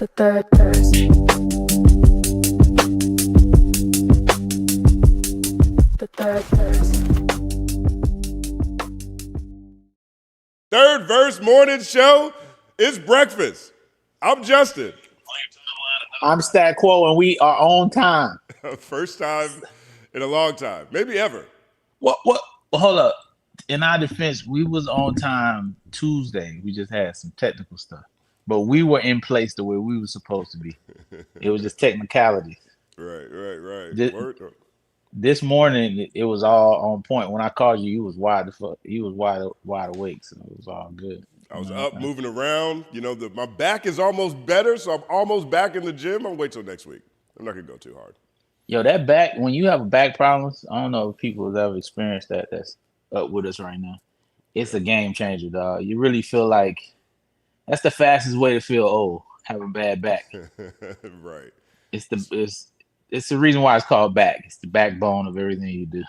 The third verse. The third verse. Third verse morning show. It's breakfast. I'm Justin. I'm Stat Quo, and we are on time. First time in a long time, maybe ever. What? Hold up. In our defense, we was on time Tuesday. We just had some technical stuff, but we were in place the way we were supposed to be. It was just technicalities. Right. This morning, it was all on point. When I called you, you was wide awake, so it was all good. I was up, moving around. You know, my back is almost better, so I'm almost back in the gym. I'm gonna wait till next week. I'm not gonna go too hard. Yo, that back, when you have back problems, I don't know if people have ever experienced that. That's up with us right now. It's a game changer, dog. You really feel like that's the fastest way to feel old, having bad back. Right. It's the reason why it's called back. It's the backbone of everything you do.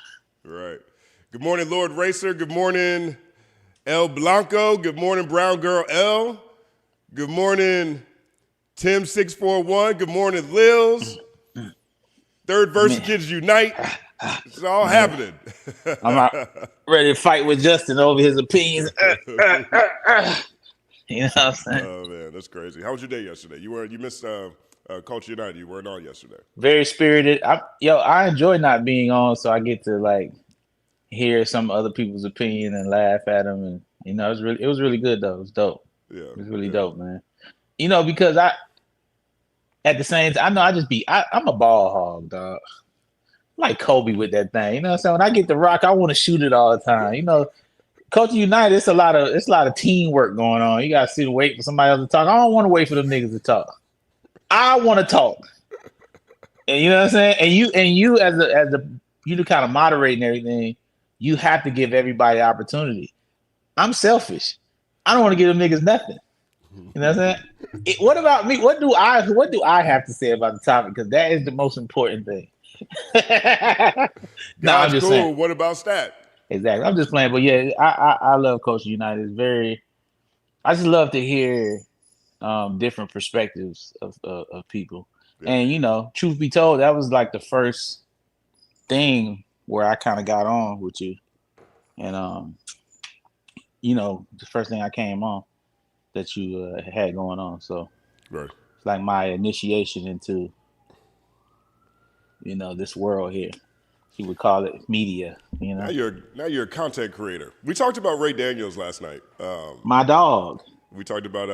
Right. Good morning, Lord Racer. Good morning, El Blanco. Good morning, Brown Girl L. Good morning, Tim641. Good morning, Lils. Third verse Kids Unite. It's all happening. I'm out ready to fight with Justin over his opinions. You know what I'm saying? Oh man, that's crazy. How was your day yesterday? You missed Culture United. You weren't on yesterday. Very spirited. I enjoy not being on, so I get to like hear some other people's opinion and laugh at them, and you know, it was really good though. It was dope. Yeah, it was really dope, man. You know, because at the same time, I know I'm a ball hog, dog. I'm like Kobe with that thing. You know what I'm saying? When I get the rock, I want to shoot it all the time. You know, Culture United, it's a lot of teamwork going on. You gotta sit and wait for somebody else to talk. I don't want to wait for them niggas to talk. I want to talk. And you know what I'm saying? And you as you to kind of moderate and everything, you have to give everybody opportunity. I'm selfish. I don't want to give them niggas nothing. You know what I'm saying? What about me? What do I have to say about the topic? Because that is the most important thing. No, I'm just cool. Saying. What about Stat? Exactly. I'm just playing, but yeah, I love Culture United. It's very. I just love to hear different perspectives of people, and you know, truth be told, that was like the first thing where I kind of got on with you, and you know, the first thing I came on that you had going on. So right. It's like my initiation into, you know, this world here. You would call it media, you know. Now you're a content creator. We talked about Ray Daniels last night. My dog. We talked about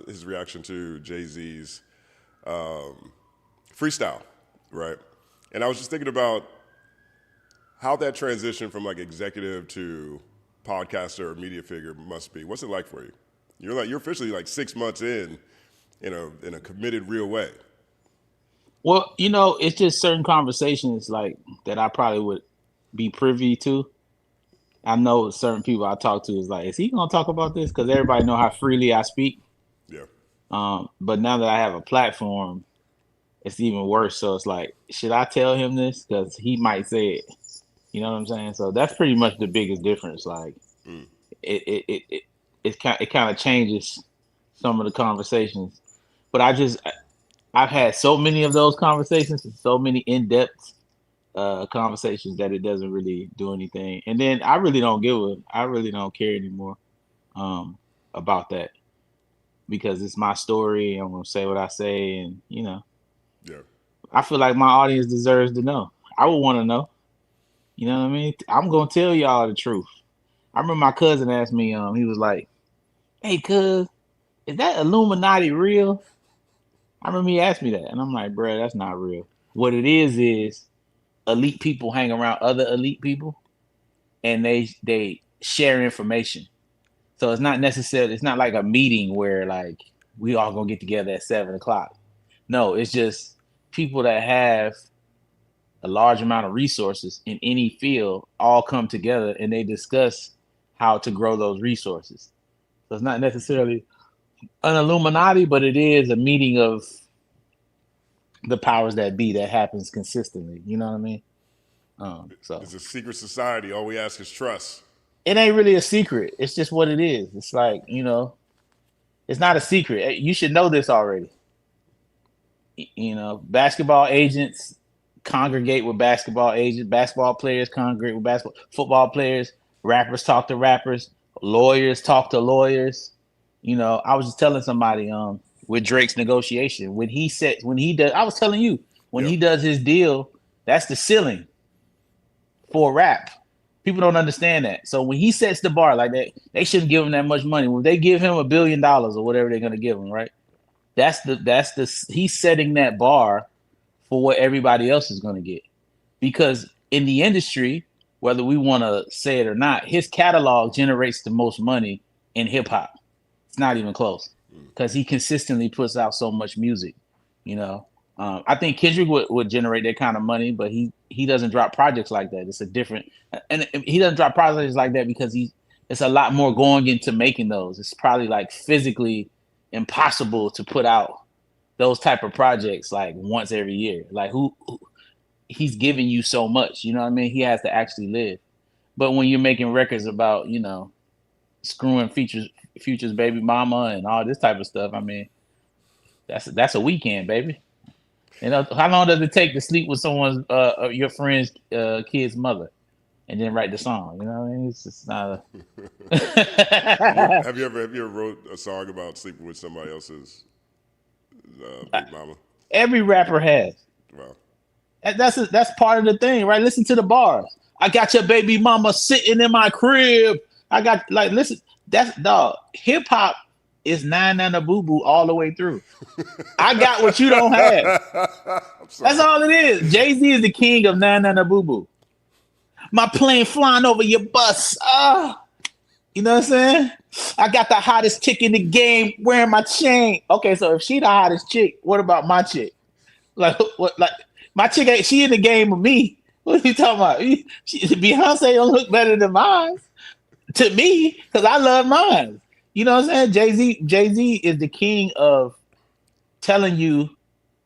his reaction to Jay-Z's freestyle, right? And I was just thinking about how that transition from like executive to podcaster or media figure must be. What's it like for you? You're officially like 6 months in a committed real way. Well, you know, it's just certain conversations like that I probably would be privy to. I know certain people I talk to is like, is he gonna talk about this? Because everybody know how freely I speak. Yeah. But now that I have a platform, it's even worse. So it's like, should I tell him this? Because he might say it. You know what I'm saying? So that's pretty much the biggest difference. Like, it kind of changes some of the conversations. But I've had so many of those conversations and so many in-depth conversations that it doesn't really do anything. And then I really don't care anymore about that, because it's my story. I'm gonna say what I say, and you know, I feel like my audience deserves to know. I would want to know. You know what I mean? I'm gonna tell y'all the truth. I remember my cousin asked me, he was like, "Hey, cuz, is that Illuminati real?" I remember he asked me that, and I'm like, "Bro, that's not real. What it is elite people hang around other elite people, and they share information. So it's not like a meeting where like we all gonna get together at 7:00. No, it's just people that have a large amount of resources in any field all come together and they discuss how to grow those resources. So it's not necessarily an Illuminati, but it is a meeting of the powers that be that happens consistently. You know what I mean? So it's a secret society. All we ask is trust. It ain't really a secret. It's just what it is. It's like, you know, it's not a secret. You should know this already. You know, basketball agents congregate with basketball agents, basketball players congregate with basketball, football players, rappers talk to rappers, lawyers talk to lawyers. You know, I was just telling somebody with Drake's negotiation when he does, I was telling you when he does his deal, that's the ceiling for rap. People don't understand that. So when he sets the bar like that, they shouldn't give him that much money. When they give him $1 billion or whatever they're gonna give him, right? He's setting that bar for what everybody else is gonna get. Because in the industry, whether we want to say it or not, his catalog generates the most money in hip hop. It's not even close because he consistently puts out so much music. You know, I think Kendrick would generate that kind of money, but he doesn't drop projects like that. It's a different, and he doesn't drop projects like that because it's a lot more going into making those. It's probably like physically impossible to put out those type of projects like once every year. Like who he's giving you so much, you know what I mean? He has to actually live. But when you're making records about, you know, screwing Future's baby mama and all this type of stuff, I mean, that's a weekend, baby. You know, how long does it take to sleep with someone's your friend's kid's mother and then write the song? You know what I mean? It's just not Have you ever wrote a song about sleeping with somebody else's big mama? Every rapper has. Wow. That's part of the thing, right? Listen to the bars. I got your baby mama sitting in my crib. I got listen. That's dog. Hip hop is Nana Boo Boo all the way through. I got what you don't have. That's all it is. Jay-Z is the king of Nana Boo Boo. My plane flying over your bus. You know what I'm saying? I got the hottest chick in the game wearing my chain. Okay, so if she the hottest chick, what about my chick? Like what? Like my chick ain't she in the game with me? What are you talking about? Beyonce don't look better than mine to me because I love mine. You know what I'm saying? Jay-Z is the king of telling you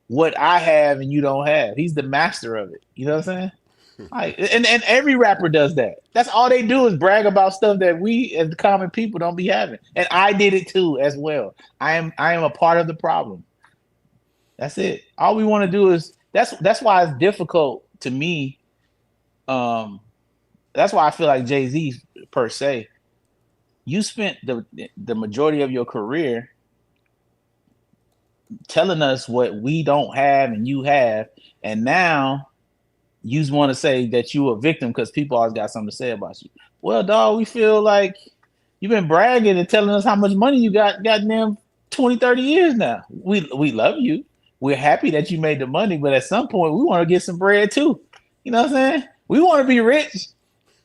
what I have and you don't have. He's the master of it. You know what I'm saying? Like, and every rapper does that. That's all they do is brag about stuff that we as the common people don't be having. And I did it too as well. I am a part of the problem. That's it. All we want to do is that's why it's difficult to me. That's why I feel like Jay-Z per se. You spent the majority of your career telling us what we don't have and you have, and now you just want to say that you a victim because people always got something to say about you. Well, dog, we feel like you've been bragging and telling us how much money you got goddamn 20, 30 years now. We love you. We're happy that you made the money, but at some point we want to get some bread too. You know what I'm saying? We want to be rich.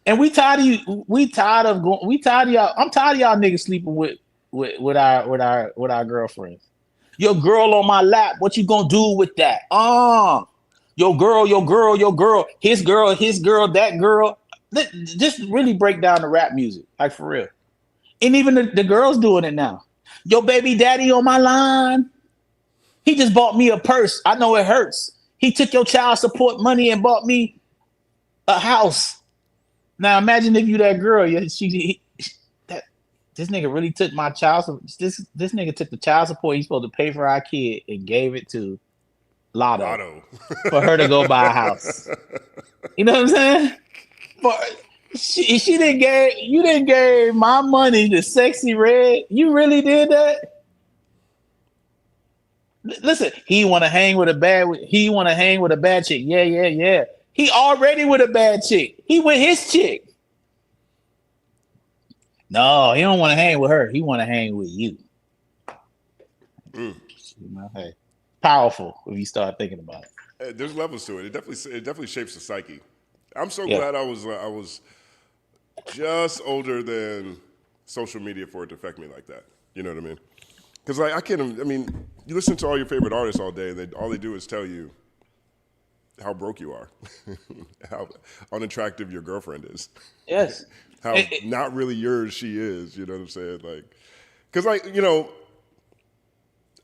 And we tired of you. We tired of y'all. I'm tired of y'all niggas sleeping with our girlfriends. Your girl on my lap. What you gonna do with that? Your girl. His girl. That girl. Just really break down the rap music, like for real. And even the girls doing it now. Your baby daddy on my line. He just bought me a purse. I know it hurts. He took your child support money and bought me a house. Now imagine if you that girl, this nigga really took my this nigga took the child support he's supposed to pay for our kid and gave it to Lotto. For her to go buy a house. You know what I'm saying? You didn't give my money to Sexy Red. You really did that? Listen, he want to hang with a bad chick. Yeah. He already with a bad chick. He with his chick. No, he don't want to hang with her. He want to hang with you. You know, hey, powerful if you start thinking about it. There's levels to it. It definitely shapes the psyche. I'm so glad I was just older than social media for it to affect me like that. You know what I mean? Because you listen to all your favorite artists all day, and all they do is tell you how broke you are, how unattractive your girlfriend is. Yes. How not really yours she is, you know what I'm saying? Like, because you know,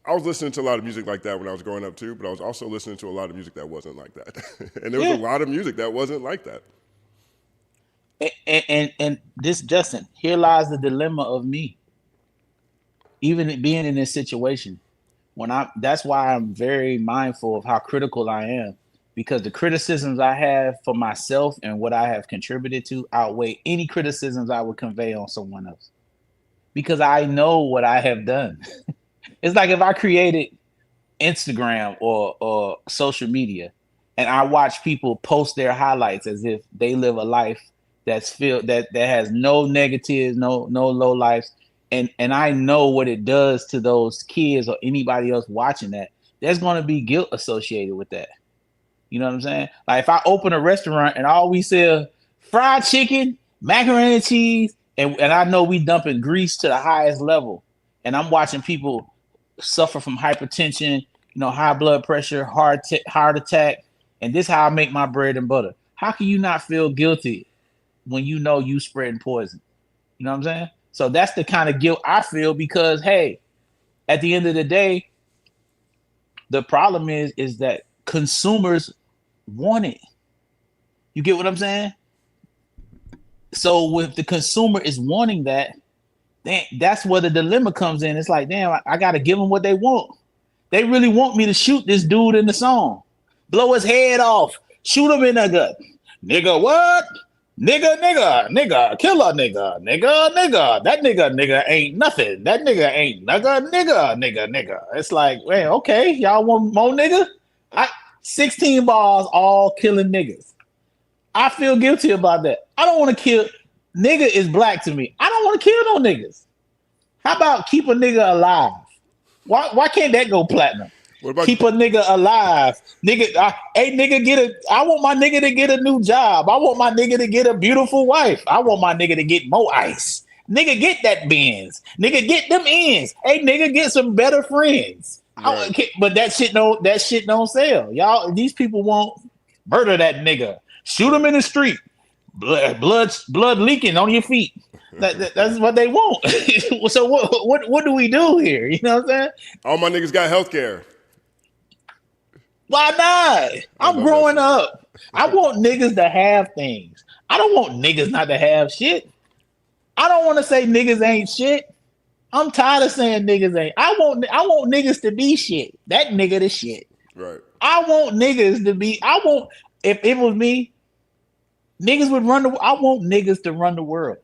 I was listening to a lot of music like that when I was growing up too, but I was also listening to a lot of music that wasn't like that. And there was a lot of music that wasn't like that. And this, Justin, here lies the dilemma of me. Even being in this situation, That's why I'm very mindful of how critical I am, because the criticisms I have for myself and what I have contributed to outweigh any criticisms I would convey on someone else, because I know what I have done. It's like if I created Instagram or social media and I watch people post their highlights as if they live a life that's filled that has no negatives, no low lives, and I know what it does to those kids or anybody else watching that. There's going to be guilt associated with that. You know what I'm saying? Like if I open a restaurant and all we sell fried chicken, macaroni and cheese, and I know we dumping grease to the highest level, and I'm watching people suffer from hypertension, high blood pressure, heart attack, and this is how I make my bread and butter. How can you not feel guilty when you know you spreading poison? You know what I'm saying? So that's the kind of guilt I feel, because hey, at the end of the day, the problem is that consumers want it. You get what I'm saying? So if the consumer is wanting that, then that's where the dilemma comes in. It's like, damn, I got to give them what they want. They really want me to shoot this dude in the song, blow his head off, shoot him in the gut. Nigga, what? Nigga, kill a nigga. That nigga ain't nothing. That nigga ain't nigga. It's like, man, okay, y'all want more nigga? 16 bars, all killing niggas. I feel guilty about that. I don't want to kill. Nigga is black to me. I don't want to kill no niggas. How about keep a nigga alive? Why can't that go platinum? What about keep a nigga alive? I want my nigga to get a new job. I want my nigga to get a beautiful wife. I want my nigga to get more ice. Nigga, get that Benz. Nigga, get them ends. Hey, nigga, get some better friends. Right. But that shit don't sell. Y'all, these people won't murder that nigga. Shoot him in the street. Blood leaking on your feet. That's what they want. So what do we do here? You know what I'm saying? All my niggas got healthcare. Why not? I'm growing up. I want niggas to have things. I don't want niggas not to have shit. I don't want to say niggas ain't shit. I'm tired of saying niggas ain't. I want niggas to be shit. That nigga the shit. Right. I want niggas to be. If it was me, niggas would run the. I want niggas to run the world.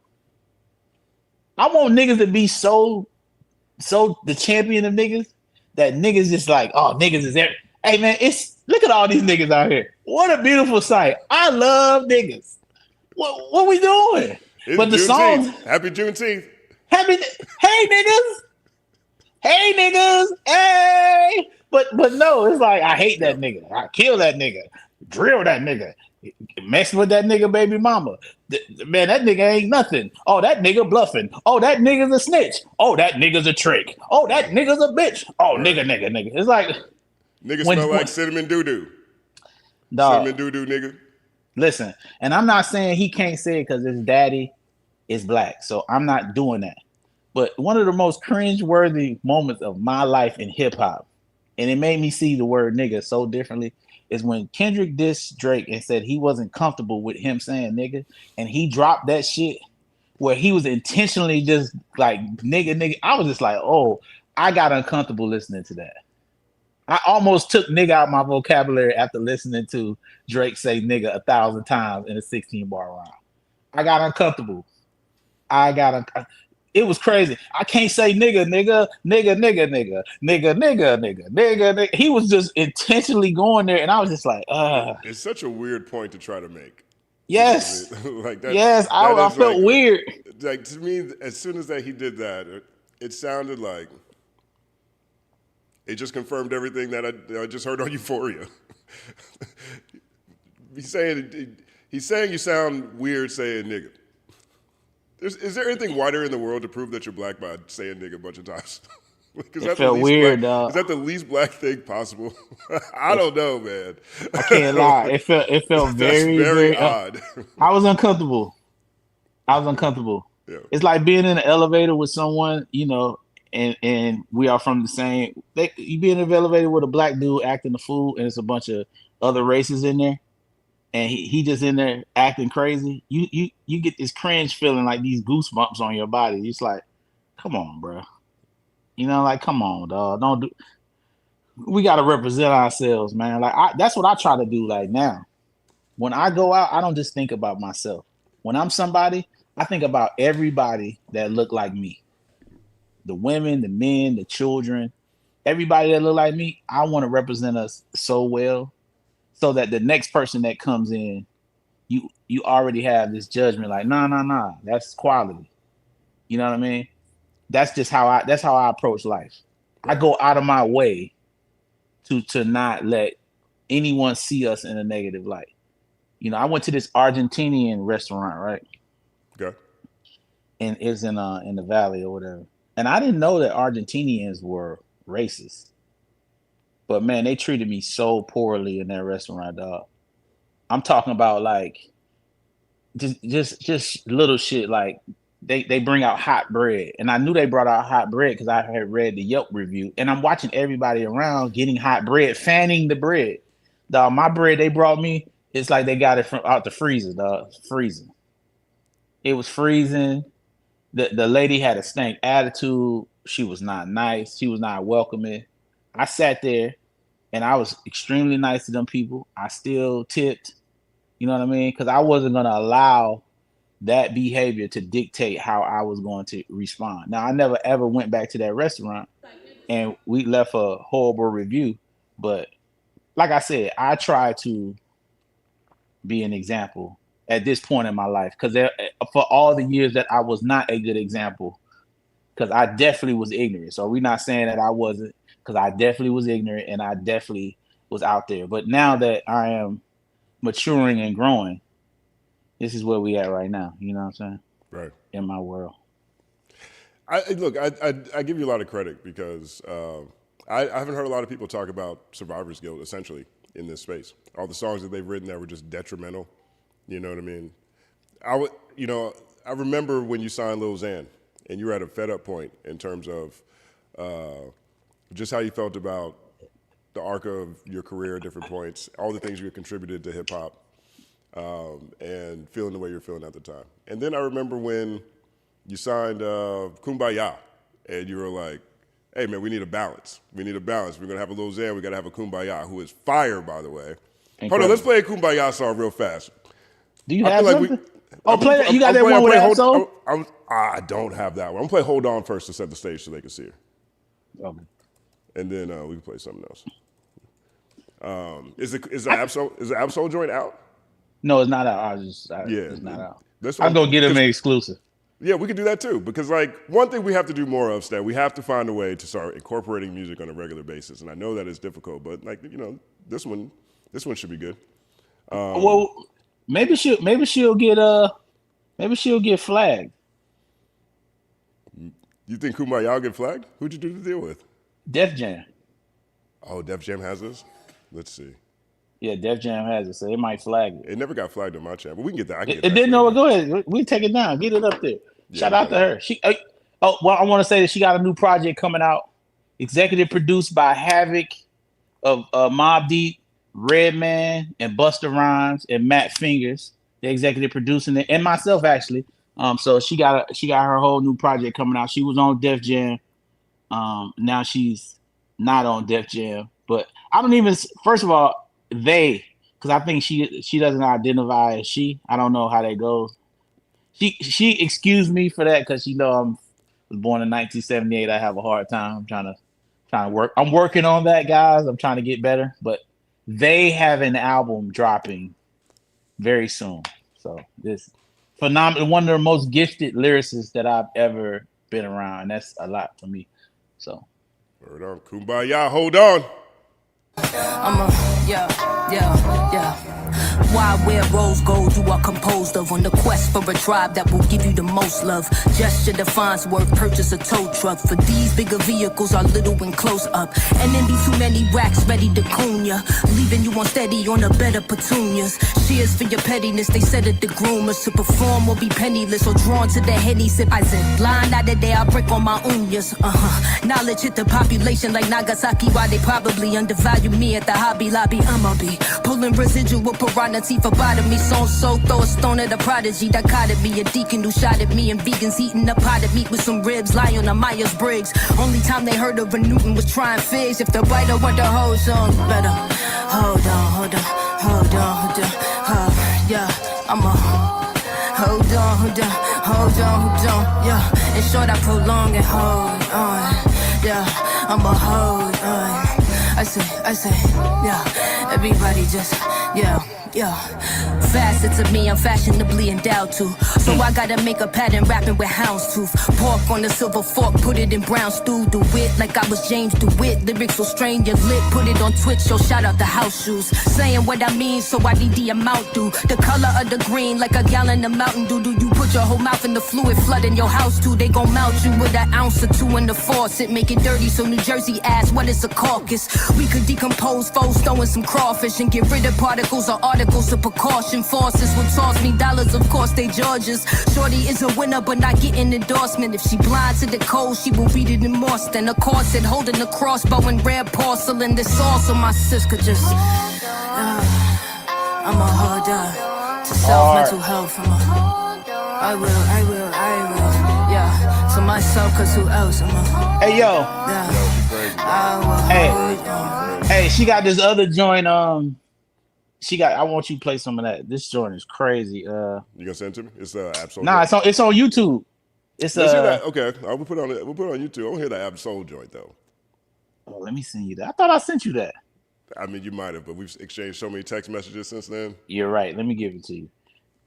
I want niggas to be so the champion of niggas that niggas just like, oh, niggas is there. Hey man, look at all these niggas out here. What a beautiful sight. I love niggas. What we doing? It's but the Juneteenth. songs. Happy Juneteenth. Hey niggas. Hey. But no, it's like I hate that nigga. I kill that nigga. Drill that nigga. Mess with that nigga baby mama. Man, that nigga ain't nothing. Oh, that nigga bluffing. Oh, that nigga's a snitch. Oh, that nigga's a trick. Oh, that nigga's a bitch. Oh, right. nigga. It's like nigga smell like cinnamon doo-doo. Dog, cinnamon doo-doo, nigga. Listen, and I'm not saying he can't say it because his daddy is black. So I'm not doing that. But one of the most cringe-worthy moments of my life in hip-hop, and it made me see the word nigga so differently, is when Kendrick dissed Drake and said he wasn't comfortable with him saying nigga, and he dropped that shit where he was intentionally just like nigga. I was just like, oh, I got uncomfortable listening to that. I almost took nigga out my vocabulary after listening to Drake say nigga 1,000 times in a 16-bar round. I got uncomfortable. It was crazy. I can't say nigga. He was just intentionally going there, and I was just like, It's such a weird point to try to make. Yes. Like that. Yes, I felt like, weird. Like to me, as soon as he did that, it sounded like it just confirmed everything that I just heard on Euphoria. He's saying you sound weird saying nigga. Is there anything whiter in the world to prove that you're black by saying nigga a bunch of times? It felt weird, dog. Is that the least black thing possible? I don't know, man. I can't lie. It felt very odd. I was uncomfortable. Yeah. It's like being in an elevator with someone, and we are from the same. You be in an elevator with a black dude acting a fool, and it's a bunch of other races in there. And he just in there acting crazy. You get this cringe feeling, like these goosebumps on your body. It's like, come on, bro. Like, come on, dog. Don't do. we got to represent ourselves, man. Like that's what I try to do. Like now, when I go out, I don't just think about myself. When I'm somebody, I think about everybody that look like me. The women, the men, the children, everybody that look like me. I want to represent us so well, so that the next person that comes in, you already have this judgment. Like, nah, that's quality. You know what I mean? That's just how I approach life. I go out of my way to not let anyone see us in a negative light. You know, I went to this Argentinian restaurant, right? Okay. And it's in the valley or whatever. And I didn't know that Argentinians were racist. But man, they treated me so poorly in that restaurant, dog. I'm talking about like just little shit. Like they bring out hot bread, and I knew they brought out hot bread because I had read the Yelp review, and I'm watching everybody around getting hot bread, fanning the bread. Dog, my bread they brought me, it's like they got it from out the freezer, dog. Freezing. It was freezing. The lady had a stank attitude. She was not nice. She was not welcoming. I sat there, and I was extremely nice to them people. I still tipped. You know what I mean? Because I wasn't going to allow that behavior to dictate how I was going to respond. Now, I never ever went back to that restaurant, and we left a horrible review. But like I said, I try to be an example at this point in my life, because for all the years that I was not a good example, because I definitely was ignorant. So we're not saying that I wasn't, because I definitely was ignorant and I definitely was out there. But now that I am maturing and growing, this is where we at right now. You know what I'm saying? Right. In my world. I give you a lot of credit because I haven't heard a lot of people talk about survivor's guilt essentially in this space. All the songs that they've written that were just detrimental. You know what I mean? I remember when you signed Lil Xan and you were at a fed up point in terms of just how you felt about the arc of your career at different points, all the things you contributed to hip hop, and feeling the way you're feeling at the time. And then I remember when you signed Kumbaya, and you were like, hey man, we need a balance. We need a balance. We're gonna have a Lil Xan, we gotta have a Kumbaya, who is fire, by the way. Incredible. Hold on, let's play a Kumbaya song real fast. Do you have something? Play that. You got that one with Absol? I don't have that one. I'm gonna play Hold On first to set the stage so they can see her. Okay. And then we can play something else. Is the Absol joint out? No, it's not out. It's not out. I'm gonna get him an exclusive. Yeah, we could do that too. Because like one thing we have to do more of, Stan, we have to find a way to start incorporating music on a regular basis. And I know that it's difficult, but like, you know, this one should be good. Well, maybe she'll get flagged. You think Kumbaya will get flagged? Who'd you do the deal with? Def Jam. Oh, Def Jam has this? Let's see. Yeah, Def Jam has it, so they might flag it. It never got flagged on my channel, but we can get that. It didn't know it. Go ahead. We take it down. Get it up there. Yeah, shout out to her. I want to say that she got a new project coming out. Executive produced by Havoc of Mobb Deep, Redman, and Busta Rhymes and Matt Fingers. The executive producing it, and myself actually. So she got her whole new project coming out. She was on Def Jam. Now she's not on Def Jam. But I don't even. First of all, because I think she doesn't identify as she. I don't know how that goes. She excused me for that because she know I was born in 1978. I have a hard time. I'm trying to work. I'm working on that, guys. I'm trying to get better. But they have an album dropping very soon. So this phenomenal, one of the most gifted lyricists that I've ever been around. That's a lot for me. So word on. Kumbaya, hold on. Why wear rose gold you are composed of, on the quest for a tribe that will give you the most love. Gesture defines worth, purchase a tow truck. For these bigger vehicles are little and close up. And then be too many racks ready to coon ya, leaving you unsteady on the bed of petunias. Cheers for your pettiness, they said it the groomers. To perform or be penniless or drawn to the Henny sip. I said blind out the day I break on my uñas. Knowledge hit the population like Nagasaki. Why they probably undervalue me at the Hobby Lobby. I'ma be pulling residual Illuminati for bottom me. So throw a stone at a prodigy. Dichotomy, a deacon who shot at me. And vegans eating a pot of meat with some ribs. Lie on a Myers-Briggs. Only time they heard of a Newton was trying figs. If the writer want the whole song, better hold on. Yeah, I'm a hold on, yeah. In short, I prolong and hold on, yeah. I'm a hold on. I say, yeah. Everybody just, yeah. Faster to me, I'm fashionably endowed to. So I gotta make a pattern rapping with houndstooth. Pork on the silver fork, put it in brown stew. Do it like I was James DeWitt. Lyrics so strange, your lip, put it on Twitch. So shout out the house shoes. Saying what I mean, so I need the amount to. The color of the green, like a gallon of Mountain Dew. Do you put your whole mouth in the fluid, flooding your house too? They gon' mount you with an ounce or two in the faucet. Make it dirty, so New Jersey asks, what is a caucus? We could decompose foes, throwing some crawfish and get rid of particles or articles of precaution. Forces will toss me dollars, of course they Georges. Shorty is a winner, but not getting endorsement. If she blind to the code, she will read it in Marston. A corset holding a crossbow in rare porcelain. This sauce on my sis could just. I'm a hard to self mental health. I will. Yeah, to myself, cause who else? Hey yo. Yeah. Hey, she got this other joint. I want you to play some of that. This joint is crazy. You gonna send it to me? It's Absol. Nah, it's on YouTube. Let's hear that. Okay, we'll put it on YouTube. I don't hear that Absol joint though. Oh, let me send you that. I thought I sent you that. I mean, you might have, but we've exchanged so many text messages since then. You're right. Let me give it to you.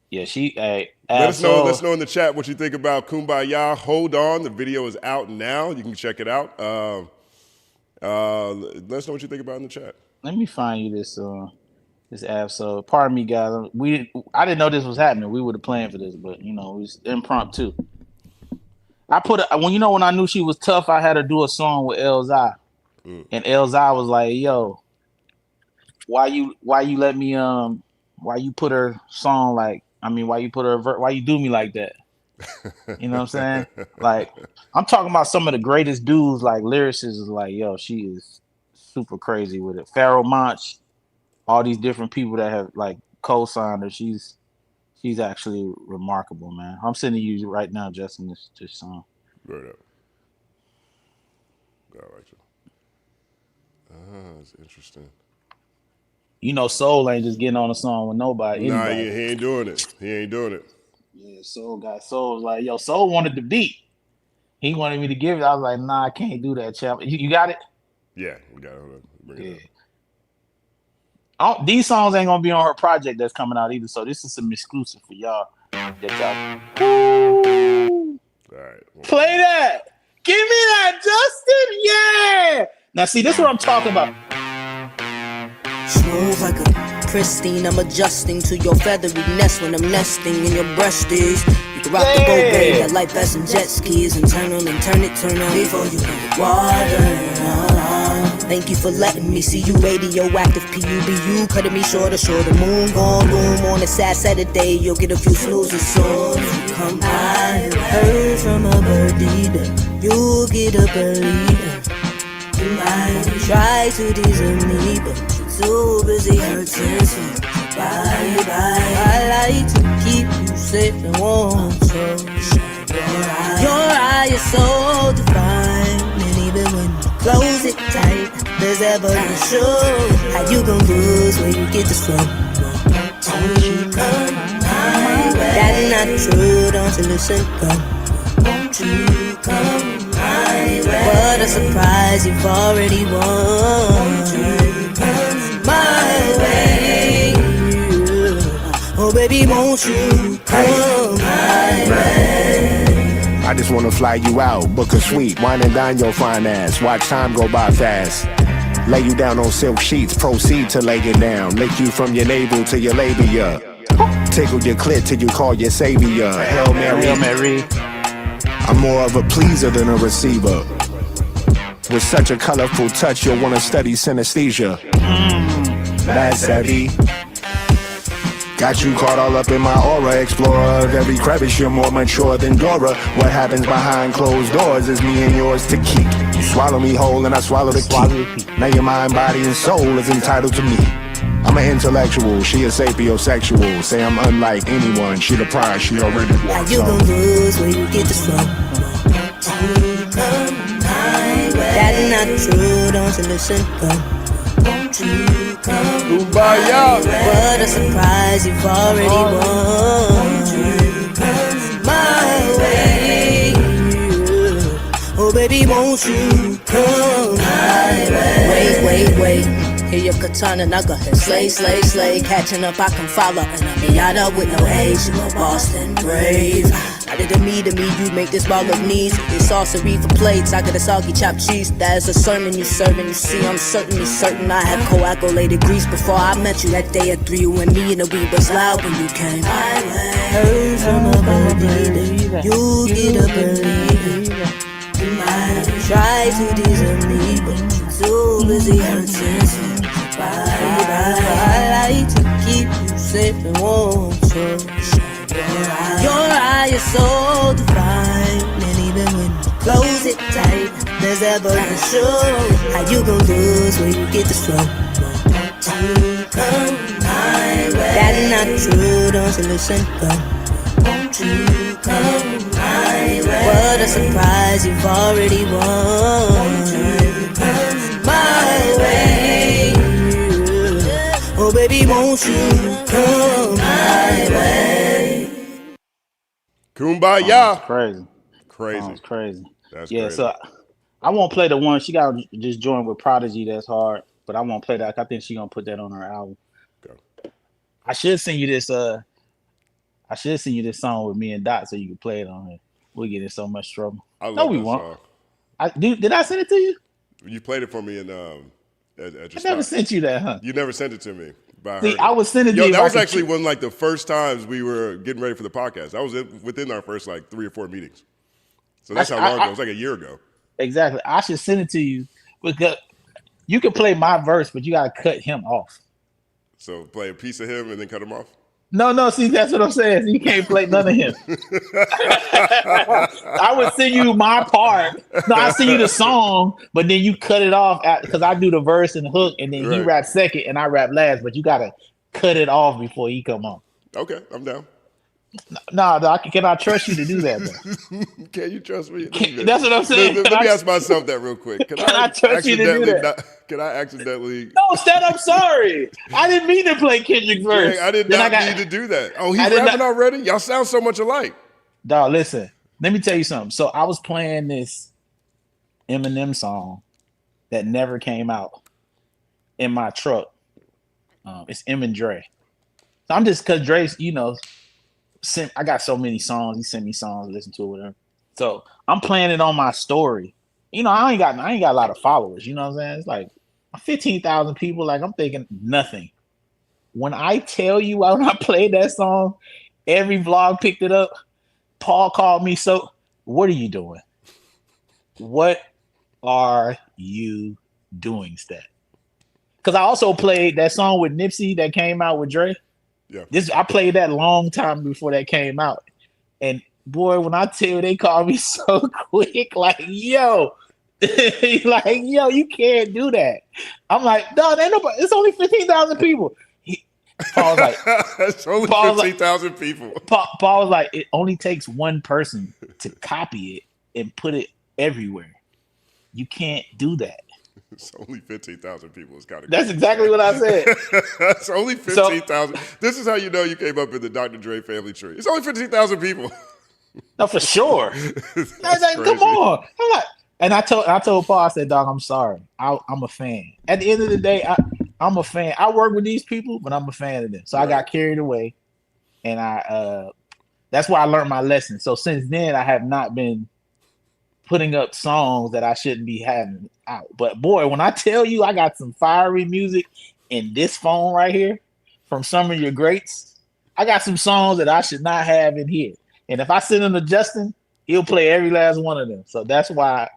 Yeah, let us know in the chat what you think about Kumbaya. Hold on, the video is out now. You can check it out. Let us know what you think about in the chat. Let me find you this Absol. Pardon me, guys. I didn't know this was happening. We would have planned for this, but it was impromptu. When I knew she was tough, I had her do a song with Lil Xan. And Lil Xan was like, "Yo, why you let me why you put her song why you do me like that?" You know what I'm saying? Like, I'm talking about some of the greatest dudes, like lyricists, is like, yo, she is super crazy with it. Pharoah Monch, all these different people that have like co-signed her. She's actually remarkable, man. I'm sending you right now, Justin, this song. Right up. All right, that's interesting. Soul ain't just getting on a song with nobody. Nah, he ain't doing it. Yeah, Soul was like, yo, Soul wanted the beat. He wanted me to give it. I was like, nah, I can't do that, chap. You got it? Yeah, we got it. Hold on. Bring it up. These songs ain't gonna be on her project that's coming out either. So this is some exclusive for y'all. All right. Play that. Give me that, Justin. Yeah. Now see, this is what I'm talking about. Smooth like a pristine, I'm adjusting to your feathery nest when I'm nesting in your breast is. You can rock the boat, baby, that light vest and jet skis and turn on before you get water. Thank you for letting me see you radioactive PUBU, cutting me short the moon gone boom on a sad Saturday. You'll get a few snoozes soon. Come by, heard from a birdie that you'll get a believer. You might try to tease me, but too busy hurting, so bye. I like to keep you safe and warm, so your eye is so defined, and even when you close it tight, there's ever no sure how you gon' lose where you get this from. Won't you come my way? That's not true, don't you listen, come. Won't you come my way? What a surprise, you've already won. Won't you come my way? Oh baby, won't you come my way? I just wanna fly you out, book a suite, wine and dine your fine ass, watch time go by fast. Lay you down on silk sheets, proceed to lay it down, lick you from your navel to your labia, tickle your clit till you call your savior. Hail Mary. I'm more of a pleaser than a receiver. With such a colorful touch, you'll wanna study synesthesia. That's savvy. Got you caught all up in my aura, explorer of every crevice. You're more mature than Dora. What happens behind closed doors is me and yours to keep. You swallow me whole and I swallow the key. Now your mind, body, and soul is entitled to me. I'm an intellectual, she a sapiosexual. Say I'm unlike anyone, she the prize, she already won. How you gon' lose where you get this from? That's not true, don't you listen, won't you come? Kumbaya. What a surprise, you've already won. Won't you come my way? Oh baby, won't you come my way? Wait. Hear your katana, now go ahead, slay. Catching up, I can follow. And I'm Miata with no age, you a Boston brave. Out of the me, you make this ball of knees. It's sorcery for plates, I got a soggy chopped cheese. That is a sermon you serving, you see, I'm certainly certain I had coagulated grease before I met you that day at 3. You and me, and the weed was loud when you came my way. Heard from a birdie that you get up and leave. You might try to deserve me, but you're too busy hurting. I like to keep you safe and warm, so your eye is so divine, and even when you close it tight, there's ever a show. How you gon' lose where you get this from? To come my way. That's not true, don't you listen, won't you come my way? What a surprise, you've already won. Won't you come my way? Oh baby, won't you come my way? Kumbaya. Crazy. Crazy. That's yeah, crazy. so I won't play the one. She got to just join with Prodigy. That's hard. But I won't play that. I think she's going to put that on her album. Go. I should send you this song with me and Dot so you can play it on here. We'll get in so much trouble. I love no, we that won't. song. Did I send it to you? You played it for me in at your I never sent you that, huh? You never sent it to me. See, I was sending you. That was actually one like the first times we were getting ready for the podcast. That was within our first like 3 or 4 meetings. So that's how long ago. It was like a year ago. Exactly. I should send it to you because you can play my verse, but you gotta cut him off. So play a piece of him and then cut him off? No, see, that's what I'm saying. You can't play none of him. I would send you my part. No, I send you the song, but then you cut it off because I do the verse and the hook, and then he rap second and I rap last, but you gotta cut it off before he come on. Okay, I'm down. No, can I trust you to do that, though? Can you trust me? That's what I'm saying. Let me ask myself that real quick. Can I trust you to do that? Can I accidentally? No, Stan, I'm sorry. I didn't mean to play Kendrick verse. I did not need to do that. Oh, he's rapping already? Y'all sound so much alike. Dog, listen. Let me tell you something. So I was playing this Eminem song that never came out in my truck. It's M and Dre. So I'm just because Dre's, I got so many songs. He sent me songs, listen to it, whatever. So I'm playing it on my story. I ain't got a lot of followers. You know what I'm saying? It's like 15,000 people. Like I'm thinking nothing. When I tell you when I played that song, every vlog picked it up. Paul called me. So what are you doing? What are you doing, Stat? Because I also played that song with Nipsey that came out with Dre. Yeah. I played that long time before that came out. And boy, when I tell you they called me so quick, like, yo, you can't do that. I'm like, no, ain't nobody, it's only 15,000 people. Paul was like, it's only 15,000 people. Paul was like, it only takes one person to copy it and put it everywhere. You can't do that. It's only 15,000 people. It's kind of That's exactly what I said. It's only 15,000. This is how you know you came up in the Dr. Dre family tree. It's only 15,000 people. No, for sure. I was like, crazy. come on. I'm like, and I told Paul, I said, dog, I'm sorry. I'm a fan. At the end of the day, I'm a fan. I work with these people, but I'm a fan of them. So I got carried away, and that's why I learned my lesson. So since then, I have not been putting up songs that I shouldn't be having out. But boy, when I tell you I got some fiery music in this phone right here from some of your greats, I got some songs that I should not have in here. And if I send them to Justin, he'll play every last one of them. So that's why.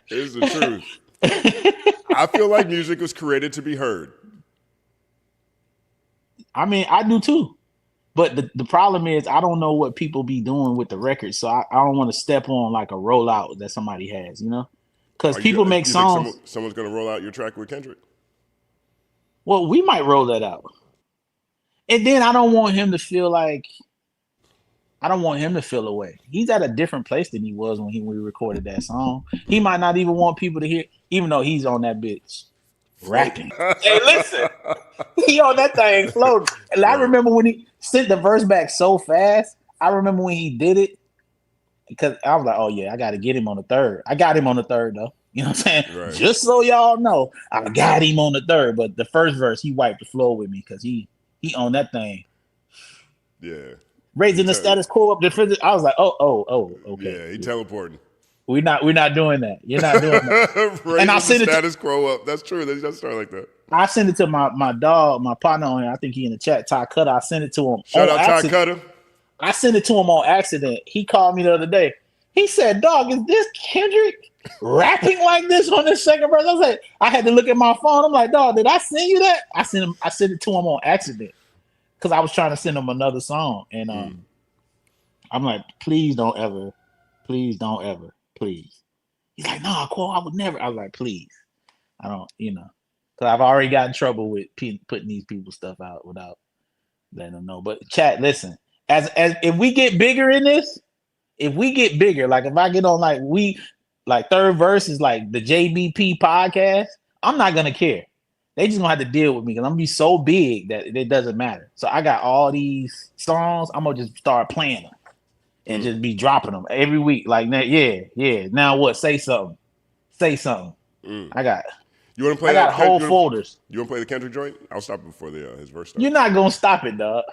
It's the truth. I feel like music was created to be heard. I mean, I do too. But the problem is I don't know what people be doing with the records. So I don't want to step on like a rollout that somebody has, Because people make songs. Someone's going to roll out your track with Kendrick? Well, we might roll that out. And then I don't want him to feel away. He's at a different place than he was when we recorded that song. He might not even want people to hear, even though he's on that bitch rapping. Hey, listen, he on that thing floating. And I remember when he sent the verse back so fast. I remember when he did it because I was like, oh yeah, I got to get him on the third. I got him on the third though. You know what I'm saying? Right. Just so y'all know, I got him on the third. But the first verse, he wiped the floor with me because he on that thing. Yeah. Raising the status quo up the I was like, oh, okay. Yeah, he teleporting. We're not doing that. You're not doing that. And I sent the status quo up. That's true. They just start like that. I sent it to my dog, my partner on here. I think he in the chat, Ty Cutter. I sent it to him. Shout out Ty Cutter. I sent it to him on accident. He called me the other day. He said, "Dog, is this Kendrick rapping like this on the second verse?" I was like, I had to look at my phone. I'm like, "Dog, did I send you that?" I sent it to him on accident because I was trying to send him another song, and I'm like, "Please don't ever, please." He's like, "No, Quo, I would never." I was like, "Please, I don't, because I've already got in trouble with putting these people's stuff out without letting them know." But chat, listen, as if we get bigger in this, like if I get on like third verse is like the JBP podcast, I'm not gonna care. They just gonna have to deal with me because I'm gonna be so big that it doesn't matter. So I got all these songs. I'm gonna just start playing them and just be dropping them every week. Like, yeah. Now what? Say something. I got. You want to play? I got whole folders. You want to play the Kendrick joint? I'll stop it before his verse starts. You're not gonna stop it, dog.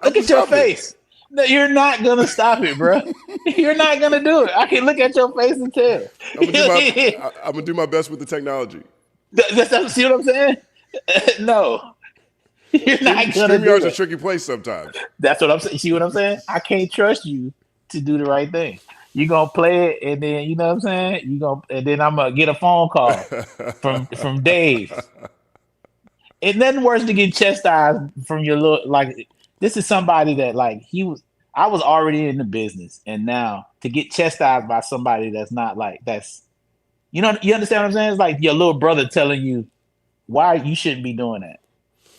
Look at your face. No, you're not gonna stop it, bro. You're not gonna do it. I can look at your face and tell. I'm gonna do my best with the technology. See what I'm saying? No, you're not gonna do it. StreamYard's a tricky place sometimes. That's what I'm saying. See what I'm saying? I can't trust you to do the right thing. You're gonna play it, and then you know what I'm saying. And then I'm gonna get a phone call from Dave. It's nothing worse to get chastised from your little like. This is somebody that I was already in the business, and now to get chastised by somebody that's not you understand what I'm saying? It's like your little brother telling you why you shouldn't be doing that.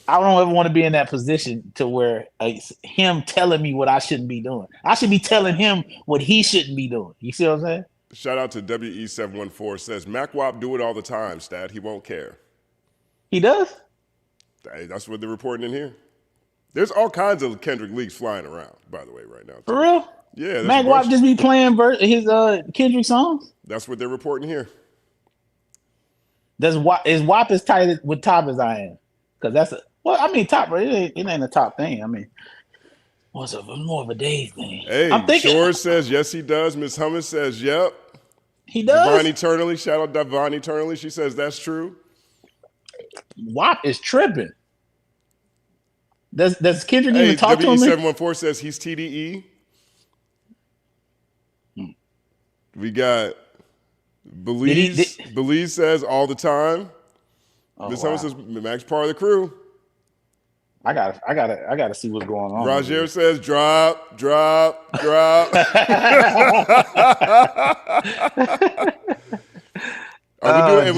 I don't ever want to be in that position to where him telling me what I shouldn't be doing. I should be telling him what he shouldn't be doing. You see what I'm saying? Shout out to WE714 says Mac Wop do it all the time, Stat. He won't care. He does? Hey, that's what they're reporting in here. There's all kinds of Kendrick leaks flying around, by the way, right now. For real? Yeah. Mac Wop just be playing his Kendrick songs? That's what they're reporting here. Is WAP as tight with Top as I am? Because Top, it ain't a top thing. I mean, what's up? It's more of a Dave thing. Hey, I'm thinking. Shore says yes, he does. Miss Hummus says yep. He does. Divine Eternally, shout out Divine Eternally. She says that's true. WAP is tripping. Does Kendrick even talk to him? WE714 says he's TDE. We got Belize says all the time. Miss Hummus says Mac's part of the crew. I gotta see what's going on. Roger says drop. We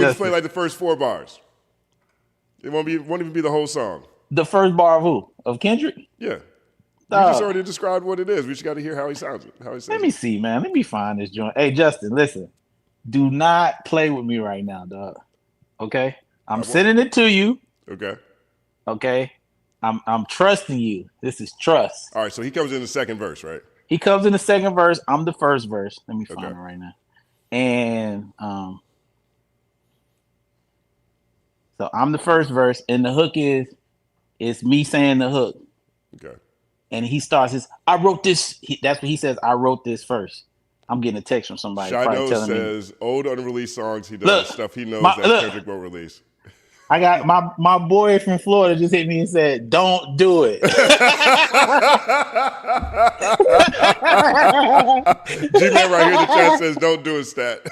just play like the first 4 bars. It won't even be the whole song. The first bar of who? Of Kendrick? Yeah. You just already described what it is. We just got to hear how he sounds. Let me see, man. Let me find this joint. Hey, Justin, listen. Do not play with me right now, dog. Okay? I'm sending it to you. Okay. Okay? I'm trusting you. This is trust. All right, so he comes in the second verse, right? He comes in the second verse. I'm the first verse. Let me find it right now. And so I'm the first verse, and the hook is me saying the hook. Okay. And he starts I wrote this. That's what he says. I wrote this first. I'm getting a text from somebody. Shido says old unreleased songs. He does stuff he knows that Kendrick will release. I got my boy from Florida just hit me and said, "Don't do it." G-Man right here in the chat says, "Don't do it, Stat."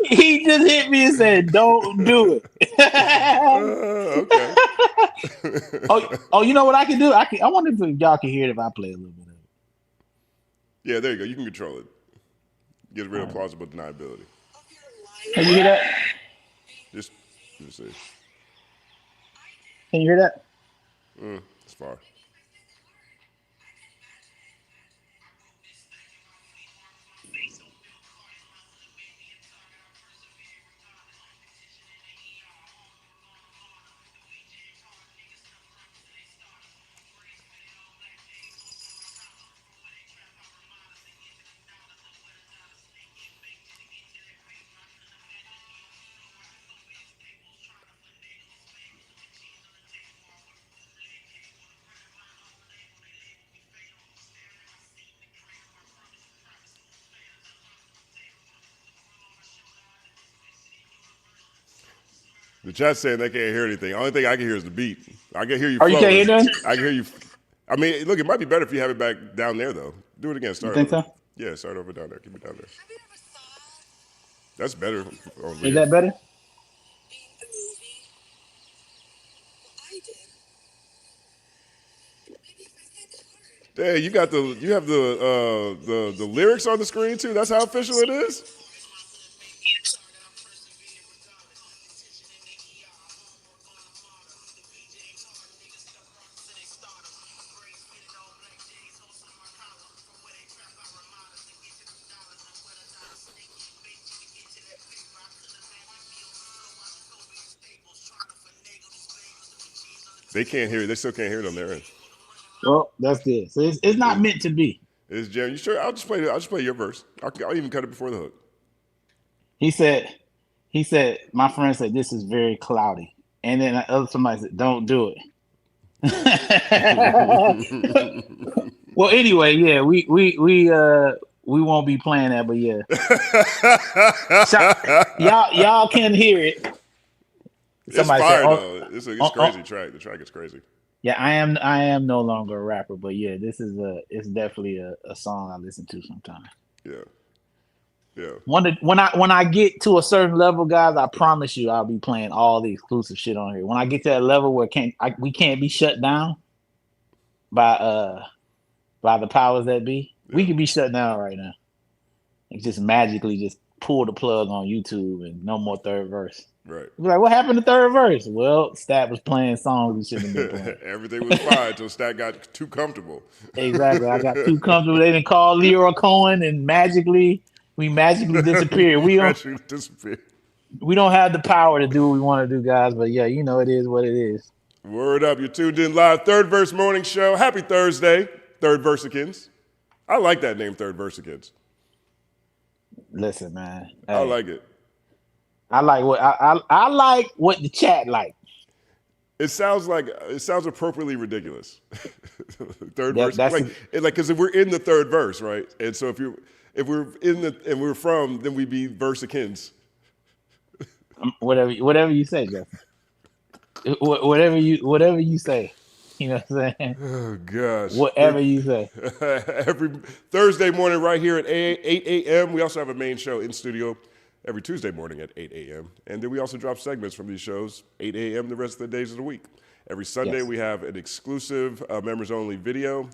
he just hit me and said, "Don't do it." Okay. Oh, you know what I can do? I wonder if y'all can hear it if I play a little bit of it. Yeah, there you go. You can control it. Get rid of plausible deniability. Can you hear that? Just see. Can you hear that? It's far. The chat's saying they can't hear anything. The only thing I can hear is the beat. I can hear you. Oh, you can't hear that? I can hear you. I mean, look, it might be better if you have it back down there, though. Do it again. Start You think over. so? Yeah, start over down there. Keep it down there. That's better. Is that better? Hey, you have the lyrics on the screen too. That's how official it is. They can't hear it. They still can't hear it on their end. Well, that's good. So it's not meant to be. It's Jam. You sure? I'll just play your verse. I'll even cut it before the hook. He said, my friend said this is very cloudy, and then somebody said, don't do it. Well, anyway, yeah, we won't be playing that, but yeah, y'all can hear it. Somebody it's fire though. It's a crazy track. The track is crazy. Yeah, I am no longer a rapper, but yeah, it's definitely a song I listen to sometimes. Yeah. Yeah. When I get to a certain level, guys, I promise you I'll be playing all the exclusive shit on here. When I get to that level where we can't be shut down by the powers that be, we can be shut down right now. And just magically just pull the plug on YouTube and no more third verse. Right. We're like, what happened to third verse? Well, Stat was playing songs we shouldn't have been playing. Everything was fine until Stat got too comfortable. Exactly. I got too comfortable. They didn't call Leroy Cohen and we magically disappeared. We don't have the power to do what we want to do, guys. But yeah, you know it is what it is. Word up. You're tuned in live. Third Verse Morning Show. Happy Thursday, Third Versicans. I like that name, Third Versicans. Listen, man. Hey, I like it. I like what the chat like. It sounds appropriately ridiculous. Third verse, because if we're in the third verse, right? And so if we're from, then we'd be versicans. Whatever you say, Jeff. Whatever you say. You know what I'm saying? Oh gosh. Whatever you say. Every Thursday morning, right here at 8 a.m. We also have a main show in studio every Tuesday morning at 8 a.m. And then we also drop segments from these shows 8 a.m. the rest of the days of the week. Every Sunday we have an exclusive members-only video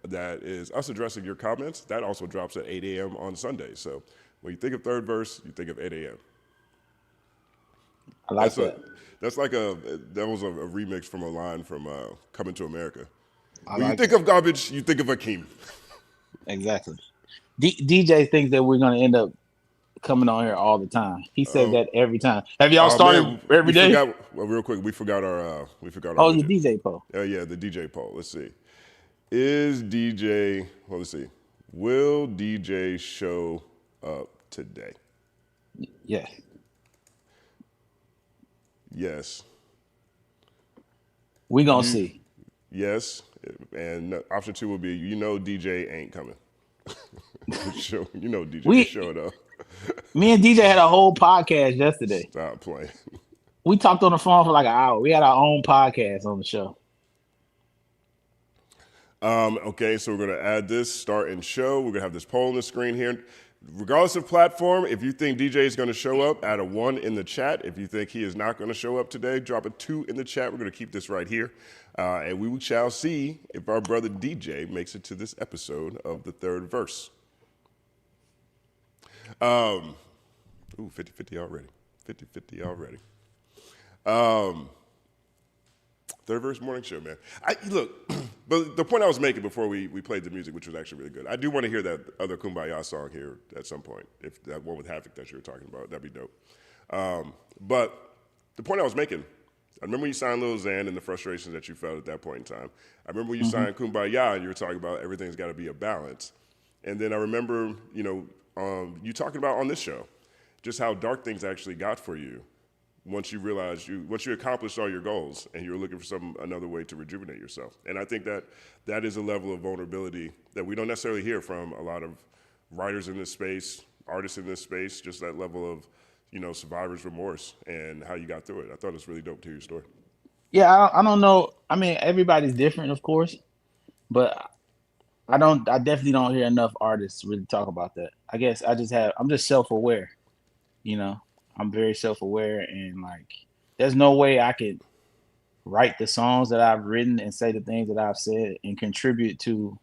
that is us addressing your comments. That also drops at 8 a.m. on Sunday. So when you think of third verse, you think of 8 a.m. I like that. That was a remix from a line from Coming to America. When you think of garbage, you think of Akeem. Exactly. DJ thinks that we're going to end up coming on here all the time. He says that every time. Have y'all started every day? Real quick, we forgot our. Oh, the DJ poll. Yeah, the DJ poll. Let's see. Is DJ? Well, let's see. Will DJ show up today? Yes. Yes. We gonna see. Yes, and option 2 will be DJ ain't coming. DJ showed up. Me and DJ had a whole podcast yesterday. Stop playing. We talked on the phone for like an hour. We had our own podcast on the show. Okay, so we're going to add this start and show. We're going to have this poll on the screen here. Regardless of platform, if you think DJ is going to show up, add a 1 in the chat. If you think he is not going to show up today, drop a 2 in the chat. We're going to keep this right here. And we shall see if our brother DJ makes it to this episode of the third verse. 50-50 already. 50-50 already. Third Verse Morning Show, man. Look, but the point I was making before we played the music, which was actually really good, I do want to hear that other Kumbaya song here at some point. If that one with Havoc that you were talking about, that'd be dope. But the point I was making, I remember when you signed Lil Xan and the frustrations that you felt at that point in time. I remember when you signed Kumbaya and you were talking about everything's got to be a balance. And then I remember, you talking about on this show, just how dark things actually got for you once you realized once you accomplished all your goals and you were looking for another way to rejuvenate yourself. And I think that is a level of vulnerability that we don't necessarily hear from a lot of writers in this space, artists in this space, just that level of, survivor's remorse and how you got through it. I thought it was really dope to hear your story. Yeah, I don't know. I mean, everybody's different, of course, but I definitely don't hear enough artists really talk about that. I guess I'm just self-aware, I'm very self-aware, and like, there's no way I could write the songs that I've written and say the things that I've said and contribute to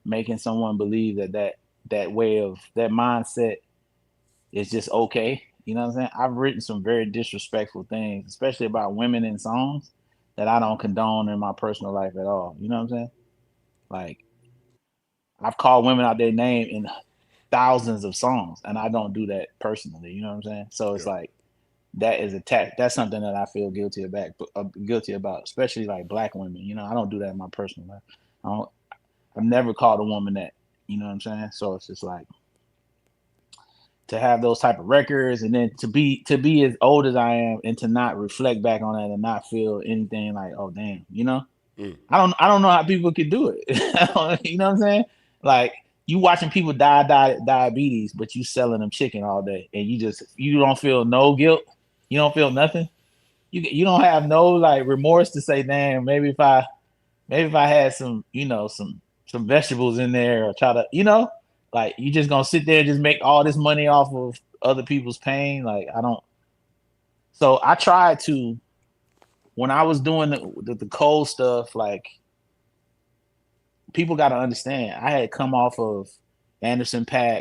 making someone believe that way of that mindset is just okay. You know what I'm saying? I've written some very disrespectful things, especially about women in songs, that I don't condone in my personal life at all. You know what I'm saying? Like, I've called women out their name in thousands of songs, and I don't do that personally. You know what I'm saying? So it's like, that is attack. That's something that I feel guilty about, especially like black women. I don't do that in my personal life. I've never called a woman that. You know what I'm saying? So it's just like, to have those type of records, and then to be as old as I am and to not reflect back on that and not feel anything like, oh damn, I don't know how people could do it. You know what I'm saying? Like, you watching people die diabetes, but you selling them chicken all day, and you don't feel no guilt. You don't feel nothing. You don't have no like remorse to say, damn, maybe if I had some some vegetables in there, or try to, like, you just gonna sit there and just make all this money off of other people's pain. Like, I don't. So I tried to, when I was doing the cold stuff, like, people got to understand, I had come off of Anderson .Paak,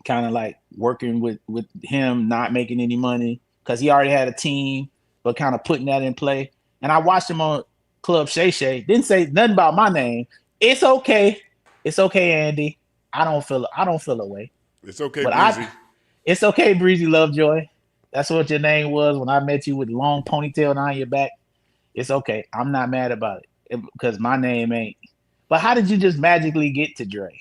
kind of like working with him, not making any money because he already had a team, but kind of putting that in play. And I watched him on Club Shay Shay, didn't say nothing about my name. It's okay, Andi. I don't feel away. It's okay, but Breezy. It's okay, Breezy Lovejoy. That's what your name was when I met you, with long ponytail down your back. It's okay. I'm not mad about it because my name ain't. But how did you just magically get to Dre?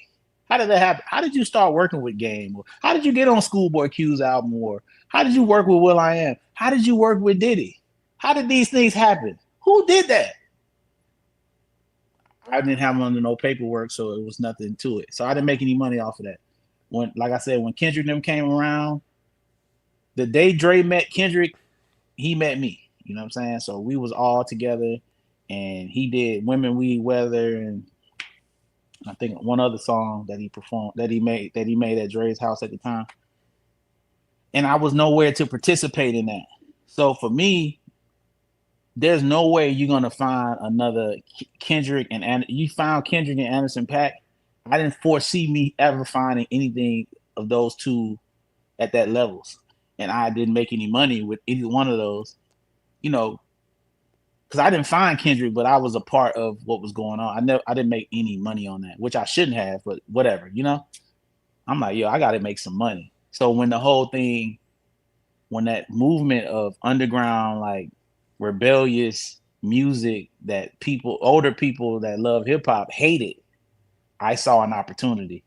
How did that happen? How did you start working with Game? How did you get on Schoolboy Q's album? Or how did you work with will.i.am? How did you work with Diddy? How did these things happen? Who did that? I didn't have no paperwork, so it was nothing to it. So I didn't make any money off of that. Like I said, when Kendrick and them came around, the day Dre met Kendrick, he met me. You know what I'm saying? So we was all together, and he did Women Weed Weather, and I think one other song that he performed, that he made at Dre's house at the time. And I was nowhere to participate in that. So for me, there's no way you're gonna find another Kendrick and you found Kendrick and Anderson .Paak. I didn't foresee me ever finding anything of those two at that levels, and I didn't make any money with either one of those, because I didn't find Kendrick, but I was a part of what was going on. I didn't make any money on that, which I shouldn't have, but whatever, I'm like, I got to make some money. So when that movement of underground, like, rebellious music that older people that love hip hop hated, I saw an opportunity.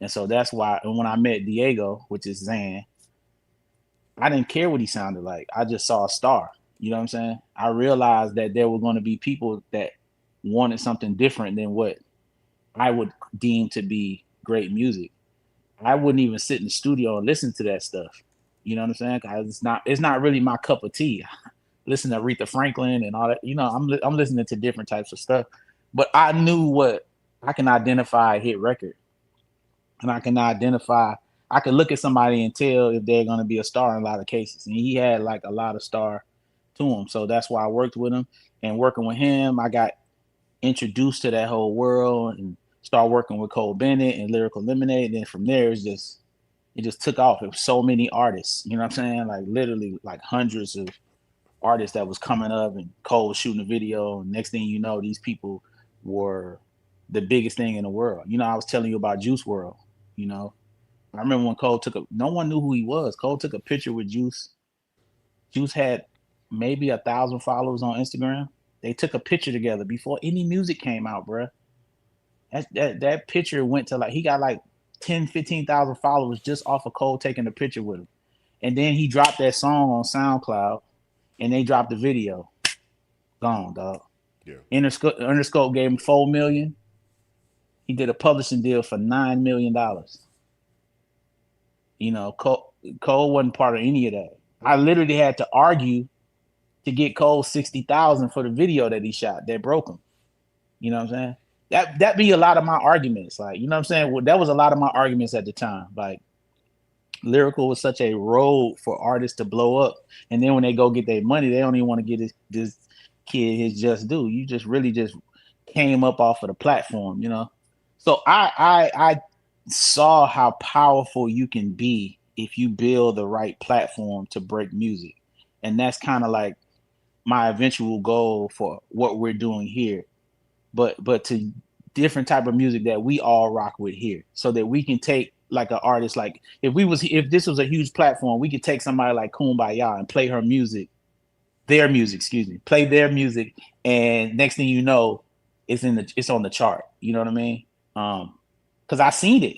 And so that's why, and when I met Diego, which is Xan, I didn't care what he sounded like. I just saw a star. You know what I'm saying? I realized that there were going to be people that wanted something different than what I would deem to be great music. I wouldn't even sit in the studio and listen to that stuff. You know what I'm saying? 'Cause it's not really my cup of tea. Listen to Aretha Franklin and all that. I'm listening to different types of stuff. But I knew what I can identify a hit record. And I could look at somebody and tell if they're going to be a star in a lot of cases. And he had like a lot of star to him. So that's why I worked with him. And working with him, I got introduced to that whole world and started working with Cole Bennett and Lyrical Lemonade. And then from there, it just took off. It was so many artists, you know what I'm saying? Like literally like hundreds of artists that was coming up, and Cole was shooting a video. And next thing you know, these people were the biggest thing in the world. You know, I was telling you about Juice WRLD. You know, I remember when Cole no one knew who he was. Cole took a picture with Juice. Juice had maybe 1,000 followers on Instagram. They took a picture together before any music came out, bruh. That picture went to he got 10, 15,000 followers just off of Cole taking a picture with him. And then he dropped that song on SoundCloud, and they dropped the video. Gone, dog. Yeah. Interscope gave him $4 million. He did a publishing deal for $9 million. You know, Cole wasn't part of any of that. I literally had to argue to get Cole $60,000 for the video that he shot that broke him. You know what I'm saying? That be a lot of my arguments. Like, you know what I'm saying? Well, that was a lot of my arguments at the time. Like, Lyrical was such a road for artists to blow up, and then when they go get their money, they don't even want to get this kid his just due. You just really just came up off of the platform, you know. So I saw how powerful you can be if you build the right platform to break music, and that's kind of like my eventual goal for what we're doing here, but to different type of music that we all rock with here, so that we can take like an artist, like if this was a huge platform, we could take somebody like Kumbaya and play their music, play their music, and next thing you know, it's on the chart. You know what I mean? Because I seen it.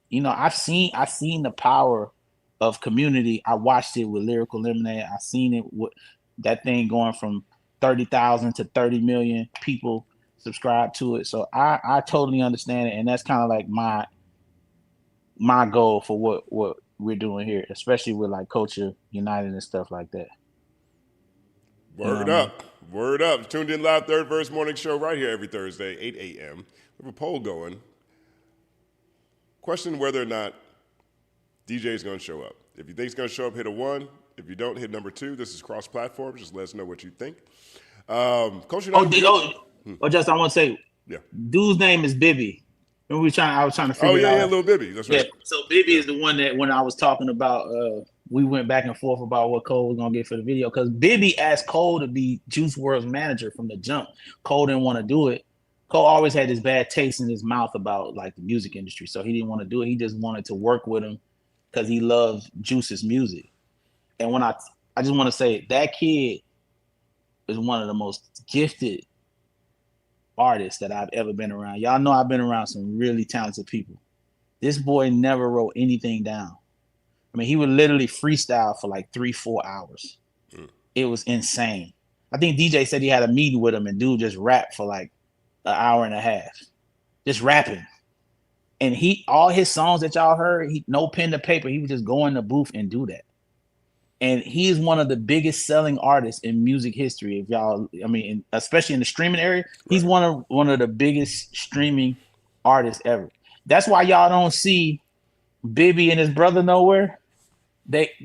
You know, I've seen the power of community. I watched it with Lyrical Lemonade. I seen it with that thing going from 30,000 to 30 million people subscribe to it. So I totally understand it, and that's kind of like my goal for what we're doing here, especially with like Culture United and stuff like that. Word up. Word up. Tuned in live, Third Verse Morning Show right here every Thursday, 8 a.m. We have a poll going. Question whether or not DJ is going to show up. If you think he's going to show up, hit a 1. If you don't, hit number 2. This is cross-platform. Just let us know what you think. Culture United. Just I want to say, yeah, dude's name is Bibby. And I was trying to figure it out. Oh, yeah, Lil Bibby. That's right. Yeah. So Bibby is the one that when I was talking about, we went back and forth about what Cole was going to get for the video. Because Bibby asked Cole to be Juice WRLD's manager from the jump. Cole didn't want to do it. Cole always had this bad taste in his mouth about like the music industry. So he didn't want to do it. He just wanted to work with him because he loves Juice's music. And when I just want to say that kid is one of the most gifted artists that I've ever been around. Y'all know I've been around some really talented people. This boy never wrote anything down. I mean, he would literally freestyle for like 3-4 hours. It was insane. I think DJ said he had a meeting with him and dude just rapped for like an hour and a half. Just rapping. And all his songs that y'all heard, no pen to paper, he would just go in the booth and do that. And he is one of the biggest selling artists in music history. If y'all, I mean, especially in the streaming area, he's one of the biggest streaming artists ever. That's why y'all don't see Bibby and his brother nowhere.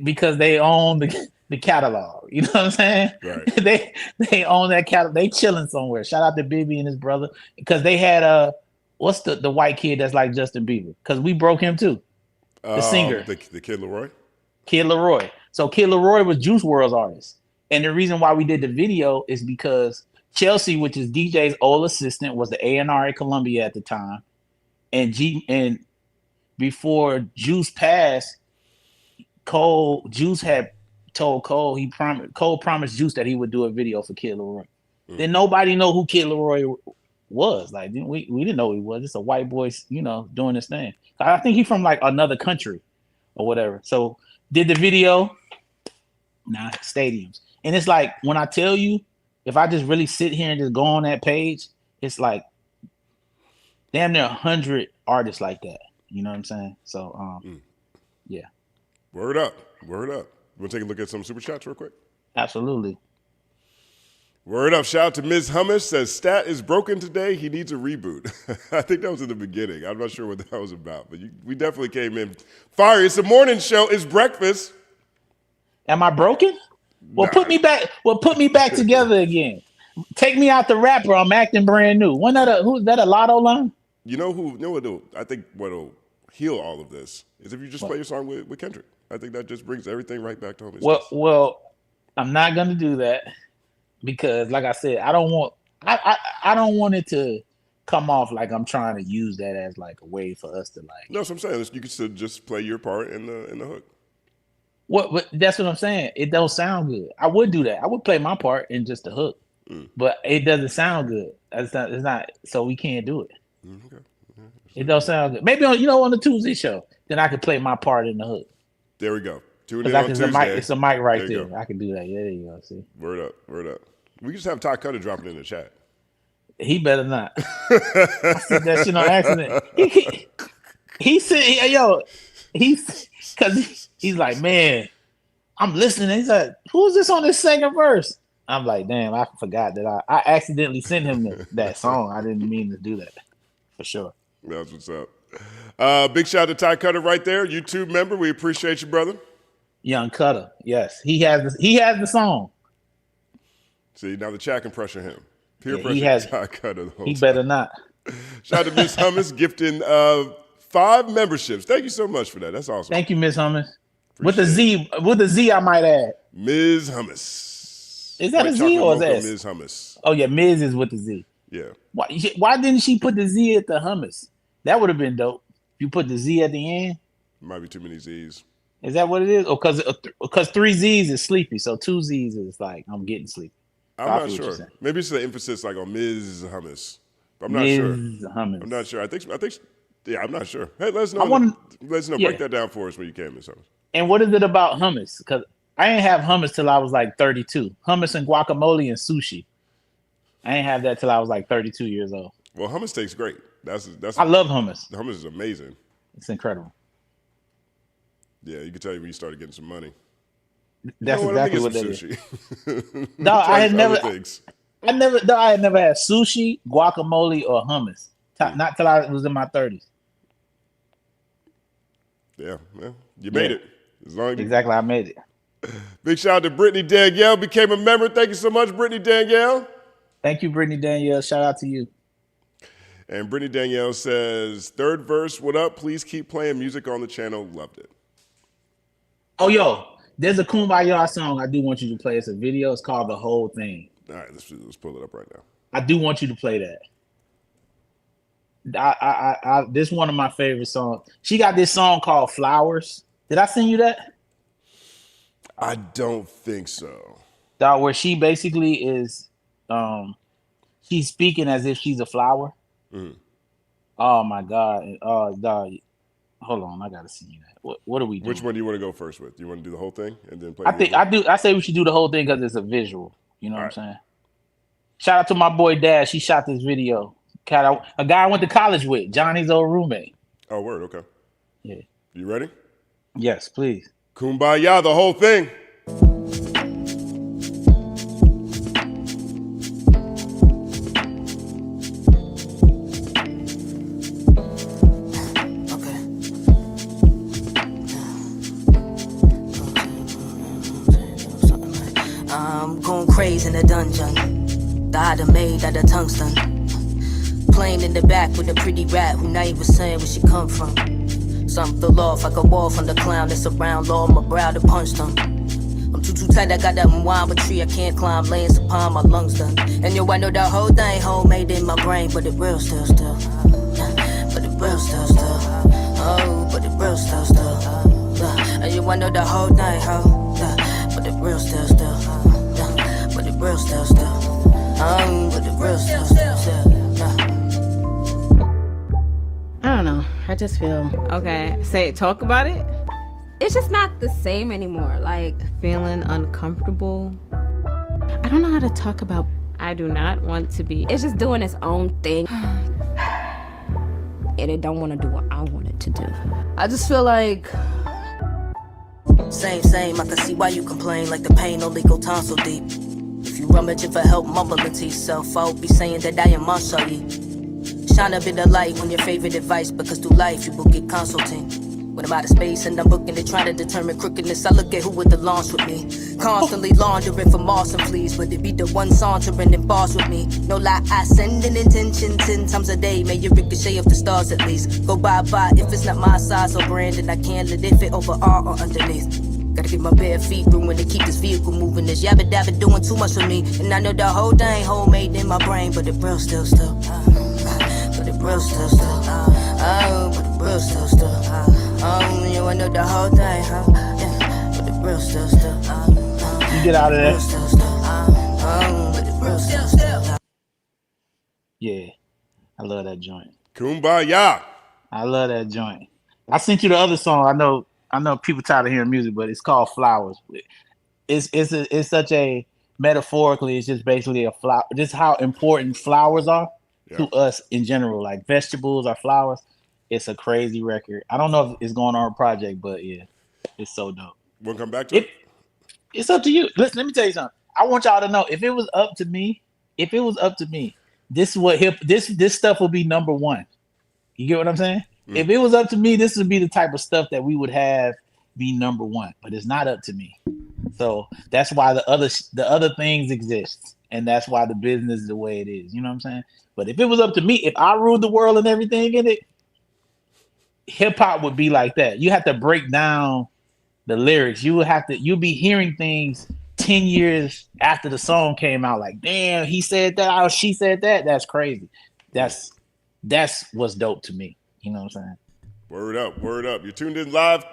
Because they own the catalog. You know what I'm saying? Right. They own that catalog. They chilling somewhere. Shout out to Bibby and his brother because they had what's the white kid that's like Justin Bieber? Because we broke him too. The singer, the kid Laroi. Kid Laroi. So Kid Laroi was Juice WRLD's artist. And the reason why we did the video is because Chelsea, which is DJ's old assistant, was the A&R at Columbia at the time. And before Juice passed, Juice had told Cole, Cole promised Juice that he would do a video for Kid Laroi. Then nobody know who Kid Laroi was. Like we didn't know who he was. It's a white boy, doing this thing. I think he's from like another country or whatever. So did the video. Stadiums. And it's like when I tell you, if I just really sit here and just go on that page, it's like damn near 100 artists like that. You know what I'm saying? So yeah. Word up. Word up. You want to take a look at some super chats real quick? Absolutely. Word up. Shout out to Ms. Hummus. Says, Stat is broken today. He needs a reboot. I think that was in the beginning. I'm not sure what that was about. But we definitely came in fire. It's a morning show. It's breakfast. Am I broken? Well, put me back. Well, put me back together again. Take me out the rapper. I'm acting brand new. Who's that? A Lotto line? You know who? I think what'll heal all of this is if you just play your song with Kendrick. I think that just brings everything right back to home. Well, I'm not gonna do that because, like I said, I don't want it to come off like I'm trying to use that as like a way for us to like. No, that's what I'm saying. You can still just play your part in the hook. What? That's what I'm saying. It don't sound good. I would do that. I would play my part in just the hook, but it doesn't sound good. It's not. So we can't do it. Okay. Yeah, it don't sound good. Maybe on the Tuesday show, then I could play my part in the hook. There we go. Tune in on Tuesday. It's a mic right there. I can do that. Yeah, there you go. See. Word up. We just have Ty Cutter dropping in the chat. He better not. I said that shit on accident. He said, he's like, man, I'm listening. He's like, who's this on this second verse? I'm like, damn, I forgot that I accidentally sent him that song. I didn't mean to do that, for sure. That's what's up. Big shout out to Ty Cutter right there, YouTube member. We appreciate you, brother. Young Cutter, yes, he has the song. See, now the chat can pressure him. Peer pressure. Ty Cutter. He better not. Shout out to Miss Hummus gifting 5 memberships. Thank you so much for that. That's awesome. Thank you, Miss Hummus. With the Z, I might add. Ms. Hummus. Is that a Z or is that Ms. Hummus? Oh yeah, Ms. is with the Z. Yeah. Why didn't she put the Z at the hummus? That would have been dope. If you put the Z at the end. Might be too many Z's. Is that what it is? Or because 3 Z's is sleepy, so 2 Z's is like I'm getting sleepy. I'm not sure. Maybe it's the emphasis like on Ms. Hummus. But I'm not sure. Hummus. I'm not sure. I think. Yeah, I'm not sure. Hey, let us know. Yeah. Break that down for us when you came, Ms. Hummus. And what is it about hummus? Because I didn't have hummus till I was like 32. Hummus and guacamole and sushi. I didn't have that till I was like 32 years old. Well, hummus tastes great. I love hummus. The hummus is amazing. It's incredible. Yeah, you can tell when you started getting some money. That's exactly what that is. No, I had never had sushi, guacamole, or hummus. Not till I was in my 30s. Yeah, you made it. Exactly, I made it. Big shout out to Brittany Danielle, became a member. Thank you so much, Brittany Danielle. Thank you, Brittany Danielle. Shout out to you. And Brittany Danielle says, 3rd verse, what up? Please keep playing music on the channel. Loved it. Oh, yo, there's a Kumbaya song I do want you to play. It's a video. It's called The Whole Thing. All right, let's pull it up right now. I do want you to play that. This is one of my favorite songs. She got this song called Flowers. Did I send you that? I don't think so. Where she basically is, she's speaking as if she's a flower. Mm. Oh my God! Dog, hold on, I gotta see you that. What are we doing? Which one do you want to go first with? Do you want to do the whole thing and then play? I say we should do the whole thing because it's a visual. You know what I'm saying? Shout out to my boy Dash. He shot this video. A guy I went to college with, Johnny's old roommate. Oh, word. Okay. Yeah. You ready? Yes, please. Kumbaya, the whole thing. I'm going crazy in the dungeon. Died a maid at the tungsten. Playing in the back with a pretty rat who not even saying where she come from. Something fell off like a wall from the clown that's around low on my brow to punch them. I'm too tight, I got that unwind with tree I can't climb, laying upon my lungs done. And yo, I know that whole thing homemade in my brain, but it real still. But it real still. Oh, but it real still. And yo, I know that whole thing, but it real still. But it real still. But it real still. I don't know. I just feel okay. Talk about it. It's just not the same anymore. Like feeling uncomfortable. I don't know how to talk about. I do not want to be. It's just doing its own thing, and it don't want to do what I want it to do. I just feel like. Same. I can see why you complain. Like the pain only go tonsil deep. If you rummaging for help, mumbling to yourself, I would be saying that I am Marshall. Shine a bit of light on your favorite advice, because through life you will get consulting. When I'm out of space and I'm booking it, trying to determine crookedness, I look at who would the launch with me. Constantly laundering for moss and fleas, but it be the one sauntering and boss with me. No lie, I send an intention 10 times a day. May you ricochet off the stars at least. Go bye-bye if it's not my size or brand, and I can't let it fit over R or underneath. Gotta get my bare feet ruined to keep this vehicle moving. This yabba dabba doing too much for me. And I know the whole thing homemade in my brain, but the bro still. But the bro still. But the bro still. You I know the whole thing, huh? Yeah. But the bro still. You get out of there. But the bro still. Yeah, I love that joint. Kumbaya. I love that joint. I sent you the other song. I know people tired of hearing music, but it's called Flowers. It's such a metaphorically, it's just basically a flower, just how important flowers are to us in general. Like vegetables are flowers. It's a crazy record. I don't know if it's going on a project, but yeah, it's so dope. We'll come back to it. It's up to you. Listen, let me tell you something. I want y'all to know if it was up to me, this is what this stuff will be number one. You get what I'm saying? If it was up to me, this would be the type of stuff that we would have be number one, but it's not up to me. So that's why the other things exist, and that's why the business is the way it is. You know what I'm saying? But if it was up to me, if I ruled the world and everything in it, hip hop would be like that. You have to break down the lyrics. You'll be hearing things 10 years after the song came out, like, damn, he said that, or she said that. That's crazy. That's what's dope to me. You know what I'm saying? Word up, word up. You're tuned in live,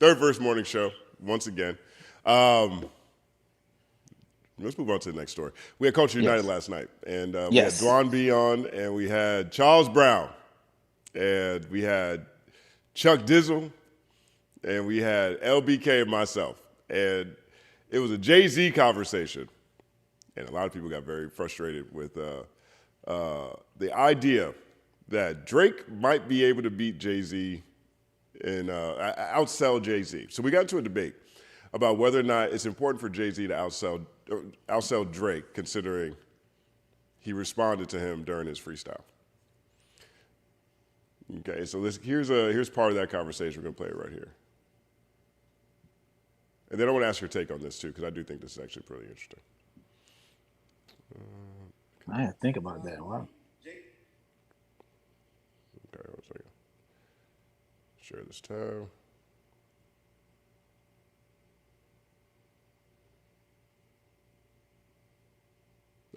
Third Verse Morning Show, once again. Let's move on to the next story. We had Culture United last night, and we had Dwan B on, and we had Charles Brown, and we had Chuck Dizzle, and we had LBK and myself. And it was a Jay-Z conversation, and a lot of people got very frustrated with the idea that Drake might be able to beat Jay-Z and outsell Jay-Z. So we got into a debate about whether or not it's important for Jay-Z to outsell Drake, considering he responded to him during his freestyle. Okay, so here's part of that conversation. We're gonna play it right here. And then I want to ask your take on this too, because I do think this is actually pretty interesting. I didn't think about that. Wow. Okay, 1 second. Share this tab.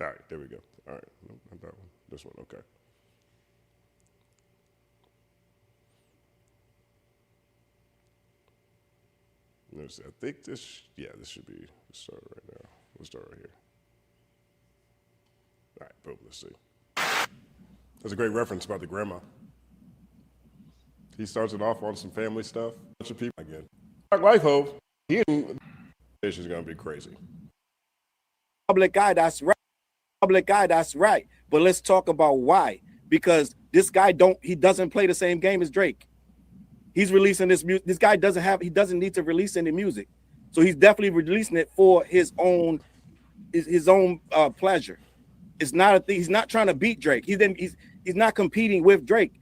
All right, there we go. All right, nope, not that one. This one, okay. I think this should be, let's start right now. We'll start right here. All right, boom, let's see. That's a great reference about the grandma. He starts it off on some family stuff. A bunch of people again. Life hope. This is gonna be crazy. Public guy, that's right. Public guy, that's right. But let's talk about why. Because this guy doesn't play the same game as Drake. He's releasing this music. This guy doesn't need to release any music. So he's definitely releasing it for his own pleasure. It's not a thing. He's not trying to beat Drake. He's not competing with Drake.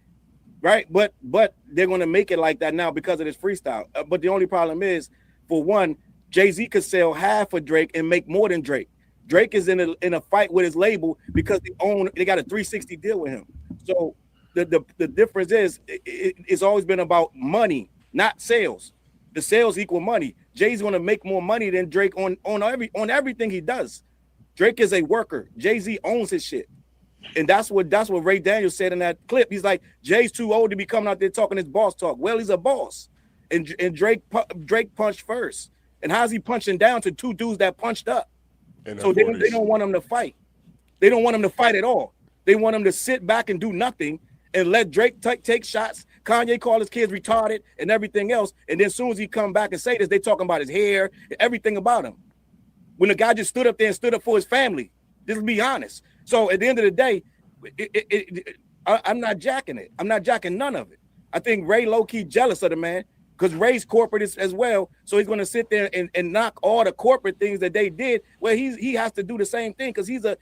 Right, but they're going to make it like that now because of this freestyle. But the only problem is, for one, Jay-Z could sell half of Drake and make more than Drake. Drake is in a fight with his label because they got a 360 deal with him. So the difference is it's always been about money, not sales. The sales equal money. Jay's going to make more money than Drake on everything he does. Drake is a worker. Jay-Z owns his shit. And that's what Ray Daniels said in that clip. He's like, Jay's too old to be coming out there talking his boss talk. Well, he's a boss. And Drake punched first. And how's he punching down to two dudes that punched up? So they don't want him to fight. They don't want him to fight at all. They want him to sit back and do nothing and let Drake take shots. Kanye called his kids retarded and everything else. And then as soon as he come back and say this, they talking about his hair, everything about him. When the guy just stood up there and stood up for his family. Just be honest. So at the end of the day, I'm not jacking it. I'm not jacking none of it. I think Ray low-key jealous of the man because Ray's corporate as well. So he's going to sit there and knock all the corporate things that they did. Well, he has to do the same thing because he's a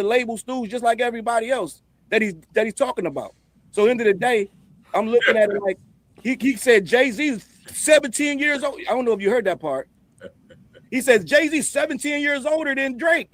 label stooge just like everybody else that he's talking about. So at the end of the day, I'm looking at it like he said Jay-Z's 17 years old. I don't know if you heard that part. He says Jay-Z's 17 years older than Drake.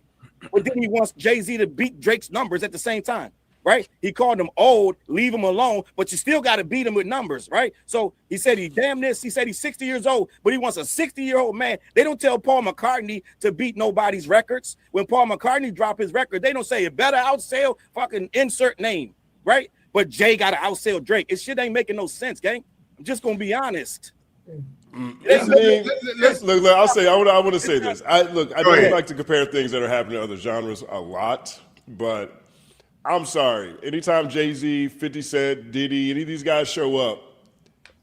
But then he wants Jay-Z to beat Drake's numbers at the same time. right? He called him old, leave him alone, but you still got to beat him with numbers, right? So he said he said he's 60 years old, but he wants a 60-year-old man. They don't tell Paul McCartney to beat nobody's records. When Paul McCartney drop his record, they don't say it better outsell fucking insert name, right? But Jay got to outsell Drake. It shit ain't making no sense, gang. I'm just gonna be honest. Look, I'll say I want to say this. I don't like to compare things that are happening in other genres a lot, but I'm sorry. Anytime Jay-Z, 50 Cent, Diddy, any of these guys show up,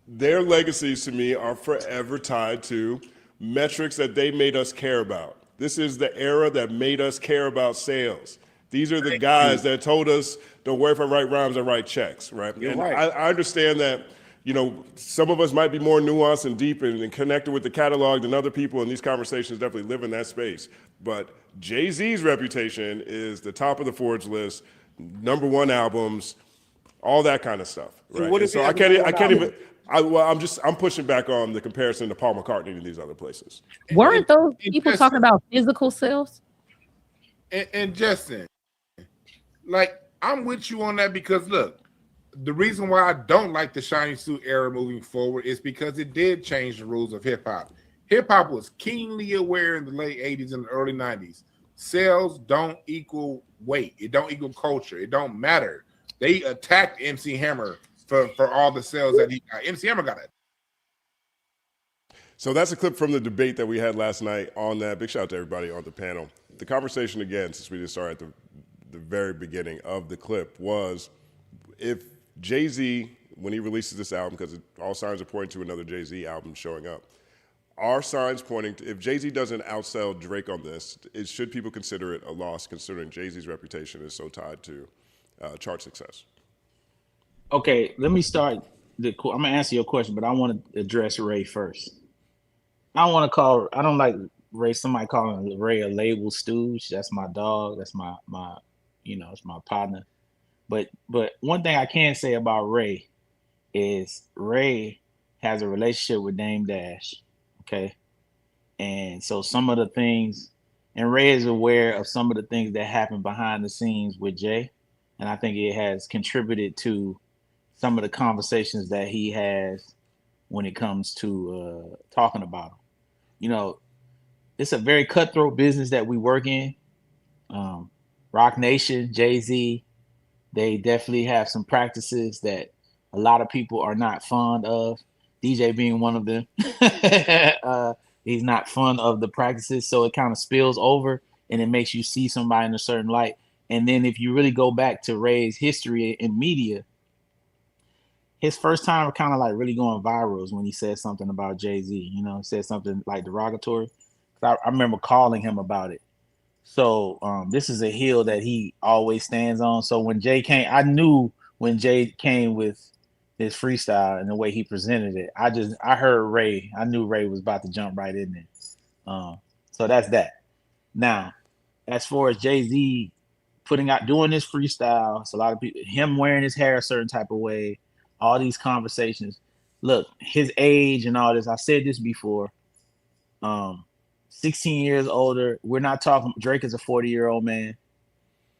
their legacies to me are forever tied to metrics that they made us care about. This is the era that made us care about sales. These are the guys that told us, don't worry if I write rhymes, I write checks, right? You're and right. I understand that, you know, some of us might be more nuanced and deep and connected with the catalog than other people, and these conversations definitely live in that space. But Jay-Z's reputation is the top of the Forbes list, #1 albums, all that kind of stuff, right? So I can't even. I'm pushing back on the comparison to Paul McCartney and these other places. Weren't those people talking about physical sales? And Justin, like, I'm with you on that because look, the reason why I don't like the shiny suit era moving forward is because it did change the rules of hip hop. Hip hop was keenly aware in the late 80s and the early 90s. Sales don't equal weight. It don't equal culture. It don't matter. They attacked MC Hammer for all the sales that he got. MC Hammer got it. So that's a clip from the debate that we had last night on that. Big shout out to everybody on the panel. The conversation again, since we just started at the very beginning of the clip, was if Jay-Z, when he releases this album, because all signs are pointing to another Jay-Z album showing up, are signs pointing to, if Jay-Z doesn't outsell Drake on this, should people consider it a loss, considering Jay-Z's reputation is so tied to chart success? Okay, let me start. I'm going to answer your question, but I want to address Ray first. I don't like Ray, somebody calling Ray a label stooge. That's my dog. That's my it's my partner. But one thing I can say about Ray is Ray has a relationship with Dame Dash, okay? And so some of the things, and Ray is aware of some of the things that happen behind the scenes with Jay, and I think it has contributed to some of the conversations that he has when it comes to talking about him. You know, it's a very cutthroat business that we work in. Rock Nation, Jay-Z, they definitely have some practices that a lot of people are not fond of. DJ being one of them. He's not fond of the practices, so it kind of spills over and it makes you see somebody in a certain light. And then if you really go back to Ray's history in media, his first time kind of like really going viral was when he said something about Jay-Z. You know, he said something like derogatory. I remember calling him about it. So this is a hill that he always stands on. So when Jay came, I knew when Jay came with his freestyle and the way he presented it, I heard Ray. I knew Ray was about to jump right in there. So that's that. Now, as far as Jay-Z doing this freestyle, it's a lot of people, him wearing his hair a certain type of way, all these conversations. Look, his age and all this, I said this before. 16 years older. We're not talking, Drake is a 40-year-old man.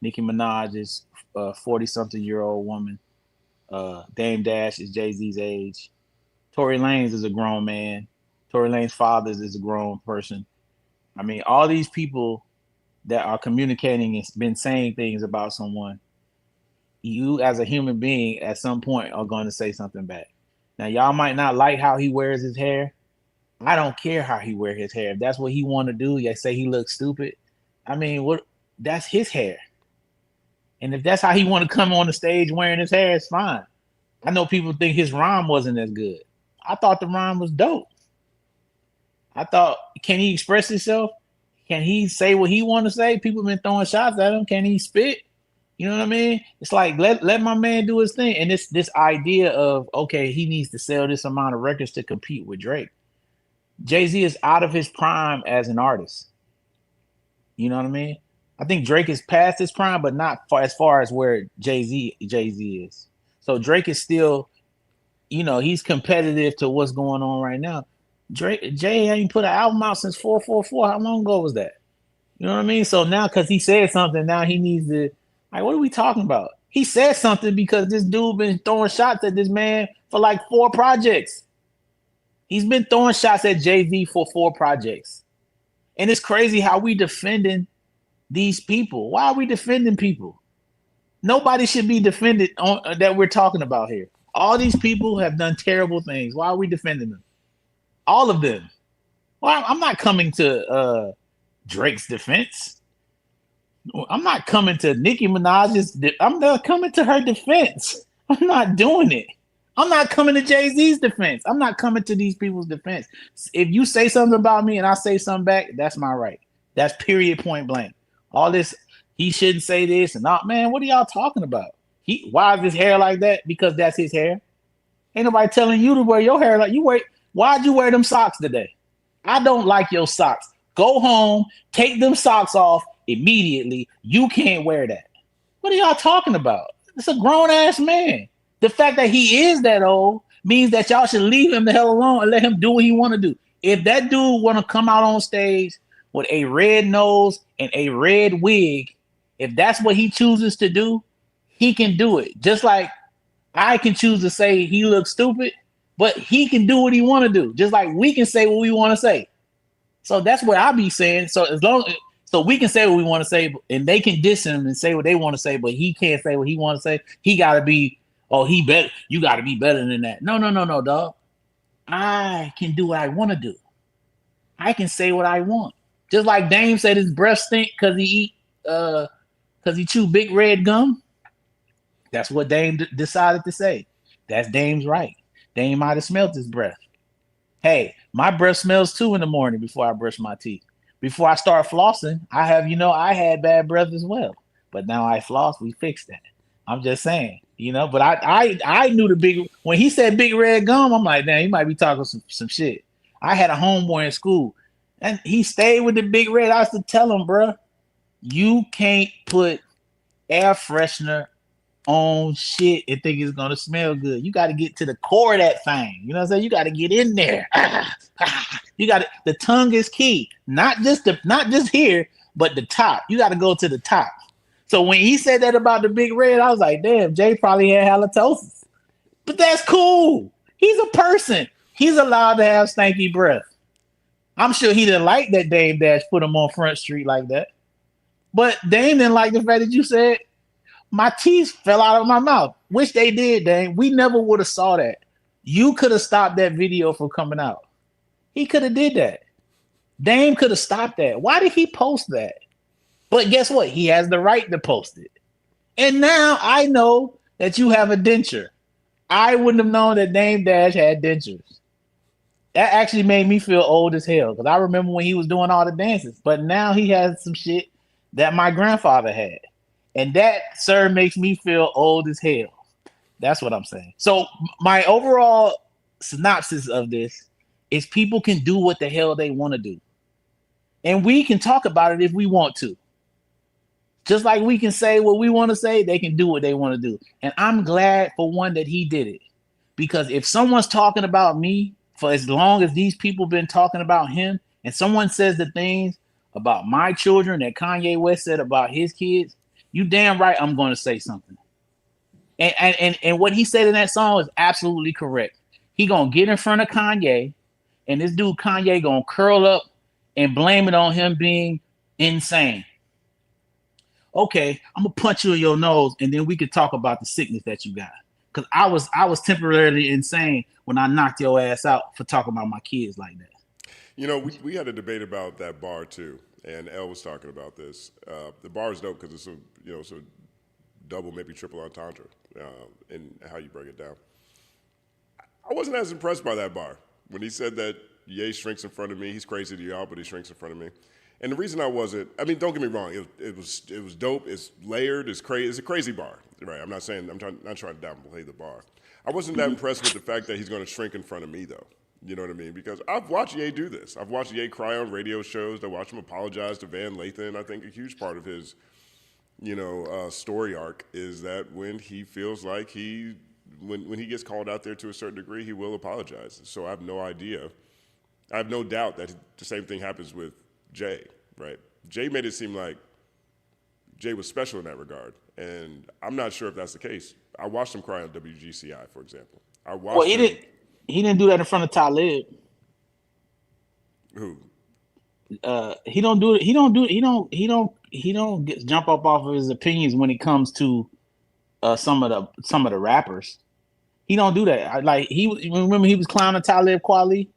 Nicki Minaj is a 40-something-year-old woman. Dame Dash is Jay-Z's age. Tory Lanez is a grown man. Tory Lanez' father is a grown person. I mean, all these people that are communicating and been saying things about someone, you as a human being at some point are going to say something back. Now, y'all might not like how he wears his hair. I don't care how he wear his hair. If that's what he want to do, you say he looks stupid. I mean, that's his hair. And if that's how he want to come on the stage wearing his hair, it's fine. I know people think his rhyme wasn't as good. I thought the rhyme was dope. I thought, can he express himself? Can he say what he want to say? People been throwing shots at him. Can he spit? You know what I mean? It's like, let my man do his thing. And this idea of, okay, he needs to sell this amount of records to compete with Drake. Jay-Z is out of his prime as an artist. You know what I mean? I think Drake is past his prime, but not as far as where Jay-Z is. So Drake is still, he's competitive to what's going on right now. Jay ain't put an album out since 444. How long ago was that? You know what I mean? So now, because he said something, now he needs to, like, what are we talking about? He said something because this dude been throwing shots at this man for like 4 projects. He's been throwing shots at Jay-Z for 4 projects. And it's crazy how we defending these people. Why are we defending people? Nobody should be defended on that we're talking about here. All these people have done terrible things. Why are we defending them? All of them. Well, I'm not coming to Drake's defense. I'm not coming to Nicki Minaj's. I'm not coming to her defense. I'm not doing it. I'm not coming to Jay-Z's defense. I'm not coming to these people's defense. If you say something about me and I say something back, that's my right. That's period, point blank. All this, he shouldn't say this and not, man, what are y'all talking about? Why is his hair like that? Because that's his hair. Ain't nobody telling you to wear your hair like you wear. Why'd you wear them socks today? I don't like your socks. Go home, take them socks off immediately. You can't wear that. What are y'all talking about? It's a grown-ass man. The fact that he is that old means that y'all should leave him the hell alone and let him do what he want to do. If that dude want to come out on stage with a red nose and a red wig, if that's what he chooses to do, he can do it. Just like I can choose to say he looks stupid, but he can do what he want to do. Just like we can say what we want to say. So that's what I be saying. So we can say what we want to say, and they can diss him and say what they want to say, but he can't say what he want to say. He got to be, you got to be better than that. No, dog. I can do what I want to do. I can say what I want. Just like Dame said his breath stink because he chew big red gum. That's what Dame decided to say. That's Dame's right. Dame might have smelled his breath. Hey, my breath smells too in the morning before I brush my teeth. Before I start flossing, I had bad breath as well. But now I floss, we fixed that. I'm just saying, but I knew when he said big red gum, I'm like, damn, he might be talking some shit. I had a homeboy in school and he stayed with the big red. I used to tell him, bro, you can't put air freshener on shit and think it's gonna smell good. You got to get to the core of that thing. You know what I'm saying? You got to get in there. You got the tongue is key. Not just here, but the top. You got to go to the top. So when he said that about the big red, I was like, damn, Jay probably had halitosis. But that's cool. He's a person. He's allowed to have stanky breath. I'm sure he didn't like that Dame Dash put him on Front Street like that. But Dame didn't like the fact that you said my teeth fell out of my mouth, which they did, Dame. We never would have saw that. You could have stopped that video from coming out. He could have did that. Dame could have stopped that. Why did he post that? But guess what? He has the right to post it. And now I know that you have a denture. I wouldn't have known that Dame Dash had dentures. That actually made me feel old as hell because I remember when he was doing all the dances. But now he has some shit that my grandfather had. And that, sir, makes me feel old as hell. That's what I'm saying. So my overall synopsis of this is people can do what the hell they want to do. And we can talk about it if we want to. Just like we can say what we want to say, they can do what they want to do. And I'm glad for one that he did it. Because if someone's talking about me for as long as these people been talking about him, and someone says the things about my children that Kanye West said about his kids, you damn right I'm going to say something. And what he said in that song is absolutely correct. He going to get in front of Kanye, and this dude Kanye going to curl up and blame it on him being insane. Okay, I'm going to punch you in your nose, and then we can talk about the sickness that you got. Because I was temporarily insane when I knocked your ass out for talking about my kids like that. We had a debate about that bar, too. And Elle was talking about this. The bar is dope because it's a double, maybe triple entendre in how you break it down. I wasn't as impressed by that bar when he said that Ye shrinks in front of me. He's crazy to y'all, but he shrinks in front of me. And the reason I wasn't, don't get me wrong, it was dope. It's layered. It's crazy. It's a crazy bar, right? I'm not trying to downplay the bar. I wasn't that impressed with the fact that he's going to shrink in front of me, though. You know what I mean? Because I've watched Ye do this. I've watched Ye cry on radio shows. I watched him apologize to Van Lathan. I think a huge part of his, story arc is that when he feels like when he gets called out there to a certain degree, he will apologize. So I have no idea. I have no doubt that the same thing happens with Jay, right? Jay made it seem like Jay was special in that regard, and I'm not sure if that's the case. I watched him cry on WGCI, for example. I watched. Well, he didn't do that in front of Talib. Who? He don't jump up off of his opinions when it comes to some of the rappers. He don't do that. Remember he was clowning Talib Kweli,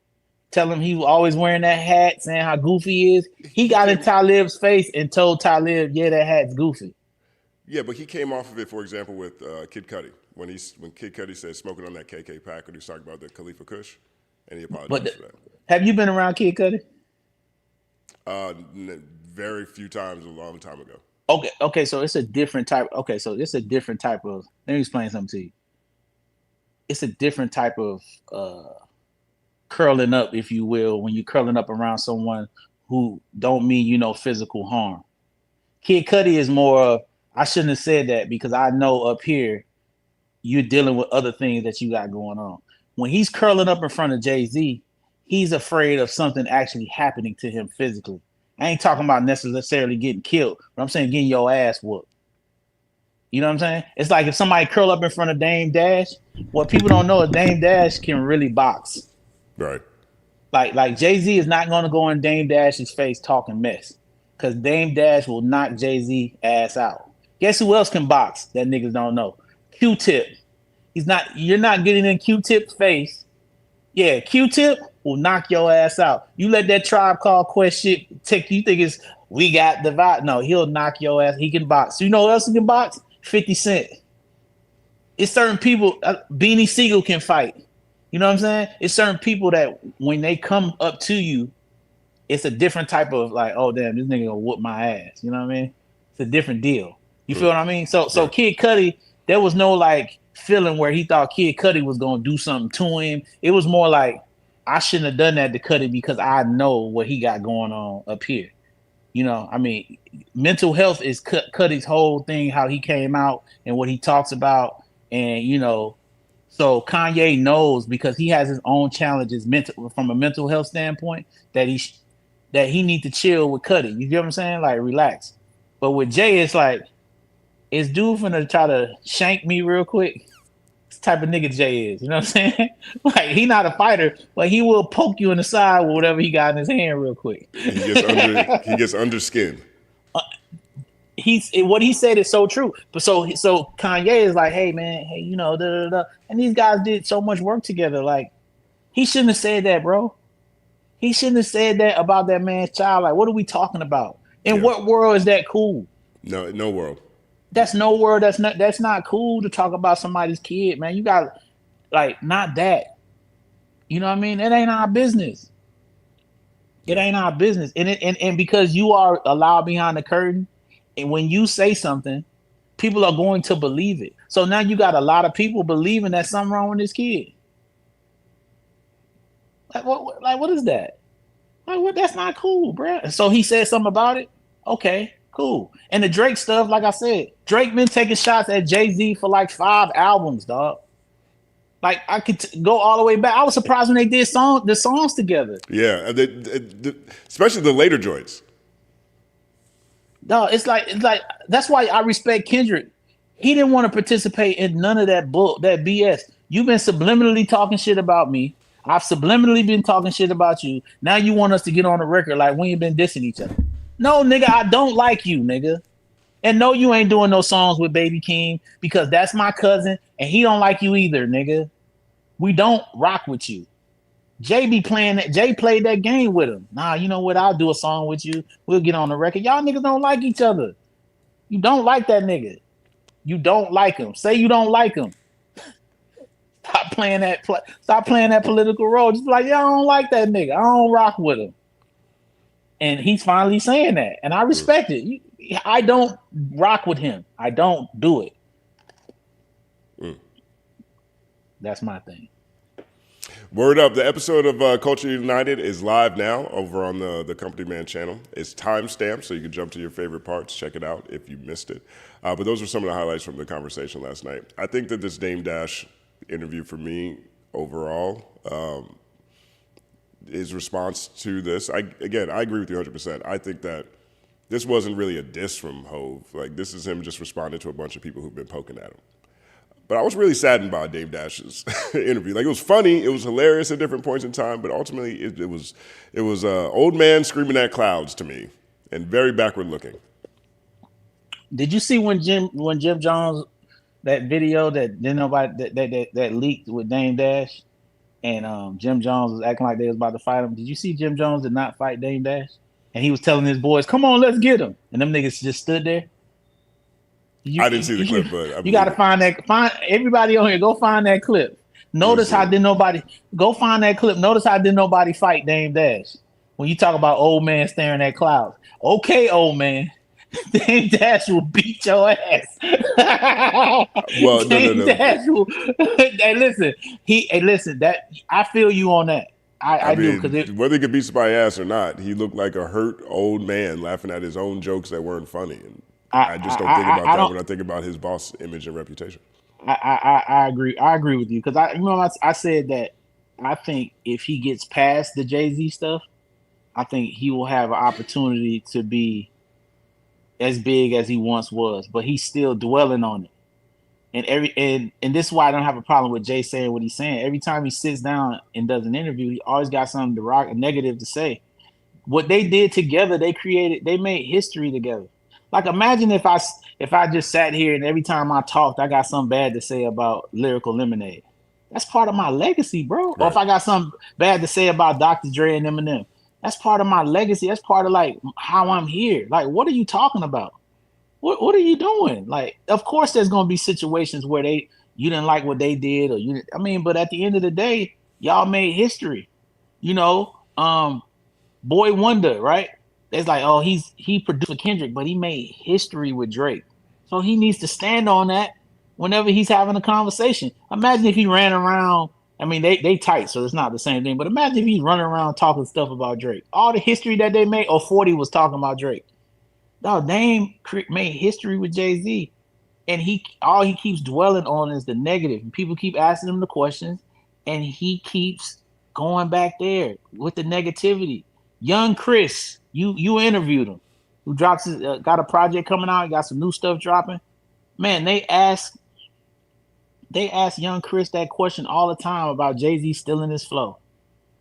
telling him he was always wearing that hat, saying how goofy he is. He got in Talib's face and told Talib, "Yeah, that hat's goofy." Yeah, but he came off of it, for example, with Kid Cudi when Kid Cudi said smoking on that KK pack when he was talking about the Khalifa Kush, and he apologized for that. Have you been around Kid Cudi? Very few times, a long time ago. Okay, so it's a different type. Okay, so it's a different type of. Let me explain something to you. It's a different type of curling up, if you will, when you're curling up around someone who don't mean physical harm. Kid Cudi is more of, I shouldn't have said that because I know up here you're dealing with other things that you got going on. When he's curling up in front of Jay-Z, he's afraid of something actually happening to him physically. I ain't talking about necessarily getting killed, but I'm saying getting your ass whooped. You know what I'm saying? It's like if somebody curl up in front of Dame Dash, what people don't know is Dame Dash can really box. Right. Like Jay-Z is not going to go in Dame Dash's face talking mess because Dame Dash will knock Jay-Z ass out. Guess who else can box that niggas don't know? Q-Tip. You're not getting in Q-Tip's face. Yeah, Q-Tip will knock your ass out. You let that Tribe Called Quest shit you think it's we got the vibe. No, he'll knock your ass. He can box. You know who else can box? 50 Cent. It's certain people, Beanie Siegel can fight. You know what I'm saying? It's certain people that when they come up to you, it's a different type of like, oh damn, this nigga gonna whoop my ass. You know what I mean? It's a different deal. You feel what I mean? So Kid Cudi, there was no like feeling where he thought Kid Cudi was gonna do something to him. It was more like, I shouldn't have done that to Cudi because I know what he got going on up here. I mean, mental health is Cudi's whole thing, how he came out and what he talks about. And, so Kanye knows because he has his own challenges from a mental health standpoint that he need to chill with Cudi. You get what I'm saying? Like, relax. But with Jay, it's like, is dude finna try to shank me real quick? This type of nigga Jay is. You know what I'm saying? Like, he not a fighter, but he will poke you in the side with whatever he got in his hand real quick. He gets under skin. What he said is so true. But so Kanye is like, hey man, da da da. And these guys did so much work together. Like, he shouldn't have said that, bro. He shouldn't have said that about that man's child. Like, what are we talking about? In what world is that cool? No world. That's no world. That's not cool to talk about somebody's kid, man. You got like not that. You know what I mean? It ain't our business. It ain't our business. And because you are allowed behind the curtain, and when you say something, people are going to believe it. So now you got a lot of people believing that something wrong with this kid. Like what is that? Like, what? That's not cool, bro. So he said something about it. Okay, cool. And the Drake stuff, like I said, Drake been taking shots at Jay-Z for like 5 albums, dog. Like, I could go all the way back. I was surprised when they did the songs together. Yeah, especially the later joints. No, it's like that's why I respect Kendrick. He didn't want to participate in none of that BS. You've been subliminally talking shit about me. I've subliminally been talking shit about you. Now you want us to get on the record like we ain't been dissing each other. No, nigga, I don't like you, nigga. And no, you ain't doing no songs with Baby King because that's my cousin and he don't like you either, nigga. We don't rock with you. Jay be playing that. Jay played that game with him. Nah, you know what? I'll do a song with you. We'll get on the record. Y'all niggas don't like each other. You don't like that nigga. You don't like him. Say you don't like him. Stop playing that political role. Just be like, y'all don't like that nigga. I don't rock with him. And he's finally saying that. And I respect it. I don't rock with him. I don't do it. That's my thing. Word up. The episode of Culture United is live now over on the Company Man channel. It's timestamped, so you can jump to your favorite parts. Check it out if you missed it. But those were some of the highlights from the conversation last night. I think that this Dame Dash interview for me overall, his response to this, I agree with you 100%. I think that this wasn't really a diss from Hove. Like, this is him just responding to a bunch of people who've been poking at him. But I was really saddened by Dame Dash's interview. Like, it was funny, it was hilarious at different points in time, but ultimately it was old man screaming at clouds to me, and very backward looking. Did you see when Jim Jones, that video that didn't nobody that leaked with Dame Dash, and Jim Jones was acting like they was about to fight him? Did you see Jim Jones did not fight Dame Dash, and he was telling his boys, "Come on, let's get him," and them niggas just stood there. I didn't see the clip, but you got to find everybody on here. Go find that clip. Notice how did nobody go find that clip. Notice how did nobody fight Dame Dash when you talk about old man staring at clouds. Okay, old man, Dame Dash will beat your ass. Well, Dame no. Dash will, hey, listen. That I feel you on that. I do, because whether he could beat somebody's ass or not, he looked like a hurt old man laughing at his own jokes that weren't funny. And I just don't think about that when I think about his boss image and reputation. I agree. I agree with you, because I said that I think if he gets past the Jay-Z stuff, I think he will have an opportunity to be as big as he once was, but he's still dwelling on it. And this is why I don't have a problem with Jay saying what he's saying. Every time he sits down and does an interview, he always got something negative to say. What they did together, they made history together. Like, imagine if I just sat here and every time I talked, I got something bad to say about Lyrical Lemonade. That's part of my legacy, bro. Right. Or if I got something bad to say about Dr. Dre and Eminem, that's part of my legacy. That's part of like how I'm here. Like, what are you talking about? What are you doing? Like, of course there's gonna be situations where you didn't like what they did, but at the end of the day, y'all made history. Boy Wonder, right? It's like, oh, he produced for Kendrick, but he made history with Drake. So he needs to stand on that whenever he's having a conversation. Imagine if he ran around. I mean, they tight, so it's not the same thing. But imagine if he's running around talking stuff about Drake. All the history that they made, 40 was talking about Drake. No, Dame made history with Jay-Z. And all he keeps dwelling on is the negative. And people keep asking him the questions, and he keeps going back there with the negativity. Young Chris, you interviewed him, who got a project coming out, got some new stuff dropping. Man, they ask Young Chris that question all the time about Jay-Z stealing his flow.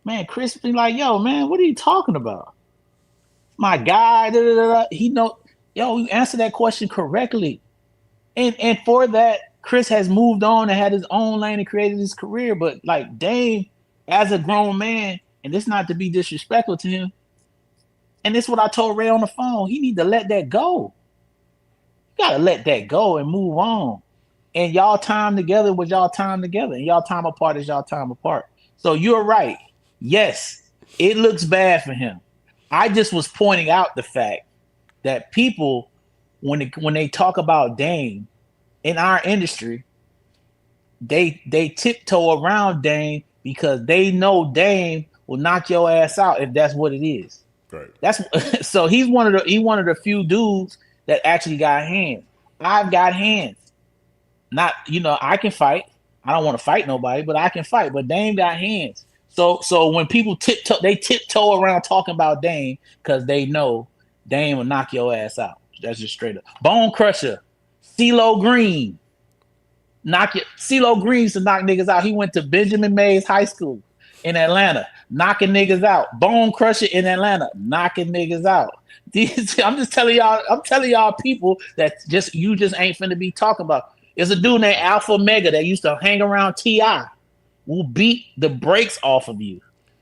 Man, Chris be like, yo, man, what are you talking about? My guy, he you answer that question correctly. And for that, Chris has moved on and had his own lane and created his career. But like Dame, as a grown man, and this not to be disrespectful to him, and this is what I told Ray on the phone, he need to let that go. You gotta let that go and move on. And y'all time together was y'all time together, and y'all time apart is y'all time apart. So you're right. Yes, it looks bad for him. I just was pointing out the fact that people, when they talk about Dame in our industry, they tiptoe around Dame because they know Dame will knock your ass out if that's what it is. Right. So he's one of the few dudes that actually got hands. I've got hands. Not, I can fight. I don't want to fight nobody, but I can fight. But Dame got hands. So when people tiptoe around talking about Dame because they know Dame will knock your ass out. That's just straight up. Bone Crusher, CeeLo Green. CeeLo Green used to knock niggas out. He went to Benjamin Mays High School in Atlanta, knocking niggas out. Bone Crusher in Atlanta, knocking niggas out. I'm telling y'all people that you just ain't finna be talking about. There's a dude named Alpha Mega that used to hang around T.I. will beat the brakes off of you.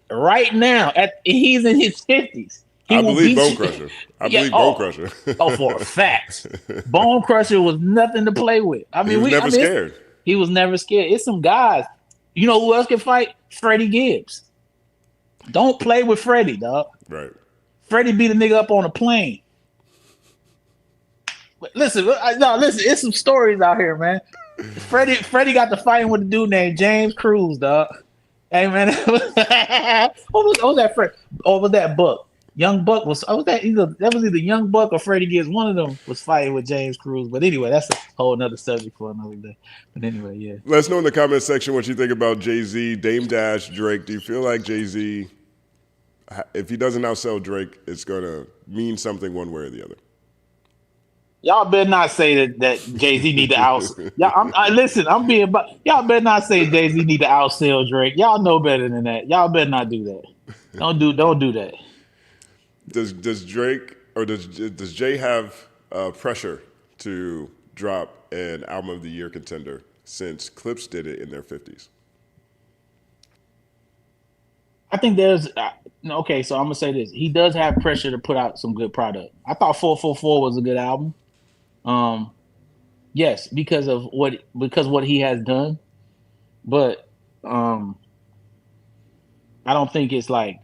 Right now, he's in his 50s. I believe Bone Crusher. Bone Crusher. For a fact. Bone Crusher was nothing to play with. I mean, he was never scared. He was never scared. It's some guys. You know who else can fight? Freddy Gibbs. Don't play with Freddy, dog. Right. Freddy beat a nigga up on a plane. Listen, it's some stories out here, man. Freddy got to fighting with a dude named James Cruz, dog. Hey, man, what was that? Fred? Or was that Buck? Young Buck was either Young Buck or Freddy Gibbs. One of them was fighting with James Cruz. But anyway, that's a whole nother subject for another day. But anyway, yeah. Let us know in the comment section what you think about Jay-Z, Dame Dash, Drake. Do you feel like Jay-Z If he doesn't outsell Drake, it's gonna mean something one way or the other. Y'all better not say that Jay-Z need to listen. I'm being, but y'all better not say Jay-Z need to outsell Drake. Y'all know better than that. Y'all better not do that. Don't do that. Does Drake or does Jay have pressure to drop an album of the year contender since Clips did it in their 50s? I think there's okay. So I'm gonna say this: he does have pressure to put out some good product. I thought 444 was a good album. Yes, because what he has done, but I don't think it's like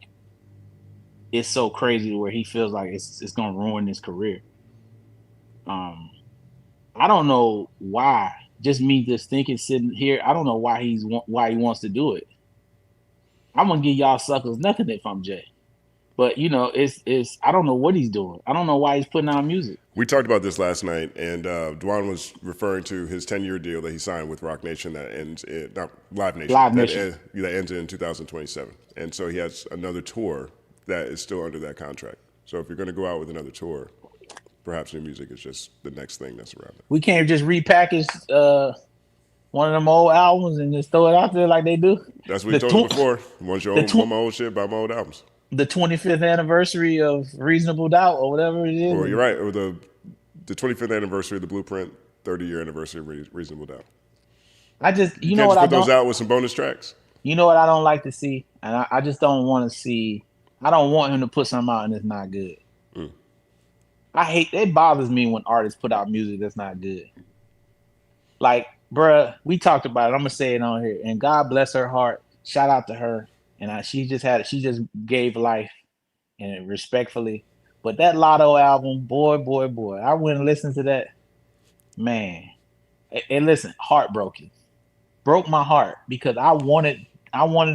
it's so crazy where he feels like it's gonna ruin his career. I don't know why. Just me just thinking sitting here, I don't know why he wants to do it. I'm gonna give y'all suckers nothing if I'm Jay. But it's I don't know what he's doing. I don't know why he's putting out music. We talked about this last night, and Dwan was referring to his 10-year deal that he signed with Rock Nation that ends not Live Nation. That ends in 2027. And so he has another tour that is still under that contract. So if you're going to go out with another tour, perhaps new music is just the next thing that's around it. We can't just repackage one of them old albums and just throw it out there like they do. That's what you told me before. Want my old shit, buy my old albums. The 25th anniversary of Reasonable Doubt or whatever it is. Or you're right. Or the 25th anniversary of the Blueprint, 30-year anniversary of Reasonable Doubt. I just, you know what, I don't. Put those out with some bonus tracks. You know what I don't like to see, and I just don't want to see. I don't want him to put something out and it's not good. I hate. It bothers me when artists put out music that's not good. Like, bruh, we talked about it. I'm gonna say it on here, and God bless her heart. Shout out to her. And she just gave life, and respectfully. But that Lotto album, boy, I went and listened to that, man. And listen, heartbroken, broke my heart because I wanted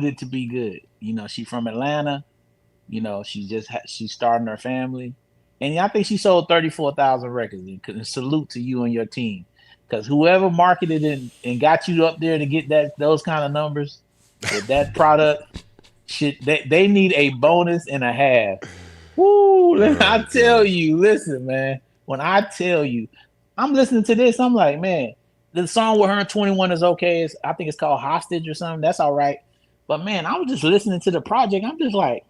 it to be good. She from Atlanta. She's starting her family, and I think she sold 34,000 records. And salute to you and your team, because whoever marketed it and got you up there to get those kind of numbers with that product. They need a bonus and a half. Woo! I tell you, listen, man. When I tell you, I'm listening to this, I'm like, man, the song with her and 21 is okay. I think it's called Hostage or something. That's all right. But man, I was just listening to the project. I'm just like,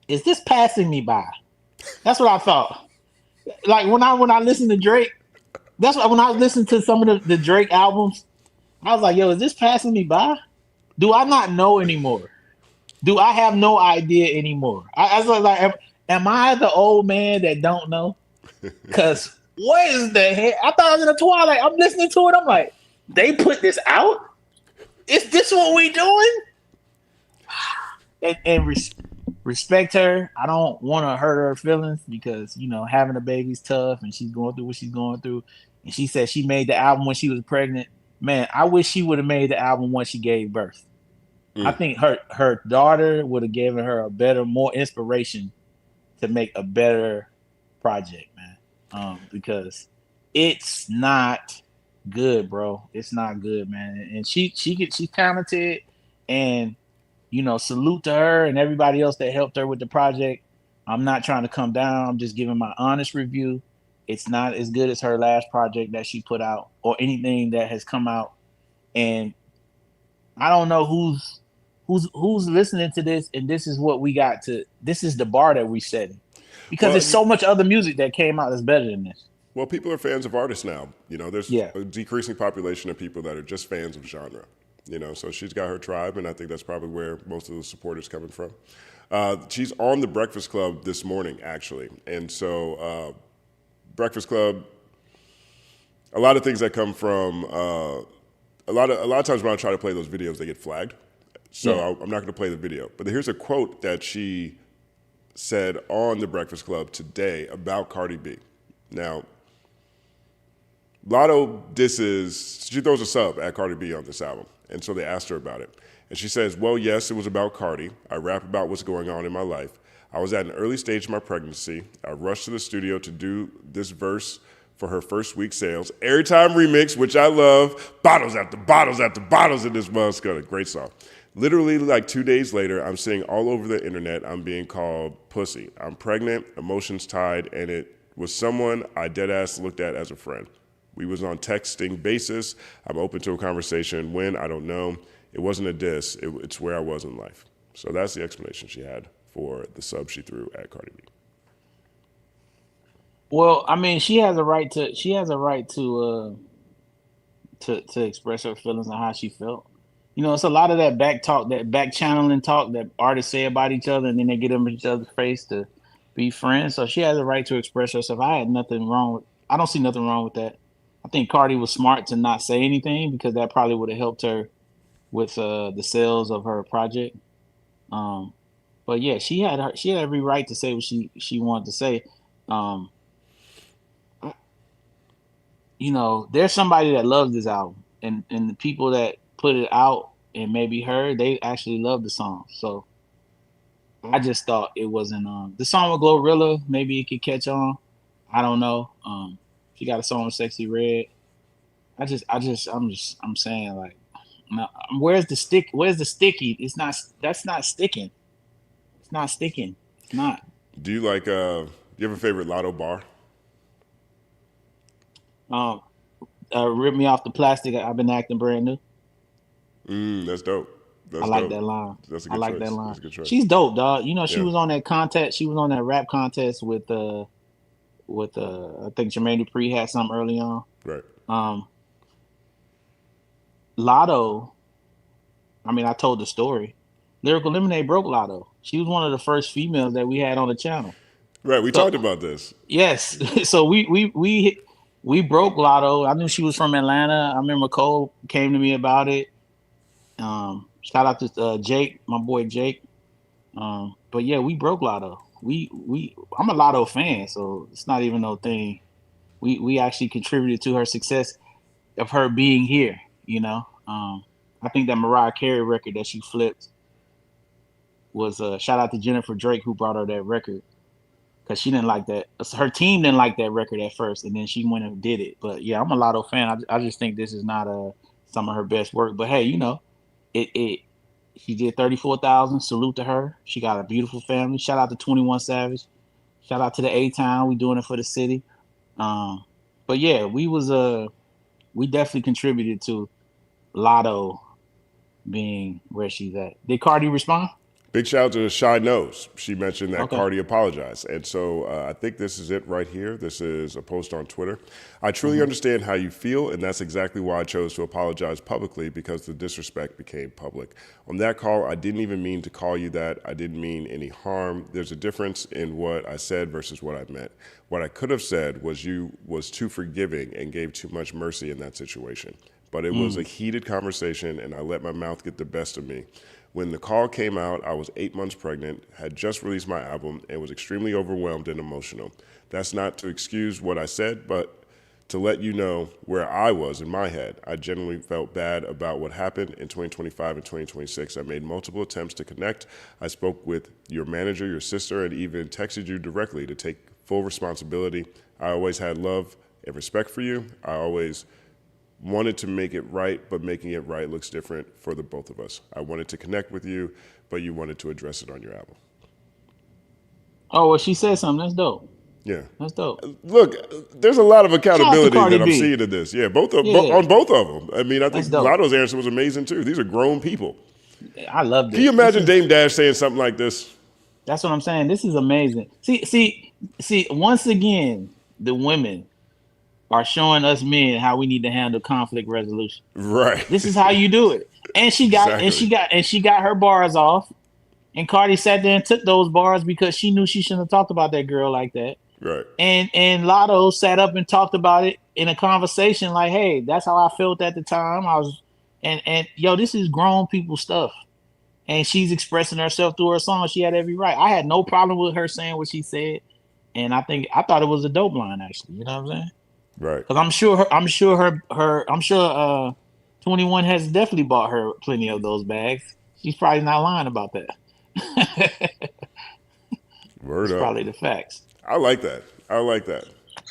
is this passing me by? That's what I thought. Like when I listen to Drake, that's what when I listen to some of the Drake albums, I was like, yo, is this passing me by? Do I not know anymore? Do I have no idea anymore? I was like, am I the old man that don't know? Because what is the heck? I thought I was in the twilight. I'm listening to it. I'm like, they put this out? Is this what we doing? And respect her. I don't want to hurt her feelings because, having a baby's tough and she's going through what she's going through. And she said she made the album when she was pregnant. Man, I wish she would have made the album when she gave birth. I think her daughter would have given her more inspiration to make a better project, man. Because it's not good, bro. It's not good, man. And she's talented, and salute to her and everybody else that helped her with the project. I'm not trying to come down. I'm just giving my honest review. It's not as good as her last project that she put out or anything that has come out. And I don't know who's listening to this, and this is what we got this is the bar that we setting. Because there's so much other music that came out that's better than this. Well, people are fans of artists now. There's a decreasing population of people that are just fans of genre. So she's got her tribe, and I think that's probably where most of the support is coming from. She's on the Breakfast Club this morning, actually. And so Breakfast Club, a lot of things that come from a lot of times when I try to play those videos, they get flagged. So I'm not going to play the video. But here's a quote that she said on the Breakfast Club today about Cardi B. Now, Lotto she throws a sub at Cardi B on this album. And so they asked her about it. And she says, well, yes, it was about Cardi. I rap about what's going on in my life. I was at an early stage of my pregnancy. I rushed to the studio to do this verse for her first week sales. Airtime remix, which I love. Bottles after bottles after bottles in this month. It's got a great song. Literally, like 2 days later, I'm seeing all over the internet, I'm being called pussy. I'm pregnant, emotions tied, and it was someone I deadass looked at as a friend. We was on texting basis. I'm open to a conversation. When, I don't know. It wasn't a diss. It's where I was in life. So that's the explanation she had for the sub she threw at Cardi B. Well, I mean, she has a right to express her feelings and how she felt. You know, it's a lot of that back talk, that back channeling talk that artists say about each other, and then they get in each other's face to be friends. So she has a right to express herself. I don't see nothing wrong with that. I think Cardi was smart to not say anything because that probably would have helped her with the sales of her project. But yeah, she had every right to say what she wanted to say. You know, there's somebody that loves this album, and the people that put it out and maybe her, they actually love the song. So I just thought it wasn't the song with Glorilla. Maybe it could catch on. I don't know. She got a song with Sexy Red. I'm saying, like, where's the stick? Where's the sticky? That's not sticking. It's not sticking. It's not. Do you like? Do you have a favorite Lotto bar? Rip me off the plastic. I've been acting brand new. That's dope. I like that line. That's a good choice. That line. That's a good choice. She's dope, dog. You know, she was on that contest. She was on that rap contest with I think Jermaine Dupri had something early on. Right. Lotto. I mean, I told the story. Lyrical Lemonade broke Lotto. She was one of the first females that we had on the channel. Right. We talked about this. Yes. So we broke Lotto. I knew she was from Atlanta. I remember Cole came to me about it. Shout out to Jake, my boy Jake. But yeah, we broke Lotto. I'm a Lotto fan, so it's not even no thing. We actually contributed to her success of her being here. You know, I think that Mariah Carey record that she flipped was shout out to Jennifer Drake who brought her that record. Because she didn't like that. Her team didn't like that record at first, and then she went and did it. But yeah, I'm a Lotto fan. I just think this is not some of her best work. But hey, you know, she did 34,000. Salute to her. She got a beautiful family. Shout out to 21 Savage. Shout out to the A-Town. We doing it for the city. But yeah, we definitely contributed to Lotto being where she's at. Did Cardi respond? Big shout out to Shy Nose. She mentioned that Cardi apologized. And so I think this is it right here. This is a post on Twitter. I truly understand how you feel, and that's exactly why I chose to apologize publicly, because the disrespect became public. On that call, I didn't even mean to call you that. I didn't mean any harm. There's a difference in what I said versus what I meant. What I could have said was you was too forgiving and gave too much mercy in that situation. But it was a heated conversation, and I let my mouth get the best of me. When the call came out, I was 8 months pregnant, had just released my album, and was extremely overwhelmed and emotional. That's not to excuse what I said, but to let you know where I was in my head. I genuinely felt bad about what happened in 2025 and 2026. I made multiple attempts to connect. I spoke with your manager, your sister, and even texted you directly to take full responsibility. I always had love and respect for you. I always wanted to make it right, but making it right looks different for the both of us. I wanted to connect with you, but you wanted to address it on your album. Oh, well, she said something. That's dope. Yeah. That's dope. Look, there's a lot of accountability that I'm seeing in this. Yeah, on both of them. I mean, I think Lotto's answer was amazing too. These are grown people. I love this. Can you imagine Dame Dash saying something like this? That's what I'm saying. This is amazing. See, once again, the women are showing us men how we need to handle conflict resolution. Right. This is how you do it. And she got her bars off. And Cardi sat there and took those bars because she knew she shouldn't have talked about that girl like that. Right. And Lotto sat up and talked about it in a conversation like, hey, that's how I felt at the time. And yo, this is grown people stuff. And she's expressing herself through her song. She had every right. I had no problem with her saying what she said. And I thought it was a dope line, actually. You know what I'm saying? Right. Because I'm sure 21 has definitely bought her plenty of those bags. She's probably not lying about that. Word up. Probably the facts. I like that.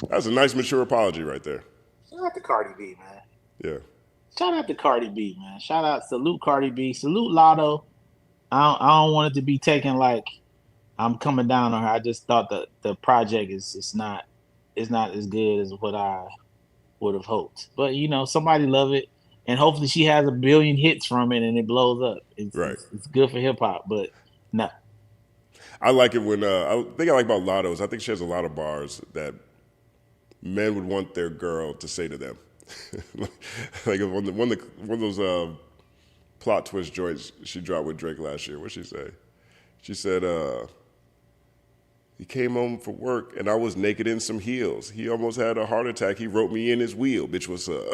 That's a nice, mature apology right there. Shout out to Cardi B, man. Yeah. Shout out to Cardi B, man. Salute Cardi B. Salute Lotto. I don't want it to be taken like I'm coming down on her. I just thought that the project is not as good as what I would have hoped. But somebody love it, and hopefully she has 1 billion hits from it and it blows up. It's good for hip hop, but no. I like it when I think I like about Lotto is I think she has a lot of bars that men would want their girl to say to them. Like one of those plot twist joints she dropped with Drake last year. What'd she say? She said, he came home from work and I was naked in some heels. He almost had a heart attack. He wrote me in his wheel. Bitch, what's up?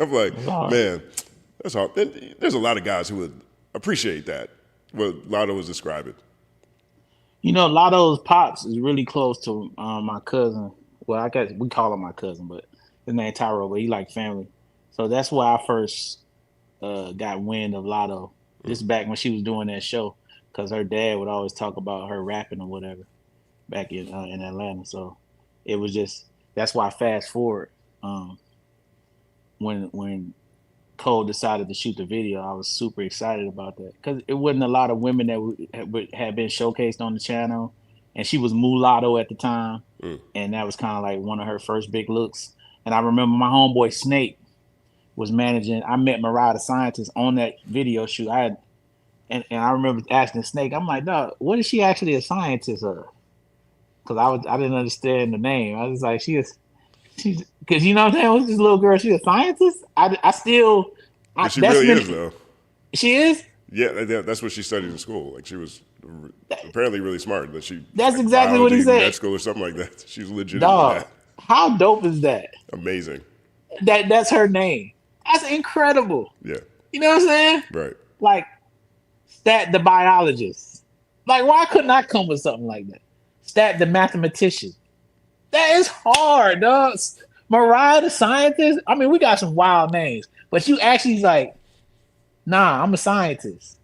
I'm like, man, that's hard. There's a lot of guys who would appreciate that, what Lotto was describing. Lotto's pops is really close to my cousin. Well, I guess we call him my cousin, but his name Tyro, but he like family. So that's why I first got wind of Lotto. This back when she was doing that show, because her dad would always talk about her rapping or whatever back in Atlanta. So it was that's why I fast forward when Cole decided to shoot the video, I was super excited about that because it wasn't a lot of women that had been showcased on the channel, and she was mulatto at the time, and that was kind of like one of her first big looks. And I remember my homeboy Snake was managing. I met Mariah the Scientist on that video shoot. And I remember asking Snake, I'm like, dog, what is she actually a scientist of? Because I didn't understand the name. I was like, she's because you know what I'm saying? What's this little girl? She's a scientist? She really is, though. She is? Yeah, that's what she studied in school. Like, she was apparently really smart. That's exactly what he said. Med school or something like that. She's legit. Dog, how dope is that? Amazing. That's her name. That's incredible. Yeah. You know what I'm saying? Right. Like, Stat the biologist. Like, why couldn't I come with something like that? Stat the mathematician. That is hard, dog. Mariah the Scientist. I mean, we got some wild names, but you actually like, nah, I'm a scientist.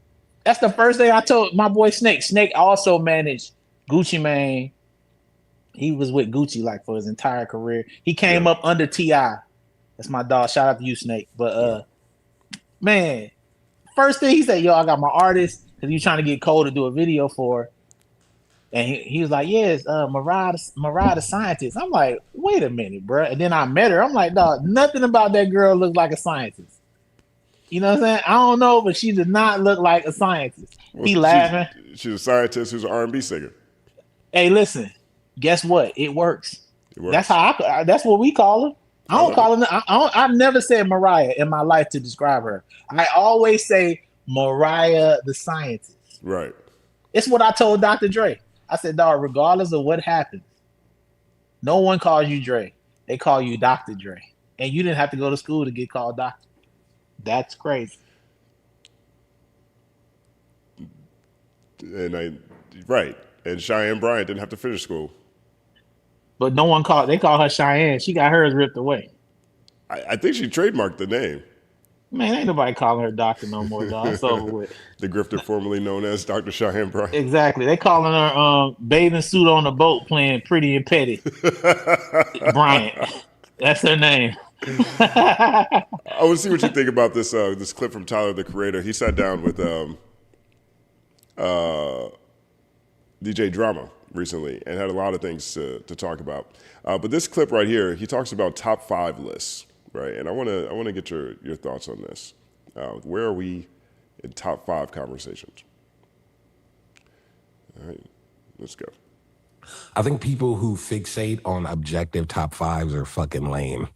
That's the first thing I told my boy Snake. Snake also managed Gucci Mane. He was with Gucci like for his entire career. He came up under T.I. That's my dog. Shout out to you, Snake. But man, first thing he said, yo, I got my artist because he was trying to get Cole to do a video for. And he was like, yes, Mariah the Scientist. I'm like, wait a minute, bro. And then I met her. I'm like, dog, nothing about that girl looks like a scientist. You know what I'm saying? I don't know, but she does not look like a scientist. Well, he laughing. She's a scientist who's an R&B singer. Hey, listen, guess what? It works. That's how that's what we call her. I don't call her. I've never said Mariah in my life to describe her. I always say Mariah the Scientist. Right. It's what I told Dr. Dre. I said, dog, regardless of what happens, no one calls you Dre. They call you Dr. Dre. And you didn't have to go to school to get called doctor. That's crazy. Right. And Cheyenne Bryant didn't have to finish school. But they call her Cheyenne. She got hers ripped away. I think she trademarked the name. Man, ain't nobody calling her doctor no more, dog. It's over with. The grifter formerly known as Dr. Cheyenne Bryant. Exactly. They calling her bathing suit on the boat playing Pretty and Petty. Bryant. That's her name. I want to see what you think about this clip from Tyler, the Creator. He sat down with DJ Drama recently and had a lot of things to talk about. But this clip right here, he talks about top 5 lists. Right, and I want to get your thoughts on this. Where are we in top 5 conversations? All right, let's go. I think people who fixate on objective top 5s are fucking lame.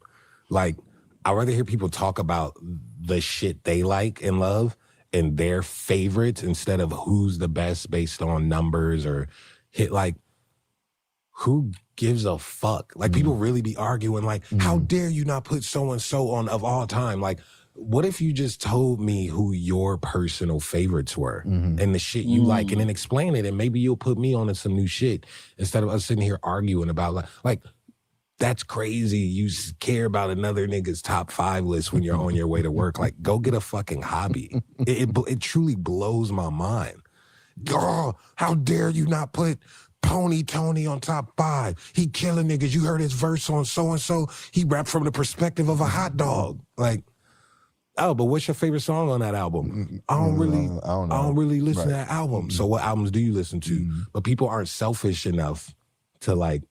Like, I'd rather hear people talk about the shit they like and love and their favorites instead of who's the best based on numbers or hit. Like, who gives a fuck? Like, people really be arguing like, how dare you not put so-and-so on of all time? Like, what if you just told me who your personal favorites were and the shit you like, and then explain it, and maybe you'll put me on to some new shit instead of us sitting here arguing about like that's crazy. You care about another nigga's top 5 list when you're on your way to work. Like, go get a fucking hobby. It truly blows my mind. Oh, how dare you not put Pony Tony on top 5. He killing niggas. You heard his verse on so-and-so. He rapped from the perspective of a hot dog. Like, Oh, but what's your favorite song on that album? I don't really listen to that album. So what albums do you listen to? But people aren't selfish enough to like,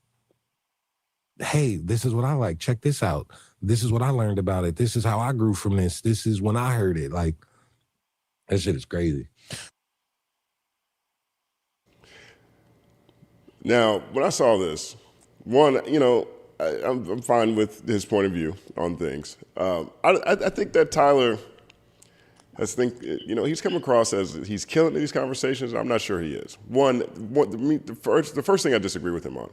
hey, this is what I like. Check this out. This is what I learned about it. This is how I grew from this. This is when I heard it. Like, that shit is crazy. Now, when I saw this, one, you know, I'm fine with his point of view on things. I think that Tyler he's come across as he's killing these conversations. I'm not sure he is. The first thing I disagree with him on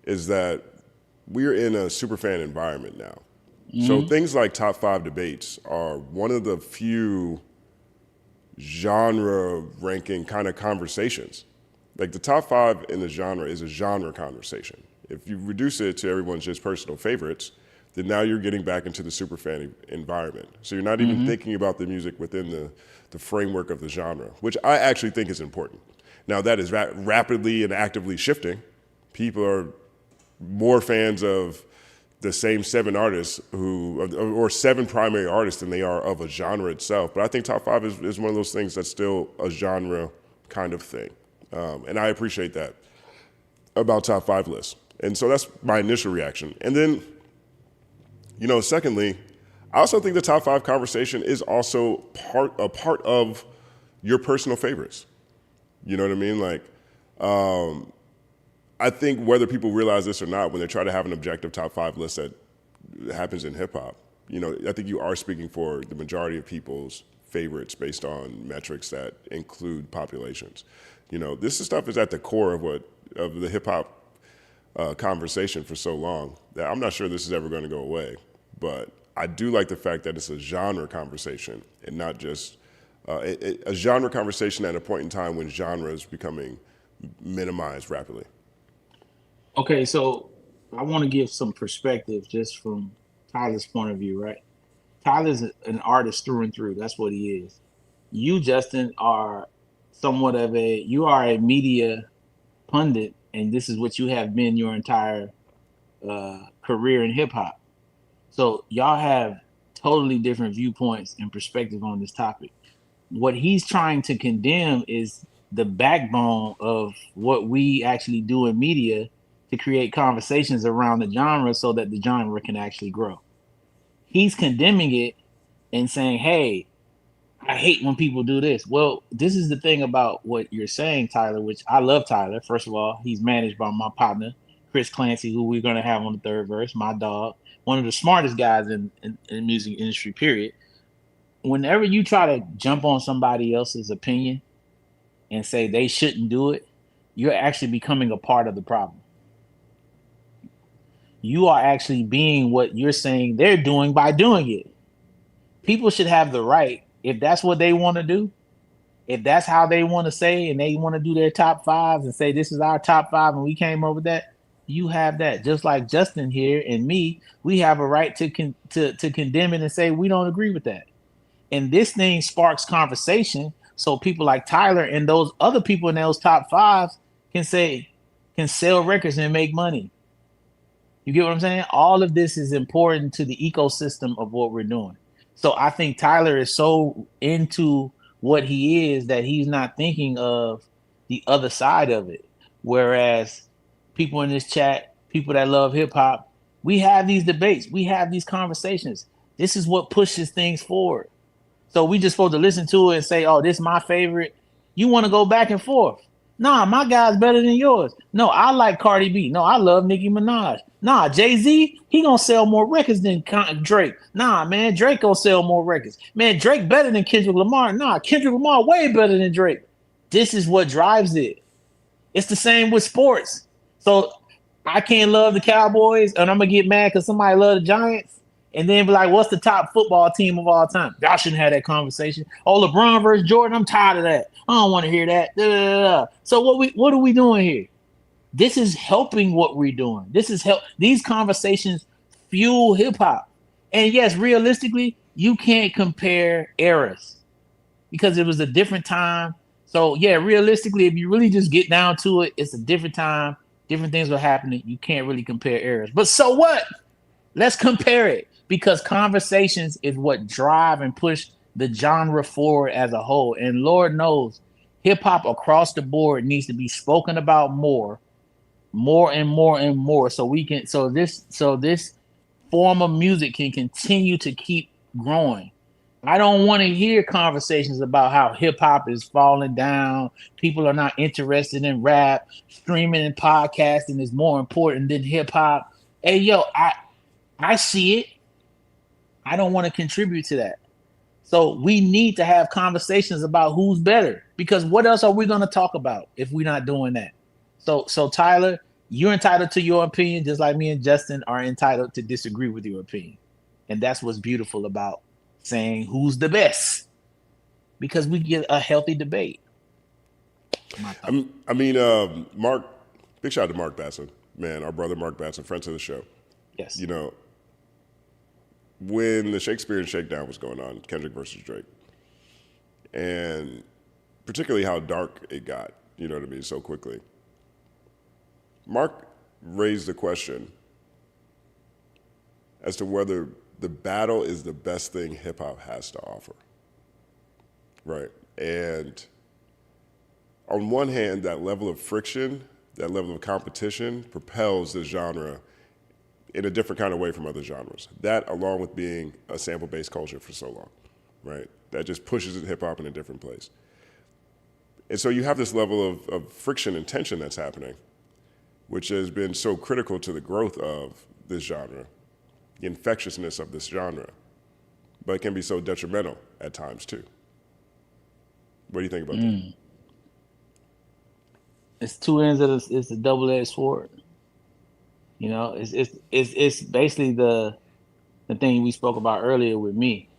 is that we're in a superfan environment now. So things like top 5 debates are one of the few genre ranking kind of conversations. Like the top 5 in the genre is a genre conversation. If you reduce it to everyone's just personal favorites, then now you're getting back into the superfan environment. So you're not even thinking about the music within the framework of the genre, which I actually think is important. Now that is rapidly and actively shifting. People are more fans of the same 7 artists or 7 primary artists than they are of a genre itself. But I think top 5 is one of those things that's still a genre kind of thing. And I appreciate that about top 5 lists. And so that's my initial reaction. And then, you know, secondly, I also think the top 5 conversation is also a part of your personal favorites. You know what I mean? Like, I think whether people realize this or not, when they try to have an objective top 5 list that happens in hip hop, you know, I think you are speaking for the majority of people's favorites based on metrics that include populations. You know, this stuff is at the core of the hip hop conversation for so long that I'm not sure this is ever going to go away. But I do like the fact that it's a genre conversation and not just a genre conversation at a point in time when genre is becoming minimized rapidly. Okay, so I want to give some perspective just from Tyler's point of view, right? Tyler's an artist through and through. That's what he is. You, Justin, are somewhat of you are a media pundit, and this is what you have been your entire career in hip hop. So y'all have totally different viewpoints and perspective on this topic. What he's trying to condemn is the backbone of what we actually do in media to create conversations around the genre so that the genre can actually grow. He's condemning it and saying, hey, I hate when people do this. Well, this is the thing about what you're saying, Tyler, which I love Tyler. First of all, he's managed by my partner, Chris Clancy, who we're going to have on the third verse, my dog, one of the smartest guys in the music industry, period. Whenever you try to jump on somebody else's opinion and say they shouldn't do it, you're actually becoming a part of the problem. You are actually being what you're saying they're doing by doing it. People should have the right, if that's what they want to do, if that's how they want to say and they want to do their top 5s and say this is our top 5 and we came up with that, you have that. Just like Justin here and me, we have a right to condemn it and say we don't agree with that. And this thing sparks conversation, so people like Tyler and those other people in those top 5s can sell records and make money. You get what I'm saying? All of this is important to the ecosystem of what we're doing. So I think Tyler is so into what he is that he's not thinking of the other side of it. Whereas people in this chat, people that love hip hop, we have these debates, we have these conversations. This is what pushes things forward. So we just supposed to listen to it and say, oh, this is my favorite. You want to go back and forth. Nah, my guy's better than yours. No, I like Cardi B. No, I love Nicki Minaj. Nah, Jay-Z, he gonna sell more records than Drake. Nah, man, Drake gonna sell more records. Man, Drake better than Kendrick Lamar. Nah, Kendrick Lamar way better than Drake. This is what drives it. It's the same with sports. So I can't love the Cowboys and I'm gonna get mad because somebody love the Giants and then be like, what's the top football team of all time? Y'all shouldn't have that conversation. Oh, LeBron versus Jordan, I'm tired of that. I don't want to hear that. Da, da, da, da. So what are we doing here? This is helping what we're doing. This is these conversations fuel hip hop. And yes, realistically, you can't compare eras because it was a different time. So yeah, realistically, if you really just get down to it, it's a different time. Different things were happening. You can't really compare eras. But so what? Let's compare it. because conversations is what drive and push the genre forward as a whole. And Lord knows, hip hop across the board needs to be spoken about more and more and more, so this form of music can continue to keep growing. I don't want to hear conversations about how hip hop is falling down. People are not interested in rap. Streaming and podcasting is more important than hip hop. Hey, yo, I see it. I don't want to contribute to that. So we need to have conversations about who's better, because what else are we going to talk about if we're not doing that? So Tyler, you're entitled to your opinion, just like me and Justin are entitled to disagree with your opinion. And that's what's beautiful about saying who's the best, because we get a healthy debate. Mark, big shout out to Mark Batson, man, our brother Mark Batson, friend to the show. Yes. You know, when the Shakespeare and Shakedown was going on, Kendrick versus Drake, and particularly how dark it got, you know what I mean, so quickly, Mark raised the question as to whether the battle is the best thing hip hop has to offer. Right. And on one hand, that level of friction, that level of competition propels the genre in a different kind of way from other genres. That, along with being a sample-based culture for so long, right? That just pushes hip hop in a different place. And so you have this level of friction and tension that's happening, which has been so critical to the growth of this genre, the infectiousness of this genre, but it can be so detrimental at times too. What do you think about that? It's two ends of it's a double-edged sword. You know, it's basically the thing we spoke about earlier with me.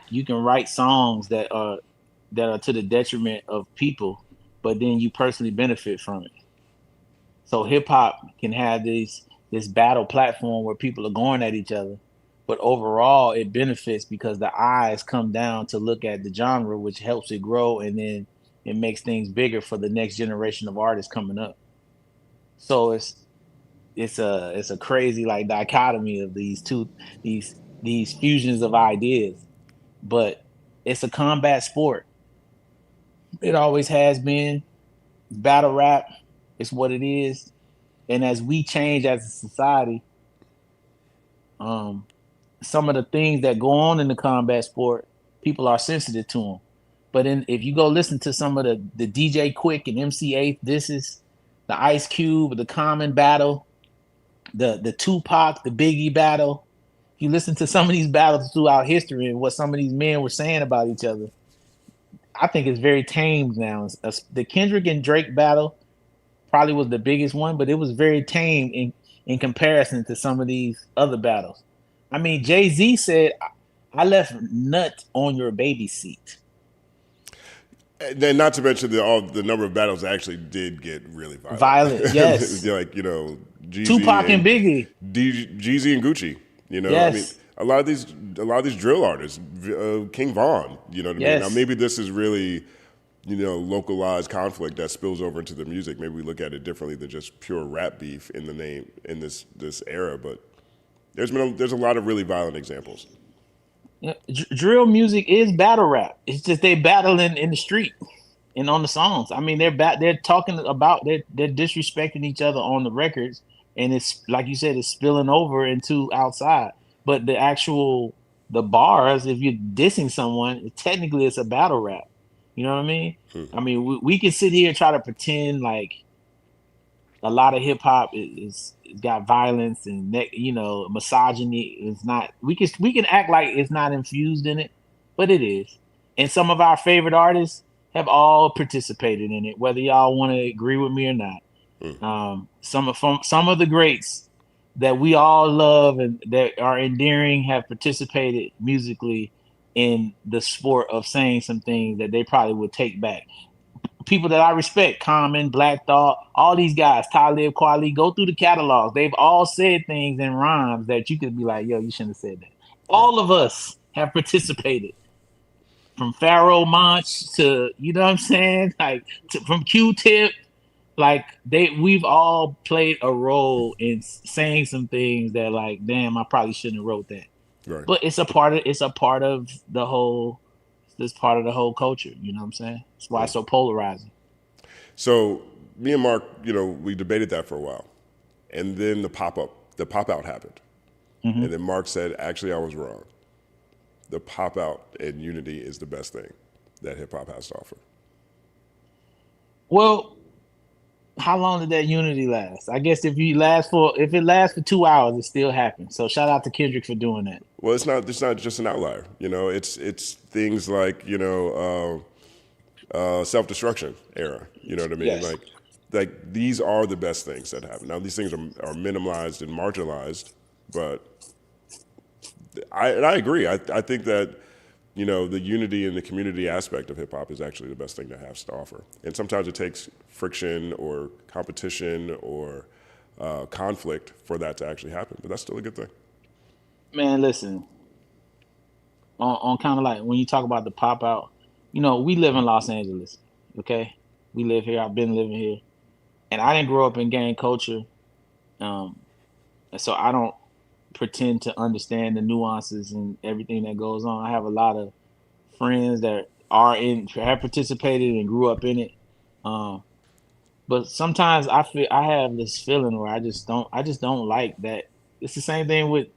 You can write songs that are to the detriment of people, but then you personally benefit from it. So hip hop can have this battle platform where people are going at each other, but overall it benefits because the eyes come down to look at the genre, which helps it grow, and then it makes things bigger for the next generation of artists coming up. So it's a crazy like dichotomy of these fusions of ideas, but it's a combat sport. It always has been. Battle rap is what it is. And as we change as a society, some of the things that go on in the combat sport, people are sensitive to them. But if you go listen to some of the DJ Quick and MC8, this is the Ice Cube, the Common battle, the Tupac, the Biggie battle. You listen to some of these battles throughout history and what some of these men were saying about each other, I think it's very tamed now. The Kendrick and Drake battle probably was the biggest one, but it was very tame in comparison to some of these other battles. I mean, Jay-Z said, I left nut on your baby seat. And then not to mention the number of battles actually did get really violent. Violent, yes. Like, you know, Jeezy Tupac and Biggie. Jeezy and Gucci. You know, yes. I mean, a lot of these drill artists, King Von, you know what I mean? Now maybe this is really, you know, localized conflict that spills over into the music. Maybe we look at it differently than just pure rap beef in this era, but there's a lot of really violent examples. Yeah, drill music is battle rap. It's just they battle in the street and on the songs. I mean, they're talking about they're disrespecting each other on the records, and it's like you said, it's spilling over into outside. But the bars, if you're dissing someone, technically it's a battle rap. You know what I mean? I mean, we can sit here and try to pretend like a lot of hip hop is got violence and, you know, misogyny. It's not. We can act like it's not infused in it, but it is. And some of our favorite artists have all participated in it, whether y'all want to agree with me or not. Some of the greats that we all love and that are endearing have participated musically in the sport of saying some things that they probably would take back. People that I respect, Common, Black Thought, all these guys, Talib Kweli, go through the catalogs. They've all said things in rhymes that you could be like, yo, you shouldn't have said that. All of us have participated. From Pharaoh Monch to, you know what I'm saying? Like from Q-Tip, like we've all played a role in saying some things that like, damn, I probably shouldn't have wrote that. Right. But it's a part of the whole culture. You know what I'm saying? That's why it's so polarizing. So me and Mark, we debated that for a while, and then the pop out happened, and then Mark said, actually, I was wrong. The pop out and unity is the best thing that hip hop has to offer. Well, how long did that unity last? I guess if it lasts for 2 hours, it still happens. So shout out to Kendrick for doing that. Well, it's not just an outlier. It's things like self-destruction era. You know what I mean? Yes. Like these are the best things that happen. Now these things are minimalized and marginalized, but I agree. I think that the unity and the community aspect of hip hop is actually the best thing that has to offer. And sometimes it takes friction or competition or conflict for that to actually happen, but that's still a good thing. Man, listen. On kind of like when you talk about the pop out, we live in Los Angeles, okay? We live here. I've been living here, and I didn't grow up in gang culture, and so I don't pretend to understand the nuances and everything that goes on. I have a lot of friends that have participated and grew up in it, but sometimes I have this feeling where I just don't like that. It's the same thing with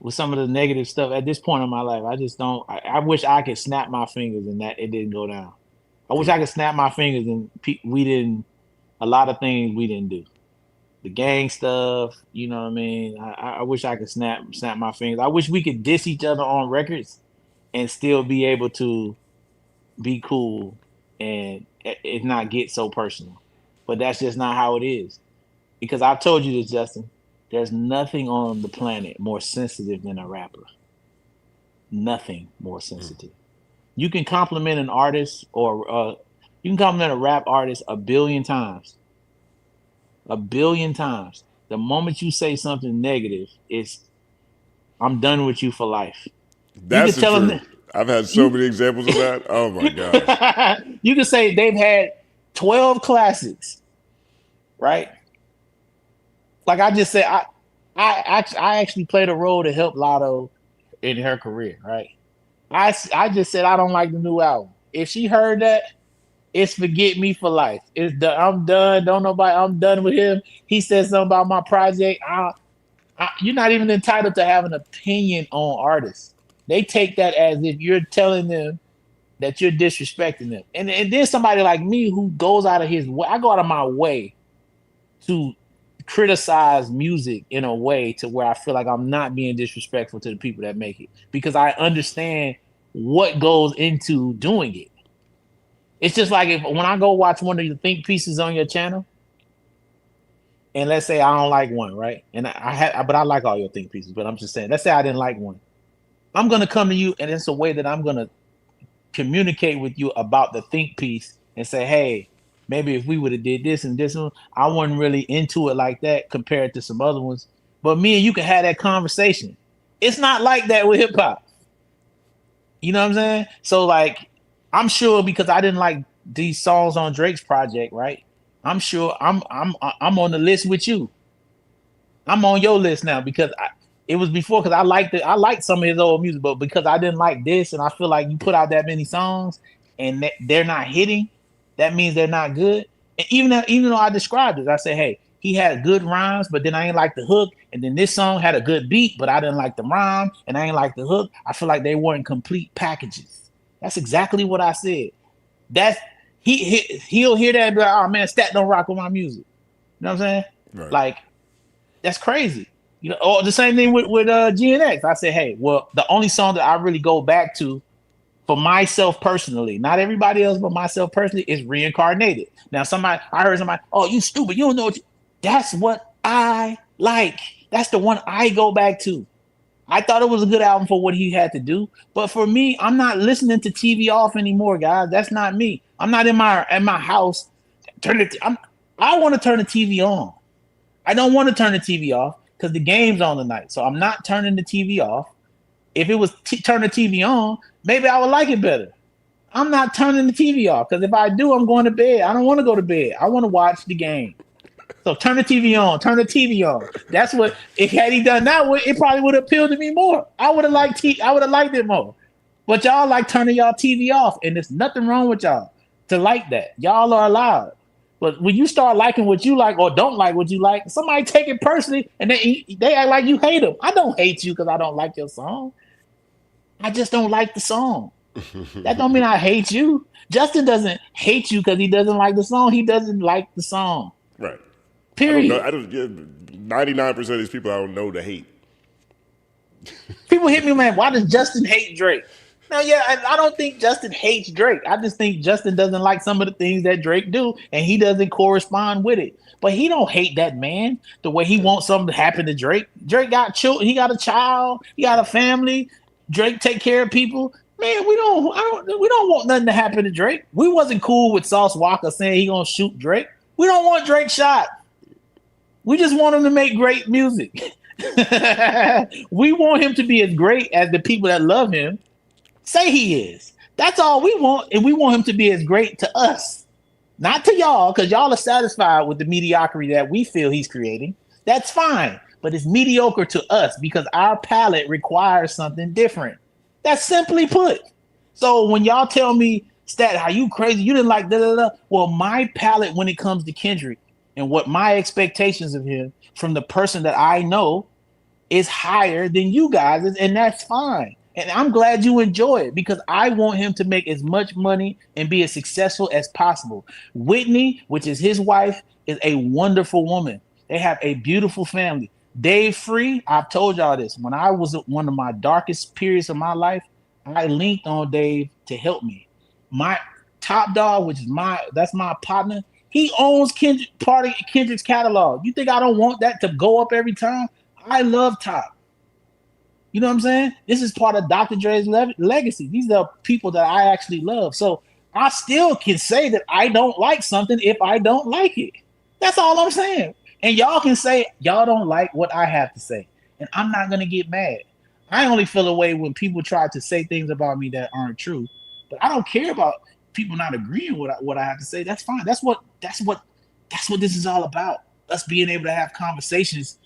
some of the negative stuff at this point in my life. I just don't. I wish I could snap my fingers and that it didn't go down. I wish I could snap my fingers and a lot of things we didn't do. The gang stuff, you know what I mean? I wish I could snap my fingers. I wish we could diss each other on records and still be able to be cool and it not get so personal. But that's just not how it is. Because I've told you this, Justin. There's nothing on the planet more sensitive than a rapper. Nothing more sensitive. You can compliment an artist or you can compliment a rap artist 1 billion times. 1 billion times. The moment you say something negative, I'm done with you for life. That's the truth. I've had so many examples of that. Oh my gosh. You can say they've had 12 classics, right? Like I just said, I actually played a role to help Lotto in her career, right? I just said I don't like the new album. If she heard that, it's forget me for life. I'm done. I'm done with him. He said something about my project. You're not even entitled to have an opinion on artists. They take that as if you're telling them that you're disrespecting them. And there's somebody like me who goes out of his way. I go out of my way to criticize music in a way to where I feel like I'm not being disrespectful to the people that make it because I understand what goes into doing it. It's just like when I go watch one of your think pieces on your channel, and let's say I don't like one, right? And but I like all your think pieces. But I'm just saying, let's say I didn't like one. I'm gonna come to you, and it's a way that I'm gonna communicate with you about the think piece and say, hey, maybe if we would have did this and this one, I wasn't really into it like that compared to some other ones. But me and you can have that conversation. It's not like that with hip hop. You know what I'm saying? So like, I'm sure because I didn't like these songs on Drake's project, right? I'm sure I'm on the list with you. I'm on your list now because it was before because I liked some of his old music, but because I didn't like this and I feel like you put out that many songs and they're not hitting, that means they're not good. And even though I described it, I said, hey, he had good rhymes, but then I ain't like the hook. And then this song had a good beat, but I didn't like the rhyme and I ain't like the hook. I feel like they weren't complete packages. That's exactly what I said. That's he'll hear that and be like, oh man, Stat don't rock with my music. You know what I'm saying? Right. Like, that's crazy. You know, or the same thing with GNX. I said, hey, well, the only song that I really go back to for myself personally, not everybody else, but myself personally, is Reincarnated. Now, I heard somebody, oh, you stupid, you don't know that's what I like. That's the one I go back to. I thought it was a good album for what he had to do. But for me, I'm not listening to TV off anymore, guys. That's not me. I'm not in my house. I want to turn the TV on. I don't want to turn the TV off because the game's on tonight. So I'm not turning the TV off. If it was turn the TV on, maybe I would like it better. I'm not turning the TV off because if I do, I'm going to bed. I don't want to go to bed. I want to watch the game. So turn the TV on. Turn the TV on. That's what. If had he done that, it probably would have appealed to me more. I would have liked it more. But y'all like turning y'all TV off, and there's nothing wrong with y'all to like that. Y'all are allowed. But when you start liking what you like or don't like what you like, somebody take it personally and they act like you hate them. I don't hate you because I don't like your song. I just don't like the song. That don't mean I hate you. Justin doesn't hate you because he doesn't like the song. He doesn't like the song. Right. Period. I don't 99% of these people I don't know to hate. People hit me, man. Why does Justin hate Drake? No, yeah, I don't think Justin hates Drake. I just think Justin doesn't like some of the things that Drake do, and he doesn't correspond with it. But he don't hate that man the way he wants something to happen to Drake. Drake got children. He got a child. He got a family. Drake take care of people. Man, we don't want nothing to happen to Drake. We wasn't cool with Sauce Walker saying he gonna shoot Drake. We don't want Drake shot. We just want him to make great music. We want him to be as great as the people that love him say he is. That's all we want, and we want him to be as great to us, not to y'all, because y'all are satisfied with the mediocrity that we feel he's creating. That's fine, but it's mediocre to us because our palate requires something different. That's simply put. So when y'all tell me, Stat, how you crazy, you didn't like da-da-da, well, my palate when it comes to Kendrick and what my expectations of him from the person that I know is higher than you guys, and that's fine. And I'm glad you enjoy it because I want him to make as much money and be as successful as possible. Whitney, which is his wife, is a wonderful woman. They have a beautiful family. Dave Free, I've told y'all this. When I was at one of my darkest periods of my life, I linked on Dave to help me. My Top Dog, which is that's my partner, he owns part of Kendrick's catalog. You think I don't want that to go up every time? I love Top. You know what I'm saying? This is part of Dr. Dre's legacy. These are people that I actually love. So I still can say that I don't like something if I don't like it. That's all I'm saying. And y'all can say y'all don't like what I have to say. And I'm not going to get mad. I only feel a way when people try to say things about me that aren't true. But I don't care about people not agreeing with what I have to say. That's fine. That's what this is all about. Us being able to have conversations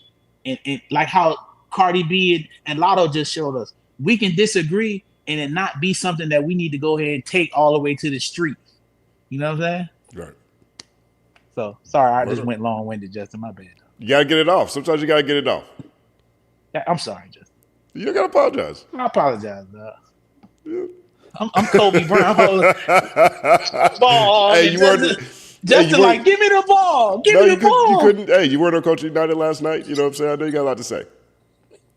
and like how Cardi B and Lotto just showed us. We can disagree and it not be something that we need to go ahead and take all the way to the street. You know what I'm saying? Right. So sorry, I just went long-winded, Justin. My bad. You gotta get it off. Sometimes you gotta get it off. Yeah, I'm sorry, Justin. You don't gotta apologize. I apologize, dog. Yeah. I'm Kobe Brown. Ball. Hey, you weren't. Justin, like, give me the ball. Give me the ball. You couldn't. Hey, you weren't on Coach United last night. You know what I'm saying? I know you got a lot to say.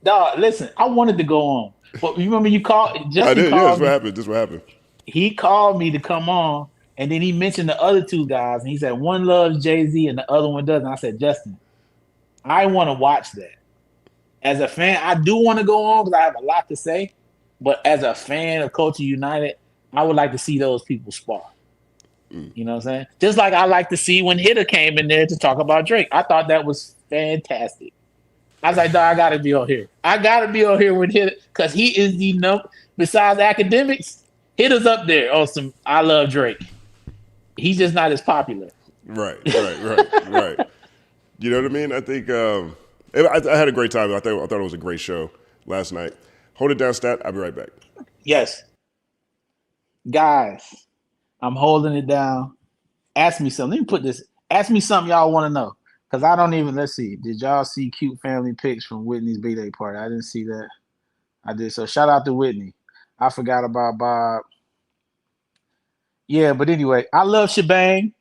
Dog, listen, I wanted to go on. But you remember you called? Justin I did, called That's me. what happened. That's what happened. He called me to come on, and then he mentioned the other two guys, and he said one loves Jay-Z and the other one doesn't. I said, Justin, I want to watch that. As a fan, I do want to go on because I have a lot to say. But as a fan of Culture United, I would like to see those people spar. You know what I'm saying? Just like I like to see when Hitter came in there to talk about Drake. I thought that was fantastic. I was like, dog, I got to be on here. I got to be on here with Hitter because he is the number, besides academics, Hitter's up there on some I love Drake. He's just not as popular. Right. You know what I mean? I think I had a great time. I thought it was a great show last night. Hold it down, Stat. I'll be right back. Yes. Guys, I'm holding it down. Ask me something. Let me put this. Ask me something y'all want to know. Because I don't even, let's see. Did y'all see cute family pics from Whitney's B-Day party? I didn't see that. I did. So shout out to Whitney. I forgot about Bob. Yeah, but anyway, I love Shebang.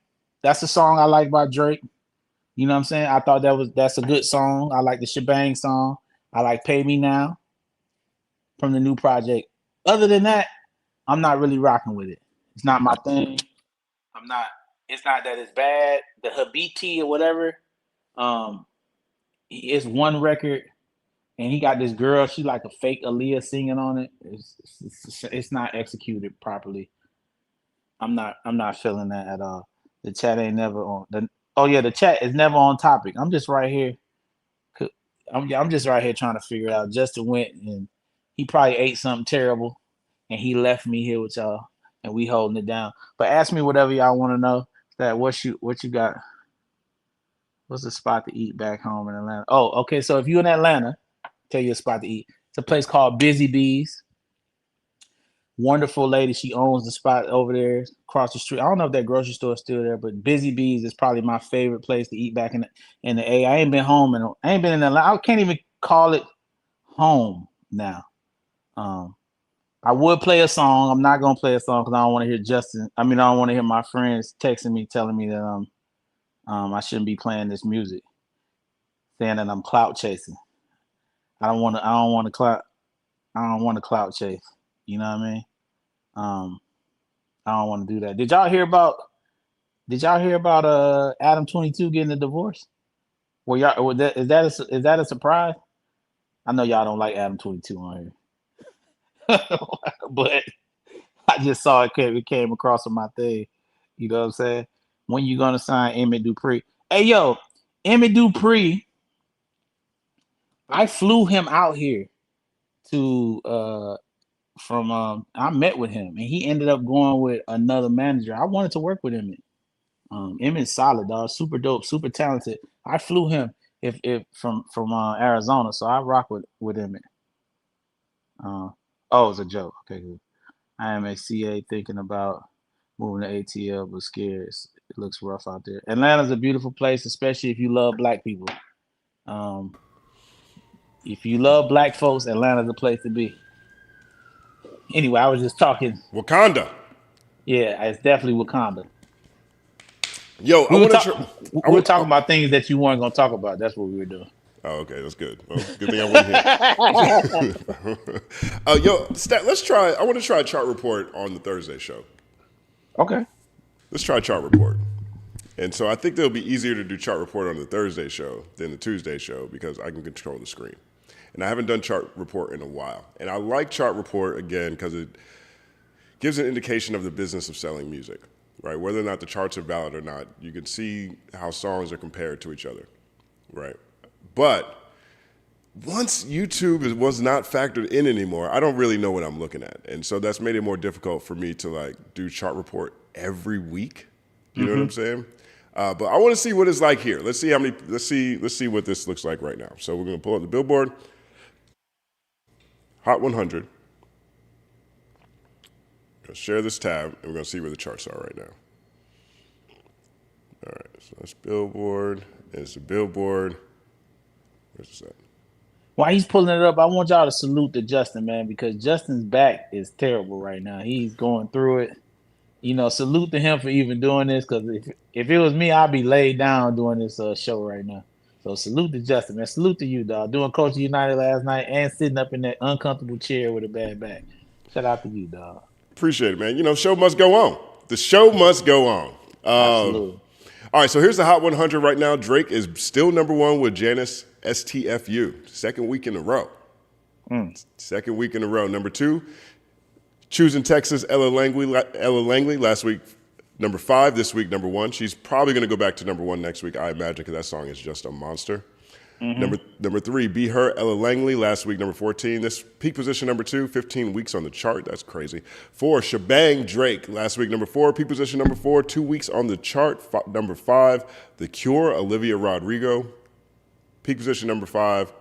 That's a song I like by Drake. You know what I'm saying? I thought that's a good song. I like the Shebang song. I like Pay Me Now from the new project. Other than that, I'm not really rocking with it. It's not my thing. It's not that it's bad. The Habiti or whatever. It's one record, and he got this girl. She like a fake Aaliyah singing on it. It's not executed properly. I'm not feeling that at all. The chat ain't never on. The chat is never on topic. I'm just right here. I'm just right here trying to figure it out. Justin went and he probably ate something terrible, and he left me here with y'all. and we holding it down. But ask me whatever y'all want to know. That what you got? What's the spot to eat back home in Atlanta? Oh, okay. So if you're in Atlanta, tell you a spot to eat. It's a place called Busy Bees. Wonderful lady. She owns the spot over there across the street. I don't know if that grocery store is still there, but Busy Bees is probably my favorite place to eat back in the A. I ain't been home and I ain't been in Atlanta. I can't even call it home now. I would play a song. I'm not gonna play a song because I don't want to hear I don't want to hear my friends texting me telling me that I shouldn't be playing this music, saying that I'm clout chasing. I don't want to clout chase. You know what I mean? I don't want to do that. Did y'all hear about Adam 22 getting a divorce? Is that a surprise? I know y'all don't like Adam 22 on here. But I just saw it came across on my thing. You know what I'm saying? When you gonna sign Emmett Dupree? Hey yo, Emmett Dupree, I flew him out here to I met with him and he ended up going with another manager. I wanted to work with Emmett. Emmett's solid, dog, super dope, super talented. I flew him from Arizona, so I rock with Emmett. It's a joke. Okay, good. I am a CA thinking about moving to ATL, but scared. It looks rough out there. Atlanta's a beautiful place, especially if you love black people. If you love black folks, Atlanta's a place to be. Anyway, I was just talking. Wakanda. Yeah, it's definitely Wakanda. Yo, we were talking about things that you weren't going to talk about. That's what we were doing. Oh, okay, that's good. Well, good thing I wasn't here. Yo, Stat, I want to try a chart report on the Thursday show. Okay. Let's try a chart report. And so I think it'll be easier to do chart report on the Thursday show than the Tuesday show because I can control the screen. And I haven't done chart report in a while. And I like chart report, again, because it gives an indication of the business of selling music, right? Whether or not the charts are valid or not, you can see how songs are compared to each other, right? But once YouTube was not factored in anymore, I don't really know what I'm looking at. And so that's made it more difficult for me to do chart report every week. You know what I'm saying? But I want to see what it's like here. Let's see what this looks like right now. So we're going to pull up the Billboard Hot 100. Going to share this tab, and we're going to see where the charts are right now. All right, so that's Billboard. It's the Billboard. Where's this at? While he's pulling it up, I want y'all to salute to Justin, man, because Justin's back is terrible right now. He's going through it. You know, salute to him for even doing this, because if it was me, I'd be laid down doing this show right now. So salute to Justin, man. Salute to you, dog. Doing Coach United last night and sitting up in that uncomfortable chair with a bad back. Shout out to you, dog. Appreciate it, man. You know, show must go on. The show must go on. Absolutely. All right, so here's the Hot 100 right now. Drake is still number one with Janice STFU. Second week in a row. Second week in a row. Number two, Choosing Texas, Ella Langley last week, number 5. This week, number 1. She's probably going to go back to number 1 next week, I imagine, because that song is just a monster. Number 3, Be Her, Ella Langley, last week, number 14. This peak position, number 2, 15 weeks on the chart. That's crazy. 4, Shebang, Drake, last week, number 4, peak position, number 4, 2 weeks on the chart. Number 5, The Cure, Olivia Rodrigo, peak position, number 5,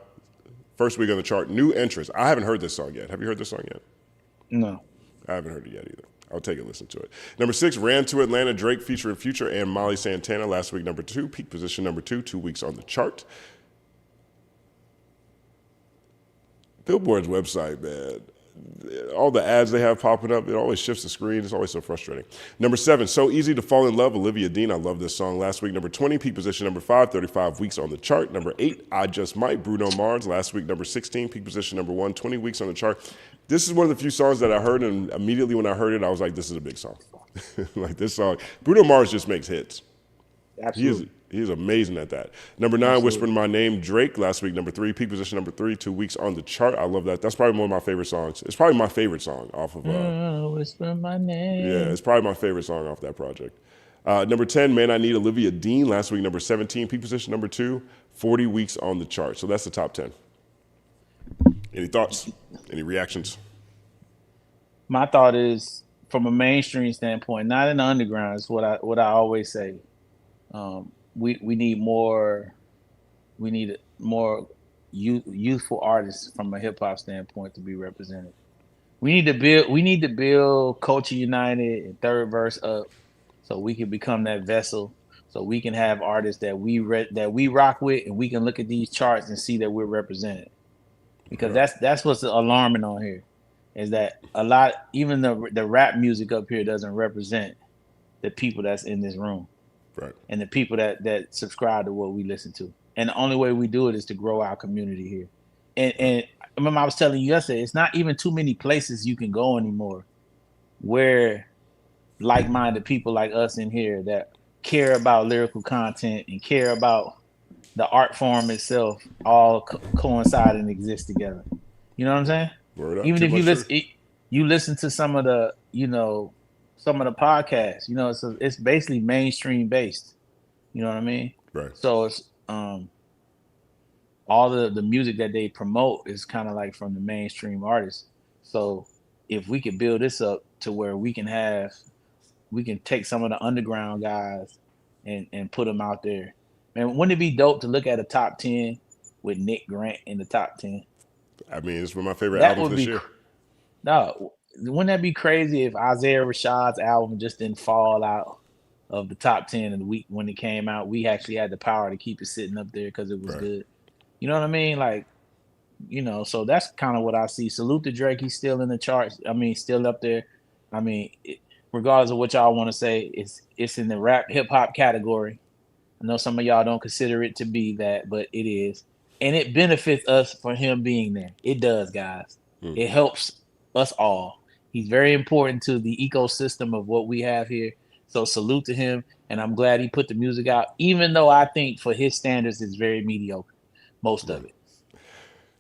first week on the chart. New entrance. I haven't heard this song yet. Have you heard this song yet? No. I haven't heard it yet either. I'll take a listen to it. Number 6, Ran to Atlanta, Drake featuring Future and Molly Santana, last week, number 2, peak position, number 2, 2 weeks on the chart. Billboard's website, man, all the ads they have popping up, it always shifts the screen. It's always so frustrating. Number 7, So Easy to Fall in Love, Olivia Dean. I love this song. Last week, number 20, peak position, number 5, 35 weeks on the chart. Number 8, I Just Might, Bruno Mars. Last week, number 16, peak position, number 1, 20 weeks on the chart. This is one of the few songs that I heard, and immediately when I heard it, I was like, this is a big song. Like this song. Bruno Mars just makes hits. Absolutely. He's amazing at that. Number 9, Whispering My Name, Drake. Last week, number 3, peak position, number 3, 2 weeks on the chart. I love that. That's probably one of my favorite songs. It's probably my favorite song off of. Whisper My Name. Yeah, it's probably my favorite song off that project. Number 10, Man I Need, Olivia Dean. Last week, number 17, peak position, number 2, 40 weeks on the chart. So that's the top 10. Any thoughts? Any reactions? My thought is from a mainstream standpoint, not in the underground, is what I always say. We need more youthful artists from a hip hop standpoint to be represented. We need to build Culture United and Third Verse up so we can become that vessel, so we can have artists that we rock with, and we can look at these charts and see that we're represented. Because that's what's alarming on here, is that a lot, even the rap music up here doesn't represent the people that's in this room, right? And the people that subscribe to what we listen to. And the only way we do it is to grow our community here. And I remember I was telling you yesterday, it's not even too many places you can go anymore where like-minded people like us in here that care about lyrical content and care about the art form itself all coincide and exist together. You know what I'm saying? Even if you listen to some of the podcasts, it's basically mainstream based. You know what I mean? Right. So it's all the music that they promote is kind of like from the mainstream artists. So if we could build this up to where we can take some of the underground guys and put them out there. Man, wouldn't it be dope to look at a top 10 with Nick Grant in the top 10? I mean, it's one of my favorite albums this year. No, wouldn't that be crazy if Isaiah Rashad's album just didn't fall out of the top 10 in the week when it came out? We actually had the power to keep it sitting up there because it was good. You know what I mean? Like, so that's kind of what I see. Salute to Drake. He's still in the charts. I mean, still up there. I mean, regardless of what y'all want to say, it's in the rap hip hop category. I know some of y'all don't consider it to be that, but it is. And it benefits us for him being there. It does, guys. It helps us all. He's very important to the ecosystem of what we have here. So salute to him. And I'm glad he put the music out, even though I think for his standards, it's very mediocre. Most of it.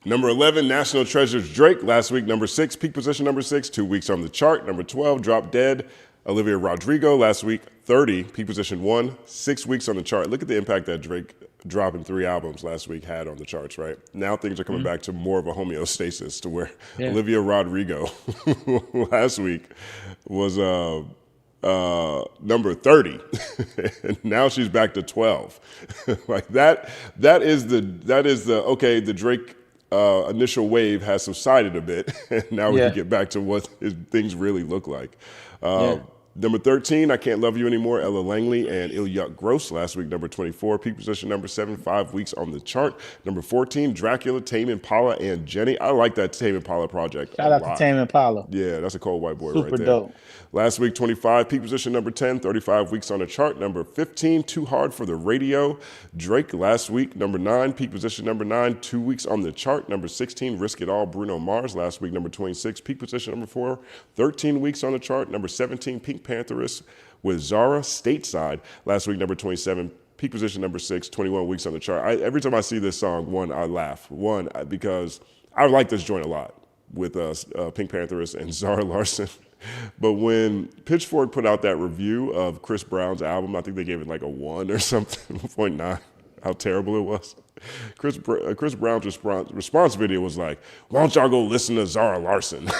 Number 11, National Treasures Drake. Last week, number 6, peak position number 6, 2 weeks on the chart. Number 12, Drop Dead. Olivia Rodrigo. Last week, 30, peak position 1, 6 weeks on the chart. Look at the impact that Drake dropping 3 albums last week had on the charts, right? Now things are coming back to more of a homeostasis to where Olivia Rodrigo last week was number 30, and now she's back to 12. Like that is the okay. The Drake initial wave has subsided a bit, and now we can get back to what things really look like. Number 13, I Can't Love You Anymore, Ella Langley and Ilya Gross. Last week, number 24, peak position number 7, 5 weeks on the chart. Number 14, Dracula, Tame Impala, and Jenny. I like that Tame Impala project. Shout out to Tame Impala. Yeah, that's a cold white boy Super right there. dope. Last week, 25, peak position number 10, 35 weeks on the chart. Number 15, Too Hard for the Radio. Drake, last week, number 9, peak position number 9, 2 weeks on the chart. Number 16, Risk It All, Bruno Mars. Last week, number 26, peak position number 4, 13 weeks on the chart. Number 17, Pink Pantheress with Zara, Stateside. Last week, number 27, peak position number 6, 21 weeks on the chart. Every time I see this song, I laugh. Because I like this joint a lot with Pink Pantheress and Zara Larsson. But when Pitchfork put out that review of Chris Brown's album, I think they gave it like a 1 or something, 1.9, how terrible it was. Chris Brown's response video was like, why don't y'all go listen to Zara Larsson?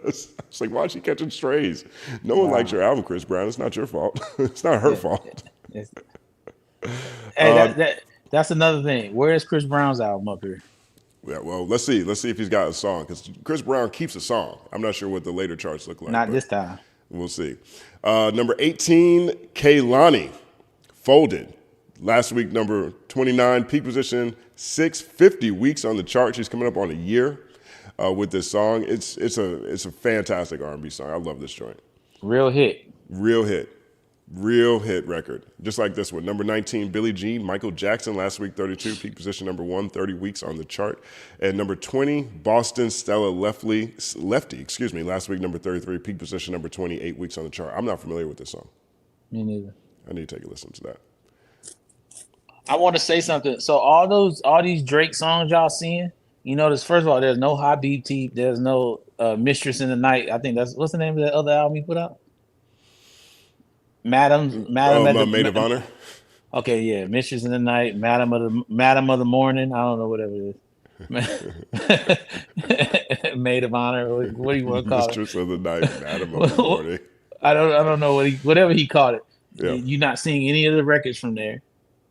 It's like, why is she catching strays? No one likes your album, Chris Brown. It's not your fault. It's not her fault. Hey, that's another thing. Where is Chris Brown's album up here? Yeah, well, let's see. Let's see if he's got a song, because Chris Brown keeps a song. I'm not sure what the later charts look like. Not this time. We'll see. Number 18, Kehlani, Folded. Last week, number 29, peak position 6, 50 weeks on the chart. She's coming up on a year with this song. It's a fantastic R&B song. I love this joint. Real hit record. Just like this one. Number 19, Billie Jean, Michael Jackson. Last week, 32, peak position number 1, 30 weeks on the chart. And number 20, Boston, Stella Lefty. Last week, number 33, peak position number 20, 8 weeks on the chart. I'm not familiar with this song. Me neither. I need to take a listen to that. I want to say something. So all these Drake songs y'all seeing, first of all, there's no Habibti, there's no Mistress in the Night. I think what's the name of the other album he put out? Maid of Honor. Okay, yeah, Mistress in the Night, Madam of the Morning. I don't know, whatever it is. Maid of Honor. What do you want to call Mistress of the night, Madam of the morning. I don't know whatever he called it. Yeah. You're not seeing any of the records from there.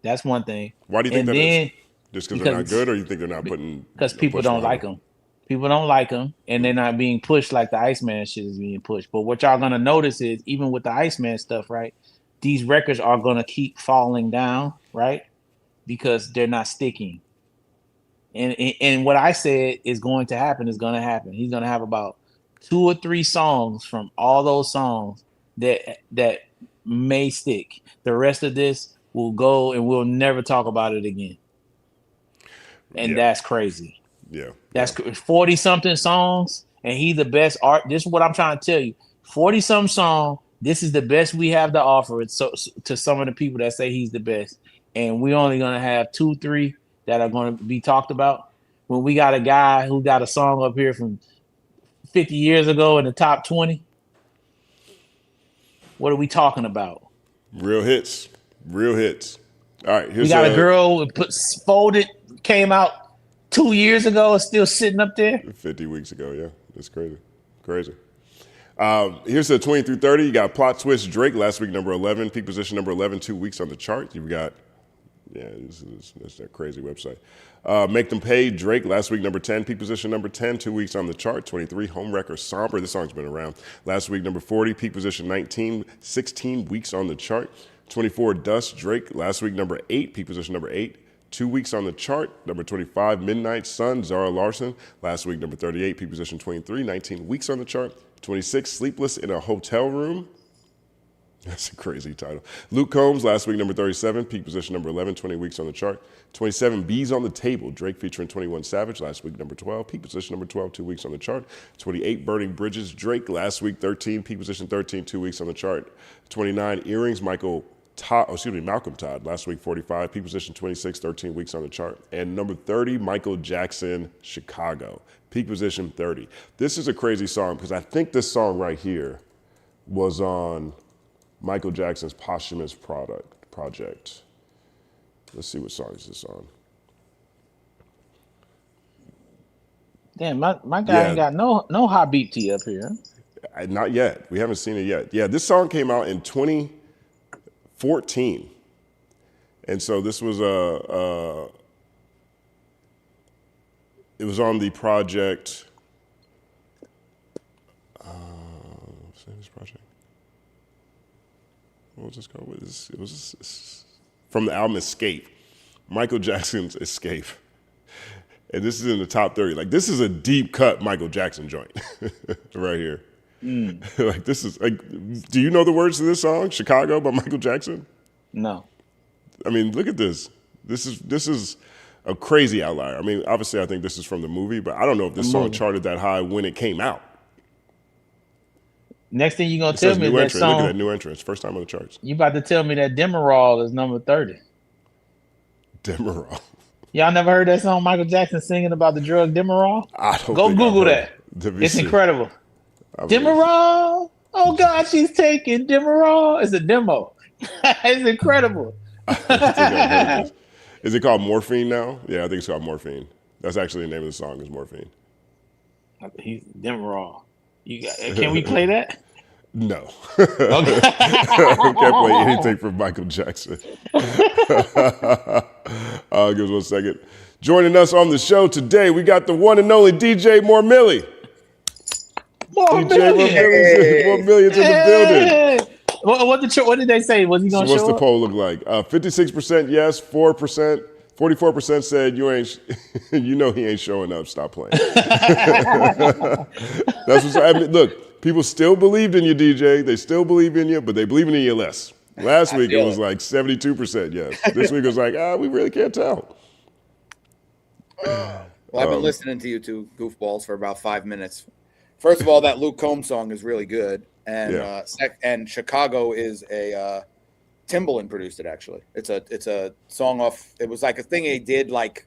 That's one thing. Why do you think that is? Just because they're not good, or you think they're not putting? Because people don't like them. People don't like them, and they're not being pushed like the Iceman shit is being pushed. But what y'all gonna notice is, even with the Iceman stuff, right? These records are gonna keep falling down, right? Because they're not sticking. And what I said is going to happen is gonna happen. He's gonna have about 2 or 3 songs from all those songs that may stick. The rest of this will go, and we'll never talk about it again. And that's crazy. Yeah. That's 40-something songs, and he's the best art. This is what I'm trying to tell you. 40-something song, this is the best we have to offer it to some of the people that say he's the best. And we're only going to have 2, 3 that are going to be talked about. When we got a guy who got a song up here from 50 years ago in the top 20, what are we talking about? Real hits. Real hits. All right. We got a girl folded, came out 2 years ago, is still sitting up there. 50 weeks ago, yeah. That's crazy. Crazy. Here's the 20 through 30. You got Plot Twist Drake, last week, number 11. Peak position, number 11, 2 weeks on the chart. You've got, that's that crazy website. Make Them Pay Drake, last week, number 10. Peak position, number 10, 2 weeks on the chart. 23, Homewrecker Somber. This song's been around. Last week, number 40. Peak position, 19, 16 weeks on the chart. 24, Dust Drake, last week, number 8. Peak position, number 8. 2 weeks on the chart. Number 25, Midnight Sun, Zara Larsson. Last week, number 38, peak position 23, 19 weeks on the chart. 26, Sleepless in a Hotel Room. That's a crazy title. Luke Combs, last week, number 37, peak position number 11, 20 weeks on the chart. 27, Bees on the Table, Drake featuring 21 Savage, last week, number 12, peak position number 12, 2 weeks on the chart. 28, Burning Bridges, Drake, last week, 13, peak position 13, 2 weeks on the chart. 29, Earrings, Malcolm Todd, last week 45, peak position 26, 13 weeks on the chart. And number 30, Michael Jackson, Chicago, peak position 30. This is a crazy song because I think this song right here was on Michael Jackson's posthumous project. Let's see what song is this on. Damn, my guy ain't got no hot beat tee up here. Not yet. We haven't seen it yet. Yeah, this song came out in 2014. And so this was it was on the project. What's the name of this project? What was this called? It was from the album Escape. Michael Jackson's Escape. And this is in the top 30. Like, this is a deep cut Michael Jackson joint right here. Like, this is like, do you know the words to this song, Chicago by Michael Jackson? No. I mean, look at this. This is a crazy outlier. I mean, obviously I think this is from the movie, but I don't know if this song charted that high when it came out. Next thing you're going to tell me is that song. Look at that new entrance. First time on the charts. You about to tell me that Demerol is number 30. Demerol. Y'all never heard that song Michael Jackson singing about the drug Demerol? I don't Go Google that. It's incredible. Demerol. Oh God, she's taking Demerol. It's a demo. It's incredible. Is it called Morphine now? Yeah, I think it's called Morphine. That's actually the name of the song is Morphine. He's Demerol. Can we play that? No. Okay. I can't play anything from Michael Jackson. Give us 1 second. Joining us on the show today, we got the one and only DJ Mormile. DJ Mormile's in the building. What did they say? Was he going to show up? What's the poll look like? 56% yes, 4%. 44% said you ain't. You know he ain't showing up. Stop playing. That's what I mean. Look, people still believed in you, DJ. They still believe in you, but they believe in you less. Last week it was like 72% yes. This week it was like, we really can't tell. Well, I've been listening to you two goofballs for about 5 minutes. First of all, that Luke Combs song is really good, and and Chicago is a. Timbaland produced it, actually. It's a song off. It was like a thing he did like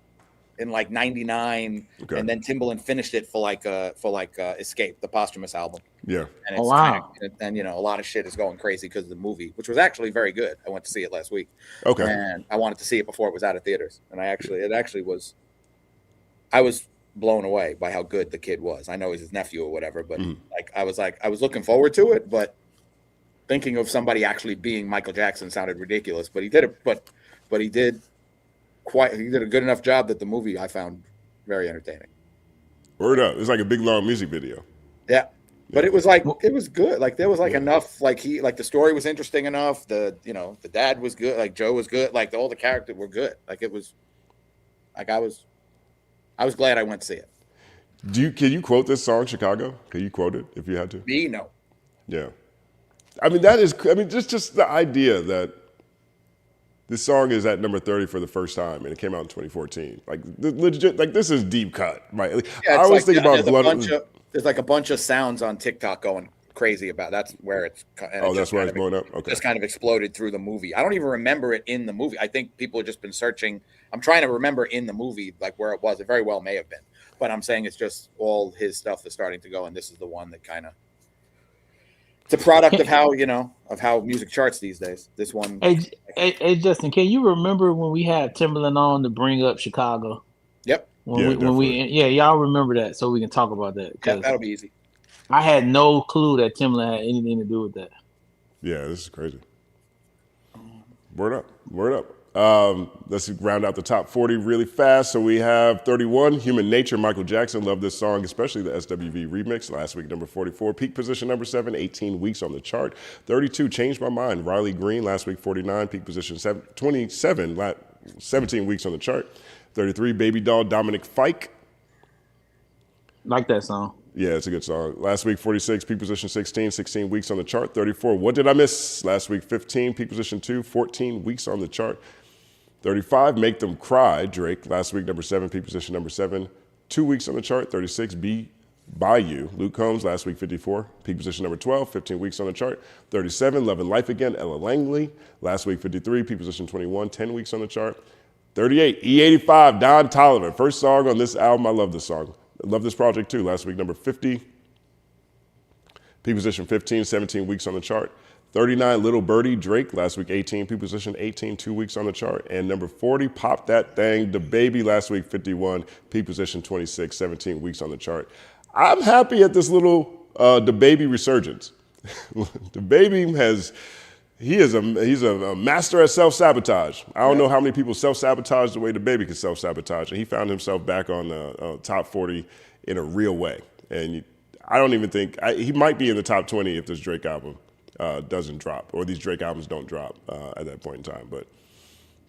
in like '99, and then Timbaland finished it for Escape, the posthumous album. Yeah. And it's wow. And a lot of shit is going crazy because of the movie, which was actually very good. I went to see it last week. Okay. And I wanted to see it before it was out of theaters, and I was blown away by how good the kid was. I know he's his nephew or whatever, but I was looking forward to it, but thinking of somebody actually being Michael Jackson sounded ridiculous. But he did it. But he did a good enough job that the movie I found very entertaining. Word up! It's like a big long music video. Yeah. But it was good. Like there was enough. Like the story was interesting enough. The dad was good. Like Joe was good. Like all the characters were good. Like it was. Like I was glad I went to see it. Can you quote this song, Chicago? Can you quote it if you had to? Me, no. Yeah. I mean, just the idea that this song is at number 30 for the first time, and it came out in 2014. Like, legit, like this is deep cut, right? Like, Yeah, I always think about there's like a bunch of sounds on TikTok going crazy about. That's where it's. That's where it's blowing up. Okay. Just kind of exploded through the movie. I don't even remember it in the movie. I think people have just been searching. I'm trying to remember in the movie like where it was. It very well may have been, but I'm saying it's just all his stuff is starting to go, and this is the one that kind of. It's a product of how music charts these days. This one. Hey, Justin, can you remember when we had Timbaland on to bring up Chicago? Yep. Y'all remember that, so we can talk about that. Yeah, that'll be easy. I had no clue that Timbaland had anything to do with that. Yeah, this is crazy. Word up. Let's round out the top 40 really fast. So we have 31, Human Nature, Michael Jackson. Love this song, especially the SWV remix. Last week, number 44, peak position number 7, 18 weeks on the chart. 32, Changed My Mind, Riley Green. Last week, 49, peak position 27, 17 weeks on the chart. 33, Baby Doll, Dominic Fike. Like that song. Yeah, it's a good song. Last week, 46, peak position 16 weeks on the chart. 34, What Did I Miss? Last week, 15, peak position 2, 14 weeks on the chart. 35, Make Them Cry, Drake. Last week, number 7, peak position number 7, 2 weeks on the chart. 36, Be By You, Luke Combs. Last week, 54, peak position number 12, 15 weeks on the chart. 37, Love and Life Again, Ella Langley. Last week, 53, peak position 21, 10 weeks on the chart. 38, E85, Don Tolliver. First song on this album. I love this song. I love this project too. Last week, number 50, peak position 15, 17 weeks on the chart. 39, Little Birdie, Drake. Last week, 18, peak position 18, 2 weeks on the chart. And number 40, Pop That Thing, DaBaby. Last week, 51, peak position 26, 17 weeks on the chart. I'm happy at this little DaBaby resurgence. DaBaby he's a master at self-sabotage. I don't know how many people self-sabotage the way DaBaby can self-sabotage. And he found himself back on the top 40 in a real way. And I don't even think, he might be in the top 20 if this Drake album doesn't drop, or these Drake albums don't drop at that point in time. But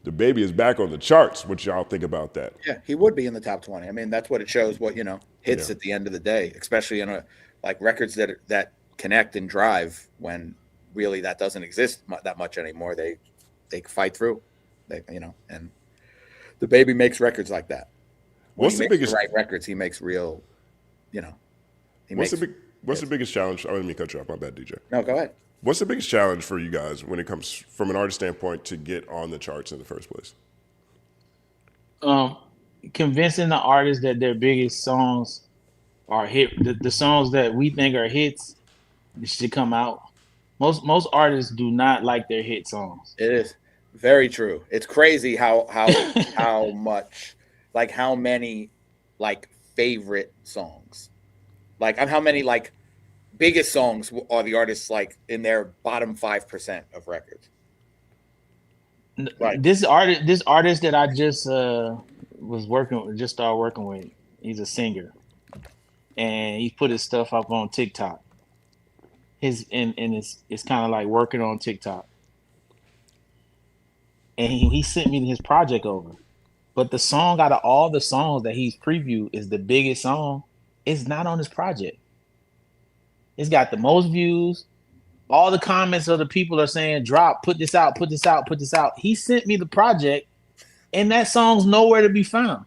DaBaby is back on the charts. What y'all think about that? Yeah, he would be in the top 20. I mean, that's what it shows, what, hits at the end of the day, especially in like records that connect and drive when really that doesn't exist that much anymore. They fight through, and DaBaby makes records like that. What's the biggest records? He makes real, What's the biggest challenge? I didn't mean to cut you off. My bad, DJ. No, go ahead. What's the biggest challenge for you guys when it comes from an artist standpoint to get on the charts in the first place? Convincing the artists that their biggest songs are hit. The songs that we think are hits should come out. Most artists do not like their hit songs. It is very true. It's crazy how much, like how many like favorite songs, like how many like biggest songs are the artists like in their bottom 5% of records. Like this artist that I just started working with. He's a singer, and he put his stuff up on TikTok. It's kind of like working on TikTok, and he sent me his project over. But the song out of all the songs that he's previewed is the biggest song. It's not on his project. It's got the most views. All the comments of the people are saying, drop, put this out, put this out, put this out. He sent me the project, and that song's nowhere to be found.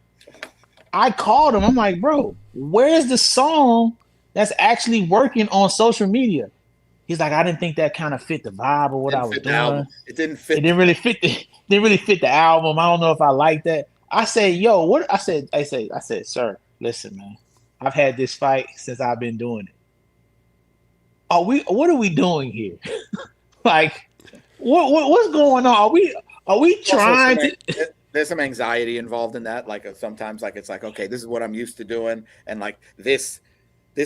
I called him. I'm like, bro, where's the song that's actually working on social media? He's like, I didn't think that kind of fit the vibe of what I was doing. It didn't fit. It didn't really fit the album. I don't know if I like that. I said, yo, what? I said, sir, listen, man. I've had this fight since I've been doing it. What are we doing here? Like, what's going on? Are we trying to? there's some anxiety involved in that. Like sometimes, like it's like, okay, this is what I'm used to doing, and like this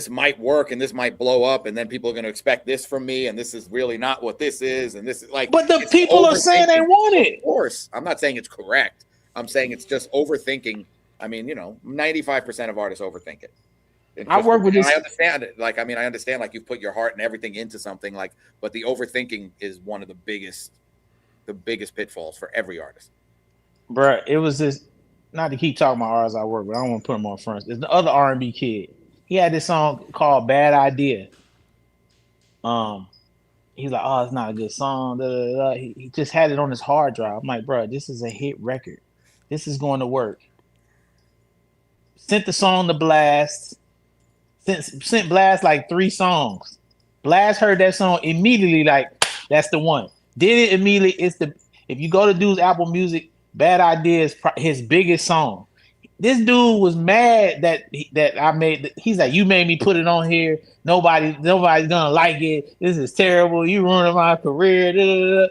might work and this might blow up, and then people are going to expect this from me, and this is really not what this is, and this is like. But the people are saying they want it. Of course, I'm not saying it's correct. I'm saying it's just overthinking. I mean, 95% of artists overthink it. I work with this. I understand it. Like, I mean, I understand like you've put your heart and everything into something, like, but the overthinking is one of the biggest pitfalls for every artist. Bruh, it was this. Not to keep talking about artists I work with, I don't want to put him on front. There's the other R&B kid. He had this song called "Bad Idea." He's like, "Oh, it's not a good song." Da, da, da. He just had it on his hard drive. I'm like, "Bro, this is a hit record. This is going to work." Sent the song to Blast. Sent Blast like 3 songs. Blast heard that song immediately, like, that's the one. Did it immediately. If you go to dude's Apple Music, "Bad Idea" is his biggest song. This dude was mad that I made. He's like, "You made me put it on here. Nobody's gonna like it. This is terrible. You ruining my career." Da, da, da.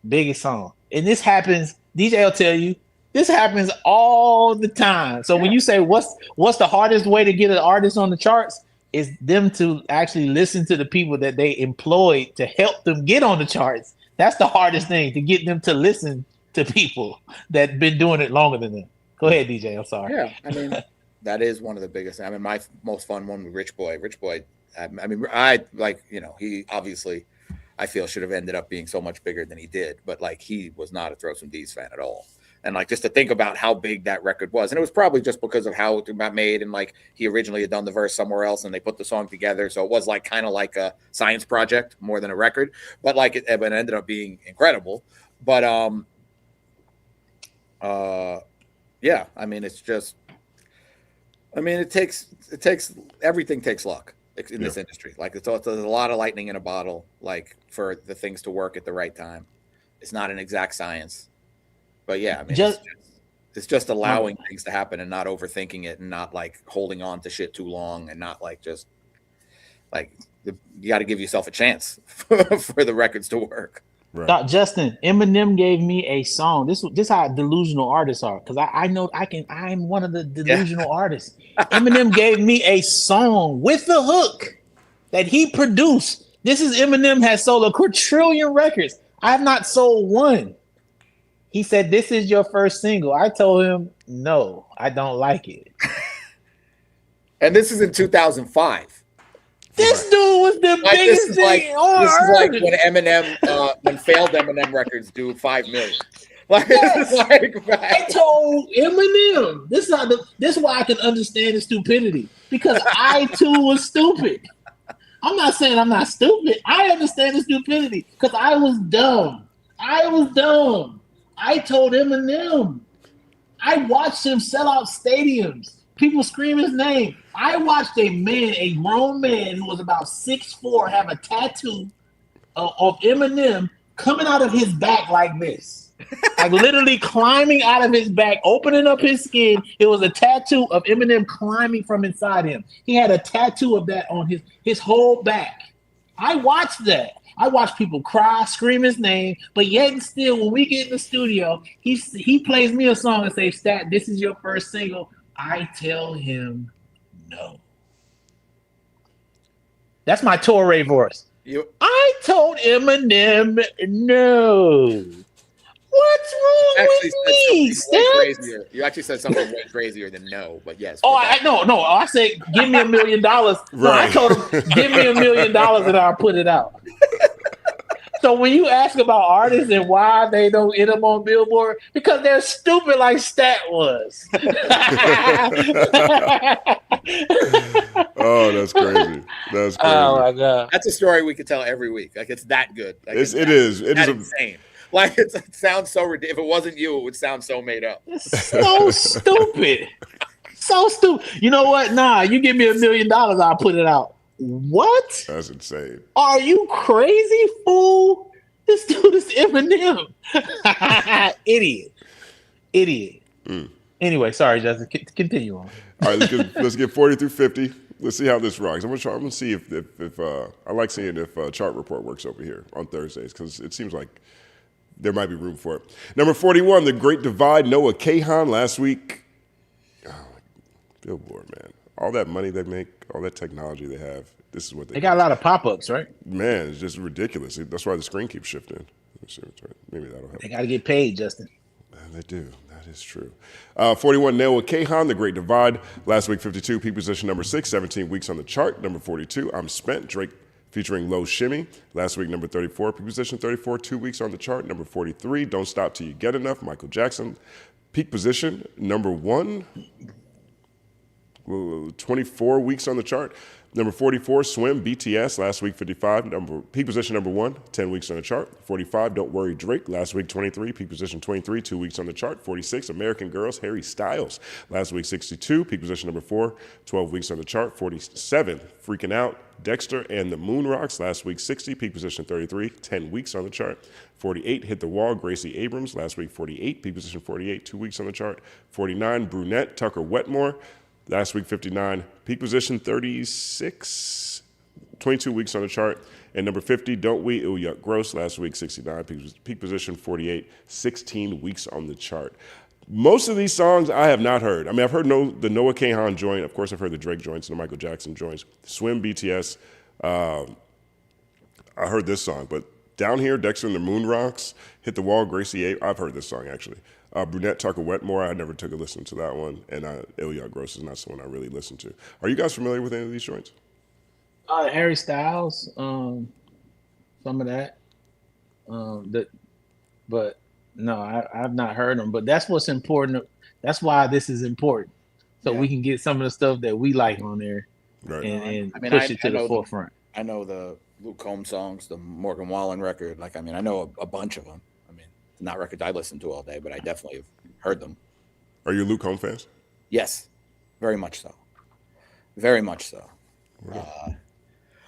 Biggest song, and this happens. DJ will tell you this happens all the time. So when you say what's the hardest way to get an artist on the charts, is them to actually listen to the people that they employed to help them get on the charts. That's the hardest thing, to get them to listen to people that been doing it longer than them. Go ahead, DJ. I'm sorry. Yeah, I mean, that is one of the biggest. I mean, my most fun one with Rich Boy. Rich Boy, I mean, I like, he obviously, I feel, should have ended up being so much bigger than he did, but like, he was not a Throw Some D's fan at all. And like, just to think about how big that record was, and it was probably just because of how it got made, and like, he originally had done the verse somewhere else, and they put the song together, so it was like kind of like a science project more than a record, but like it ended up being incredible. But yeah, I mean, it's just, I mean, it takes everything takes luck in this industry. Like, it's a lot of lightning in a bottle, like, for the things to work at the right time. It's not an exact science, but yeah, I mean, it's just allowing things to happen and not overthinking it, and not like holding on to shit too long, and not like just like, you got to give yourself a chance for the records to work. Right. Justin, Eminem gave me a song. This how delusional artists are, because I know I'm one of the delusional artists. Eminem gave me a song with the hook that he produced. This is Eminem has sold a quadrillion records. I have not sold one. He said, "This is your first single." I told him, "No, I don't like it." And this is in 2005. This dude was the biggest thing on This is earth. like when Eminem, when failed Eminem records do 5 million. Like, Yes. like, I told Eminem, this is why I can understand the stupidity, because I too was stupid. I'm not saying I'm not stupid. I understand the stupidity because I was dumb. I told Eminem. I watched him sell out stadiums. People scream his name. I watched a grown man who was about 6'4", have a tattoo of Eminem coming out of his back like this. Like, literally climbing out of his back, opening up his skin. It was a tattoo of Eminem climbing from inside him. He had a tattoo of that on his whole back. I watched that. I watched people cry, scream his name, but yet and still, when we get in the studio, he plays me a song and says, "Stat, this is your first single." I tell him no. That's my Torre voice. I told Eminem no. What's wrong with me, Stat? You actually said something way crazier than no, but yes. Oh, no. I said, "Give me $1 million." No, I told him, "Give me $1 million and I'll put it out." So when you ask about artists and why they don't hit them on Billboard, because they're stupid like Stat was. Oh, that's crazy. That's crazy. Oh my God. That's a story we could tell every week. Like, it's that good. Like, It is insane. Like, it sounds so ridiculous. If it wasn't you, it would sound so made up. So stupid. So stupid. You know what? Nah, you give me $1 million, I'll put it out. What? That's insane. Are you crazy, fool? This dude is Eminem. Idiot. Anyway, sorry, Justin. Continue on. All right, let's get 40 through 50. Let's see how this rocks. I'm gonna see if I like seeing if chart report works over here on Thursdays, because it seems like there might be room for it. Number 41, The Great Divide, Noah Kahan last week. Oh, Billboard, man. All that money they make, all that technology they have, this is what they got a lot of pop-ups, right? Man, it's just ridiculous. That's why the screen keeps shifting. Let me see what's right. Maybe that'll help. They got to get paid, Justin. They do. That is true. 41, Noah Kahan, The Great Divide. Last week, 52, peak position number 6, 17 weeks on the chart. Number 42, I'm Spent, Drake featuring Low Shimmy. Last week, number 34, peak position 34, 2 weeks on the chart. Number 43, Don't Stop Till You Get Enough, Michael Jackson. Peak position number 1, 24 weeks on the chart. Number 44, Swim, BTS, last week 55, peak position number 1, 10 weeks on the chart. 45, Don't Worry, Drake, last week 23, peak position 23, 2 weeks on the chart. 46, American Girls, Harry Styles, last week 62, peak position number 4, 12 weeks on the chart. 47, Freaking Out, Dexter and the Moon Rocks, last week 60, peak position 33, 10 weeks on the chart. 48, Hit the Wall, Gracie Abrams, last week 48, peak position 48, 2 weeks on the chart. 49, Brunette, Tucker Wetmore, last week 59, peak position 36, 22 weeks on the chart. And number 50, Don't We, Ill Yuck Gross, last week 69, peak position 48, 16 weeks on the chart. Most of these songs I have not heard. I mean, I've heard the Noah Kahan joint. Of course, I've heard the Drake joints and the Michael Jackson joints. Swim, BTS. I heard this song. But Down Here, Dexter and the Moon Rocks, Hit the Wall, Gracie A. I've heard this song, actually. Brunette, Tucker Wetmore, I never took a listen to that one. And Ill Yuck Gross is not someone I really listened to. Are you guys familiar with any of these joints? Harry Styles, some of that. But no, I've not heard them. But that's what's important. That's why this is important. So we can get some of the stuff that we like on there, right, and push it to the forefront. I know the Luke Combs songs, the Morgan Wallen record. Like, I mean, I know a bunch of them. I mean, not records I listen to all day, but I definitely have heard them. Are you Luke Combs fans? Yes, very much so. Very much so.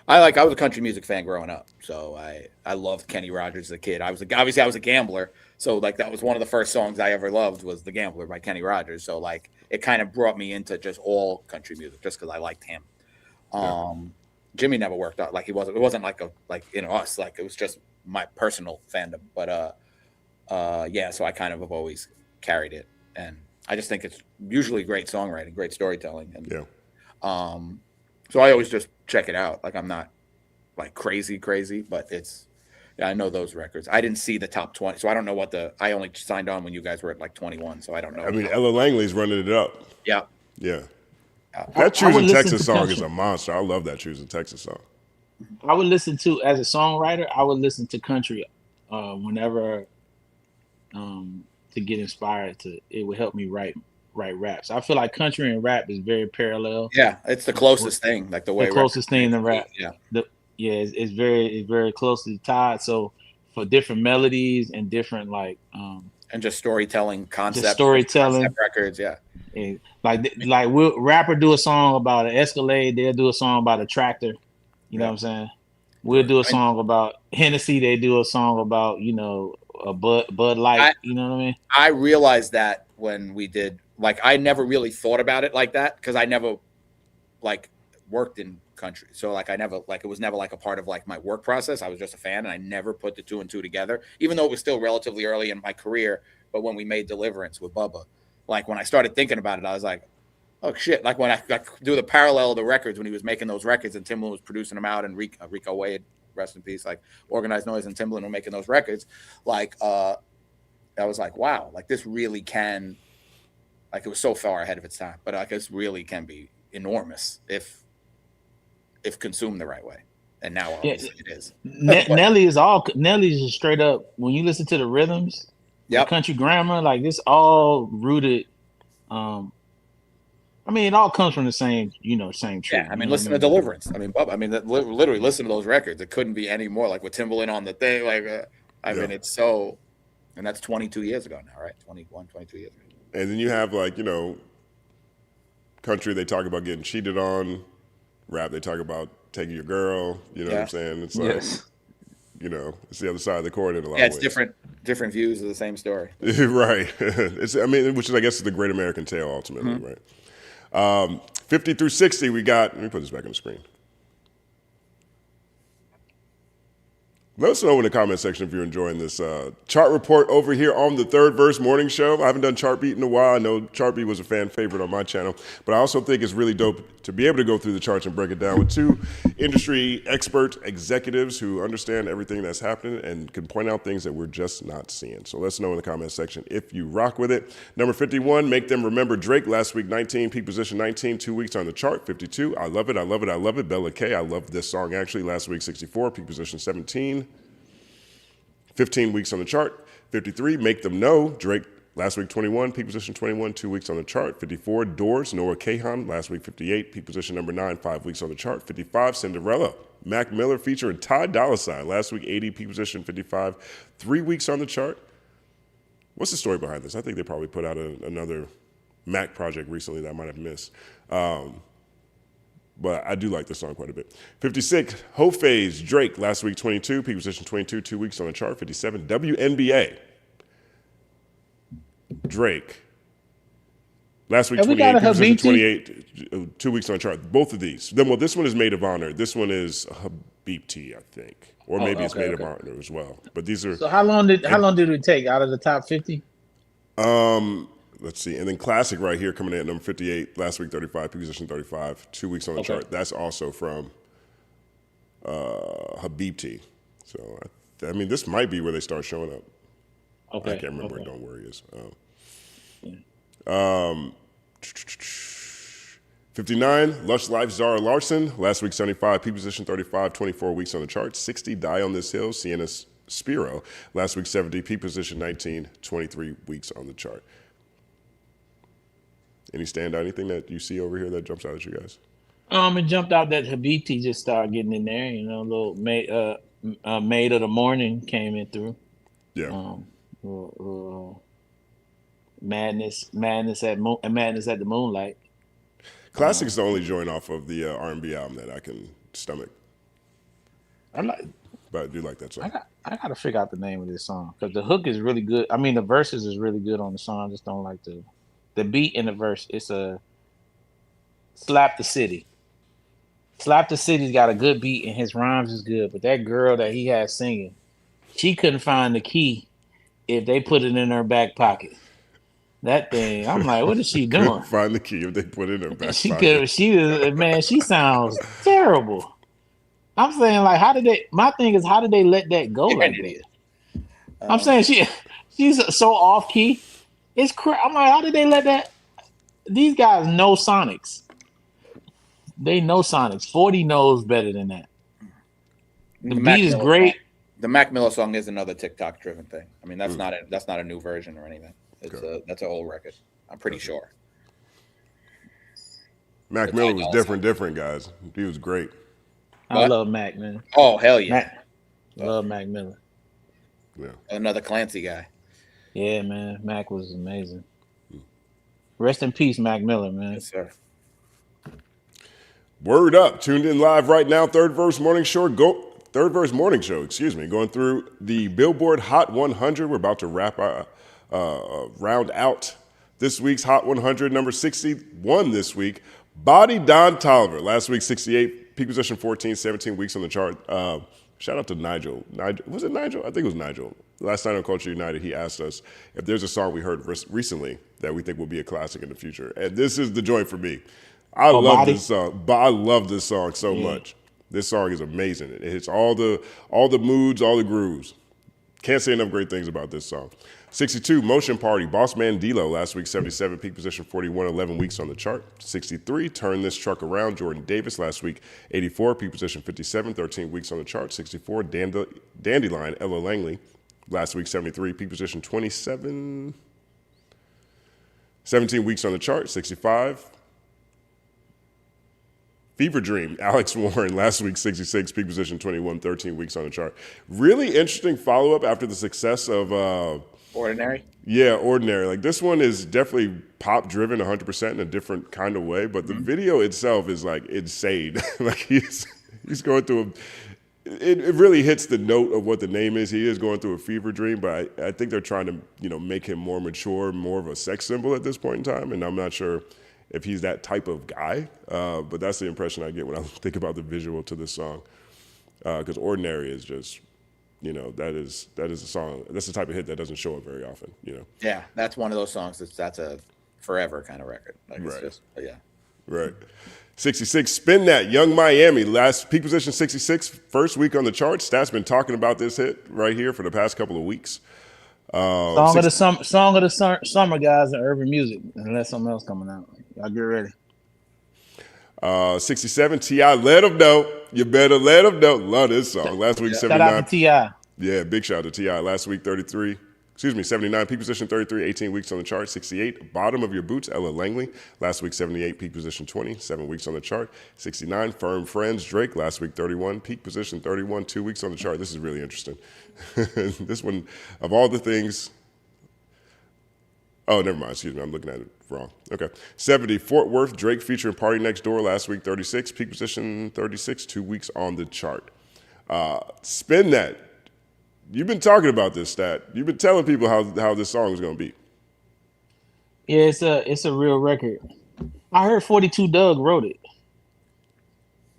I was a country music fan growing up, so I loved Kenny Rogers as a kid. I was a gambler, so like that was one of the first songs I ever loved was "The Gambler" by Kenny Rogers. So like it kind of brought me into just all country music just because I liked him. Jimmy never worked out like it wasn't like us, like it was just my personal fandom. But so I kind of have always carried it, and I just think it's usually great songwriting, great storytelling, and so I always just check it out. Like I'm not like crazy, but I know those records. I didn't see the top 20, so I don't know I only signed on when you guys were at like 21, so I don't know. I mean, Ella Langley's running it up. Yeah. That Choosing Texas song is a monster. I love that Choosing Texas song. I would listen to, as a songwriter, I would listen to country whenever to get inspired it would help me write raps. I feel like country and rap is very parallel. Yeah, it's the closest thing, like the closest thing to rap. It's very closely tied. So for different melodies and different and just storytelling concept records, And like we'll rapper do a song about an Escalade, they'll do a song about a tractor. You know what I'm saying? We'll do a song about Hennessy, they do a song about, a Bud Light, you know what I mean? I realized that when we did, like, I never really thought about it like that because I never worked in country. So like I never it was never like a part of like my work process. I was just a fan and I never put the two and two together, even though it was still relatively early in my career. But when we made Deliverance with Bubba, like when I started thinking about it, I was like, oh shit. Like when I do the parallel of the records when he was making those records and Timbaland was producing them out and Rico Wade, rest in peace, like Organized Noise and Timbaland were making those records. Like I was like, wow, like this really can, like it was so far ahead of its time, but like this really can be enormous if consumed the right way. And now obviously it is. Nelly's just straight up, when you listen to the rhythms, the country grammar, like this all rooted. I mean, it all comes from the same, same tree. Yeah, I mean, listen to Deliverance. I mean, Bubba, literally listen to those records. It couldn't be any more like with Timbaland on the thing. Like, I mean, it's so, and that's 22 years ago now, right? 21, 22 years ago. And then you have country, they talk about getting cheated on. Rap, they talk about taking your girl. You know what I'm saying? It's like, it's the other side of the coin in a lot of ways. It's different views of the same story. Right. Which is, I guess, is the great American tale ultimately, right? 50 through 60, we got, let me put this back on the screen. Let us know in the comment section if you're enjoying this chart report over here on the Third Verse Morning Show. I haven't done Chart Beat in a while. I know Chart Beat was a fan favorite on my channel, but I also think it's really dope to be able to go through the charts and break it down with two industry expert executives who understand everything that's happening and can point out things that we're just not seeing. So let us know in the comment section if you rock with it. Number 51, Make Them Remember Drake. Last week, 19, peak position 19, 2 weeks on the chart. 52, I love it, I love it, I love it. Bella K, I love this song actually. Last week, 64, peak position 17. 15 weeks on the chart. 53, Make Them Know, Drake, last week 21, peak position 21, 2 weeks on the chart. 54, Doors, Noah Kahan, last week 58, peak position number 9, 5 weeks on the chart. 55, Cinderella, Mac Miller featuring Ty Dolla $ign, last week 80, peak position 55, 3 weeks on the chart. What's the story behind this? I think they probably put out another Mac project recently that I might have missed. But I do like this song quite a bit. 56, Ho Phase, Drake, last week 22, peak position 22, 2 weeks on the chart. 57, WNBA, Drake, last week 28, peak position 28, 2 weeks on the chart. Both of these. Well, this one is Maid of Honor. This one is Habibti, I think. Or maybe it's Maid of Honor as well. But these are. So how long did it take out of the top 50? Let's see. And then Classic right here coming in at number 58, last week 35, peak position 35, 2 weeks on the chart. That's also from Habibti. So, I mean, this might be where they start showing up. Okay. I can't remember where Don't Worry is. 59, Lush Life, Zara Larson, last week 75, peak position 35, 24 weeks on the chart. 60, Die on This Hill, Sienna Spiro, last week 70, peak position 19, 23 weeks on the chart. Any standout, anything that you see over here that jumps out at you guys? It jumped out that Habibti just started getting in there. You know, a little Maid of the Morning came in through. Yeah. Madness at the Moonlight. Classic is the only joint off of the R&B album that I can stomach. But I do like that song. I gotta figure out the name of this song because the hook is really good. I mean, the verses is really good on the song. I just don't like the beat in the verse. It's a Slap the City. Slap the City's got a good beat and his rhymes is good, but that girl that he has singing, she couldn't find the key if they put it in her back pocket. That thing, I'm like, what is she doing? Couldn't find the key if they put it in her back pocket. She sounds terrible. I'm saying, like, my thing is, how did they let that go like that? I'm saying she's so off key. It's crap. I'm like, how did they let that? These guys know Sonics. They know Sonics. 40 knows better than that. The beat is great. The Mac Miller song is another TikTok driven thing. I mean, that's not a new version or anything. That's an old record. I'm pretty sure. Mac Miller was different, guys. He was great. I love Mac, man. Oh, hell yeah. Love Mac Miller. Yeah. Another Clancy guy. Yeah, man. Mac was amazing. Rest in peace, Mac Miller, man. Yes, sir. Word up. Tuned in live right now. Third Verse Morning Show, going through the Billboard Hot 100. We're about to round out this week's Hot 100. Number 61 this week, Body Don Tolliver. Last week, 68, peak position 14, 17 weeks on the chart. Shout out to Nigel. Was it Nigel? I think it was Nigel. Last night on Culture United, he asked us if there's a song we heard recently that we think will be a classic in the future. And this is the joint for me. I love this song. I love this song so much. This song is amazing. It hits all the moods, all the grooves. Can't say enough great things about this song. 62, Motion Party, Boss Man D-Lo, last week 77, peak position 41, 11 weeks on the chart. 63, Turn This Truck Around, Jordan Davis, last week 84, peak position 57, 13 weeks on the chart. 64, Dandelion, Ella Langley, last week 73, peak position 27, 17 weeks on the chart. 65, Fever Dream, Alex Warren, last week 66, peak position 21, 13 weeks on the chart. Really interesting follow-up after the success of Ordinary? Yeah, Ordinary. Like, this one is definitely pop-driven 100% in a different kind of way, but the video itself is, like, insane. Like, he's going through it really hits the note of what the name is. He is going through a fever dream, but I think they're trying to, make him more mature, more of a sex symbol at this point in time, and I'm not sure if he's that type of guy, but that's the impression I get when I think about the visual to this song, because Ordinary is just you know, that is a song. That's the type of hit that doesn't show up very often, you know. Yeah, that's one of those songs that's a forever kind of record. Like it's Right. just, yeah. Right. 66, Spin That, Young Miami, last peak position 66, first week on the charts. Stats been talking about this hit right here for the past couple of weeks. Song of the summer, guys, in urban music, unless something else coming out. Y'all get ready. 67, T.I., Let Them Know. You better let them know. Love this song. Last week, 79. Shout out to T.I. Yeah, big shout out to T.I. Last week, 79, peak position 33, 18 weeks on the chart. 68, Bottom of Your Boots, Ella Langley. Last week, 78, peak position 20, 7 weeks on the chart. 69, Firm Friends, Drake. Last week, 31, peak position 31, 2 weeks on the chart. This is really interesting. This one, of all the things... Oh, never mind. Excuse me. I'm looking at it wrong. Okay. 70, Fort Worth, Drake featuring Party Next Door. Last week, 36. Peak position 36. 2 weeks on the chart. Spin That. You've been talking about this stat. You've been telling people how this song is going to be. Yeah, it's a real record. I heard 42 Doug wrote it.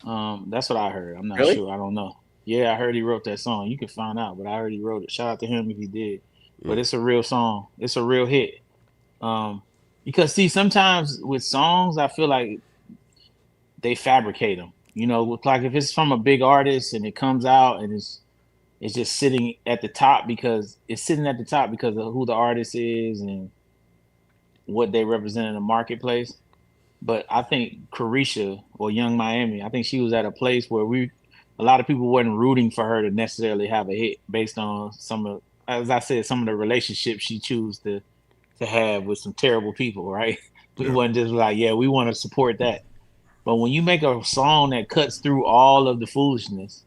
That's what I heard. I'm not sure. I don't know. Yeah, I heard he wrote that song. You can find out, but I heard he wrote it. Shout out to him if he did. But it's a real song. It's a real hit. Because see, sometimes with songs, I feel like they fabricate them. You know, like if it's from a big artist and it comes out and it's just sitting at the top because of who the artist is and what they represent in the marketplace. But I think Carisha or Young Miami, I think she was at a place where a lot of people wasn't rooting for her to necessarily have a hit based on some of the relationships she chose to have with some terrible people, right? We wasn't just like, yeah, we want to support that. But when you make a song that cuts through all of the foolishness,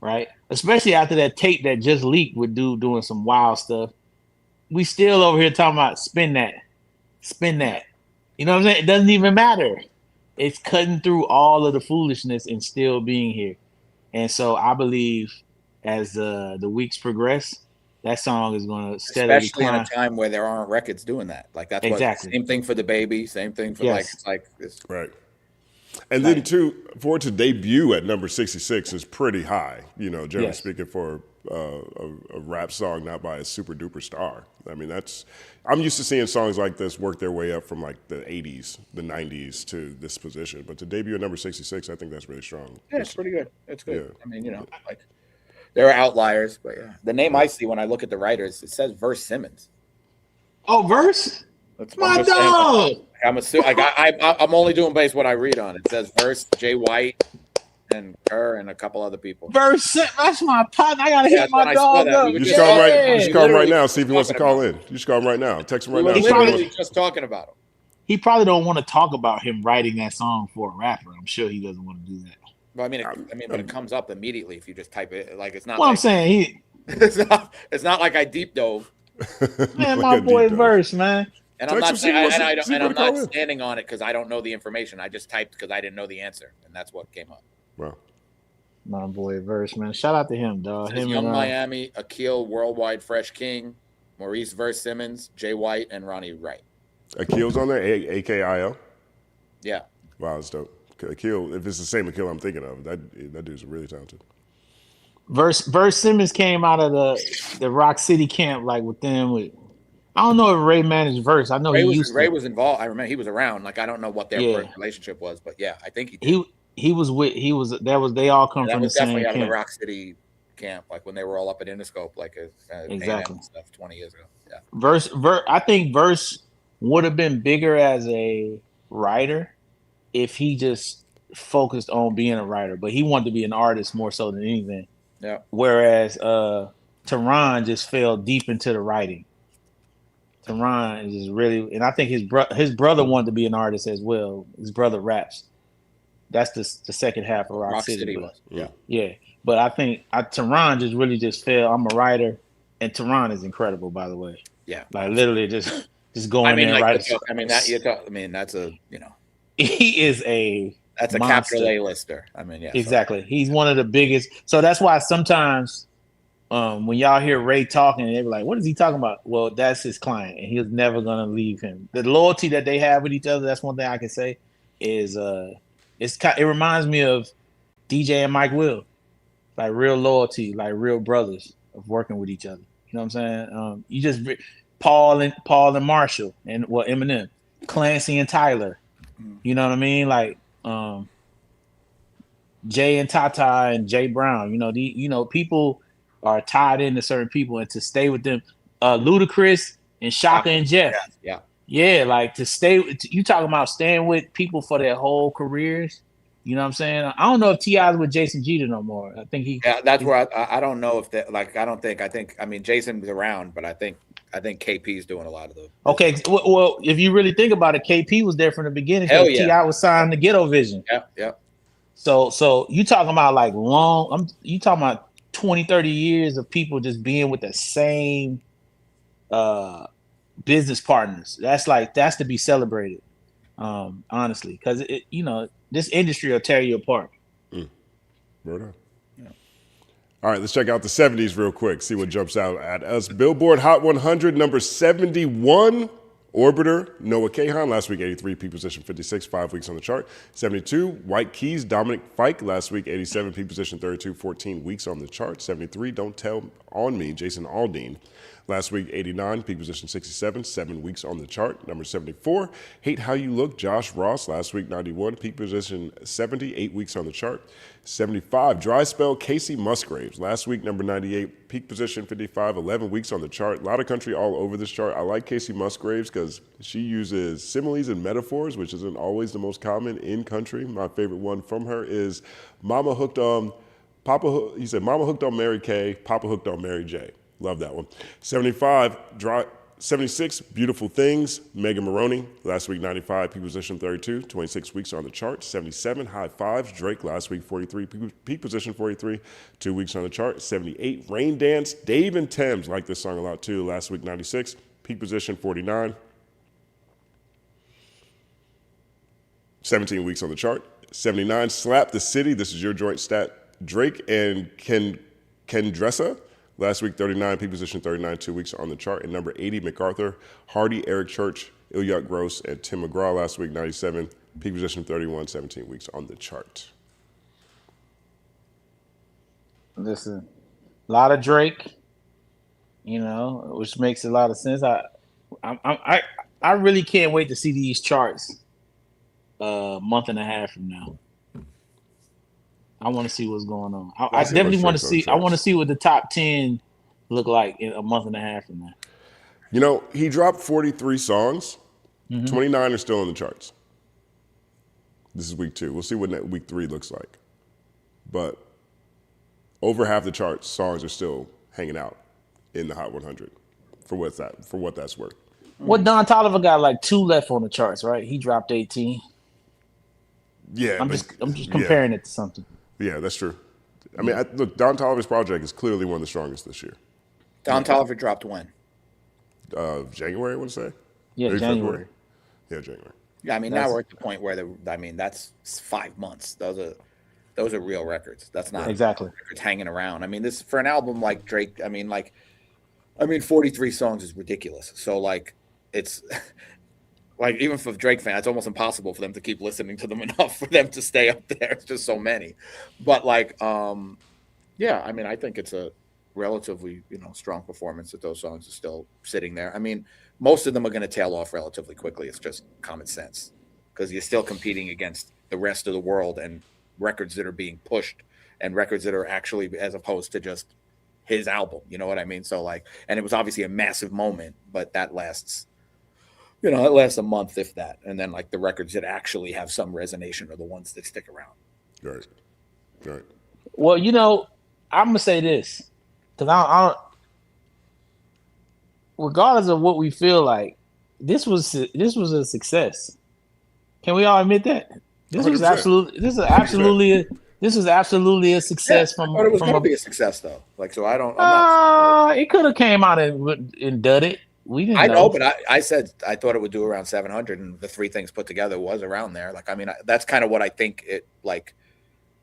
right? Especially after that tape that just leaked with dude doing some wild stuff, we still over here talking about spin that. You know what I'm saying? It doesn't even matter. It's cutting through all of the foolishness and still being here. And so I believe as the weeks progress, that song is going to steadily especially climb. in a time where there aren't records doing that. Like that's exactly. Same thing for DaBaby. Same thing for like this. Right. And then too, for it to debut at number 66 is pretty high. You know, generally speaking, for a rap song not by a super duper star. I mean, I'm used to seeing songs like this work their way up from like the 80s, the 90s to this position. But to debut at number 66, I think that's really strong. Yeah, it's pretty good. It's good. Yeah. I mean, you know, like there are outliers, but yeah. The name I see when I look at the writers, it says Verse Simmons. Oh, Verse? That's my dog. I'm only doing based what I read on. It says Verse, Jay White, and her, and a couple other people. Verse, that's my partner. I gotta hit my dog up. You should call him right now. See if he wants to call in. You should call him right now. Text him right now. We're literally just talking about him. He probably don't want to talk about him writing that song for a rapper. I'm sure he doesn't want to do that. But but it comes up immediately if you just type it. Like it's not. Well, I'm saying it's not like I deep dove. Man, my boy Verse, man. And I'm not saying, I'm not standing on it because I don't know the information. I just typed because I didn't know the answer, and that's what came up. Wow. My boy Verse, man. Shout out to him, dog. Him Young Miami, Akil, Worldwide Fresh King, Maurice Verse Simmons, Jay White, and Ronnie Wright. Akil's on there, AKIL? Yeah. Wow, that's dope. Akil, if it's the same Akil I'm thinking of, that dude's really talented. Verse Simmons came out of the Rock City camp like with them. I don't know if Ray managed Verse. I know Ray was involved. I remember he was around. Like I don't know what their relationship was, but yeah, I think he did. They all come from the same camp. Definitely out of the Rock City camp, like when they were all up at Interscope, like exactly stuff 20 years ago. Yeah. Verse. I think Verse would have been bigger as a writer if he just focused on being a writer, but he wanted to be an artist more so than anything. Yeah. Whereas Tehran just fell deep into the writing. Tehran is really, and I think his brother wanted to be an artist as well. His brother raps. That's the second half of Rock City was. Yeah. Yeah. But I think Tehran just fell. I'm a writer, and Tehran is incredible, by the way. Yeah. Like literally just going in and writing. That's a, you know. He is that's a monster. capital A-lister. I mean, yeah. Exactly. So. He's one of the biggest. So that's why sometimes when y'all hear Ray talking, they be like, what is he talking about? Well, that's his client, and he's never going to leave him. The loyalty that they have with each other, that's one thing I can say, is it reminds me of DJ and Mike Will. Like real loyalty, like real brothers. of working with each other. You know what I'm saying? You just Paul and Marshall and Eminem, Clancy and Tyler. You know what I mean? Like Jay and Tata and Jay Brown. People are tied into certain people, and to stay with them, Ludacris and Shaka and Jeff. Yeah, like to stay. You talking about staying with people for their whole careers? You know what I'm saying? I don't know if T.I.'s with Jason Jeter no more. I think that's where I don't know if that. Like, I mean Jason's around, but I think KP's doing a lot of those. Okay, well, if you really think about it, KP was there from the beginning. Hell yeah. T.I. was signed to Ghetto Vision. Yeah. So you talking about like you talking about 20, 30 years of people just being with the same business partners. That's to be celebrated. Honestly, because this industry will tear you apart. Right on. Yeah. All right, let's check out the 70s real quick, see what jumps out at us. Billboard Hot 100, number 71, Orbiter, Noah Kahan, last week 83, peak position 56, 5 weeks on the chart. 72, White Keys, Dominic Fike, last week 87, peak position 32, 14 weeks on the chart. 73, Don't Tell On Me, Jason Aldean. Last week, 89, peak position 67, 7 weeks on the chart. Number 74, Hate How You Look, Josh Ross. Last week, 91, peak position 70, 8 weeks on the chart. 75, Dry Spell, Casey Musgraves. Last week, number 98, peak position 55, 11 weeks on the chart. A lot of country all over this chart. I like Casey Musgraves because she uses similes and metaphors, which isn't always the most common in country. My favorite one from her is Mama hooked on Mary Kay, Papa hooked on Mary J. Love that one. 76, Beautiful Things, Megan Maroney. Last week, 95, peak position 32, 26 weeks on the chart. 77, High Fives, Drake. Last week, 43, peak position 43, 2 weeks on the chart. 78, Rain Dance, Dave and Thames. Like this song a lot too. Last week, 96, peak position 49, 17 weeks on the chart. 79, Slap the City. This is your joint stat. Drake and Kendressa. Last week, 39, peak position 39, 2 weeks on the chart. And number 80, MacArthur, Hardy, Eric Church, Ilyat Gross, and Tim McGraw. Last week, 97, peak position 31, 17 weeks on the chart. Listen, a lot of Drake, which makes a lot of sense. I really can't wait to see these charts a month and a half from now. I want to see what's going on. I definitely want to see. I want to see what the top 10 look like in a month and a half from now. He dropped 43 songs. 29 are still in the charts. This is week 2. We'll see what week 3 looks like. But over half the charts songs are still hanging out in the Hot 100 for what that's worth. What Don Tolliver got like 2 left on the charts, right? He dropped 18. Yeah, I'm just comparing it to something. Yeah, that's true. I mean, look, Don Tolliver's project is clearly one of the strongest this year. Don Tolliver dropped when? January, I want to say. Yeah, maybe January. February. Yeah, January. Yeah, I mean, now we're at the point where that's 5 months. Those are real records. That's not exactly records hanging around. I mean, this for an album like Drake. I mean, 43 songs is ridiculous. So it's. Like, even for Drake fans, it's almost impossible for them to keep listening to them enough for them to stay up there. It's just so many. But, yeah, I mean, I think it's a relatively, strong performance that those songs are still sitting there. I mean, most of them are going to tail off relatively quickly. It's just common sense because you're still competing against the rest of the world and records that are being pushed and records that are actually as opposed to just his album. You know what I mean? So, and it was obviously a massive moment, but that lasts – it lasts a month, if that. And then, the records that actually have some resonation are the ones that stick around. Right. Well, I'm going to say this. Because I regardless of what we feel like, this was a success. Can we all admit that? This was 100%. This is absolutely a success. I thought it was going to be a success, though. I'm not. It could have came out and done it. We didn't know, but I said I thought it would do around 700, and the 3 things put together was around there. That's kind of what I think it like.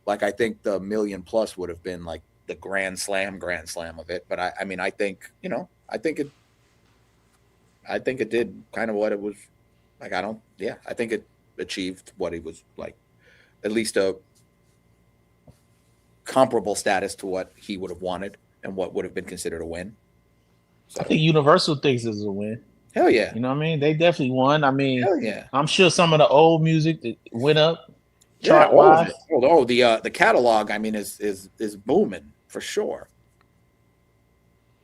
I think the million plus would have been the grand slam of it. But I think I think it did kind of what it was like. I think it achieved what it was like, at least a comparable status to what he would have wanted. and what would have been considered a win. So. I think Universal thinks it's a win. Hell yeah. You know what I mean? They definitely won. I mean, hell yeah. I'm sure some of the old music that went up chart Yeah, wise. The catalog, I mean, is booming for sure.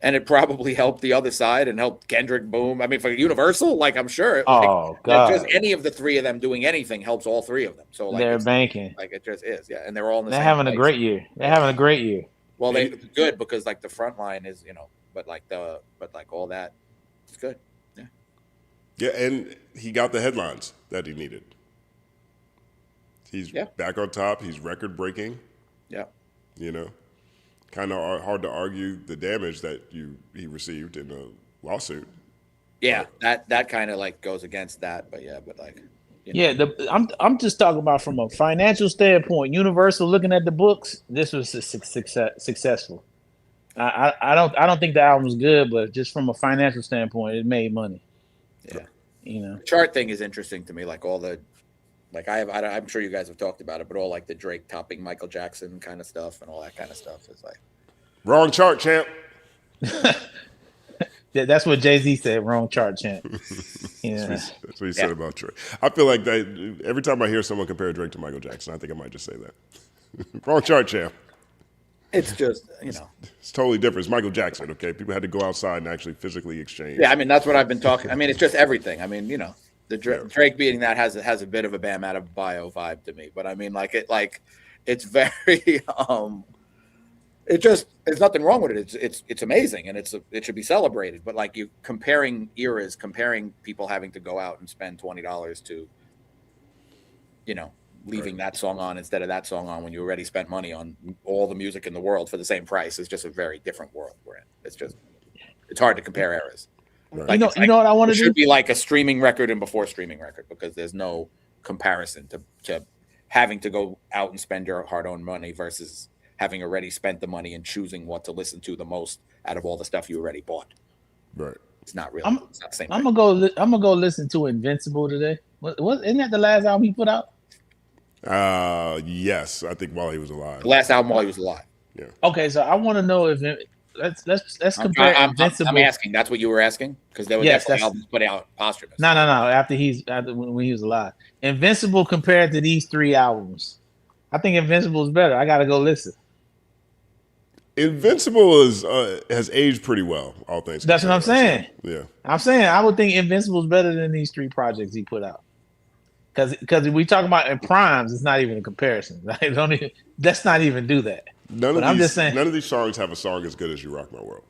And it probably helped the other side and helped Kendrick boom. I mean, for Universal, like I'm sure. Oh God! Just any of the three of them doing anything helps all three of them. So like they're banking. Like it just is, yeah. And they're all in the They're same having place. a great year. They're having a great year. Well, they good because like the front line is, but like all that, it's good. Yeah. Yeah, and he got the headlines that he needed. He's back on top. He's record breaking. Yeah. Kind of hard to argue the damage that he received in the lawsuit. Yeah, that kind of like goes against that, but like. I'm just talking about from a financial standpoint. Universal looking at the books, this was successful. I don't think the album was good, but just from a financial standpoint, it made money. Yeah, The chart thing is interesting to me. Like all the, like I'm sure you guys have talked about it, but all like the Drake topping Michael Jackson kind of stuff and all that kind of stuff is like wrong chart, champ. That's what Jay-Z said. Wrong chart, champ. Yeah, that's what he said about Drake. I feel like that every time I hear someone compare Drake to Michael Jackson, I think I might just say that. Wrong chart, champ. It's just, It's totally different. It's Michael Jackson, okay? People had to go outside and actually physically exchange. Yeah, I mean, that's what I've been talking. I mean, it's just everything. I mean, the Drake beating that has a bit of a Bam out of bio vibe to me. But I mean, it's very, there's nothing wrong with it. It's amazing and it should be celebrated. But like you comparing eras, comparing people having to go out and spend $20 to, leaving that song on instead of that song on when you already spent money on all the music in the world for the same price is just a very different world we're in. It's hard to compare eras. Right. Like, you know what I want to do? It should be like a streaming record and before streaming record because there's no comparison to having to go out and spend your hard-earned money versus having already spent the money and choosing what to listen to the most out of all the stuff you already bought. Right. It's not really. It's not the same. I'm gonna go listen to Invincible today. What isn't that the last album he put out? Yes, I think while he was alive. The last album while he was alive. Yeah. Okay, so I want to know if let's compare Invincible. I'm asking. That's what you were asking because there were definitely albums put out posthumous. No. After when he was alive, Invincible compared to these three albums, I think Invincible is better. I gotta go listen. Invincible has aged pretty well, all things. That's what I'm saying. Yeah, I'm saying I would think Invincible is better than these three projects he put out. Because we talk about in primes, it's not even a comparison. Right? Let's not even do that. I'm just saying, none of these songs have a song as good as "You Rock My World."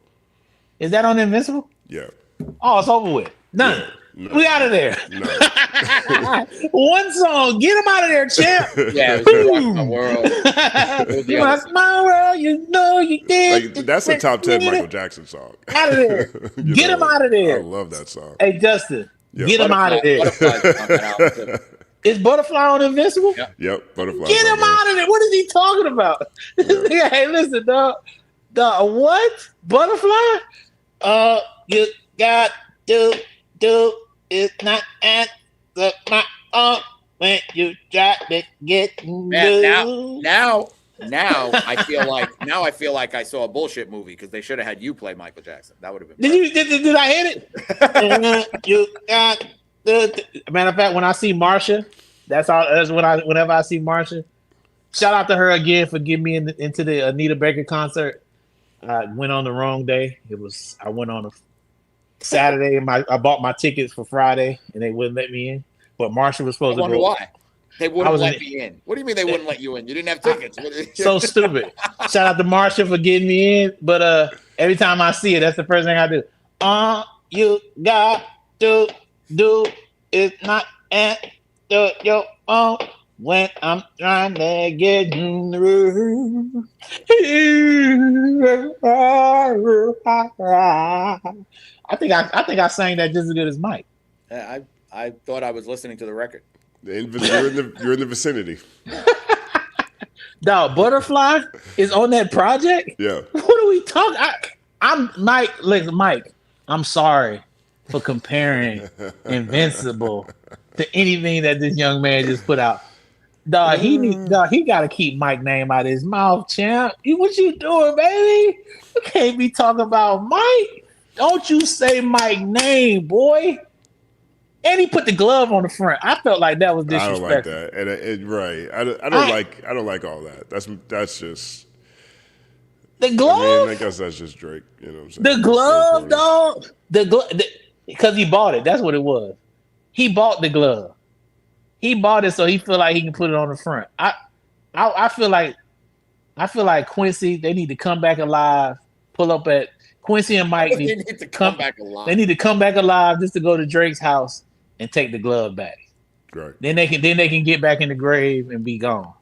Is that on Invincible? Yeah. Oh, it's over with. None. Yeah, no. We out of there. No. One song, get him out of there, champ. Yeah, it was "You Rock My World." You rock my world, you know you did. Like, that's a top 10 Michael Jackson song. Out of there. Get him out of there. I love that song. Hey, Justin, get him out of there. Butterfly. Is Butterfly on Invincible? Yep, Butterfly. Get him out of there. What is he talking about? Yeah, hey, listen, dog. What? Butterfly? You got to do it not at my when you try to get Now I feel like I saw a bullshit movie because they should have had you play Michael Jackson. That would have been. Did I hit it? You got. Matter of fact, when I see Marsha, whenever I see Marsha, shout out to her again for getting me into the Anita Baker concert. I went on the wrong day. I went on a Saturday and I bought my tickets for Friday and they wouldn't let me in. But Marsha was supposed to go. I wonder why. They wouldn't let me in. What do you mean they wouldn't let you in? You didn't have tickets. So stupid. Shout out to Marsha for getting me in. But every time I see it, that's the first thing I do. You got to do is not at your own when I'm trying to get in the room. I think I sang that just as good as Mike. I thought I was listening to the record. You're in the vicinity. No, Butterfly is on that project. Yeah. What are we talking? I'm Mike. Listen, Mike. I'm sorry for comparing Invincible to anything that this young man just put out. Dog, he gotta keep Mike name out of his mouth, champ. What you doing, baby? You can't be talking about Mike. Don't you say Mike name, boy. And he put the glove on the front. I felt like that was disrespectful. I don't like that. And right. I don't like all that. That's just the glove. I mean, I guess that's just Drake. You know what I'm saying? The glove, dog. The glove, because he bought it. That's what it was. He bought the glove. He bought it so he feel like he can put it on the front. I feel like Quincy. They need to come back alive. Pull up at Quincy and Mike. They need to come back alive. They need to come back alive just to go to Drake's house and take the glove back. Right. Then they can get back in the grave and be gone.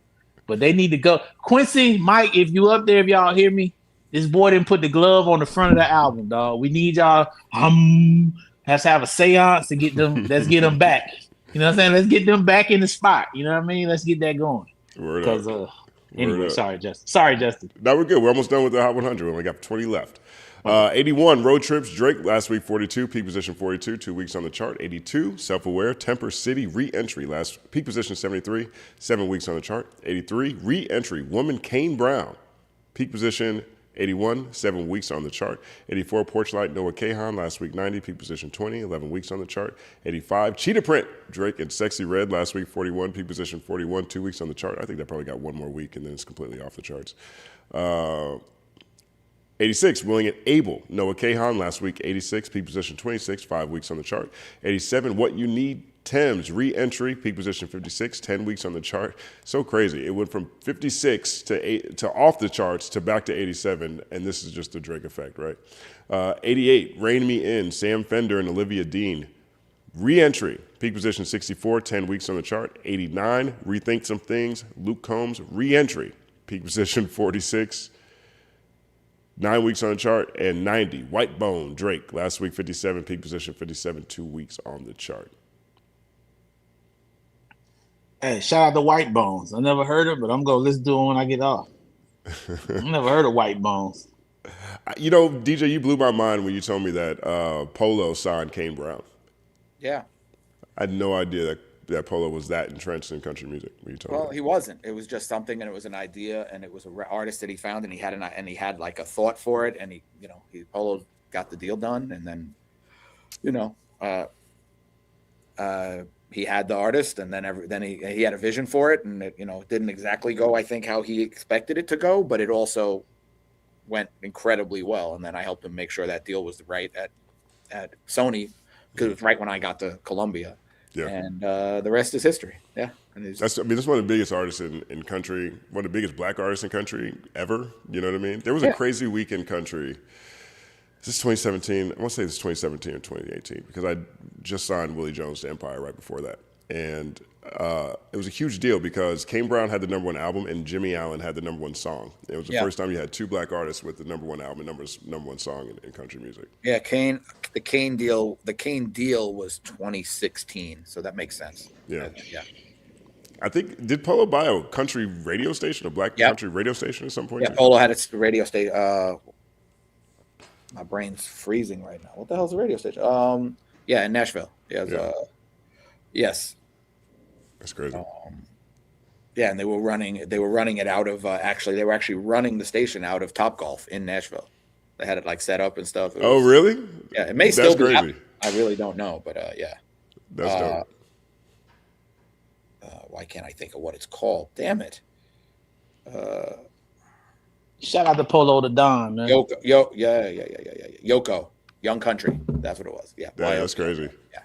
But they need to go. Quincy, Mike, if you up there, if y'all hear me, this boy didn't put the glove on the front of the album, dog. We need y'all. Have to have a seance to get them. Let's get them back. You know what I'm saying? Let's get them back in the spot. You know what I mean? Let's get that going. Because anyway, sorry, Justin. No, we're good. We're almost done with the Hot 100. We only got 20 left. 81, Road Trips, Drake, last week 42, peak position 42, 2 weeks on the chart. 82, Self-Aware, Temper City, re-entry, last peak position 73, 7 weeks on the chart. 83, re-entry, Woman, Kane Brown, peak position 81, 7 weeks on the chart. 84, Porchlight, Noah Kahan, last week 90, peak position 20, 11 weeks on the chart. 85, Cheetah Print, Drake and Sexy Red, last week 41, peak position 41, 2 weeks on the chart. I think that probably got one more week and then it's completely off the charts. 86, Willing and Able, Noah Kahan, last week 86, peak position 26, 5 weeks on the chart. 87, What You Need, Thames, re-entry, peak position 56, 10 weeks on the chart. So crazy. It went from 56 to off the charts to back to 87, and this is just the Drake effect, right? 88, Rein Me In, Sam Fender and Olivia Dean, re-entry, peak position 64, 10 weeks on the chart. 89, Rethink Some Things, Luke Combs, re-entry, peak position 46, 9 weeks on the chart. And 90, White Bone, Drake, last week 57, peak position 57, 2 weeks on the chart. Hey, shout out to White Bones. I never heard it, but I'm going to listen to it when I get off. I never heard of White Bones. You know, DJ, you blew my mind when you told me that Polo signed Kane Brown. Yeah. I had no idea that Polo was that entrenched in country music. When you told me. He wasn't. It was just something, and it was an idea, and it was an artist that he found, and he had like a thought for it, and Polo got the deal done, and then, he had the artist, and then he had a vision for it, and it didn't exactly go, I think, how he expected it to go, but it also went incredibly well. And then I helped him make sure that deal was right at Sony, because it was right when I got to Columbia. Yeah. And the rest is history. Yeah. And that's one of the biggest artists in country, one of the biggest black artists in country ever. You know what I mean? There was a crazy week in country. This is 2017. I want to say this is 2017 or 2018 because I just signed Willie Jones to Empire right before that. And it was a huge deal because Kane Brown had the #1 album and Jimmy Allen had the #1 song. It was the first time you had two black artists with the #1 album and #1 song in country music. Yeah, the Kane deal was 2016, so that makes sense. Yeah. I think, did Polo buy a country radio station, a black country radio station at some point? Yeah, Polo had its radio station. My brain's freezing right now. What the hell's a radio station? In Nashville. Yes. That's crazy. And they were running it out of they were actually running the station out of Topgolf in Nashville. They had it like set up and stuff. Really? Yeah, it may still be. Crazy. I really don't know, but yeah. That's dope. Why can't I think of what it's called? Damn it. Shout out to Polo the Don, man. Yoko, Young Country. That's what it was. Yeah. That's crazy. Yeah.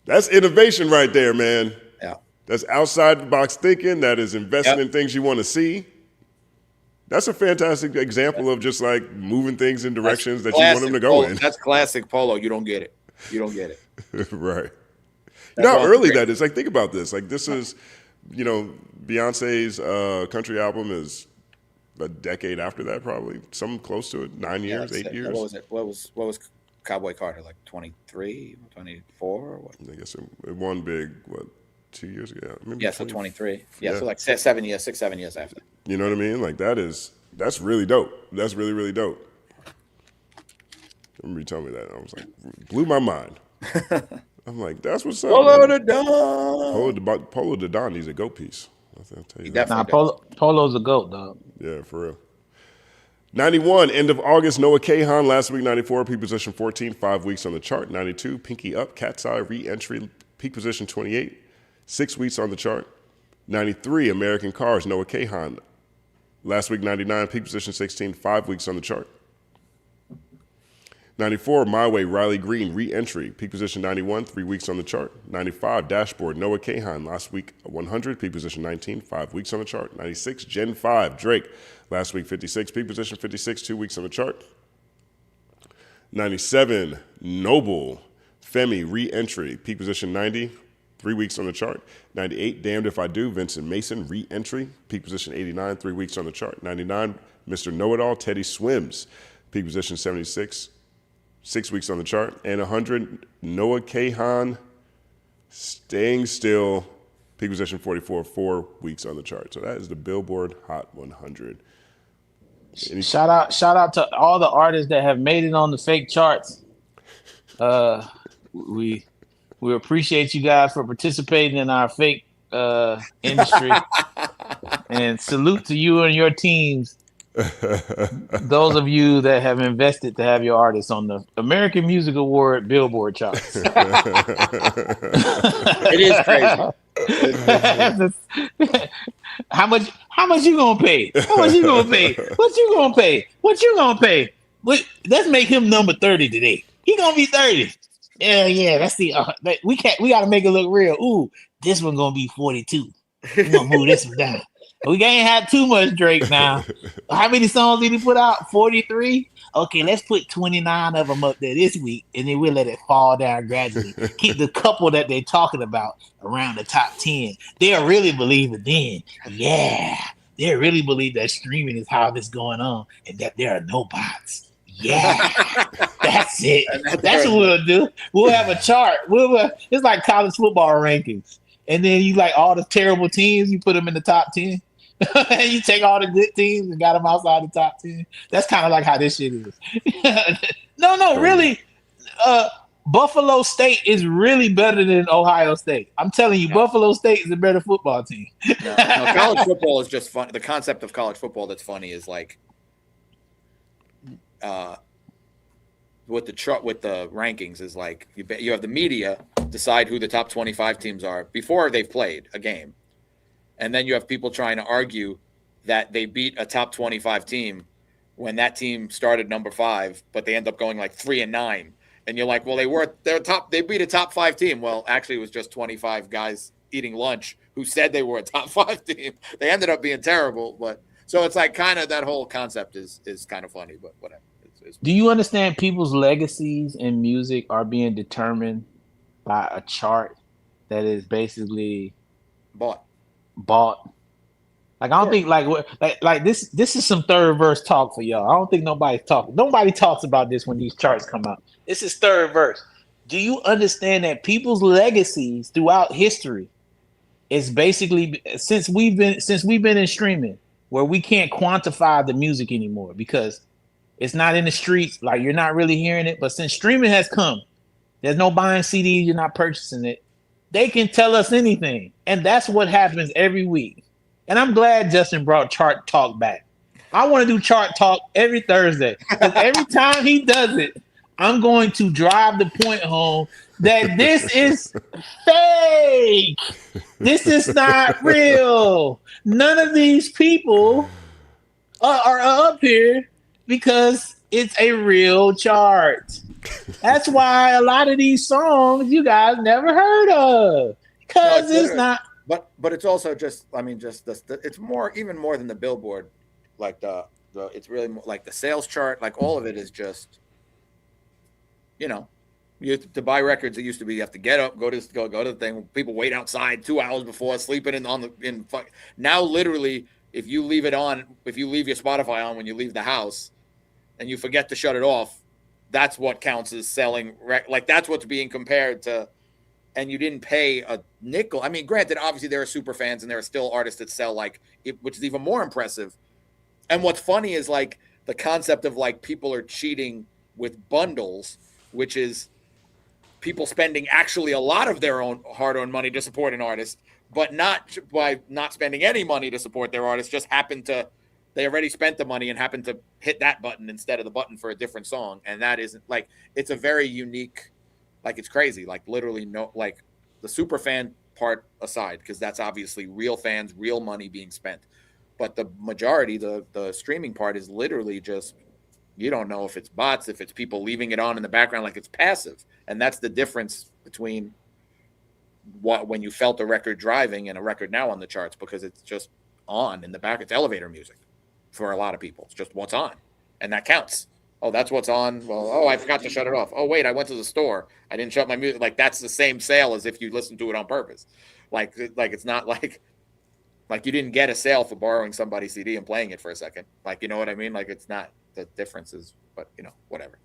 That's innovation right there, man. Yeah. That's outside the box thinking. That is investing in things you want to see. That's a fantastic example of just like moving things in directions that you want them to go in. That's classic Polo. You don't get it. Right. You know how early that is. Like, think about this. Like, this is, Beyonce's country album is a decade after that, probably. Some close to it. 9 years, 8 years. What was it? What was Cowboy Carter, like 23, 24? Or what? I guess it won big, 2 years ago? So 23. Yeah, so like 7 years, 6, 7 years after. You know what I mean? Like, that's really dope. That's really, really dope. I remember you telling me that. I was like, blew my mind. I'm like, that's what's up. Polo the Don. Polo the Don needs a go piece. I'll tell you that. Nah, Polo's a GOAT, dog. Yeah, for real. 91, end of August, Noah Kahan. Last week, 94, peak position 14, 5 weeks on the chart. 92, Pinky Up, Cat's Eye, re-entry, peak position 28, 6 weeks on the chart. 93, American Cars, Noah Kahan. Last week, 99, peak position 16, 5 weeks on the chart. 94, My Way, Riley Green, re-entry, peak position 91, 3 weeks on the chart. 95, Dashboard, Noah Kahan, last week 100, peak position 19, 5 weeks on the chart. 96, Gen 5, Drake, last week 56, peak position 56, 2 weeks on the chart. 97, Noble, Femi, re-entry, peak position 90, 3 weeks on the chart. 98, Damned If I Do, Vincent Mason, re-entry, peak position 89, 3 weeks on the chart. 99, Mr. Know-It-All, Teddy Swims, peak position 76, 6 weeks on the chart. And 100, Noah Kahan, Staying Still, peak position 44, 4 weeks on the chart. So that is the Billboard Hot 100. Shout out to all the artists that have made it on the fake charts. We appreciate you guys for participating in our fake industry. And salute to you and your teams. Those of you that have invested to have your artists on the American Music Award Billboard charts. It is crazy. How much you gonna pay? How much you gonna pay? What you gonna pay? What you gonna pay? Let's make him number 30 today. He gonna be 30. Yeah. That's the we gotta make it look real. Ooh, this one gonna be 42. We gonna move this one down. We can't have too much Drake now. How many songs did he put out? 43? Okay, let's put 29 of them up there this week, and then we'll let it fall down gradually. Keep the couple that they're talking about around the top 10. They'll really believe it then. Yeah. They really believe that streaming is how this going on and that there are no bots. Yeah. That's it. That's what we'll do. We'll have a chart. It's like college football rankings. And then you like all the terrible teams, you put them in the top 10. And you take all the good teams and got them outside the top 10. That's kind of like how this shit is. No, really. Buffalo State is really better than Ohio State. I'm telling you, Buffalo State is a better football team. No, college football is just fun. The concept of college football that's funny is like with the rankings is like you have the media decide who the top 25 teams are before they've played a game. And then you have people trying to argue that they beat a top 25 team when that team started number 5, but they end up going like 3-9. And you're like, well, they beat a top 5 team. Well, actually, it was just 25 guys eating lunch who said they were a top 5 team. They ended up being terrible. But so it's like kind of that whole concept is kind of funny, but whatever. Do you understand people's legacies in music are being determined by a chart that is basically bought? Like I don't think like this is some third verse talk for y'all. I don't think nobody's talking. Nobody talks about this when these charts come out. This is third verse. Do you understand that people's legacies throughout history is basically since we've been in streaming where we can't quantify the music anymore because it's not in the streets, like you're not really hearing it. But since streaming has come, there's no buying CDs, you're not purchasing it. They can tell us anything. And that's what happens every week. And I'm glad Justin brought chart talk back. I want to do chart talk every Thursday. Because every time he does it, I'm going to drive the point home that this is fake. This is not real. None of these people are up here because it's a real chart. That's why a lot of these songs you guys never heard of because it's not. But it's also just it's even more than the Billboard, like the it's really more like the sales chart, like all of it is just, you to buy records. It used to be you have to get up, go to the thing. People wait outside 2 hours before sleeping now literally if you leave your Spotify on when you leave the house and you forget to shut it off. That's what counts as selling. Like that's what's being compared to, and you didn't pay a nickel. I mean, granted, obviously there are super fans and there are still artists that sell like it, which is even more impressive. And what's funny is like the concept of like people are cheating with bundles, which is people spending actually a lot of their own hard-earned money to support an artist, but not by not spending any money to support their artist, just happened to, they already spent the money and happened to hit that button instead of the button for a different song. And that isn't like, it's a very unique, like it's crazy, like literally no, like the super fan part aside, because that's obviously real fans, real money being spent. But the majority, the streaming part is literally just, you don't know if it's bots, if it's people leaving it on in the background, like it's passive. And that's the difference between what when you felt a record driving and a record now on the charts, because it's just on in the back. It's elevator music for a lot of people. It's just what's on, and that counts. Oh, that's what's on. Well, oh, I forgot to shut it off. Oh, wait, I went to the store. I didn't shut my music. Like that's the same sale as if you listen to it on purpose. Like it's not like you didn't get a sale for borrowing somebody's CD and playing it for a second. Like, you know what I mean? Like it's not the differences, but you know, whatever.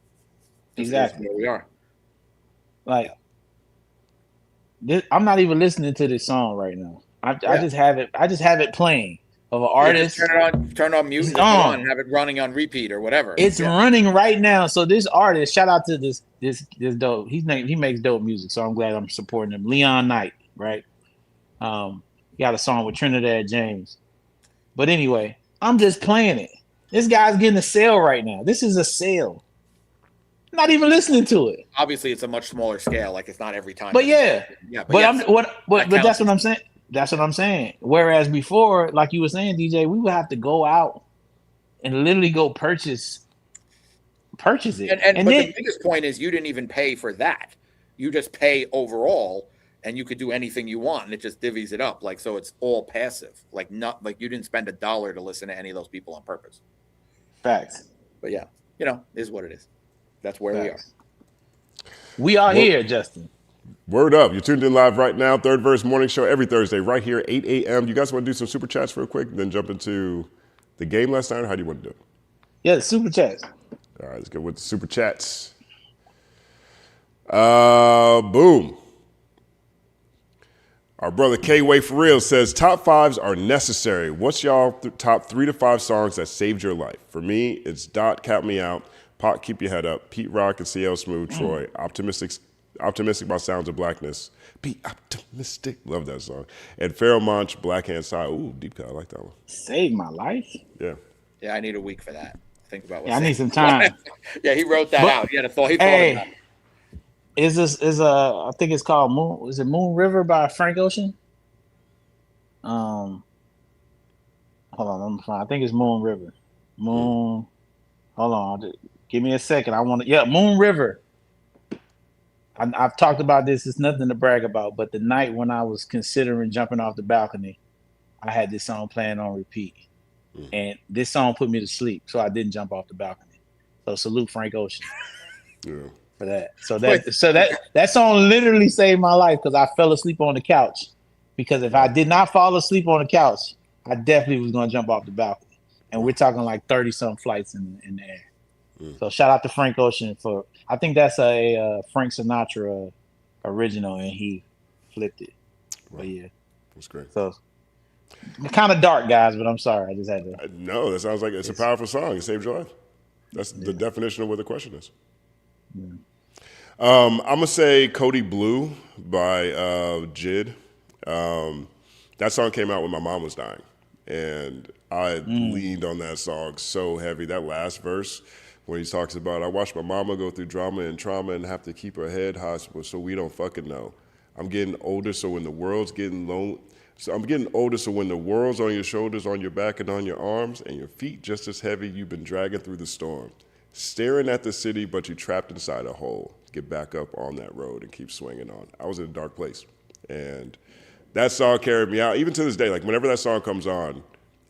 Exactly. Where we are. Like, I'm not even listening to this song right now. I just have it. I just have it playing of an artist. Turn on music, and have it running on repeat or whatever. It's running right now. So this artist, shout out to this dope. He makes dope music. So I'm glad I'm supporting him. Leon Knight, right? He got a song with Trinidad James. But anyway, I'm just playing it. This guy's getting a sale right now. This is a sale. I'm not even listening to it. Obviously, it's a much smaller scale. Like it's not every time. But yeah. But yes, that's what I'm saying. That's what I'm saying. Whereas before, like you were saying, DJ, we would have to go out and literally go purchase it. And then, the biggest point is you didn't even pay for that. You just pay overall, and you could do anything you want, and it just divvies it up. Like, so it's all passive. Like, not like you didn't spend $1 to listen to any of those people on purpose. Facts. But yeah, you know, is what it is. That's where we are. We are here, Justin. Word up. You're tuned in live right now. Third Verse Morning Show every Thursday right here, 8 a.m. You guys want to do some super chats real quick, then jump into the game last night? Or how do you want to do it? Yeah, super chats. All right, let's go with the super chats. Boom. Our brother K-Way for real says, top fives are necessary. What's y'all top 3 to 5 songs that saved your life? For me, it's Dot, Count Me Out, Pot, Keep Your Head Up, Pete Rock and CL Smooth, Troy, Optimistic by Sounds of Blackness. Be optimistic. Love that song. And Pharoah Monch, Black Hand Side. Ooh, deep cut. I like that one. Saved my life? Yeah. Yeah, I need a week for that. Think about what I need some time. Yeah, he wrote that out. He had a thought. He thought about it. I think it's called Moon. Is it Moon River by Frank Ocean? Hold on, I'm fine. I think it's Moon River. Hold on, give me a second. Moon River. I've talked about this. It's nothing to brag about, but the night when I was considering jumping off the balcony, I had this song playing on repeat, and this song put me to sleep, so I didn't jump off the balcony. So salute Frank Ocean for that. So that song literally saved my life because I fell asleep on the couch. Because if I did not fall asleep on the couch, I definitely was going to jump off the balcony. And we're talking like 30-some flights in the air. So shout out to Frank Ocean for, I think that's a Frank Sinatra original, and he flipped it. Right. But yeah, that's great. So kind of dark, guys, but I'm sorry, I just had to. No, that sounds like it's a powerful song. It saved your life. That's the definition of what the question is. Yeah. I'm gonna say Cody Blue by Jid. That song came out when my mom was dying, and I leaned on that song so heavy. That last verse, when he talks about, I watched my mama go through drama and trauma and have to keep her head high so we don't fucking know. I'm getting older, so when the world's getting low, I'm getting older, so when the world's on your shoulders, on your back, and on your arms, and your feet just as heavy, you've been dragging through the storm, staring at the city, but you're trapped inside a hole. Get back up on that road and keep swinging on. I was in a dark place, and that song carried me out. Even to this day, like whenever that song comes on,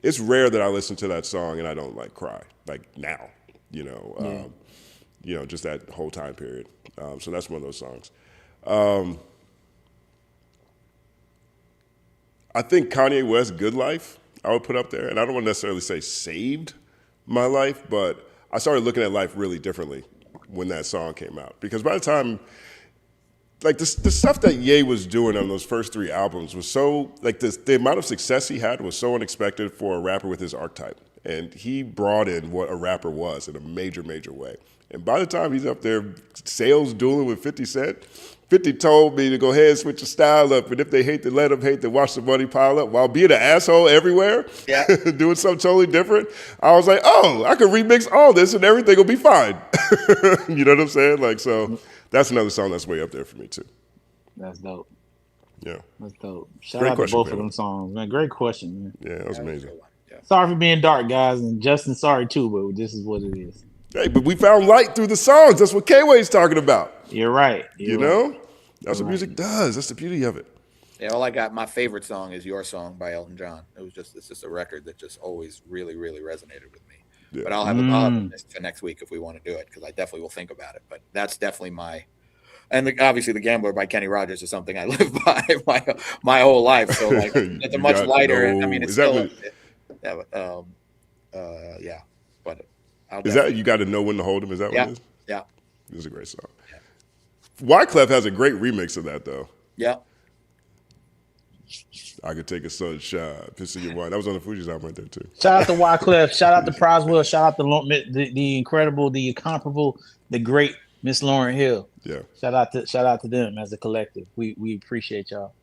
it's rare that I listen to that song and I don't like cry. Like now. Just that whole time period. So that's one of those songs. I think Kanye West's Good Life I would put up there. And I don't want to necessarily say saved my life, but I started looking at life really differently when that song came out. Because by the time, like the stuff that Ye was doing on those first 3 albums was so, like the amount of success he had was so unexpected for a rapper with his archetype. And he brought in what a rapper was in a major, major way. And by the time he's up there sales dueling with 50 Cent, 50 told me to go ahead and switch your style up, and if they hate to let them hate to watch the money pile up while being an asshole everywhere, doing something totally different. I was like, oh, I could remix all this and everything will be fine. You know what I'm saying? Like, so that's another song that's way up there for me too. That's dope. Yeah. That's dope. Shout out to both of them songs, man. Great question, man. Yeah, that was amazing. Sorry for being dark, guys, and Justin, sorry too, but this is what it is. Hey, but we found light through the songs. That's what K-Way's talking about. You're right. You know? That's what music does. That's the beauty of it. Yeah, all I got, my favorite song is Your Song by Elton John. It's just a record that just always really, really resonated with me. Yeah. But I'll have a list for next week if we want to do it, because I definitely will think about it. But that's definitely obviously The Gambler by Kenny Rogers is something I live by my whole life. So like it's a much lighter. I mean, it's still yeah. But is that You Got to Know When to Hold 'Em? Is that what it is? Yeah. This is a great song. Yeah. Wyclef has a great remix of that though. Yeah. I Could Take a Sunshine, Piss in Your Wine. That was on the Fugees album right there too. Shout out to Wyclef. Shout out to Proswell. Shout out to the incredible, the incomparable, the great Miss Lauryn Hill. Yeah. Shout out to them as a collective. We appreciate y'all.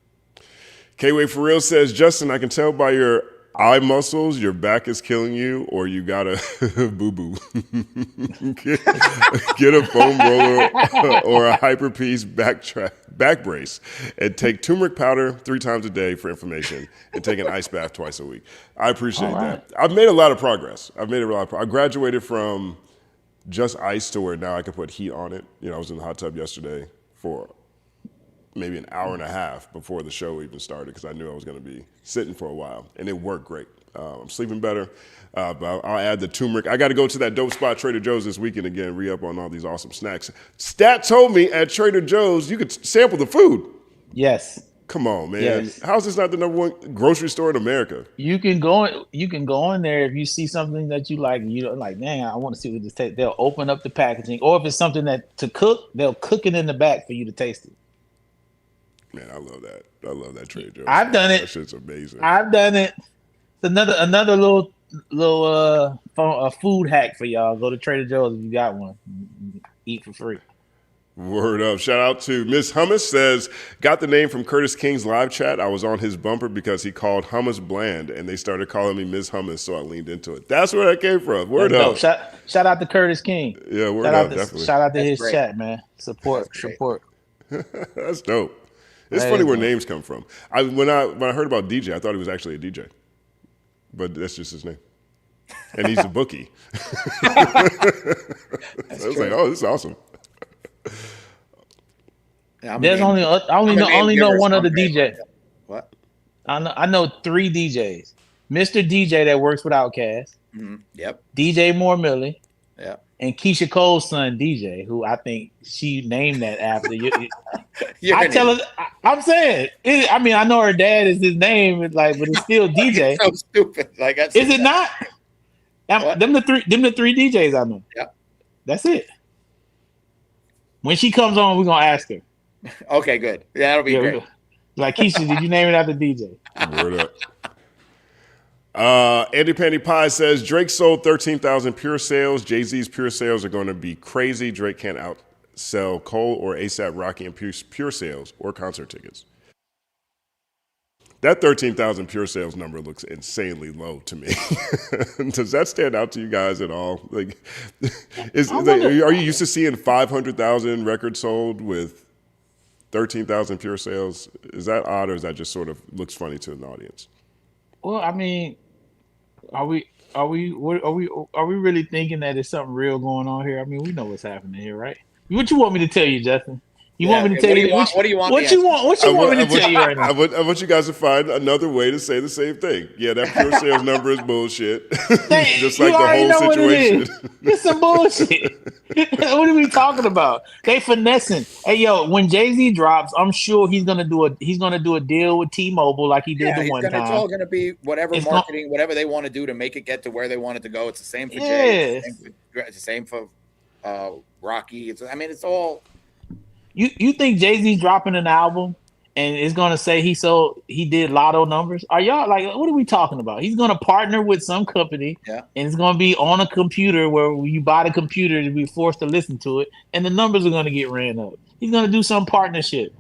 K-Way For Real says, Justin, I can tell by your eye muscles your back is killing you, or you got a boo-boo. Get a foam roller or a Hyper-Piece back brace and take turmeric powder 3 times a day for inflammation and take an ice bath twice a week. I appreciate that. I've made a lot of progress. I graduated from just ice to where now I can put heat on it. You know, I was in the hot tub yesterday for maybe an hour and a half before the show even started because I knew I was going to be sitting for a while, and it worked great. I'm sleeping better, but I'll add the turmeric. I got to go to that dope spot, Trader Joe's, this weekend again, re-up on all these awesome snacks. Stat told me at Trader Joe's you could sample the food. Yes. Come on, man. Yes. How is this not the #1 grocery store in America? You can go in there if you see something that you like, you know, like, man, I want to see what this tastes. They'll open up the packaging, or if it's something that to cook, they'll cook it in the back for you to taste it. Man, I love that. I love that Trader Joe's. I've done it. That shit's amazing. I've done it. It's another little food hack for y'all. Go to Trader Joe's if you got one. Eat for free. Word up. Shout out to Miss Hummus says, got the name from Curtis King's live chat. I was on his bumper because he called hummus bland and they started calling me Miss Hummus, so I leaned into it. That's where that came from. Word up. Shout out to Curtis King. Yeah, word up, definitely. Shout out to his chat, man. Support. That's dope. It's funny where names come from. When I heard about DJ, I thought he was actually a DJ. But that's just his name. And he's a bookie. I was like, oh, this is awesome. Yeah, There's only know one other DJ. What? I know 3 DJs. Mr. DJ that works with Outkast. Mm-hmm. Yep. DJ Mormile. Yep. And Keisha Cole's son DJ, who I think she named that after you. I'm saying. I know her dad is his name, but it's still DJ. So stupid. Like, is it not? Them the three DJs I know. Yeah. That's it. When she comes on, we're gonna ask her. Okay, good. Yeah, that'll be great. Like, Keisha, did you name it after DJ? Word up. Andy Pandy Pie says Drake sold 13,000 pure sales. Jay-Z's pure sales are going to be crazy. Drake can't outsell Cole or ASAP Rocky in pure sales or concert tickets. That 13,000 pure sales number looks insanely low to me. Does that stand out to you guys at all? Like, are you used to seeing 500,000 records sold with 13,000 pure sales? Is that odd, or is that just sort of looks funny to an audience? Well, I mean, are we really thinking that there's something real going on here? I mean, we know what's happening here, right? What you want me to tell you, Justin? You want me to tell you? What do you want? What you want me to tell you right now? I want you guys to find another way to say the same thing. Yeah, that pure sales number is bullshit. Just like the whole situation. It's some bullshit. What are we talking about? They finessing. Hey, yo, when Jay-Z drops, I'm sure he's gonna do a deal with T-Mobile like he did the one time. It's all gonna be whatever marketing, whatever they want to do to make it get to where they want it to go. It's the same for Jay. It's the same for Rocky. It's all. You think Jay-Z dropping an album and is gonna say he did Lotto numbers? Are y'all like, what are we talking about? He's gonna partner with some company, and it's gonna be on a computer where you buy the computer to be forced to listen to it, and the numbers are gonna get ran up. He's gonna do some partnership,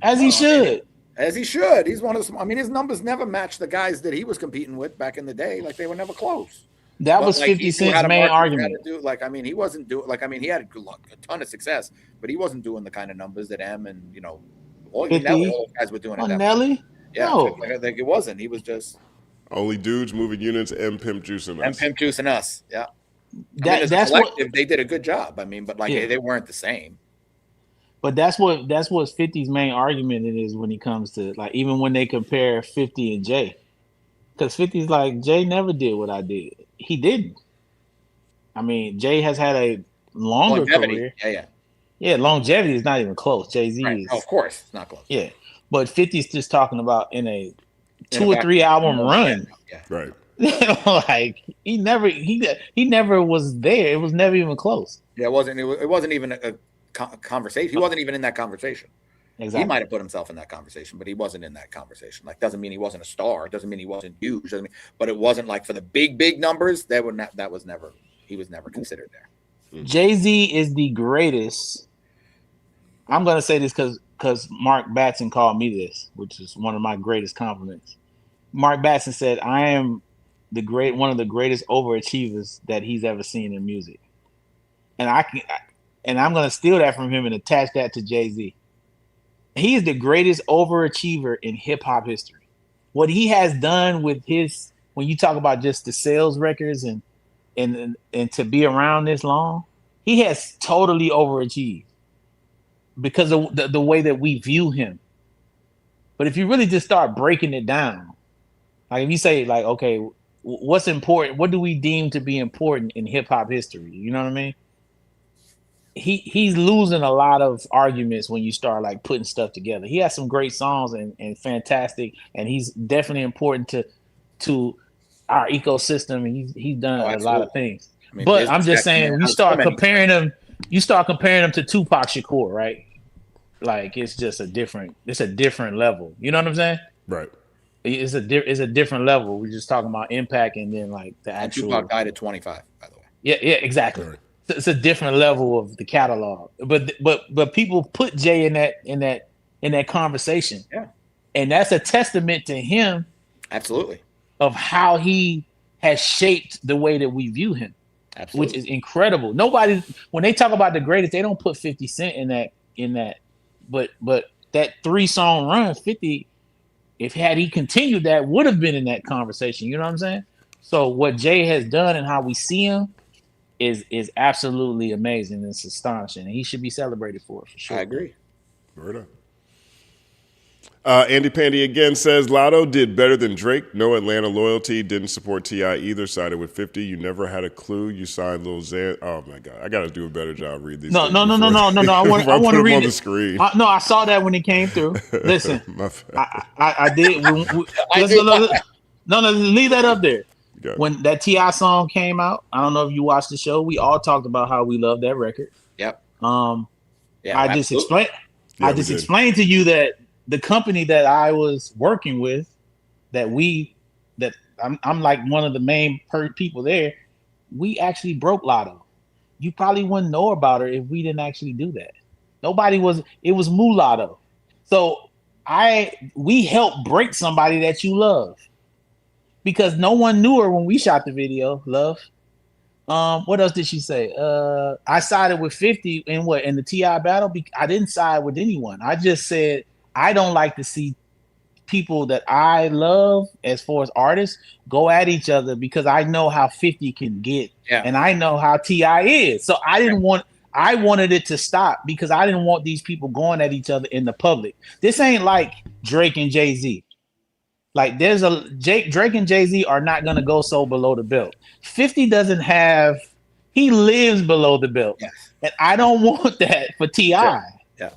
as he should. As he should. He's one of the. I mean, his numbers never matched the guys that he was competing with back in the day. Like they were never close. That was 50 Cent's main argument. Like, I mean, he wasn't doing. Like, I mean, he had a ton of success, but he wasn't doing the kind of numbers that M and all those guys were doing. Nelly? Yeah, no. I think it wasn't. He was just only dudes moving units. M Pimp Juicing us. M Pimp Juicing us. Yeah. That's what they did a good job. I mean, but they weren't the same. But that's what 50's main argument is when he comes to like even when they compare 50 and Jay, because 50's like Jay never did what I did. He didn't. I mean, Jay has had a longer career. Yeah. Longevity is not even close. Jay-Z is. Oh, of course, it's not close. Yeah, but 50's just talking about in a 2 or 3 album run. Yeah. Right. Like he never was there. It was never even close. Yeah, it wasn't even a conversation. He wasn't even in that conversation. Exactly. He might have put himself in that conversation, but he wasn't in that conversation. Like, doesn't mean he wasn't a star. It doesn't mean he wasn't huge. But it wasn't like for the big numbers. He was never considered there. Jay-Z is the greatest. I'm gonna say this because Mark Batson called me this, which is one of my greatest compliments. Mark Batson said, "I am one of the greatest overachievers that he's ever seen in music," and I'm gonna steal that from him and attach that to Jay-Z. He is the greatest overachiever in hip hop history. What he has done with when you talk about just the sales records and to be around this long, he has totally overachieved because of the way that we view him. But if you really just start breaking it down, like if you say like, okay, what's important? What do we deem to be important in hip hop history? You know what I mean? He's losing a lot of arguments when you start like putting stuff together. He has some great songs and fantastic, and he's definitely important to our ecosystem. And he's done a lot of things. I mean, but I'm just saying, you start comparing him to Tupac Shakur, right? Like it's just a different level. You know what I'm saying? Right. It's a different level. We're just talking about impact, and then like the actual. Tupac died at 25, by the way. Yeah, exactly. Right. It's a different level of the catalog, but people put Jay in that conversation. Yeah, and that's a testament to him. Absolutely. Of how he has shaped the way that we view him. Absolutely. Which is incredible. Nobody, when they talk about the greatest, they don't put 50 Cent in that. But that 3-song run, 50, if he continued, that would have been in that conversation. You know what I'm saying? So what Jay has done and how we see him is absolutely amazing. It's astonishing. And he should be celebrated for it, for sure. I agree. Word up. Andy Pandi again says, Lotto did better than Drake. No Atlanta loyalty. Didn't support T.I. either. Sided with 50. You never had a clue. You signed Lil Xan. Oh, my God. I got to do a better job reading these. No. I want to read on the screen. I saw that when it came through. Listen, I did. No, leave that up there. Okay. When that T.I. song came out, I don't know if you watched the show. We all talked about how we love that record. Yep. I just explained to you that the company that I was working with, I'm like one of the main people there. We actually broke Lotto. You probably wouldn't know about her if we didn't actually do that. It was Mulatto. So we helped break somebody that you love. Because no one knew her when we shot the video, love. What else did she say? I sided with 50 in the T.I. battle. I didn't side with anyone. I just said I don't like to see people that I love as far as artists go at each other because I know how 50 can get, and I know how T.I. is. So I wanted it to stop because I didn't want these people going at each other in the public. This ain't like Drake and Jay-Z. Like Drake and Jay-Z are not going to go so below the belt. 50 doesn't have, he lives below the belt. Yes. And I don't want that for T.I. Yeah.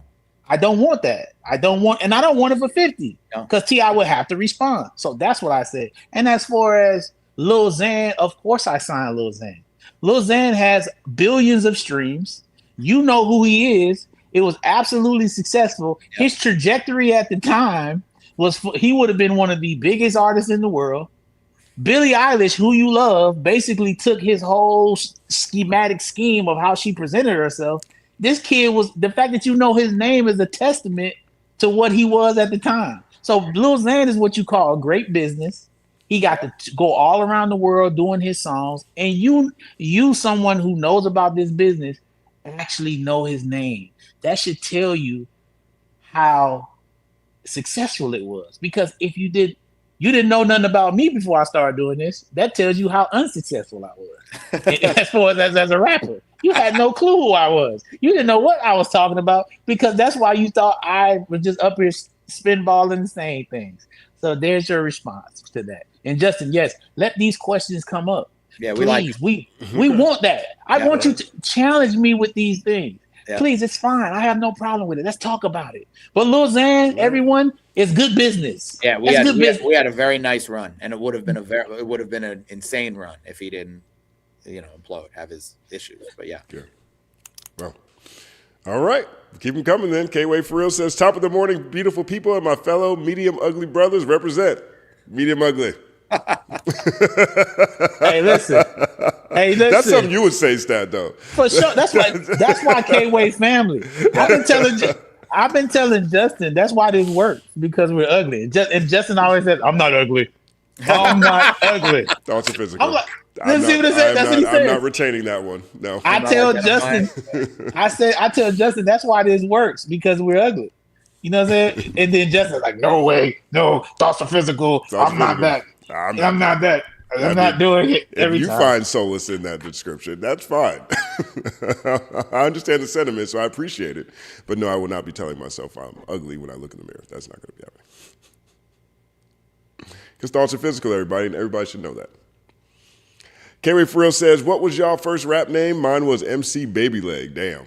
I don't want that. I don't want it for 50 because T.I. would have to respond. So that's what I said. And as far as Lil Xan, of course I signed Lil Xan. Lil Xan has billions of streams. You know who he is. It was absolutely successful. Yep. His trajectory at the time he would have been one of the biggest artists in the world. Billie Eilish, who you love, basically took his whole scheme of how she presented herself This kid was, the fact that you know his name is a testament to what he was at the time. So Lil Xan is what you call a great business. He got to go all around the world doing his songs, and you someone who knows about this business actually know his name. That should tell you how successful it was. Because if you didn't know nothing about me before I started doing this, that tells you how unsuccessful I was. As far as a rapper, you had no clue who I was. You didn't know what I was talking about, because that's why you thought I was just up here spinballing and saying things. So there's your response to that. And Justin, yes, let these questions come up. Yeah, Please, we want that. I want you to challenge me with these things. Yeah. Please, it's fine. I have no problem with it. Let's talk about it. But Lil Xan, everyone, is good business. Yeah, we had a very nice run, and it would have been an insane run if he didn't, implode, have his issues. But yeah. Well, all right. Keep them coming then. K-Way for real says, top of the morning, beautiful people, and my fellow medium ugly brothers represent. Medium ugly. Hey, listen. That's something you would say, Stat, though. For sure. That's why K-Way family. I've been telling Justin that's why this works, because we're ugly. And Justin always says, I'm not ugly. I'm not ugly. Thoughts are physical. I'm like, let's see what it says. That's what he said. I'm not retaining that one. No. I tell Justin that's why this works, because we're ugly. You know what I'm saying? And then Justin's like, no way, no, thoughts are physical. I'm not that. I'm not that. I'm not doing it every time. If you find solace in that description, that's fine. I understand the sentiment, so I appreciate it. But no, I will not be telling myself I'm ugly when I look in the mirror. That's not going to be happening. Because thoughts are physical, everybody, and everybody should know that. K-Way for real says, what was y'all first rap name? Mine was MC Baby Leg. Damn.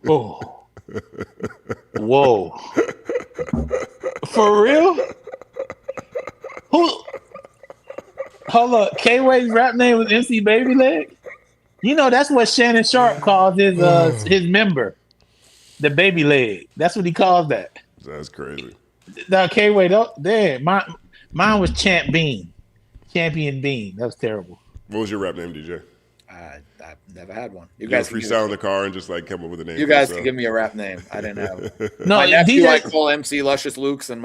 Oh. Whoa. For real? Hold up. K-Way's rap name was MC Baby Leg? That's what Shannon Sharp calls his member. The baby leg. That's what he calls that. That's crazy. Now, K-Way, damn. Mine was Champion Bean. That was terrible. What was your rap name, DJ? I've never had one. You guys freestyle in the car and just like come up with a name. You guys can give me a rap name. I didn't have. No, my nephew I call MC Luscious Lukes, and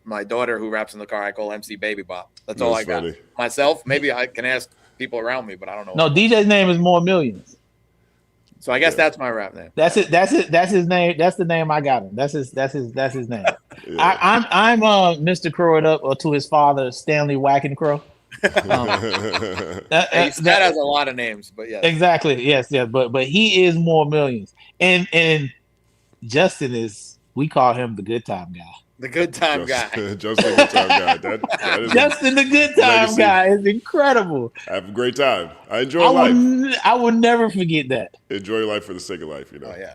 my daughter who raps in the car I call MC Baby Bop. That's all I got. Myself, maybe I can ask people around me, but I don't know. No, DJ's name is More Millions. So I guess that's my rap name. That's it. That's his name. That's the name I got him. That's his name. Yeah. I'm Mr. Crow It Up, or to his father, Stanley Whacking Crow. That has a lot of names, but yeah, exactly. Yes, but he is More Millions, and Justin is, we call him the good time guy. The good time guy. Justin, the good time guy. That is Justin, the good time guy is incredible. Have a great time. I enjoy life. I will never forget that. Enjoy your life for the sake of life. Oh yeah.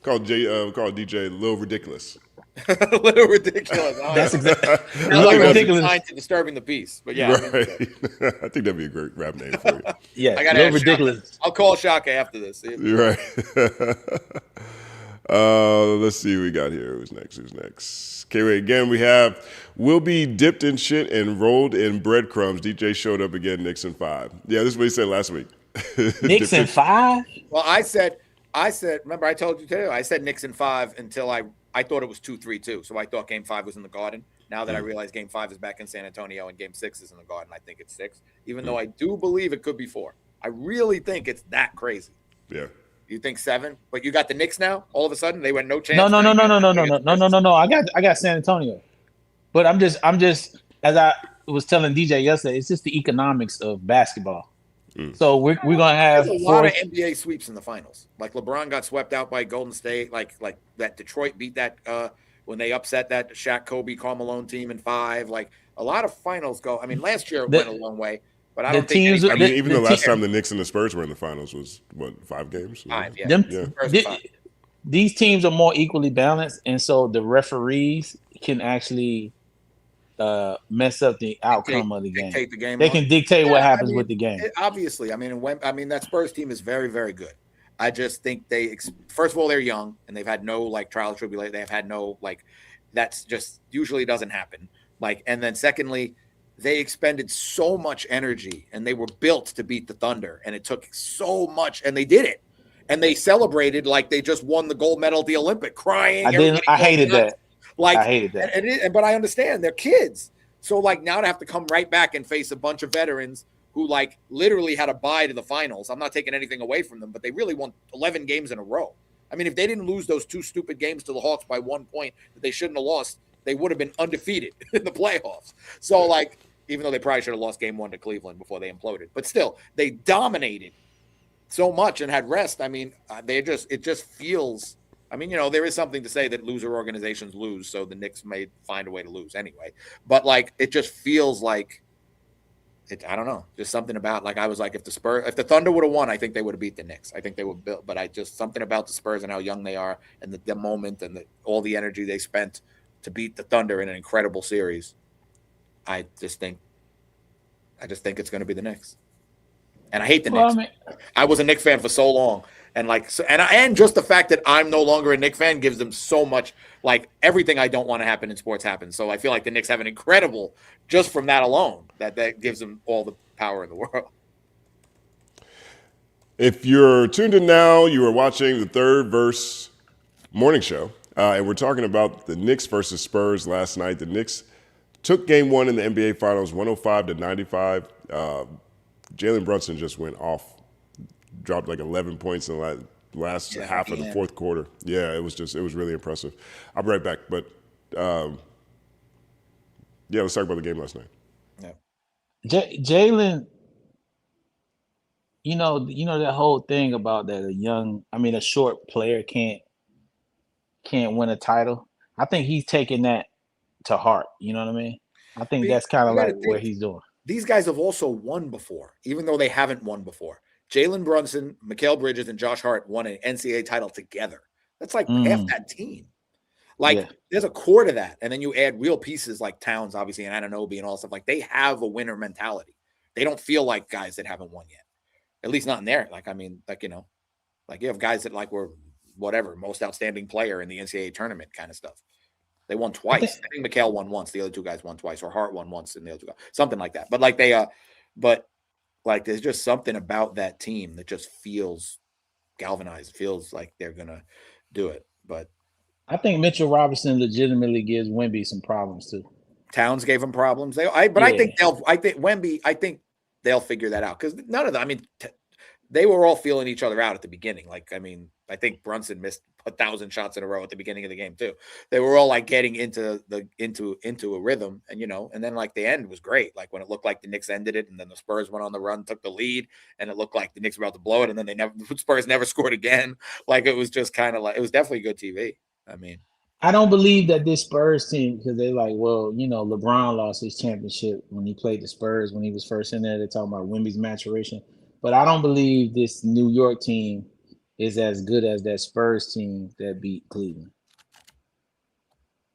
Call DJ Lil Ridiculous. Little ridiculous. Oh, that's exactly. Little ridiculous. Signed to Disturbing the Peace, but yeah, right. I think that'd be a great rap name for you. Yeah, Little Ridiculous. Shaka. I'll call Shaka after this. You're right. Let's see what we got here. Who's next? Okay, wait. Again, we have will be dipped in shit and rolled in breadcrumbs. DJ showed up again. Nixon 5. Yeah, this is what he said last week. Nixon 5. Well, I said. Remember, I told you too. I said Nixon 5 until I thought it was 2-3-2. So I thought Game 5 was in the Garden. Now that I realize Game 5 is back in San Antonio and Game 6 is in the Garden, I think it's 6. Even though I do believe it could be 4. I really think it's that crazy. Yeah. You think 7? But you got the Knicks now. All of a sudden, they went no chance. No. I got San Antonio. But I'm just as I was telling DJ yesterday, it's just the economics of basketball. So we're gonna have a lot of NBA sweeps in the finals. Like LeBron got swept out by Golden State. Like that Detroit beat that when they upset that Shaq, Kobe, Karl Malone team in 5. Like a lot of finals go. I mean, last year it went a long way, but I don't think. Even the last time the Knicks and the Spurs were in the finals was what, 5 games? 5, yeah. These teams are more equally balanced, and so the referees can actually mess up the outcome of the game. Dictate the game. They can dictate what happens with the game. Obviously, that Spurs team is very, very good. I just think first of all, they're young and they've had no like trial and tribulation. They've had no like, that's just usually doesn't happen. Like, and then secondly, they expended so much energy and they were built to beat the Thunder, and it took so much, and they did it. and they celebrated like they just won the gold medal at the Olympic, crying. I hated that. Like, I hated that. But I understand they're kids. So like now to have to come right back and face a bunch of veterans who like literally had a bye to the finals. I'm not taking anything away from them, but they really won 11 games in a row. I mean, if they didn't lose those 2 stupid games to the Hawks by 1 point that they shouldn't have lost, they would have been undefeated in the playoffs. So like, even though they probably should have lost game 1 to Cleveland before they imploded, but still they dominated so much and had rest. I mean, it just feels, I mean, you know, there is something to say that loser organizations lose. So the Knicks may find a way to lose anyway, but like, it just feels like it, I don't know, just something about like, I was like, if the Thunder would have won, I think they would have beat the Knicks. I think they would build, but something about the Spurs and how young they are and the moment and all the energy they spent to beat the Thunder in an incredible series. I just think it's going to be the Knicks. And I hate the Knicks. I was a Knicks fan for so long. And like, and just the fact that I'm no longer a Knicks fan gives them so much, like everything I don't want to happen in sports happens. So I feel like the Knicks have an incredible, just from that alone, that gives them all the power in the world. If you're tuned in now, you are watching the Third Verse morning show. And we're talking about the Knicks versus Spurs last night. The Knicks took game 1 in the NBA Finals, 105-95. Jalen Brunson just went off, dropped like 11 points in the last half of the fourth quarter. Yeah, it was really impressive. I'll be right back. But, let's talk about the game last night. Yeah. Jalen, you know that whole thing about that a short player can't win a title. I think he's taking that to heart. You know what I mean? I think that's kind of like what he's doing. These guys have also won before, even though they haven't won before. Jalen Brunson, Mikal Bridges, and Josh Hart won an NCAA title together. That's like half that team. Like, there's a core to that. And then you add real pieces like Towns, obviously, and Anunoby and all stuff. Like, they have a winner mentality. They don't feel like guys that haven't won yet. At least not in there. Like, I mean, like, you know, like you have guys that like were whatever, most outstanding player in the NCAA tournament kind of stuff. They won twice. I think Mikal won once. The other 2 guys won twice, or Hart won once, and the other 2 guys, something like that. But like like there's just something about that team that just feels galvanized. Feels like they're gonna do it. But I think Mitchell Robinson legitimately gives Wemby some problems too. Towns gave him problems. I think they'll figure that out, because none of them. I mean, they were all feeling each other out at the beginning. Like, I mean, I think Brunson missed 1,000 shots in a row at the beginning of the game too. They were all like getting into a rhythm, and you know, and then like the end was great. Like when it looked like the Knicks ended it, and then the Spurs went on the run, took the lead, and it looked like the Knicks were about to blow it, and then the Spurs never scored again. Like it was just kind of like, it was definitely good TV. I mean, I don't believe that this Spurs team, because they're like, well, you know, LeBron lost his championship when he played the Spurs when he was first in there. They're talking about Wemby's maturation, but I don't believe this New York team is as good as that Spurs team that beat Cleveland.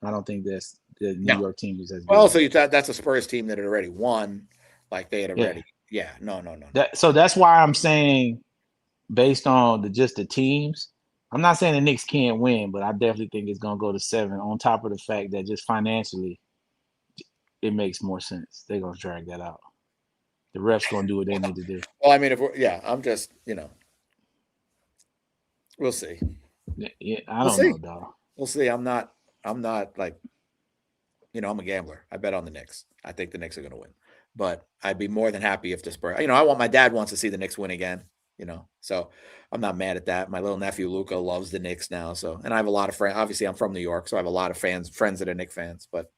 I don't think that's the New York team is as good. Well, so you thought that's a Spurs team that had already won, like they had already. Yeah, no. So that's why I'm saying, based on just the teams, I'm not saying the Knicks can't win, but I definitely think it's gonna go to 7. On top of the fact that just financially, it makes more sense. They're gonna drag that out. The refs gonna do what they need to do. Well, I mean, I'm just, you know. We'll see. Yeah, I don't know, dog. We'll see. I'm not like, you know, I'm a gambler. I bet on the Knicks. I think the Knicks are going to win. But I'd be more than happy if the Spurs, you know, my dad wants to see the Knicks win again, you know. So I'm not mad at that. My little nephew Luca loves the Knicks now. So, and I have a lot of friends. Obviously, I'm from New York, so I have a lot of friends that are Knicks fans, but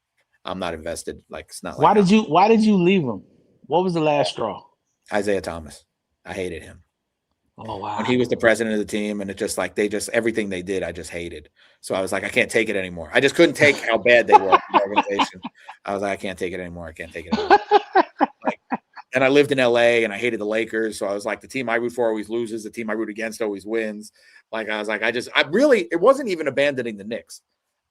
I'm not invested. Like, it's not like why did you leave him? What was the last straw? Isaiah Thomas. I hated him. Oh, wow. When he was the president of the team, and it just like everything they did, I just hated. So I was like, I can't take it anymore. I just couldn't take how bad they were in the organization. I was like, I can't take it anymore. I can't take it anymore. And I lived in LA, and I hated the Lakers. So I was like, the team I root for always loses. The team I root against always wins. Like, I was like, it wasn't even abandoning the Knicks.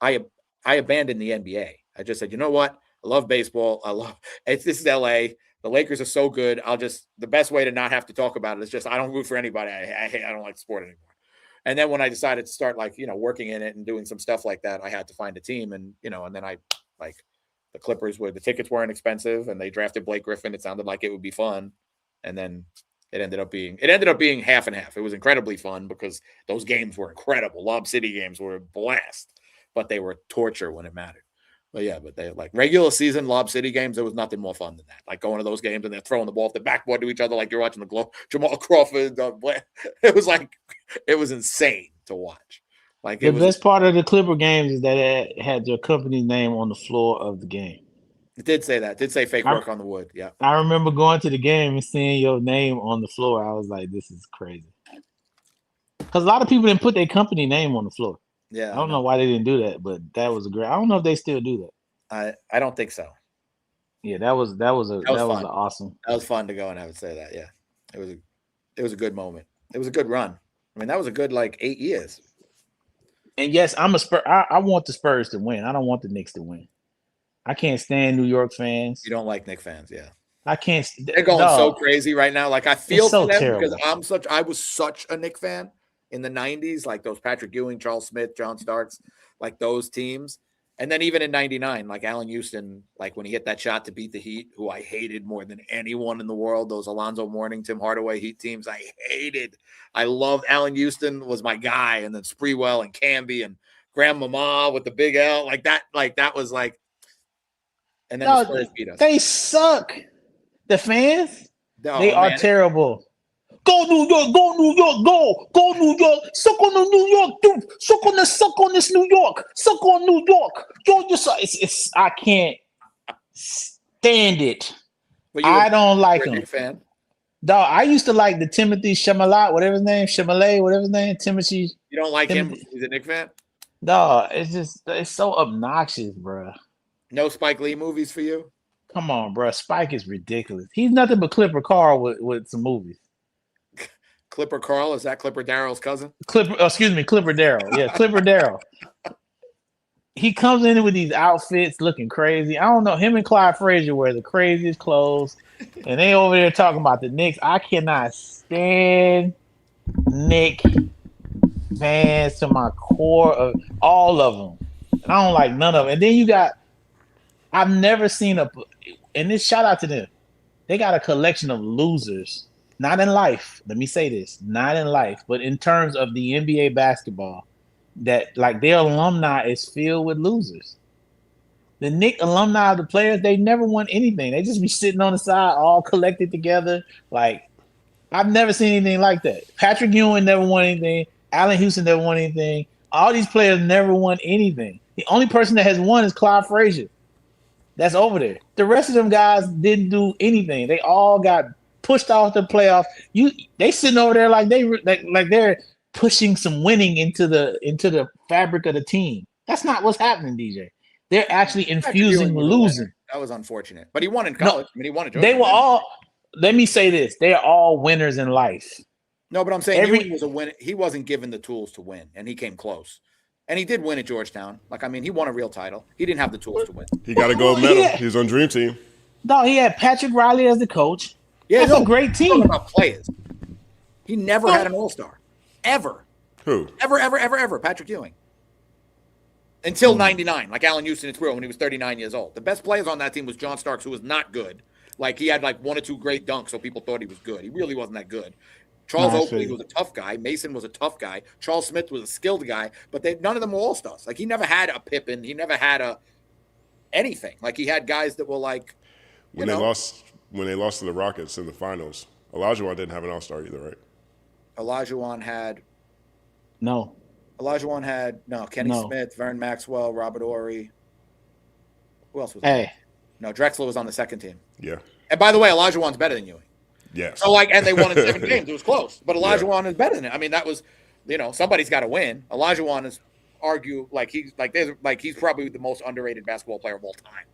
I abandoned the NBA. I just said, you know what? I love baseball. This is LA. The Lakers are so good. The best way to not have to talk about it is just, I don't root for anybody. I don't like sport anymore. And then when I decided to start like, you know, working in it and doing some stuff like that, I had to find a team, and, you know, and then I like the Clippers the tickets weren't expensive, and they drafted Blake Griffin. It sounded like it would be fun. And then It ended up being half and half. It was incredibly fun because those games were incredible. Lob City games were a blast, but they were torture when it mattered. But yeah, but they like regular season Lob City games. There was nothing more fun than that. Like going to those games and they're throwing the ball off the backboard to each other like you're watching Jamal Crawford. It was insane to watch. Like the best part of the Clipper games is that it had your company's name on the floor of the game. It did say that. It did say fake work on the wood. Yeah. I remember going to the game and seeing your name on the floor. I was like, this is crazy. Because a lot of people didn't put their company name on the floor. Yeah. I don't know why they didn't do that, but that was a great. I don't know if they still do that. I don't think so. Yeah, that was awesome. That was fun to go and have it say that. Yeah. It was a good moment. It was a good run. I mean, that was a good 8 years. And yes, I'm a Spurs. I want the Spurs to win. I don't want the Knicks to win. I can't stand New York fans. You don't like Knicks fans, yeah. I can't. They're going so crazy right now. Like I feel so for them terrible. because I was such a Knicks fan in the 90s, like those Patrick Ewing, Charles Smith, John Starks, like those teams. And then even in 99, like Allen Houston, like when he hit that shot to beat the Heat, who I hated more than anyone in the world, those Alonzo Mourning, Tim Hardaway Heat teams, I hated. I loved Allen Houston was my guy. And then Spreewell and Camby and Grandmama with the big L, like that was like, and then the Spurs beat us. They suck. The fans, they are terrible. Go New York, go New York, go New York. Suck on the New York, dude. Suck on this New York. Suck on New York. Yo, it's I can't stand it. I don't like him. Fan? Dog, I used to like the Timothy Chalamet, whatever his name, Timothy. You don't like him? He's a Knicks fan? Dog, it's so obnoxious, bro. No Spike Lee movies for you? Come on, bro. Spike is ridiculous. He's nothing but Clipper Carl with some movies. Clipper Carl? Is that Clipper Darrell's cousin? Clipper Darrell. Yeah, Clipper Darrell. He comes in with these outfits looking crazy. I don't know. Him and Clyde Frazier wear the craziest clothes. And they over there talking about the Knicks. I cannot stand Knicks fans to my core of all of them. And I don't like none of them. And then I've never seen and this shout out to them. They got a collection of losers. Not in life. Let me say this. Not in life, but in terms of the NBA basketball, that like their alumni is filled with losers. The Knicks alumni of the players, they never won anything. They just be sitting on the side, all collected together. Like, I've never seen anything like that. Patrick Ewing never won anything. Allen Houston never won anything. All these players never won anything. The only person that has won is Clyde Frazier. That's over there. The rest of them guys didn't do anything. They all got pushed off the playoffs. They sitting over there like they're pushing some winning into the fabric of the team. That's not what's happening, DJ. They're actually infusing losing. That was unfortunate. But he won in college. I mean, he won at Georgia. They were all. Let me say this: they are all winners in life. No, but I'm saying Ewing was a winner. He wasn't given the tools to win, and he came close. And he did win at Georgetown. Like, I mean, he won a real title. He didn't have the tools to win. He got a gold medal. He was on Dream Team. No, he had Patrick Riley as the coach. Yeah, that's a great team. About players. He never had an All-Star. Ever. Who? Ever. Patrick Ewing. Until 99, like Allen Houston, it's real, when he was 39 years old. The best players on that team was John Starks, who was not good. Like, he had like one or two great dunks, so people thought he was good. He really wasn't that good. Charles Oakley was a tough guy. Mason was a tough guy. Charles Smith was a skilled guy, but none of them were all-stars. Like, he never had a Pippen. He never had anything. Like, he had guys that were like, when they lost to the Rockets in the finals, Olajuwon didn't have an all-star either, right? Olajuwon had Kenny Smith, Vern Maxwell, Robert Horry. Who else was there? No, Drexler was on the second team. Yeah. And by the way, Olajuwon's better than Ewing. Yes. So and they won in 7 games. It was close. But Olajuwon is better than it. I mean, that was, somebody's got to win. Olajuwon is he's probably the most underrated basketball player of all time.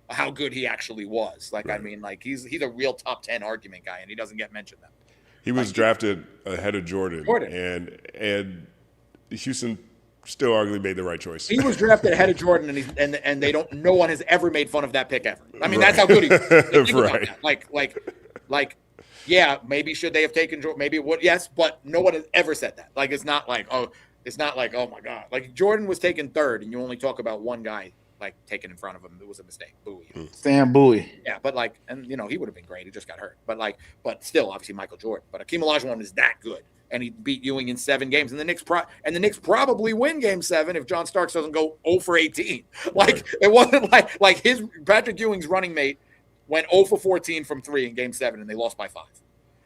How good he actually was. Like, right. I mean, like he's a real top 10 argument guy, and he doesn't get mentioned that. He was drafted ahead of Jordan. And Houston still arguably made the right choice. He was drafted ahead of Jordan, and no one has ever made fun of that pick ever. I mean, that's how good he was. Right. Like, yeah, maybe should they have taken Jordan? Maybe it would. Yes, but no one has ever said that. Like, it's not like, oh my God. Like, Jordan was taken third, and you only talk about one guy like taken in front of him. It was a mistake. Bowie. Stan Bowie. Yeah, but like, and you know, he would have been great. He just got hurt. But still, obviously Michael Jordan. But Akeem Olajuwon is that good, and he beat Ewing in 7 games. And the Knicks probably win Game 7 if John Starks doesn't go 0 for 18. Like it wasn't like his Patrick Ewing's running mate went 0 for 14 from 3 in Game 7, and they lost by 5.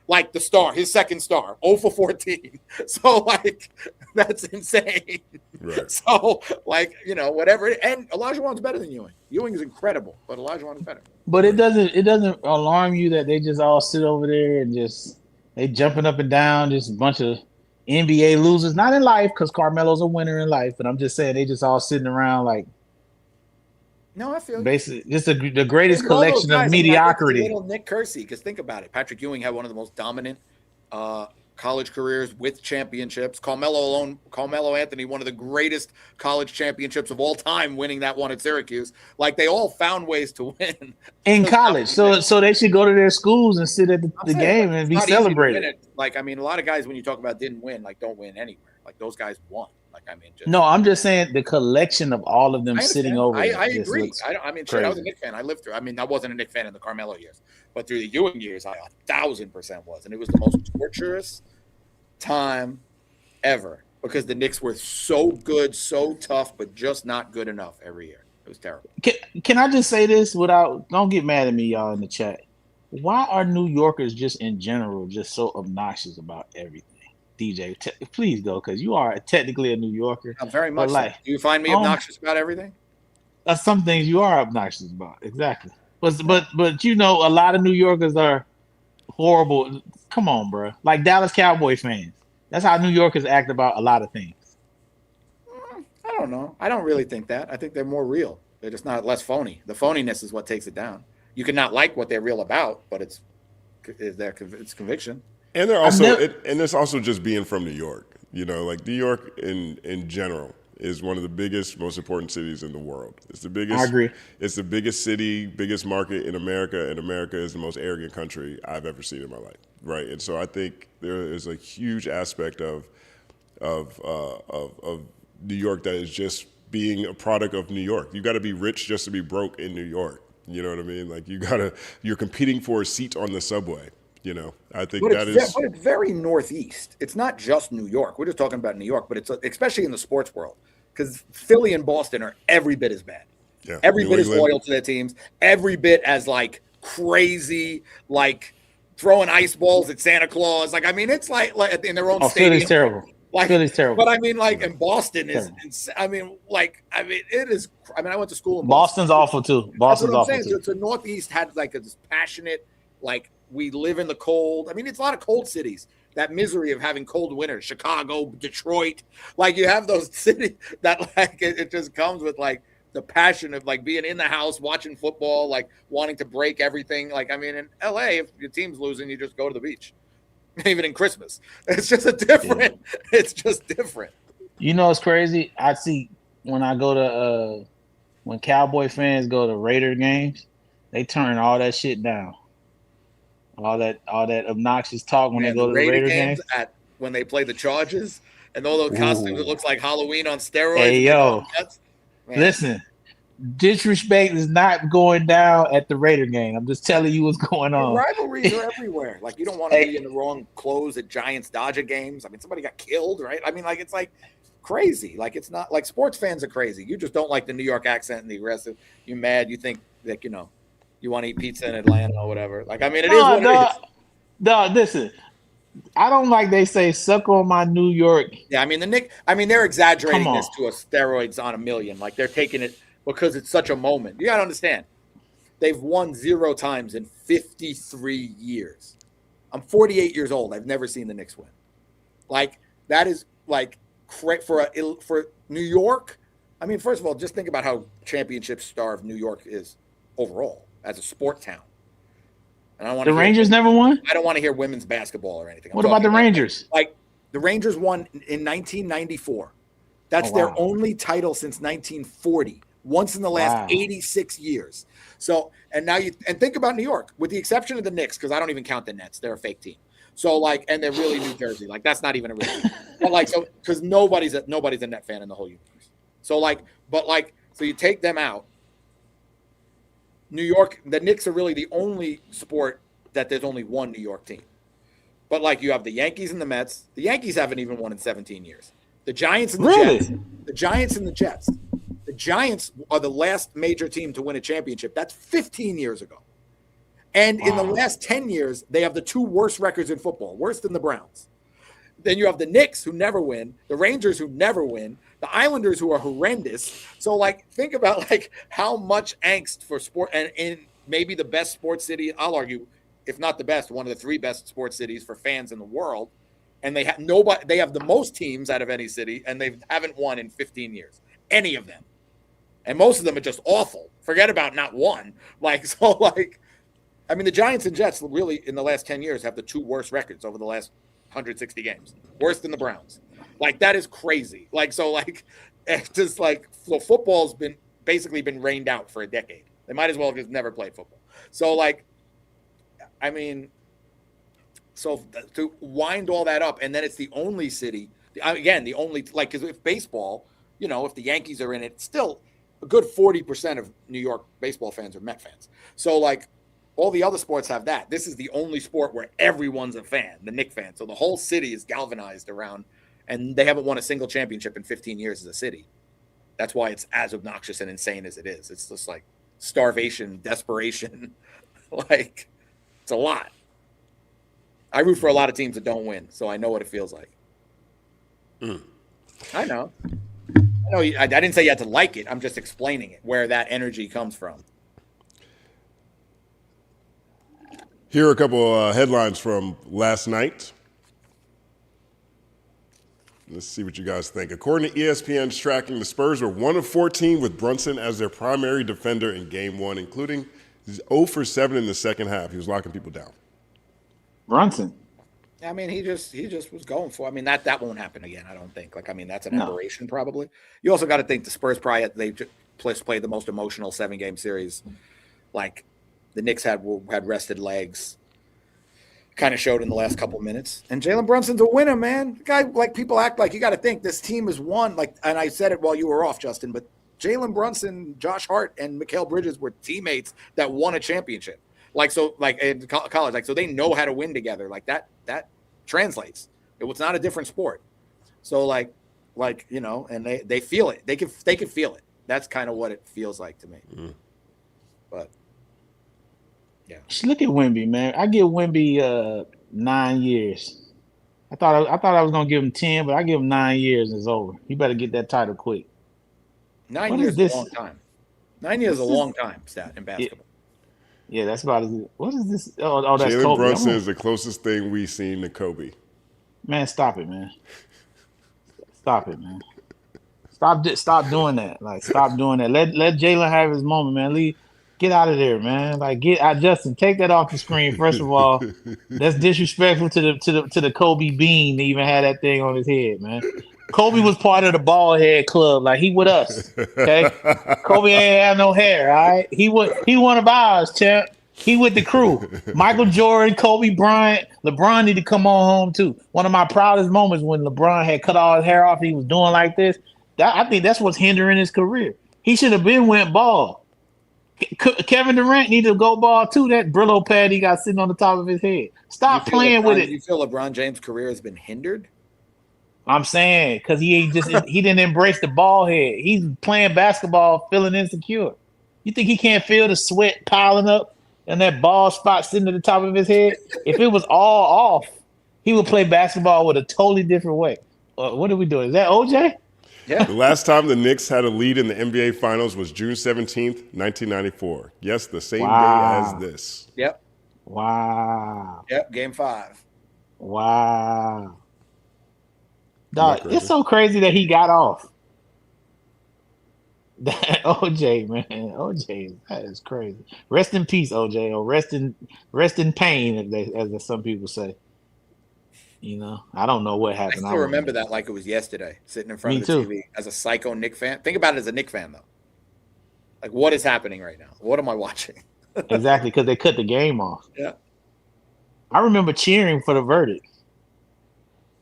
Like the star, his second star, 0 for 14. So like that's insane. Right. So like, you know, whatever. And Olajuwon's better than Ewing. Ewing is incredible, but Olajuwon's better. But it doesn't alarm you that they just all sit over there and just they jumping up and down, just a bunch of NBA losers. Not in life, because Carmelo's a winner in life, but I'm just saying they just all sitting around like. No, I feel basically just the greatest collection of mediocrity. Little Nick Kersey, because think about it. Patrick Ewing had one of the most dominant college careers with championships. Carmelo Anthony, one of the greatest college championships of all time, winning that one at Syracuse. Like they all found ways to win in college. So they should go to their schools and sit at the game and be celebrated. Like, I mean, a lot of guys when you talk about didn't win, like don't win anywhere. Like those guys won. Like, I mean, no, I'm just saying the collection of all of them sitting over. I agree. I mean, shit, I was a Knick fan. I lived through. I mean, I wasn't a Knick fan in the Carmelo years, but through the Ewing years, I 1,000% was, and it was the most torturous time ever because the Knicks were so good, so tough, but just not good enough every year. It was terrible. Can I just say this without? Don't get mad at me, y'all, in the chat. Why are New Yorkers just in general just so obnoxious about everything? DJ, please go, because you are technically a New Yorker. I'm very much. Like, do you find me obnoxious about everything? Some things you are obnoxious about, exactly. But you know, a lot of New Yorkers are horrible. Come on, bro. Like Dallas Cowboy fans. That's how New Yorkers act about a lot of things. I don't know. I don't really think that. I think they're more real. They're just not less phony. The phoniness is what takes it down. You can not like what they're real about, but it's conviction. And they're also and it's also just being from New York. You know, like New York in general is one of the biggest, most important cities in the world. It's the biggest. I agree. It's the biggest city, biggest market in America, and America is the most arrogant country I've ever seen in my life. Right, and so I think there is a huge aspect of New York that is just being a product of New York. You got to be rich just to be broke in New York. You know what I mean? Like you're competing for a seat on the subway. You know, I think but it's very Northeast. It's not just New York. We're just talking about New York, but it's especially in the sports world because Philly and Boston are every bit as bad. Yeah, every bit as loyal to their teams. Every bit as like crazy, like throwing ice balls at Santa Claus. Like, I mean, it's like in their own stadium. Philly's terrible. Like, Philly's terrible. But I mean, like, in Boston is. I mean, it is. I mean, I went to school in Boston's awful too. Boston's awful too. So Northeast had like this passionate, like. We live in the cold. I mean, it's a lot of cold cities. That misery of having cold winters. Chicago, Detroit. Like you have those cities that like it just comes with like the passion of like being in the house, watching football, like wanting to break everything. Like, I mean, in LA, if your team's losing, you just go to the beach. Even in Christmas. It's just it's just different. You know, it's crazy. I see when I go to when Cowboy fans go to Raider games, they turn all that shit down. All that obnoxious talk when they go to the Raider games. When they play the Chargers and all those costumes, it looks like Halloween on steroids. Hey, yo, listen, disrespect is not going down at the Raider game. I'm just telling you what's going on. Rivalries are everywhere. Like you don't want to be in the wrong clothes at Giants-Dodger games. I mean, somebody got killed, right? I mean, like it's like crazy. Like it's not like sports fans are crazy. You just don't like the New York accent and the aggressive. You're mad. You think that, you know, you want to eat pizza in Atlanta or whatever. Like, I mean, it is what it is. No, listen. I don't like they say suck on my New York. Yeah, I mean they're exaggerating this to a steroids on a million. Like they're taking it because it's such a moment. You gotta understand. They've won 0 times in 53 years. I'm 48 years old. I've never seen the Knicks win. Like that is like for New York. I mean, first of all, just think about how championship starved New York is overall as a sport town. And I want the Rangers never won. I don't want to hear women's basketball or anything. What about the Rangers? Like the Rangers won in 1994. That's their only title since 1940. Once in the last 86 years. So, and now think about New York, with the exception of the Knicks, because I don't even count the Nets. They're a fake team. So like, and they're really New Jersey. Like that's not even a real team. But like, so because nobody's a Net fan in the whole universe. So like, but like So you take them out. New York, the Knicks are really the only sport that there's only one New York team. But like you have the Yankees and the Mets. The Yankees haven't even won in 17 years. The Giants and the Jets. The Giants and the Jets. The Giants are the last major team to win a championship. That's 15 years ago. And in the last 10 years, they have the two worst records in football, worse than the Browns. Then you have the Knicks, who never win, the Rangers, who never win, the Islanders, who are horrendous. So, like, think about, like, how much angst for sport, and in maybe the best sports city, I'll argue, if not the best, one of the three best sports cities for fans in the world. And they have nobody. They have the most teams out of any city, and they haven't won in 15 years, any of them. And most of them are just awful. Forget about not one. Like, so, like, I mean, the Giants and Jets really, in the last 10 years, have the two worst records over the last 160 games. Worse than the Browns. Like, that is crazy. Like, so, like, it's just like, so football's been basically been rained out for a decade. They might as well have just never played football. So, like, I mean, so to wind all that up, and then it's the only city, again, the only, like, because if baseball, you know, if the Yankees are in it, still a good 40% of New York baseball fans are Met fans. So, like, all the other sports have that. This is the only sport where everyone's a fan, the Knicks fan. So the whole city is galvanized around, and they haven't won a single championship in 15 years as a city. That's why it's as obnoxious and insane as it is. It's just like starvation, desperation. Like, it's a lot. I root for a lot of teams that don't win, so I know what it feels like. I know. I didn't say you had to like it. I'm just explaining it, where that energy comes from. Here are a couple headlines from last night. Let's see what you guys think. According to ESPN's tracking, the Spurs were 1 of 14 with Brunson as their primary defender in Game 1, including 0 for 7 in the second half. He was locking people down. Brunson. I mean, he just was going for. I mean, that won't happen again. I don't think. Like, I mean, that's an aberration probably. You also got to think the Spurs probably they played the most emotional 7-game series. Like, the Knicks had rested legs. Kind of showed in the last couple minutes. And Jalen Brunson's a winner, man. The guy, like, people act like, you got to think this team has won. Like, and I said it while you were off, Justin, but Jalen Brunson, Josh Hart, and Mikal Bridges were teammates that won a championship. Like, so, like, in college, like, so they know how to win together. Like, that translates. It was not a different sport. So, like, you know, and they feel it. They can feel it. That's kind of what it feels like to me. But yeah. Just look at Wemby, man. I give Wemby 9 years. I thought I was gonna give him 10, but I give him 9 years and it's over. You better get that title quick. 9 years is a long time. 9 years is a long time, stat in basketball. Yeah, that's about it. What is this? Oh, that's Jalen Kobe. Brunson is the closest thing we've seen to Kobe. Man, stop it, man. Stop it, man. Stop doing that. Like, stop doing that. Let Jalen have his moment, man. Get out of there, man. Like, Justin, take that off the screen. First of all, that's disrespectful to the Kobe Bean to even have that thing on his head, man. Kobe was part of the bald head club. Like, he with us. Okay. Kobe ain't have no hair. All right. He one of ours, champ. He with the crew. Michael Jordan, Kobe Bryant, LeBron need to come on home too. One of my proudest moments when LeBron had cut all his hair off, he was doing like this. I think that's what's hindering his career. He should have been went bald. Kevin Durant need to go bald too. That Brillo pad he got sitting on the top of his head. Stop playing with it. You feel LeBron James' career has been hindered? I'm saying because he didn't embrace the ball head. He's playing basketball feeling insecure. You think he can't feel the sweat piling up and that ball spot sitting at the top of his head? If it was all off, he would play basketball with a totally different way. What are we doing? Is that OJ? Yeah. The last time the Knicks had a lead in the NBA Finals was June 17th, 1994. Yes, the same day as this. Yep. Wow. Yep, Game 5. Wow. Dog, it's so crazy that he got off. That OJ, man. OJ, that is crazy. Rest in peace, OJ, or rest in pain, as some people say. You know, I don't know what happened. I still remember that like it was yesterday, sitting in front of the TV as a psycho Knicks fan. Think about it as a Knicks fan, though. Like, what is happening right now? What am I watching? Exactly, because they cut the game off. Yeah. I remember cheering for the verdict.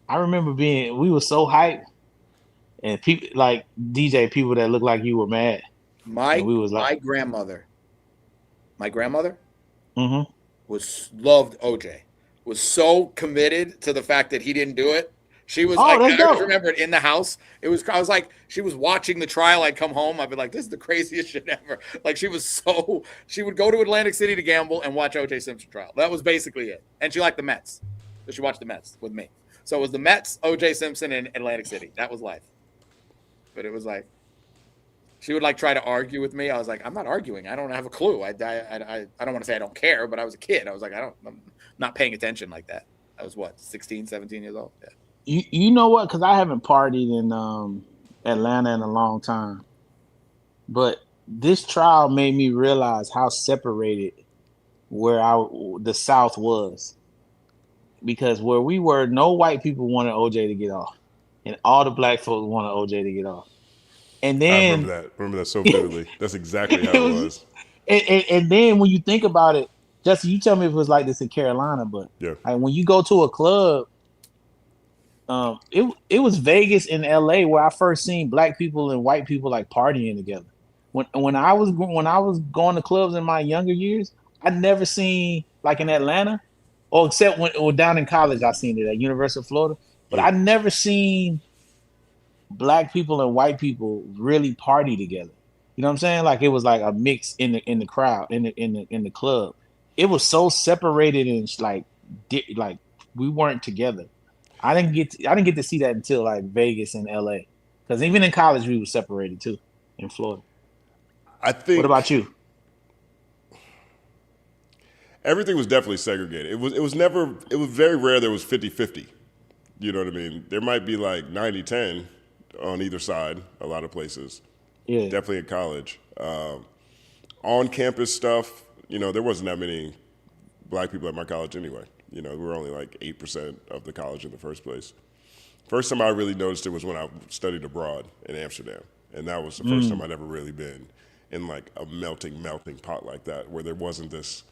I remember we were so hyped, and people like DJ, people that looked like you were mad. My grandmother loved OJ. Was so committed to the fact that he didn't do it. She was I just remembered in the house. I was like, she was watching the trial. I'd come home. I'd be like, this is the craziest shit ever. Like she would go to Atlantic City to gamble and watch OJ Simpson trial. That was basically it. And she liked the Mets. So she watched the Mets with me. So it was the Mets, OJ Simpson, and Atlantic City. That was life. But it was like, she would like try to argue with me. I was like, I'm not arguing. I don't have a clue. I don't want to say I don't care, but I was a kid. I was like, I'm not paying attention like that. I was 16, 17 years old. Yeah. You know what? Because I haven't partied in Atlanta in a long time, but this trial made me realize how separated the South was. Because where we were, no white people wanted OJ to get off, and all the black folks wanted OJ to get off. And then I remember that so vividly. That's exactly how it was. And then when you think about it, Justin, you tell me if it was like this in Carolina, but like when you go to a club. It was Vegas and LA where I first seen black people and white people like partying together. When I was going to clubs in my younger years, I'd never seen like in Atlanta, or except when down in college I seen it at University of Florida. But I'd never seen black people and white people really party together. You know what I'm saying? Like it was like a mix in the crowd in the club. It was so separated and like we weren't together. I didn't get to see that until like Vegas and LA, because even in college we were separated too in Florida. I think. What about you? Everything was definitely segregated. It was very rare there was 50-50. You know what I mean? There might be like 90-10 on either side. A lot of places. Yeah. Definitely in college. On campus stuff, there wasn't that many black people at my college anyway. We were only like 8% of the college in the first place. First time I really noticed it was when I studied abroad in Amsterdam. And that was the first time I'd ever really been in like a melting pot like that, where there wasn't this,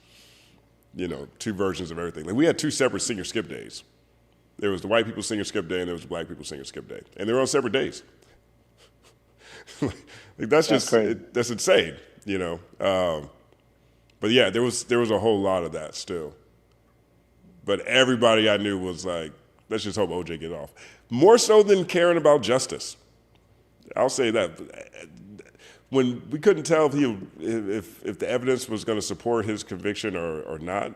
two versions of everything. Like we had two separate senior skip days. There was the white people senior skip day and there was the black people senior skip day. And they were on separate days. Like that's insane, but yeah, there was a whole lot of that still. But everybody I knew was like, let's just hope OJ get off. More so than caring about justice. I'll say that. When we couldn't tell if the evidence was going to support his conviction or not,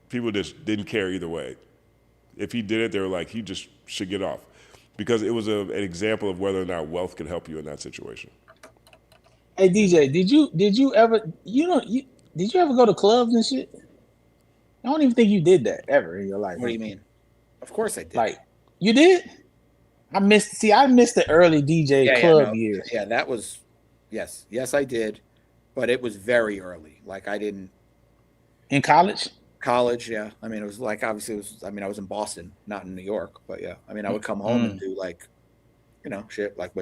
people just didn't care either way. If he did it, they were like, he just should get off. Because it was an example of whether or not wealth could help you in that situation. Hey DJ, did you ever go to clubs and shit? I don't even think you did that ever in your life. What do you mean? Of course I did. Like, you did? I missed the early DJ club years. Yeah, that was, yes, I did, but it was very early. Like I didn't. In college? College, yeah. I mean, it was like, obviously I was in Boston, not in New York, but yeah. I mean, I would come home and do like, shit, like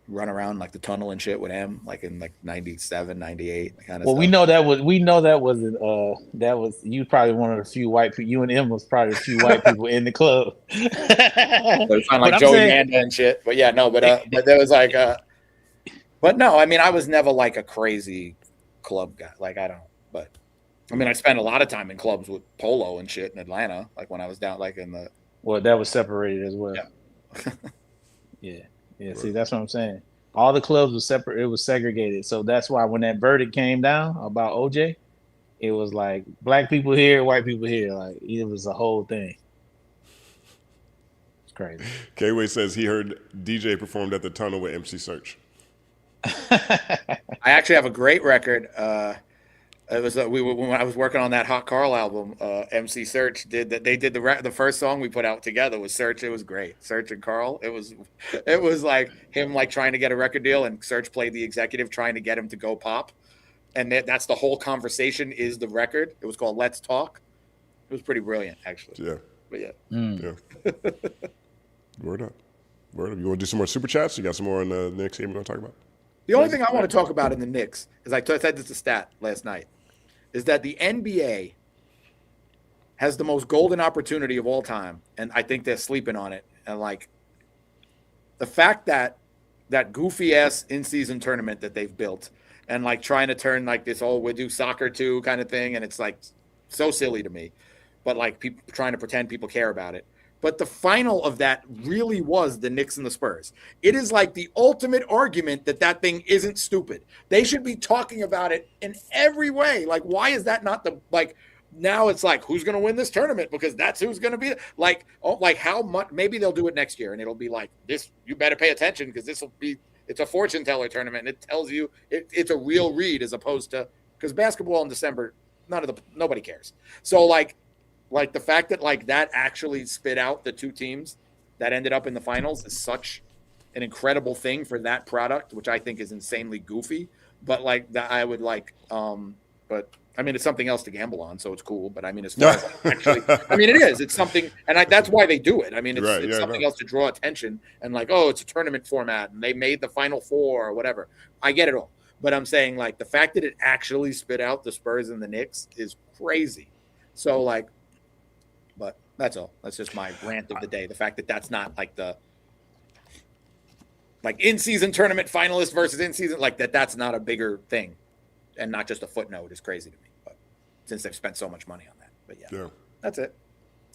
run around like the tunnel and shit with M, like in like 97, 98 kind of stuff. Well, we know that was you probably one of the few white people. You and M was probably the few white people in the club. But find like Joey Manda and shit. But yeah, no, but there was like but no, I mean I was never like a crazy club guy. Like I spent a lot of time in clubs with Polo and shit in Atlanta, like when I was down like in the that was separated as well. Yeah. Yeah, see, that's what I'm saying. All the clubs were separate. It was segregated. So that's why when that verdict came down about OJ, it was like black people here, white people here. Like it was a whole thing. It's crazy. K-Way says he heard DJ performed at the tunnel with MC Search. I actually have a great record. It was when I was working on that Hot Carl album. MC Search did that. They did the first song we put out together was Search. It was great. Search and Carl. It was like him like trying to get a record deal, and Search played the executive trying to get him to go pop, and that's the whole conversation is the record. It was called Let's Talk. It was pretty brilliant, actually. Yeah. But yeah. Yeah. Word up. You want to do some more super chats? You got some more on the next game we're going to talk about? The only thing I want to talk about in the Knicks is I said this a stat last night. Is that the NBA has the most golden opportunity of all time, and I think they're sleeping on it. And like the fact that that goofy ass in-season tournament that they've built, and like trying to turn like this we do soccer too kind of thing, and it's like so silly to me, but like people trying to pretend people care about it. But the final of that really was the Knicks and the Spurs. It is like the ultimate argument that thing isn't stupid. They should be talking about it in every way. Like, why is that not the like? Now it's like, who's going to win this tournament? Because that's who's going to be like, how much, maybe they'll do it next year and it'll be like this, you better pay attention because it's a fortune teller tournament. And it tells you it's a real read as opposed to, because basketball in December, nobody cares. So like the fact that like that actually spit out the two teams that ended up in the finals is such an incredible thing for that product, which I think is insanely goofy, but like that I would like, but I mean, it's something else to gamble on, so it's cool. But I mean, as far as actually, I mean, it is. It's something, and that's why they do it. I mean, it's something else to draw attention and like, oh, it's a tournament format, and they made the Final Four or whatever. I get it all, but I'm saying like the fact that it actually spit out the Spurs and the Knicks is crazy. So like, but that's all. That's just my rant of the day. The fact that that's not like the in-season tournament finalist versus in-season like that's not a bigger thing. And not just a footnote is crazy to me, but since they've spent so much money on that. But yeah. That's it.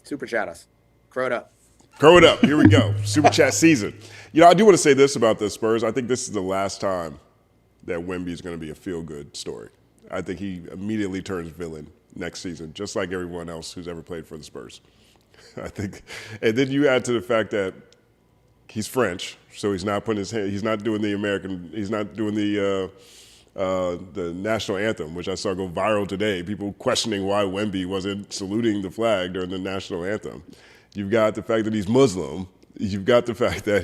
Super chat us. Crow it up. Crow it up. Here we go. Super chat season. You know, I do want to say this about the Spurs. I think this is the last time that Wemby is going to be a feel-good story. I think he immediately turns villain next season, just like everyone else who's ever played for the Spurs. I think, and then you add to the fact that he's French, so he's not putting his hand, he's not doing the national anthem, which I saw go viral today. People questioning why Wemby wasn't saluting the flag during the national anthem. You've got the fact that he's Muslim. You've got the fact that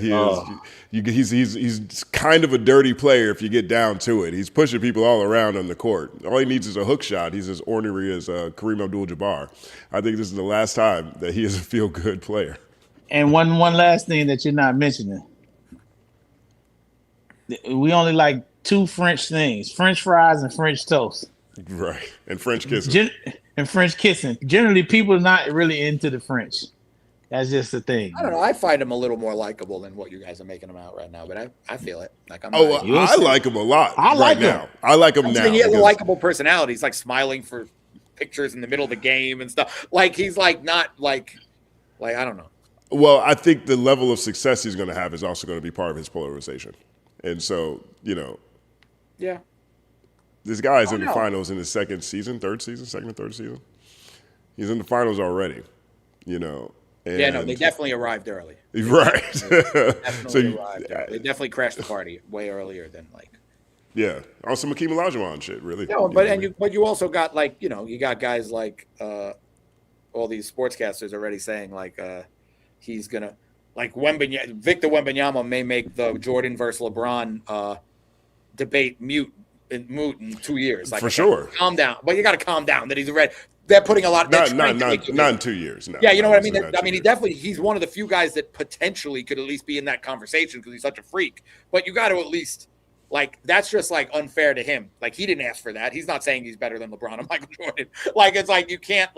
he's kind of a dirty player if you get down to it. He's pushing people all around on the court. All he needs is a hook shot. He's as ornery as Kareem Abdul-Jabbar. I think this is the last time that he is a feel-good player. And one last thing that you're not mentioning. We only like two French things: French fries and French toast. Right, and French kissing. And French kissing. Generally, people are not really into the French. That's just the thing. I don't know. I find him a little more likable than what you guys are making him out right now, but I feel it. Like I like him a lot. I like him now. I like him now. He has a likable personality. He's like smiling for pictures in the middle of the game and stuff. Like he's like not like I don't know. Well, I think the level of success he's going to have is also going to be part of his polarization, and so yeah. This guy's in the finals in his third season. He's in the finals already, And yeah, no, they definitely arrived early. Right. They definitely crashed the party way earlier than Yeah. On some Hakeem Olajuwon shit, really. No, but you also got you got guys like all these sportscasters already saying he's gonna Victor Wembanyama may make the Jordan versus LeBron debate moot in 2 years. For sure. Calm down. But you got to calm down that he's already. They're putting a lot. Not in 2 years. No. Yeah, you know what I mean. I mean, he's one of the few guys that potentially could at least be in that conversation because he's such a freak. But you got to at least that's just unfair to him. He didn't ask for that. He's not saying he's better than LeBron or Michael Jordan. It's you can't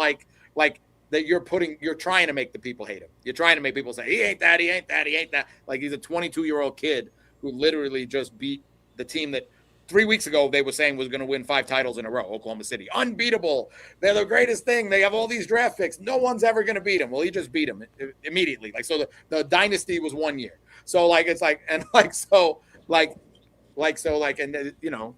that you're trying to make the people hate him. You're trying to make people say he ain't that. He ain't that. He ain't that. He's a 22-year-old kid who literally just beat the team that 3 weeks ago they were saying was going to win 5 titles in a row. Oklahoma City, unbeatable. They're the greatest thing. They have all these draft picks. No one's ever going to beat him. Well, he just beat him immediately. So the dynasty was 1 year. So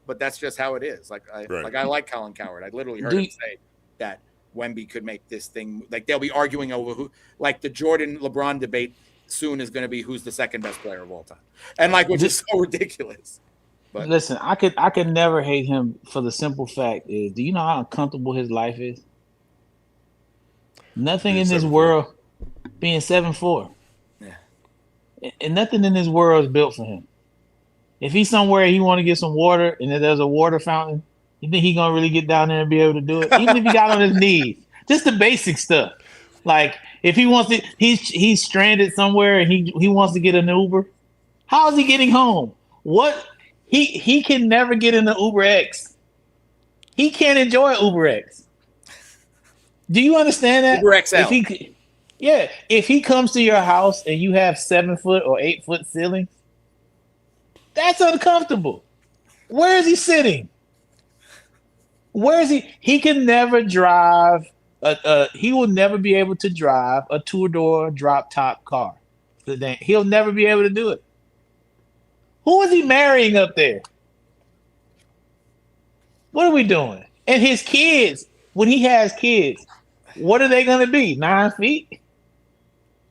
but that's just how it is. I like Colin Cowherd. I literally heard him say that Wemby could make this thing. They'll be arguing over who. The Jordan LeBron debate soon is going to be who's the second best player of all time, and which is so ridiculous. But listen, I could never hate him for the simple fact is, do you know how uncomfortable his life is? Nothing in this world being 7'4". Yeah. And nothing in this world is built for him. If he's somewhere he want to get some water and there's a water fountain, you think he gonna really get down there and be able to do it? Even if he got on his knees, just the basic stuff. If he wants to, he's stranded somewhere and he wants to get an Uber. How is he getting home? What? He can never get in the Uber X. He can't enjoy Uber X. Do you understand that? Uber XL. If he comes to your house and you have 7 foot or 8 foot ceilings, That's uncomfortable. Where is he sitting? Where is he? He can never drive. He will never be able to drive a two-door drop-top car. He'll never be able to do it. Who is he marrying up there? What are we doing? And his kids, when he has kids, what are they going to be? 9 feet?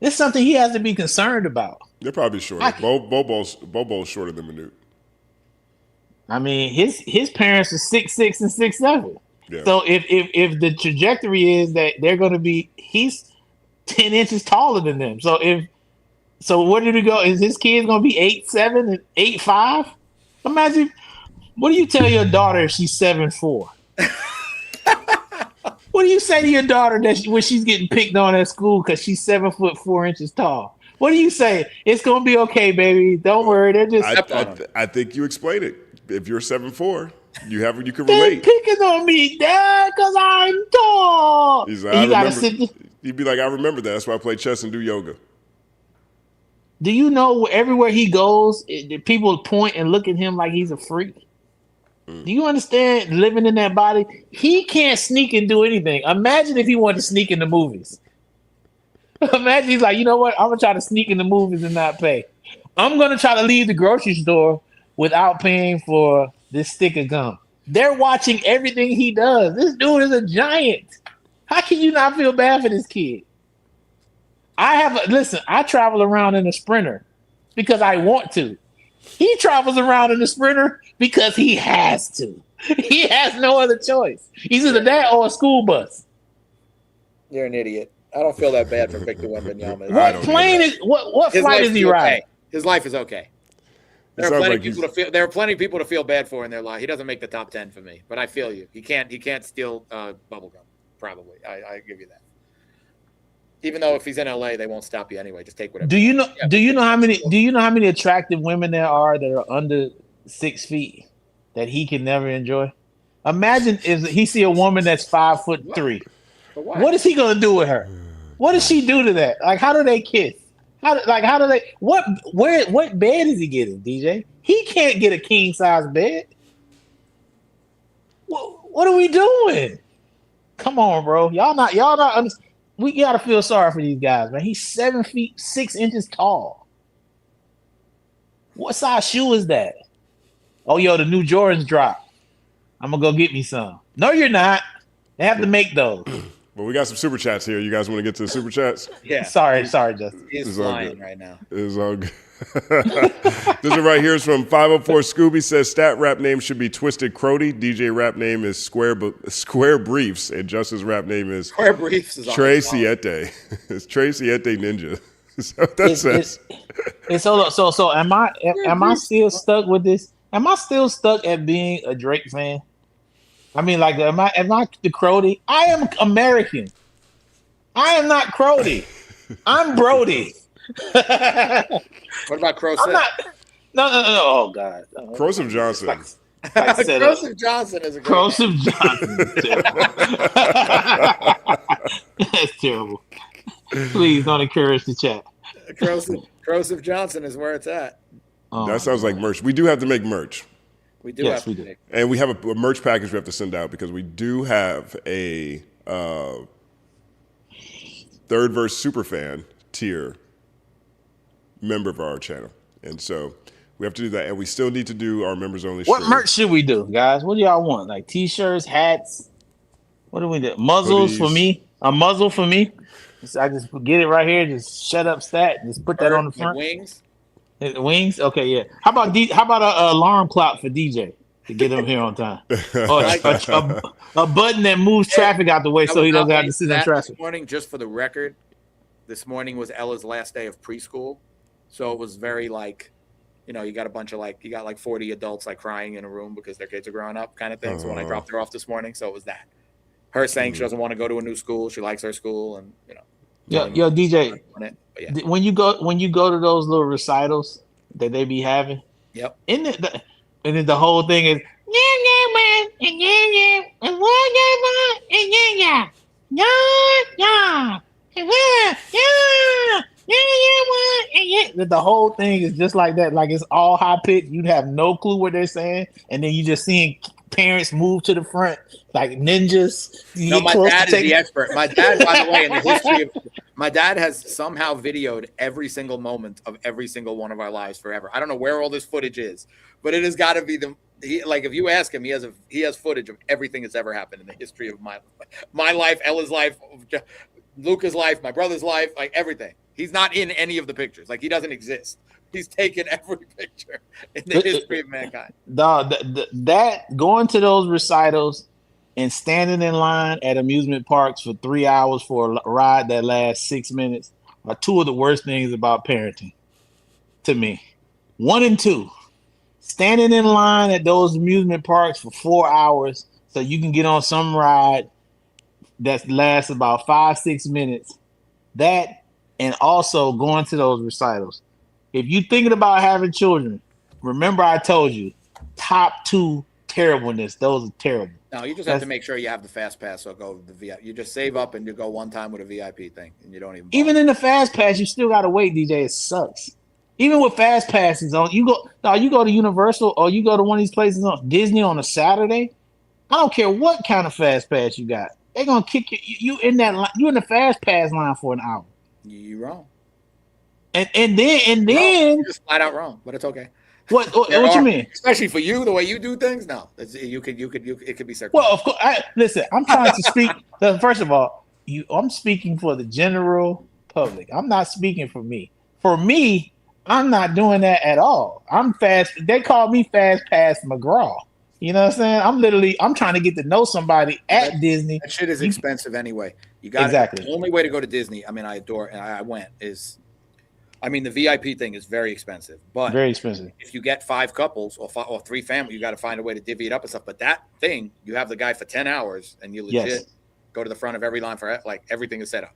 It's something he has to be concerned about. They're probably shorter. Bobo's shorter than Manute. I mean, his parents are 6'6" and 6'7". Yeah. So if the trajectory is that they're going to be, he's 10 inches taller than them. So where did he go? Is his kid going to be 8'7" and 8'5"? Imagine. What do you tell your daughter if she's 7'4"? What do you say to your daughter when she's getting picked on at school because she's 7'4" tall? What do you say? It's gonna be okay, baby. Don't worry. They're just. I think you explain it. If you're 7'4", you can They're relate. picking on me, Dad, because I'm tall. He's like, he'd be like, I remember that. That's why I play chess and do yoga. Do you know everywhere he goes, people point and look at him like he's a freak? Do you understand living in that body? He can't sneak and do anything. Imagine if he wanted to sneak in the movies. Imagine he's like, you know what? I'm going to try to sneak in the movies and not pay. I'm going to try to leave the grocery store without paying for this stick of gum. They're watching everything he does. This dude is a giant. How can you not feel bad for this kid? I travel around in a Sprinter because I want to. He travels around in a Sprinter because he has to. He has no other choice. He's either that or a school bus. You're an idiot. I don't feel that bad for Victor Wembanyama. What plane is what flight is he riding? His life is okay. There are plenty of people to feel bad for in their life. He doesn't make the top 10 for me, but I feel you. He can't steal bubble gum. Probably, I give you that. Even though if he's in LA, they won't stop you anyway. Just take whatever. Do you know how many attractive women there are that are under 6 feet that he can never enjoy? Imagine if he see a woman that's 5'3". What is he gonna do with her? What does she do to that? Like, how do they kiss? What bed is he getting, DJ? He can't get a king size bed. What are we doing? Come on, bro. Y'all not. We gotta feel sorry for these guys, man. He's 7 feet 6 inches tall. What size shoe is that? Oh, yo, the new Jordans dropped. I'm gonna go get me some. No, you're not. They have to make those. Well, we got some super chats here. You guys want to get to the super chats? Yeah. Sorry, Justin. He's flying right now. It's all good. This one right here is from 504 Scooby. Says stat rap name should be Twisted Crody. DJ rap name is Square Briefs, and Justin's rap name is Square Briefs. Is Trey Siete. It's Trey Siete Ninja. So that says. So am I still stuck with this? Am I still stuck at being a Drake fan? I mean, like, am I the Crody? I am American. I am not Crody. I'm Brody. What about Crosef? No. Oh God. Crosef Johnson. Crosef Johnson is a great Crosef Johnson. That's terrible. Please don't encourage the chat. Crosef Johnson is where it's at. That sounds like merch. We do have to make merch. We do have to make. And we have a merch package we have to send out because we do have a third verse superfan tier member of our channel. And so we have to do that. And we still need to do our members only What shirt. merch should we do, guys? What do y'all want? Like t-shirts, hats? What do we do? Muzzles Hoodies. for me? A muzzle for me? I just get it right here. Just shut up, stat. Just put that on the front. Wings. Wings? Okay, yeah. How about an alarm clock for DJ to get him here on time? Or a button that moves traffic out the way so he doesn't have to sit in traffic. This morning, just for the record, this morning was Ella's last day of preschool. So it was very like, you got a bunch of like 40 adults like crying in a room because their kids are growing up kind of thing. So when I dropped her off this morning, so it was that. Her saying she doesn't want to go to a new school. She likes her school and, Yo, DJ, when you go to those little recitals that they be having, yep. And then the whole thing is that the whole thing is just like that, like it's all high pitched. You'd have no clue what they're saying, and then you just seeing parents move to the front like ninjas. No, my dad is the expert. My dad, by the way, in the history of my dad has somehow videoed every single moment of every single one of our lives forever. I don't know where all this footage is, but it has got to be like if you ask him, he has footage of everything that's ever happened in the history of my life, Ella's life, Luca's life, my brother's life, like everything. He's not in any of the pictures. Like he doesn't exist. He's taken every picture in the history of mankind. That going to those recitals and standing in line at amusement parks for 3 hours for a ride that lasts 6 minutes are two of the worst things about parenting to me. 1 and 2, standing in line at those amusement parks for 4 hours so you can get on some ride that lasts about 5-6 minutes. That, and also going to those recitals. If you're thinking about having children, remember I told you, top 2 terribleness. Those are terrible. No, you just have to make sure you have the fast pass or go to the VIP. You just save up and you go one time with a VIP thing, and you don't even. In the fast pass, you still gotta wait, DJ. It sucks. Even with fast passes on, you go to Universal or you go to one of these places on Disney on a Saturday. I don't care what kind of fast pass you got. They're gonna kick you. You in that line, you in the fast pass line for an hour. You're wrong. And then just flat out wrong, but it's okay. What you mean? Especially for you, the way you do things. No, you could. It could be circumcised. Well, of course. Listen, I'm trying to speak. First of all, I'm speaking for the general public. I'm not speaking for me. For me, I'm not doing that at all. I'm fast. They call me Fast Pass McGraw. You know what I'm saying? I'm trying to get to know somebody at Disney. That shit is expensive anyway. You got exactly. The only way to go to Disney, I mean, I adore and I went is. I mean, the VIP thing is very expensive, but very expensive. If you get 5 couples or 3 families, you got to find a way to divvy it up and stuff. But that thing, you have the guy for 10 hours and you legit go to the front of every line for like everything is set up.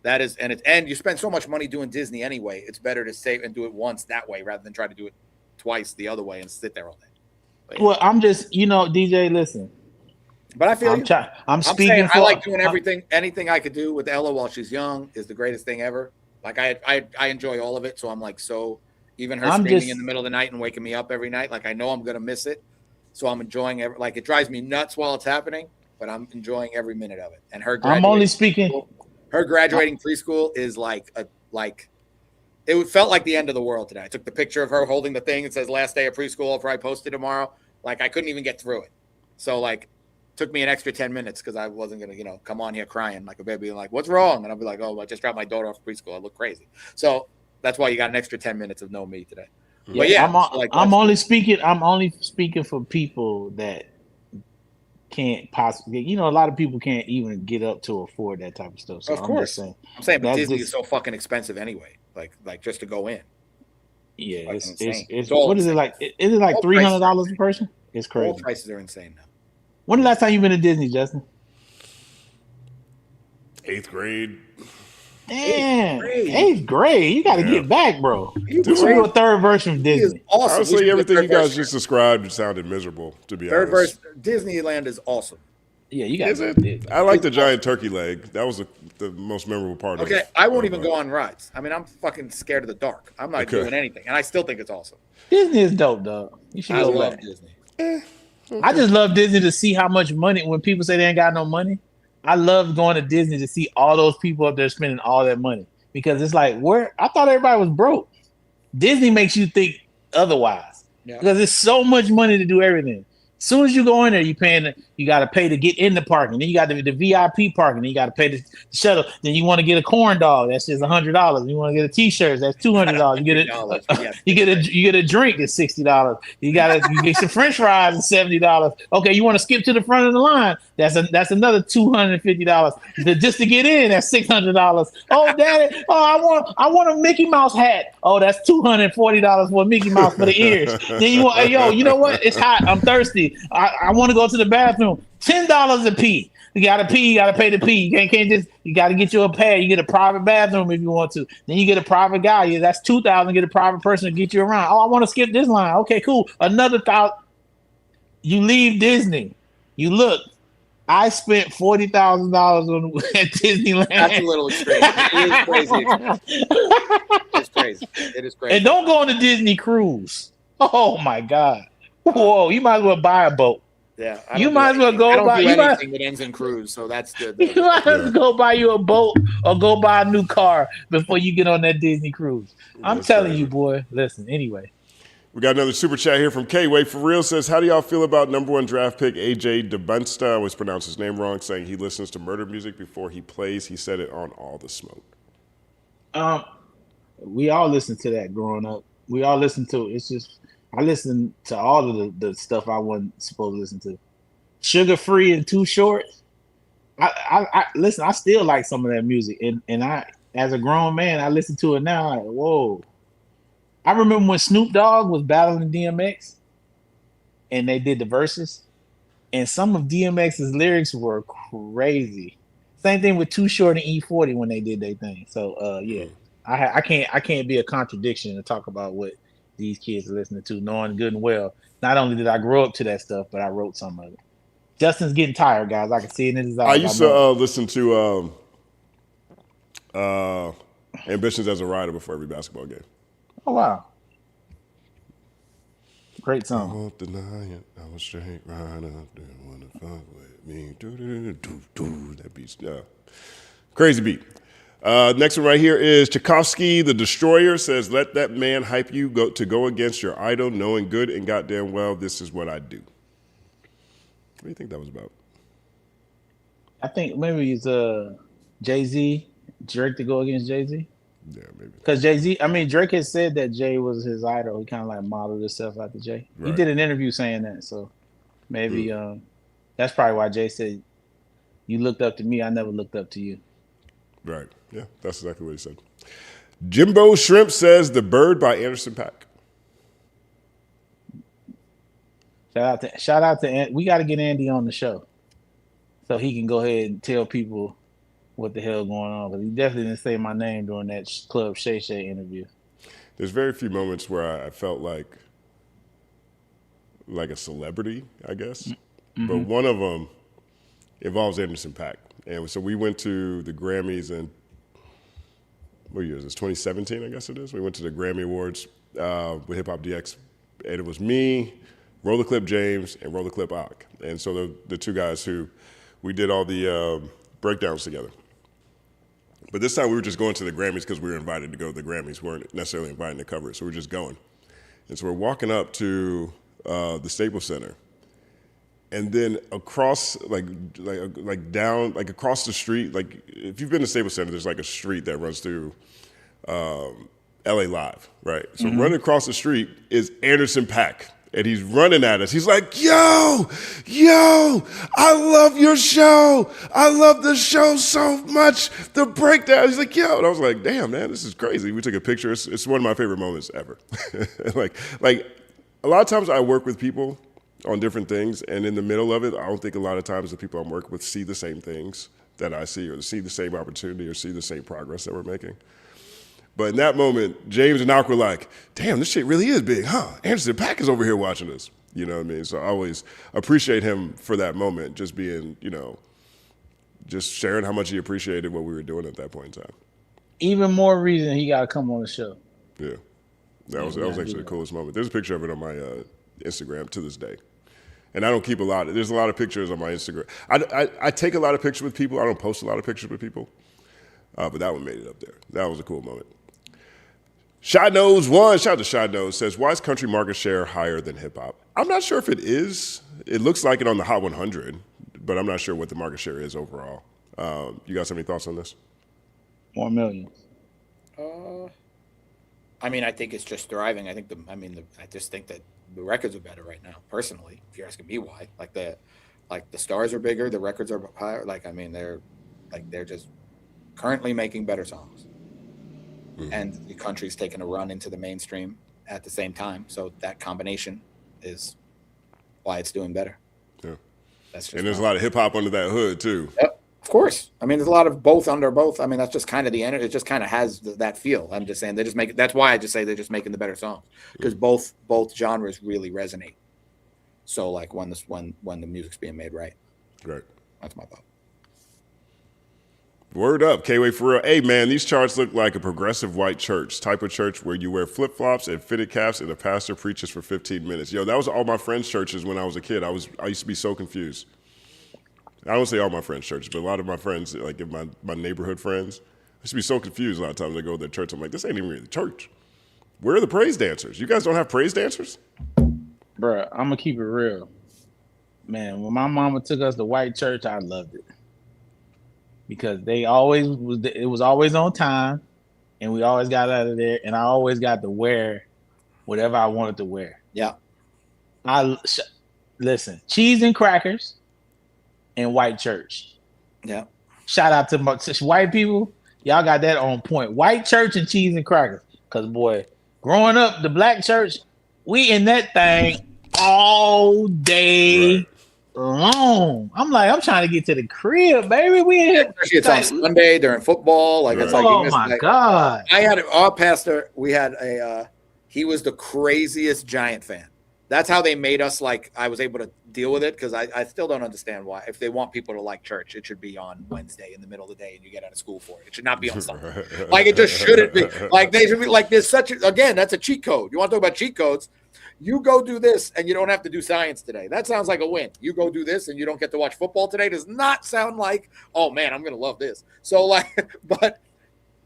That is, and you spend so much money doing Disney anyway. It's better to save and do it once that way rather than try to do it twice the other way and sit there all day. But, well, I'm just, DJ, listen. But I feel I'm speaking. I like doing anything I could do with Ella while she's young is the greatest thing ever. Like I enjoy all of it, so I'm like even her screaming in the middle of the night and waking me up every night. Like I know I'm gonna miss it, so I'm enjoying it. Like it drives me nuts while it's happening, but I'm enjoying every minute of it. And her graduating preschool is like it felt like the end of the world today. I took the picture of her holding the thing. It says last day of preschool. I'll probably post it tomorrow. Like I couldn't even get through it. So like. Took me an extra 10 minutes because I wasn't gonna, come on here crying like a baby, like what's wrong? And I'll be like, oh, I just dropped my daughter off preschool. I look crazy. So that's why you got an extra 10 minutes of no me today. But yeah, I'm only speaking for people that can't possibly. A lot of people can't even get up to afford that type of stuff. So of course, I'm saying, but Disney is so fucking expensive anyway. Like just to go in. Yeah, it's what is it like? Is it like $300 a person? It's crazy. All prices are insane now. When the last time you been to Disney, Justin? 8th grade. Damn, 8th grade. You got to get back, bro. You do a third version of Disney. Awesome. Honestly, everything you guys just described sounded miserable, to be honest. Third version, Disneyland is awesome. Yeah, you got it. I like the giant turkey leg. That was the most memorable part of it. Okay, I won't even go on rides. I mean, I'm fucking scared of the dark. I'm not doing anything, and I still think it's awesome. Disney is dope, dog. You should go back. Disney. Okay. I just love Disney to see how much money. When people say they ain't got no money, I love going to Disney to see all those people up there spending all that money because it's like I thought everybody was broke. Disney makes you think otherwise because there's so much money to do everything. As soon as you go in there, you got to pay to get in the parking. Then you got the VIP parking. Then you got to pay the shuttle. Then you want to get a corn dog. That's just $100. You want to get a T-shirt. That's $200. You get a drink. It's $60. You get some French fries. It's $70. Okay, you want to skip to the front of the line. That's another $250. Just to get in, that's $600. Oh, daddy. Oh, I want a Mickey Mouse hat. Oh, that's $240 for a Mickey Mouse for the ears. Then you want, you know what? It's hot. I'm thirsty. I want to go to the bathroom. $10 a pee. You gotta pee. You gotta pay to pee. You can't just. You gotta get you a pad. You get a private bathroom if you want to. Then you get a private guy. Yeah, that's $2,000. Get a private person to get you around. Oh, I want to skip this line. Okay, cool. Another $1,000. You leave Disney. You look. I spent $40,000 on at Disneyland. That's a little extreme. It is crazy. It's crazy. It is crazy. And don't go on a Disney cruise. Oh my God! Whoa, you might as well buy a boat. Yeah, you might as well go buy. You anything that ends in cruise, so that's good. You might as well go buy you a boat or go buy a new car before you get on that Disney cruise. I'm telling you, boy. Listen, anyway. We got another super chat here from K-Way for real. Says, how do y'all feel about #1 draft pick AJ DeBunsta? I always pronounce his name wrong, saying he listens to murder music before he plays. He said it on All the Smoke. We all listened to that growing up. We all listened to it. It's just I listened to all of the stuff I wasn't supposed to listen to. Sugar Free and Too Short. I listen. I still like some of that music, and I, as a grown man, I listen to it now. Like, whoa. I remember when Snoop Dogg was battling DMX, and they did the verses, and some of DMX's lyrics were crazy. Same thing with Too Short and E40 when they did their thing. So yeah, I can't be a contradiction to talk about what these kids are listening to, knowing good and well. Not only did I grow up to that stuff, but I wrote some of it. Justin's getting tired, guys. I can see it in his eyes. I used to listen to Ambitions as a Rider before every basketball game. Oh wow. Great song. I won't deny it. I'm a straight rider. Didn't want to fuck with me. That beat's crazy beat. Next one right here is Tchaikovsky the Destroyer. Says, let that man hype you to go against your idol, knowing good and goddamn well this is what I do. What do you think that was about? I think maybe it's Jay-Z, Drake to go against Jay-Z. Yeah, maybe. Because Drake has said that Jay was his idol. He kind of like modeled himself after Jay. Right. He did an interview saying that. So maybe that's probably why Jay said, you looked up to me, I never looked up to you. Right. Yeah, that's exactly what he said. Jimbo Shrimp says The Bird by Anderson .Paak. Shout out to we got to get Andi on the show so he can go ahead and tell people what the hell going on, but he definitely didn't say my name during that Club Shay Shay interview. There's very few moments where I felt like a celebrity, I guess. Mm-hmm. But one of them involves Anderson .Paak. And so we went to the Grammys in, what year is this, 2017, I guess it is? We went to the Grammy Awards with Hip Hop DX, and it was me, Roller Clip James, and Roller Clip Ock. And so the two guys who we did all the breakdowns together. But this time we were just going to the Grammys because we were invited to go to the Grammys. We weren't necessarily invited to cover it, so we were just going. And so we're walking up to the Staples Center, and then across, down, across the street, if you've been to Staples Center, there's like a street that runs through LA Live, right? So running across the street is Anderson .Paak. And he's running at us. He's like, yo, I love your show. I love the show so much. The breakdown. He's like, yo. And I was like, damn, man, this is crazy. We took a picture. It's one of my favorite moments ever. like a lot of times I work with people on different things. And in the middle of it, I don't think a lot of times the people I'm working with see the same things that I see, or see the same opportunity, or see the same progress that we're making. But in that moment, James and Alk were like, damn, this shit really is big, huh? Anderson .Paak is over here watching us. You know what I mean? So I always appreciate him for that moment, just being, just sharing how much he appreciated what we were doing at that point in time. Even more reason he got to come on the show. Yeah. That was actually the coolest moment. There's a picture of it on my Instagram to this day. And I don't keep there's a lot of pictures on my Instagram. I take a lot of pictures with people. I don't post a lot of pictures with people. But that one made it up there. That was a cool moment. Shot Nose 1, shout out to Shot Nose, says, why is country market share higher than hip hop? I'm not sure if it is. It looks like it on the Hot 100, but I'm not sure what the market share is overall. You guys have any thoughts on this? 1 million. I think it's just thriving. I just think that the records are better right now, personally, if you're asking me why. The stars are bigger, the records are higher. They're just currently making better songs. And the country's taking a run into the mainstream at the same time. So that combination is why it's doing better. Yeah. And there's a lot of hip hop under that hood too. Yep, of course. There's a lot of both under both. That's just kind of the energy. It just kind of has that feel. I'm just saying that's why I just say they're just making the better songs, because both genres really resonate. So when the music's being made right. Right. That's my thought. Word up, K-Way for real. Hey man, these charts look like a progressive white church, type of church where you wear flip-flops and fitted caps and the pastor preaches for 15 minutes. Yo, that was all my friends' churches when I was a kid. I used to be so confused. I don't say all my friends' churches, but a lot of my friends, like my neighborhood friends, I used to be so confused a lot of times I go to their church. I'm like, this ain't even really the church. Where are the praise dancers? You guys don't have praise dancers? Bruh, I'm gonna keep it real. Man, when my mama took us to white church, I loved it. Because it was always on time, and we always got out of there, and I always got to wear whatever I wanted to wear. Yeah. Listen, cheese and crackers and white church. Yeah. Shout out to white people. Y'all got that on point. White church and cheese and crackers. Because, boy, growing up, the black church, we in that thing all day long. I'm like, I'm trying to get to the crib, baby. We in here. It's on Sunday during football. Like, it's like, oh my God. I had our pastor. We had he was the craziest Giant fan. That's how they made us. Like, I was able to deal with it because I still don't understand why. If they want people to like church, it should be on Wednesday in the middle of the day and you get out of school for it. It should not be on Sunday. Like, it just shouldn't be. Like, they should be like, there's such a, again, that's a cheat code. You want to talk about cheat codes? You go do this and you don't have to do science today. That sounds like a win. You go do this and you don't get to watch football today. Does not sound like, oh man, I'm going to love this. So like, but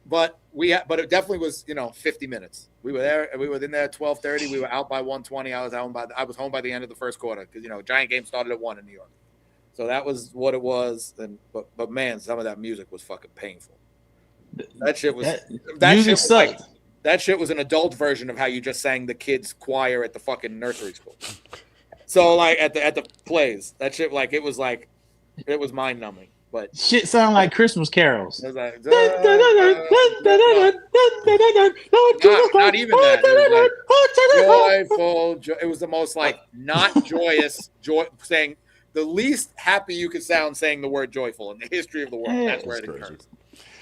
it definitely was, 50 minutes. We were there. We were in there at 12:30. We were out by 1:20. I was home by the end of the first quarter because Giant game started at 1 in New York. So that was what it was. And but man, some of that music was fucking painful. That shit was that shit was an adult version of how you just sang the kids' choir at the fucking nursery school. So like at the plays, that shit it was mind numbing. But shit sound like Christmas carols. It was like, not even that. It was joyful. It was the most not joyous saying the least happy you could sound saying the word joyful in the history of the world. That's where it occurs.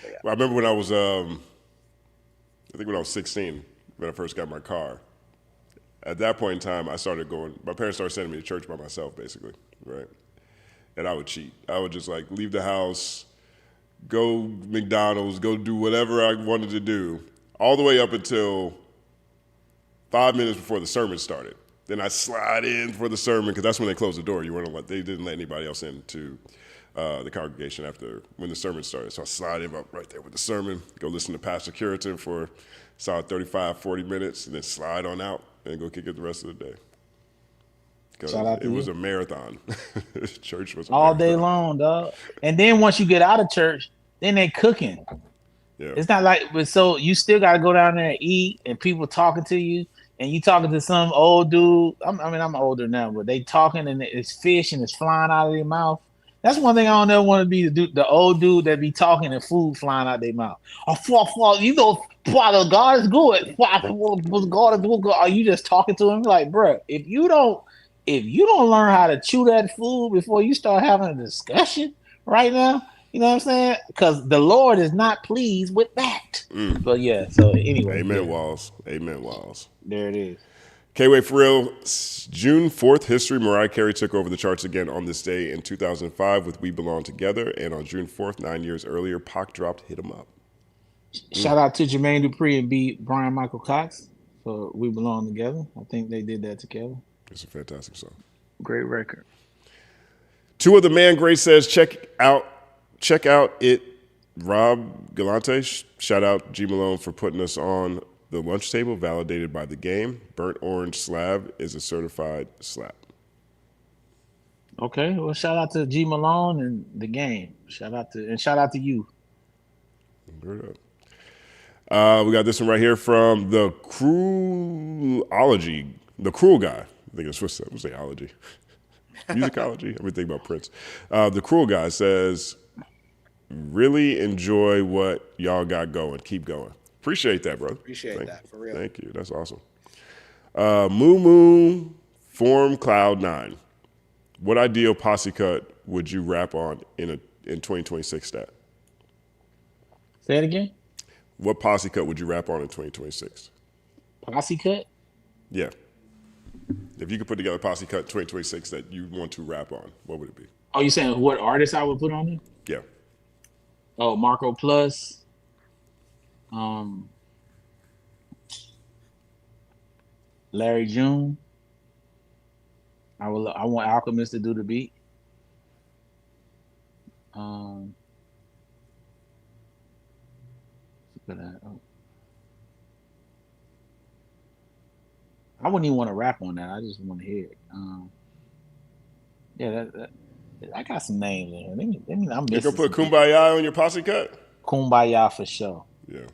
Yeah. Well, I remember when I was I think when I was 16, when I first got my car. At that point in time, I started going. My parents started sending me to church by myself, basically, right? And I would cheat. I would just leave the house, go McDonald's, go do whatever I wanted to do, all the way up until 5 minutes before the sermon started. Then I slide in for the sermon because that's when they closed the door. They didn't let anybody else into the congregation after when the sermon started. So I slide in right there with the sermon, go listen to Pastor Curitan for solid 35, 40 minutes, and then slide on out and go kick it the rest of the day. It was a marathon. Church was all day long, dog. And then once you get out of church, then they cooking. Yeah. It's not but so you still got to go down there and eat, and people talking to you, and you talking to some old dude. I'm older now, but they talking, and it's fish, and it's flying out of their mouth. That's one thing I don't ever want to be the old dude that be talking and food flying out their mouth. Father God is good. God is good. Are you just talking to him like, bro? If you don't learn how to chew that food before you start having a discussion right now, you know what I'm saying? Because the Lord is not pleased with that. But yeah, so anyway. Amen, Walls. Amen, Walls. There it is. K-Way for real, June 4th history, Mariah Carey took over the charts again on this day in 2005 with We Belong Together. And on June 4th, 9 years earlier, Pac dropped Hit 'Em Up. Shout out to Jermaine Dupri and beat Brian Michael Cox for We Belong Together. I think they did that together. It's a fantastic song. Great record. Two of the Man Grace says, check out it. Rob Galante, shout out G Malone for putting us on the lunch table, validated by the game. Burnt orange slab is a certified slap. Okay, well, shout out to G Malone and the game. Shout out to you. We got this one right here from the Cruelology, the Cruel Guy. I think it's what's the ology? Musicology? I've been thinking about Prince. The Cruel Guy says, really enjoy what y'all got going. Keep going. Appreciate that, brother. Appreciate that, for real. Thank you. That's awesome. Moo Moo Form Cloud 9. What ideal posse cut would you rap on in 2026 stat? Say it again? What posse cut would you rap on in 2026? Posse cut? Yeah. If you could put together a posse cut 2026 that you want to rap on, what would it be? Oh, you saying what artist I would put on there? Yeah. Oh, Marco Plus. Larry June. I want Alchemist to do the beat. I wouldn't even want to rap on that. I just want to hear it. Yeah, I got some names in here. I'm You gonna put Kumbaya on your posse cut? Kumbaya for sure. Yeah,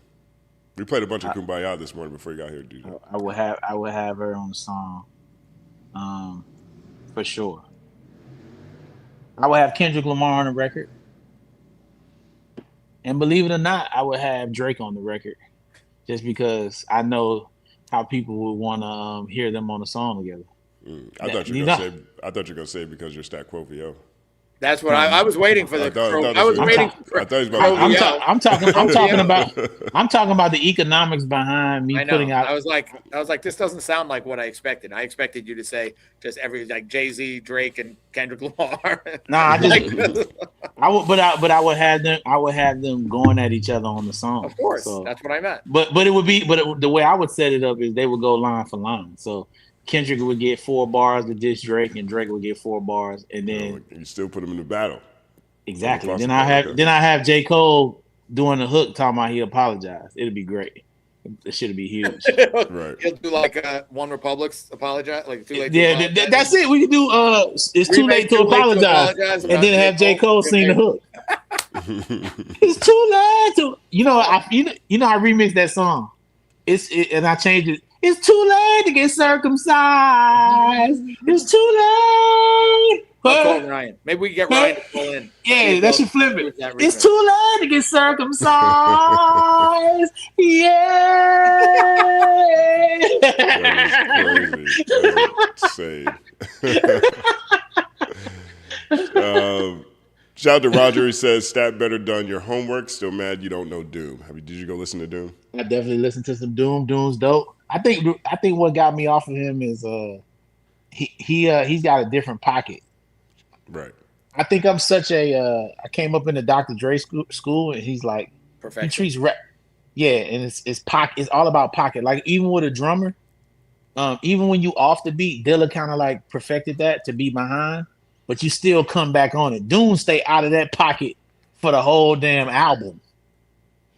we played a bunch of Kumbaya this morning before you got here, DJ. I would have her on the song, for sure. I would have Kendrick Lamar on the record, and believe it or not, I would have Drake on the record, just because I know how people would want to hear them on the song together. I thought you were gonna say because you're Stat Quo VO. That's what I was waiting for. I'm talking about the economics behind me putting out. I was like, this doesn't sound like what I expected. I expected you to say just like Jay-Z, Drake, and Kendrick Lamar. Nah, I would have them going at each other on the song. Of course, so, that's what I meant. But the way I would set it up is they would go line for line. So Kendrick would get 4 bars to diss Drake, and Drake would get 4 bars, and then you still put him in the battle. Exactly. Then I have J. Cole doing the hook, talking about he apologized. It'd be great. It should be huge. Right. He'll do like One Republic's apologize, like too late. Yeah, that's it. We can do it's too late to apologize, and then have J. Cole sing the hook. It's too late to I remixed that song. And I changed it. It's too late to get circumcised. It's too late. I'll call Ryan. Maybe we can get Ryan to pull in. Yeah, that should flip it. It's too late to get circumcised. Yeah. That is crazy. Shout out to Roger. He says, "Stat better done your homework. Still mad you don't know Doom. Did you go listen to Doom?" I definitely listened to some Doom. Doom's dope. I think what got me off of him is he's got a different pocket. Right. I think I'm such a I came up in the Dr. Dre school, and he's like he treats rap. Yeah, and it's pocket. It's all about pocket. Like even with a drummer, even when you off the beat, Dilla kind of like perfected that to be behind, but you still come back on it. Doom stay out of that pocket for the whole damn album.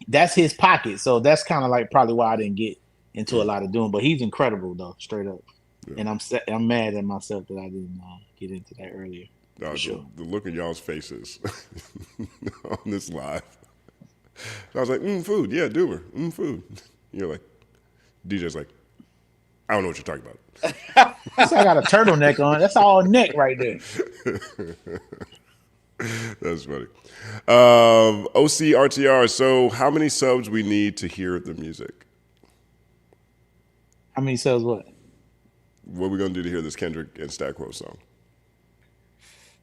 That's his pocket, so that's kind of like probably why I didn't get into a lot of Doom. But he's incredible though, straight up. Yeah. And I'm mad at myself that I didn't get into that earlier. No, sure. The look in y'all's faces on this live. I was like, food, yeah, Doomer, food. You're like, DJ's like, I don't know what you're talking about. So I got a turtleneck on. That's all neck right there. That's funny. OCRTR. So, how many subs we need to hear the music? How many subs? What? What are we gonna do to hear this Kendrick and Stat Quo song?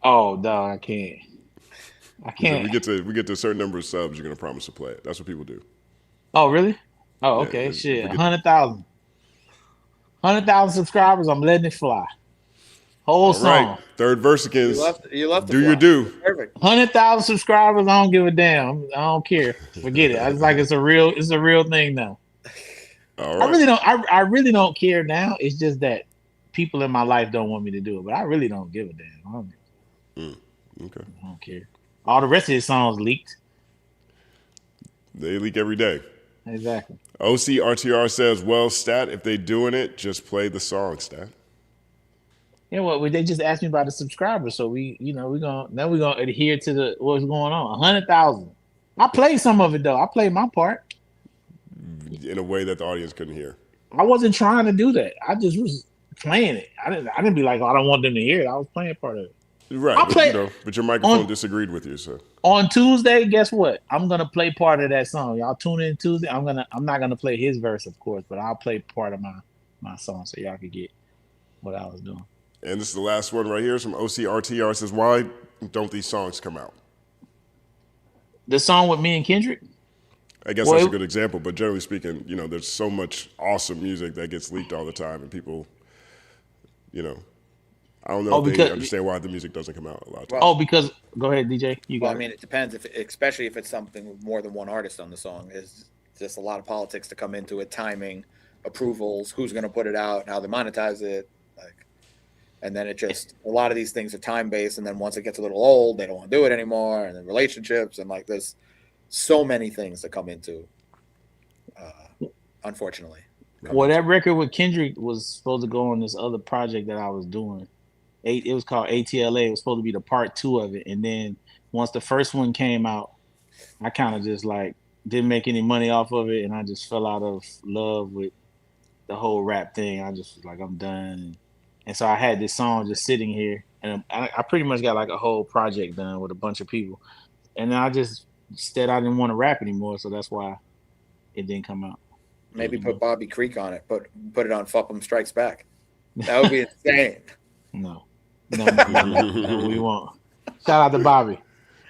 Oh, no, I can't. We get to a certain number of subs. You're gonna promise to play it. That's what people do. Oh, really? Oh, okay. Shit, 100,000. 100,000 subscribers. I'm letting it fly. Whole song. Right. Third Versicans. You left do your due. Perfect. 100,000 subscribers. I don't give a damn. I don't care. Forget it. It's like it's a real thing now. All right. I really don't care now. It's just that people in my life don't want me to do it, but I really don't give a damn. Okay. I don't care. All the rest of his songs leaked. They leak every day. Exactly. OCRTR says, well, Stat, if they doing it, just play the song, Stat. Yeah, well, they just asked me about the subscribers, so we're gonna adhere to what's going on. 100,000. I played some of it though. I played my part in a way that the audience couldn't hear. I wasn't trying to do that. I just was playing it. I didn't be like, I don't want them to hear it. I was playing part of it. Right, but your microphone disagreed with you. So on Tuesday, guess what? I'm gonna play part of that song. Y'all tune in Tuesday. I'm not gonna play his verse, of course, but I'll play part of my song so y'all can get what I was doing. And this is the last one right here. It's from OCRTR. It says, why don't these songs come out? The song with me and Kendrick? I guess that's a good example, but generally speaking, there's so much awesome music that gets leaked all the time, and people, I don't know if they understand why the music doesn't come out a lot of times. Because go ahead, DJ. I mean, it depends especially if it's something with more than one artist on the song. There's just a lot of politics to come into it, timing, approvals, who's going to put it out, how they monetize it, and then a lot of these things are time based. And then once it gets a little old, they don't want to do it anymore. And then relationships and there's so many things that come into, unfortunately. Well, that record with Kendrick was supposed to go on this other project that I was doing. It was called ATLA. It was supposed to be the part 2 of it. And then once the first one came out, I kind of just didn't make any money off of it. And I just fell out of love with the whole rap thing. I just was like, I'm done. And so I had this song just sitting here. And I pretty much got a whole project done with a bunch of people. And then I just said I didn't want to rap anymore. So that's why it didn't come out. Maybe put Bobby Creek on it. Put it on Fuck 'Em Strikes Back. That would be insane. No, we won't. Shout out to Bobby.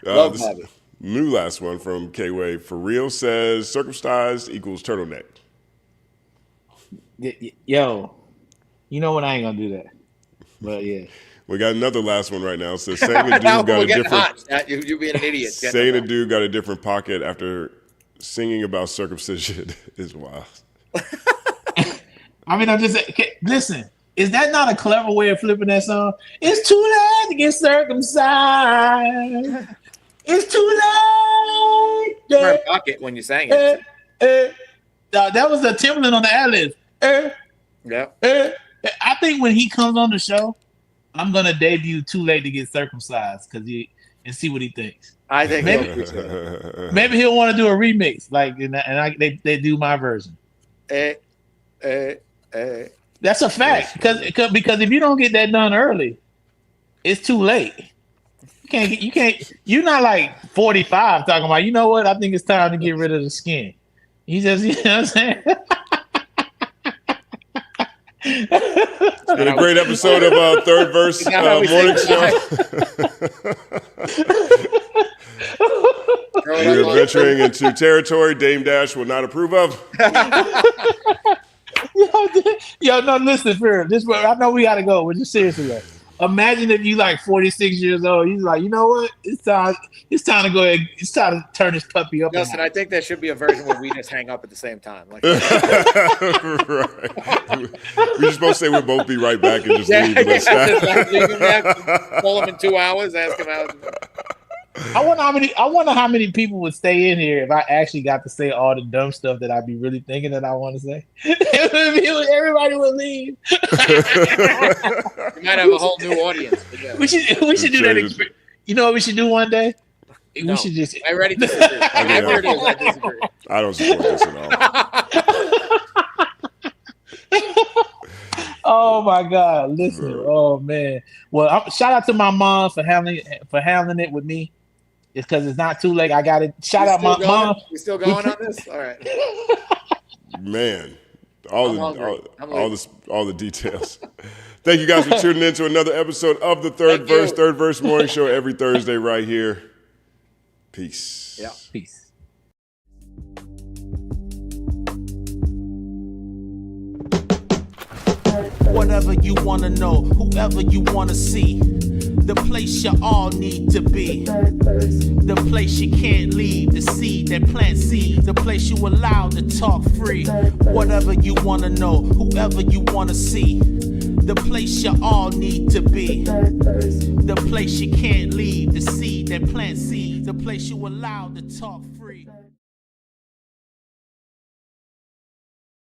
Love Bobby. New last one from K-Way. For real says circumcised equals turtleneck. Yo, you know what? I ain't gonna do that. But yeah. We got another last one right now. So saying a dude got a different. You being an idiot. Saying a dude got a different pocket after singing about circumcision is wild. I mean, I'm just listen. Is that not a clever way of flipping that song? It's too late to get circumcised. It's too late. My pocket when you sang it. That was the Timbaland on the ad-lib. Yeah. I think when he comes on the show, I'm gonna debut "Too Late to Get Circumcised" and see what he thinks. I think maybe he'll want to do a remix, they do my version. That's a fact, because if you don't get that done early, it's too late. You can't. You're not 45 talking about. You know what? I think it's time to get rid of the skin. He just, you know what I'm saying. It's been a great episode of Third Verse Morning Show. We're venturing into territory Dame Dash will not approve of. Yo, no, listen, I know we gotta go, but just seriously, imagine if you 46 years old, you're like, you know what? It's time to go ahead. It's time to turn this puppy up. Justin, I think there should be a version where we just hang up at the same time. Right. We're just supposed to say we'll both be right back and just leave. Call him in 2 hours, ask him out. I wonder how many people would stay in here if I actually got to say all the dumb stuff that I'd be really thinking that I want to say. Everybody would leave. You might have a whole new audience. Yeah. We should do that. You know what we should do one day? No, we should just. I already disagree. I disagree. I don't support this at Oh all. my God! Listen, oh man. Well, shout out to my mom for handling it with me. It's because it's not too late. I got it. Shout out my mom. You still going on this? All right. Man, all the details. Thank you guys for tuning in to another episode of the Third Verse Morning Show every Thursday right here. Peace. Yeah. Peace. Whatever you want to know, whoever you want to see, the place you all need to be, the place you can't leave, the seed that plants seeds, the place you allowed to talk free. Whatever you want to know, whoever you want to see, the place you all need to be, the place you can't leave, the seed that plants seeds, the place you allowed to talk free.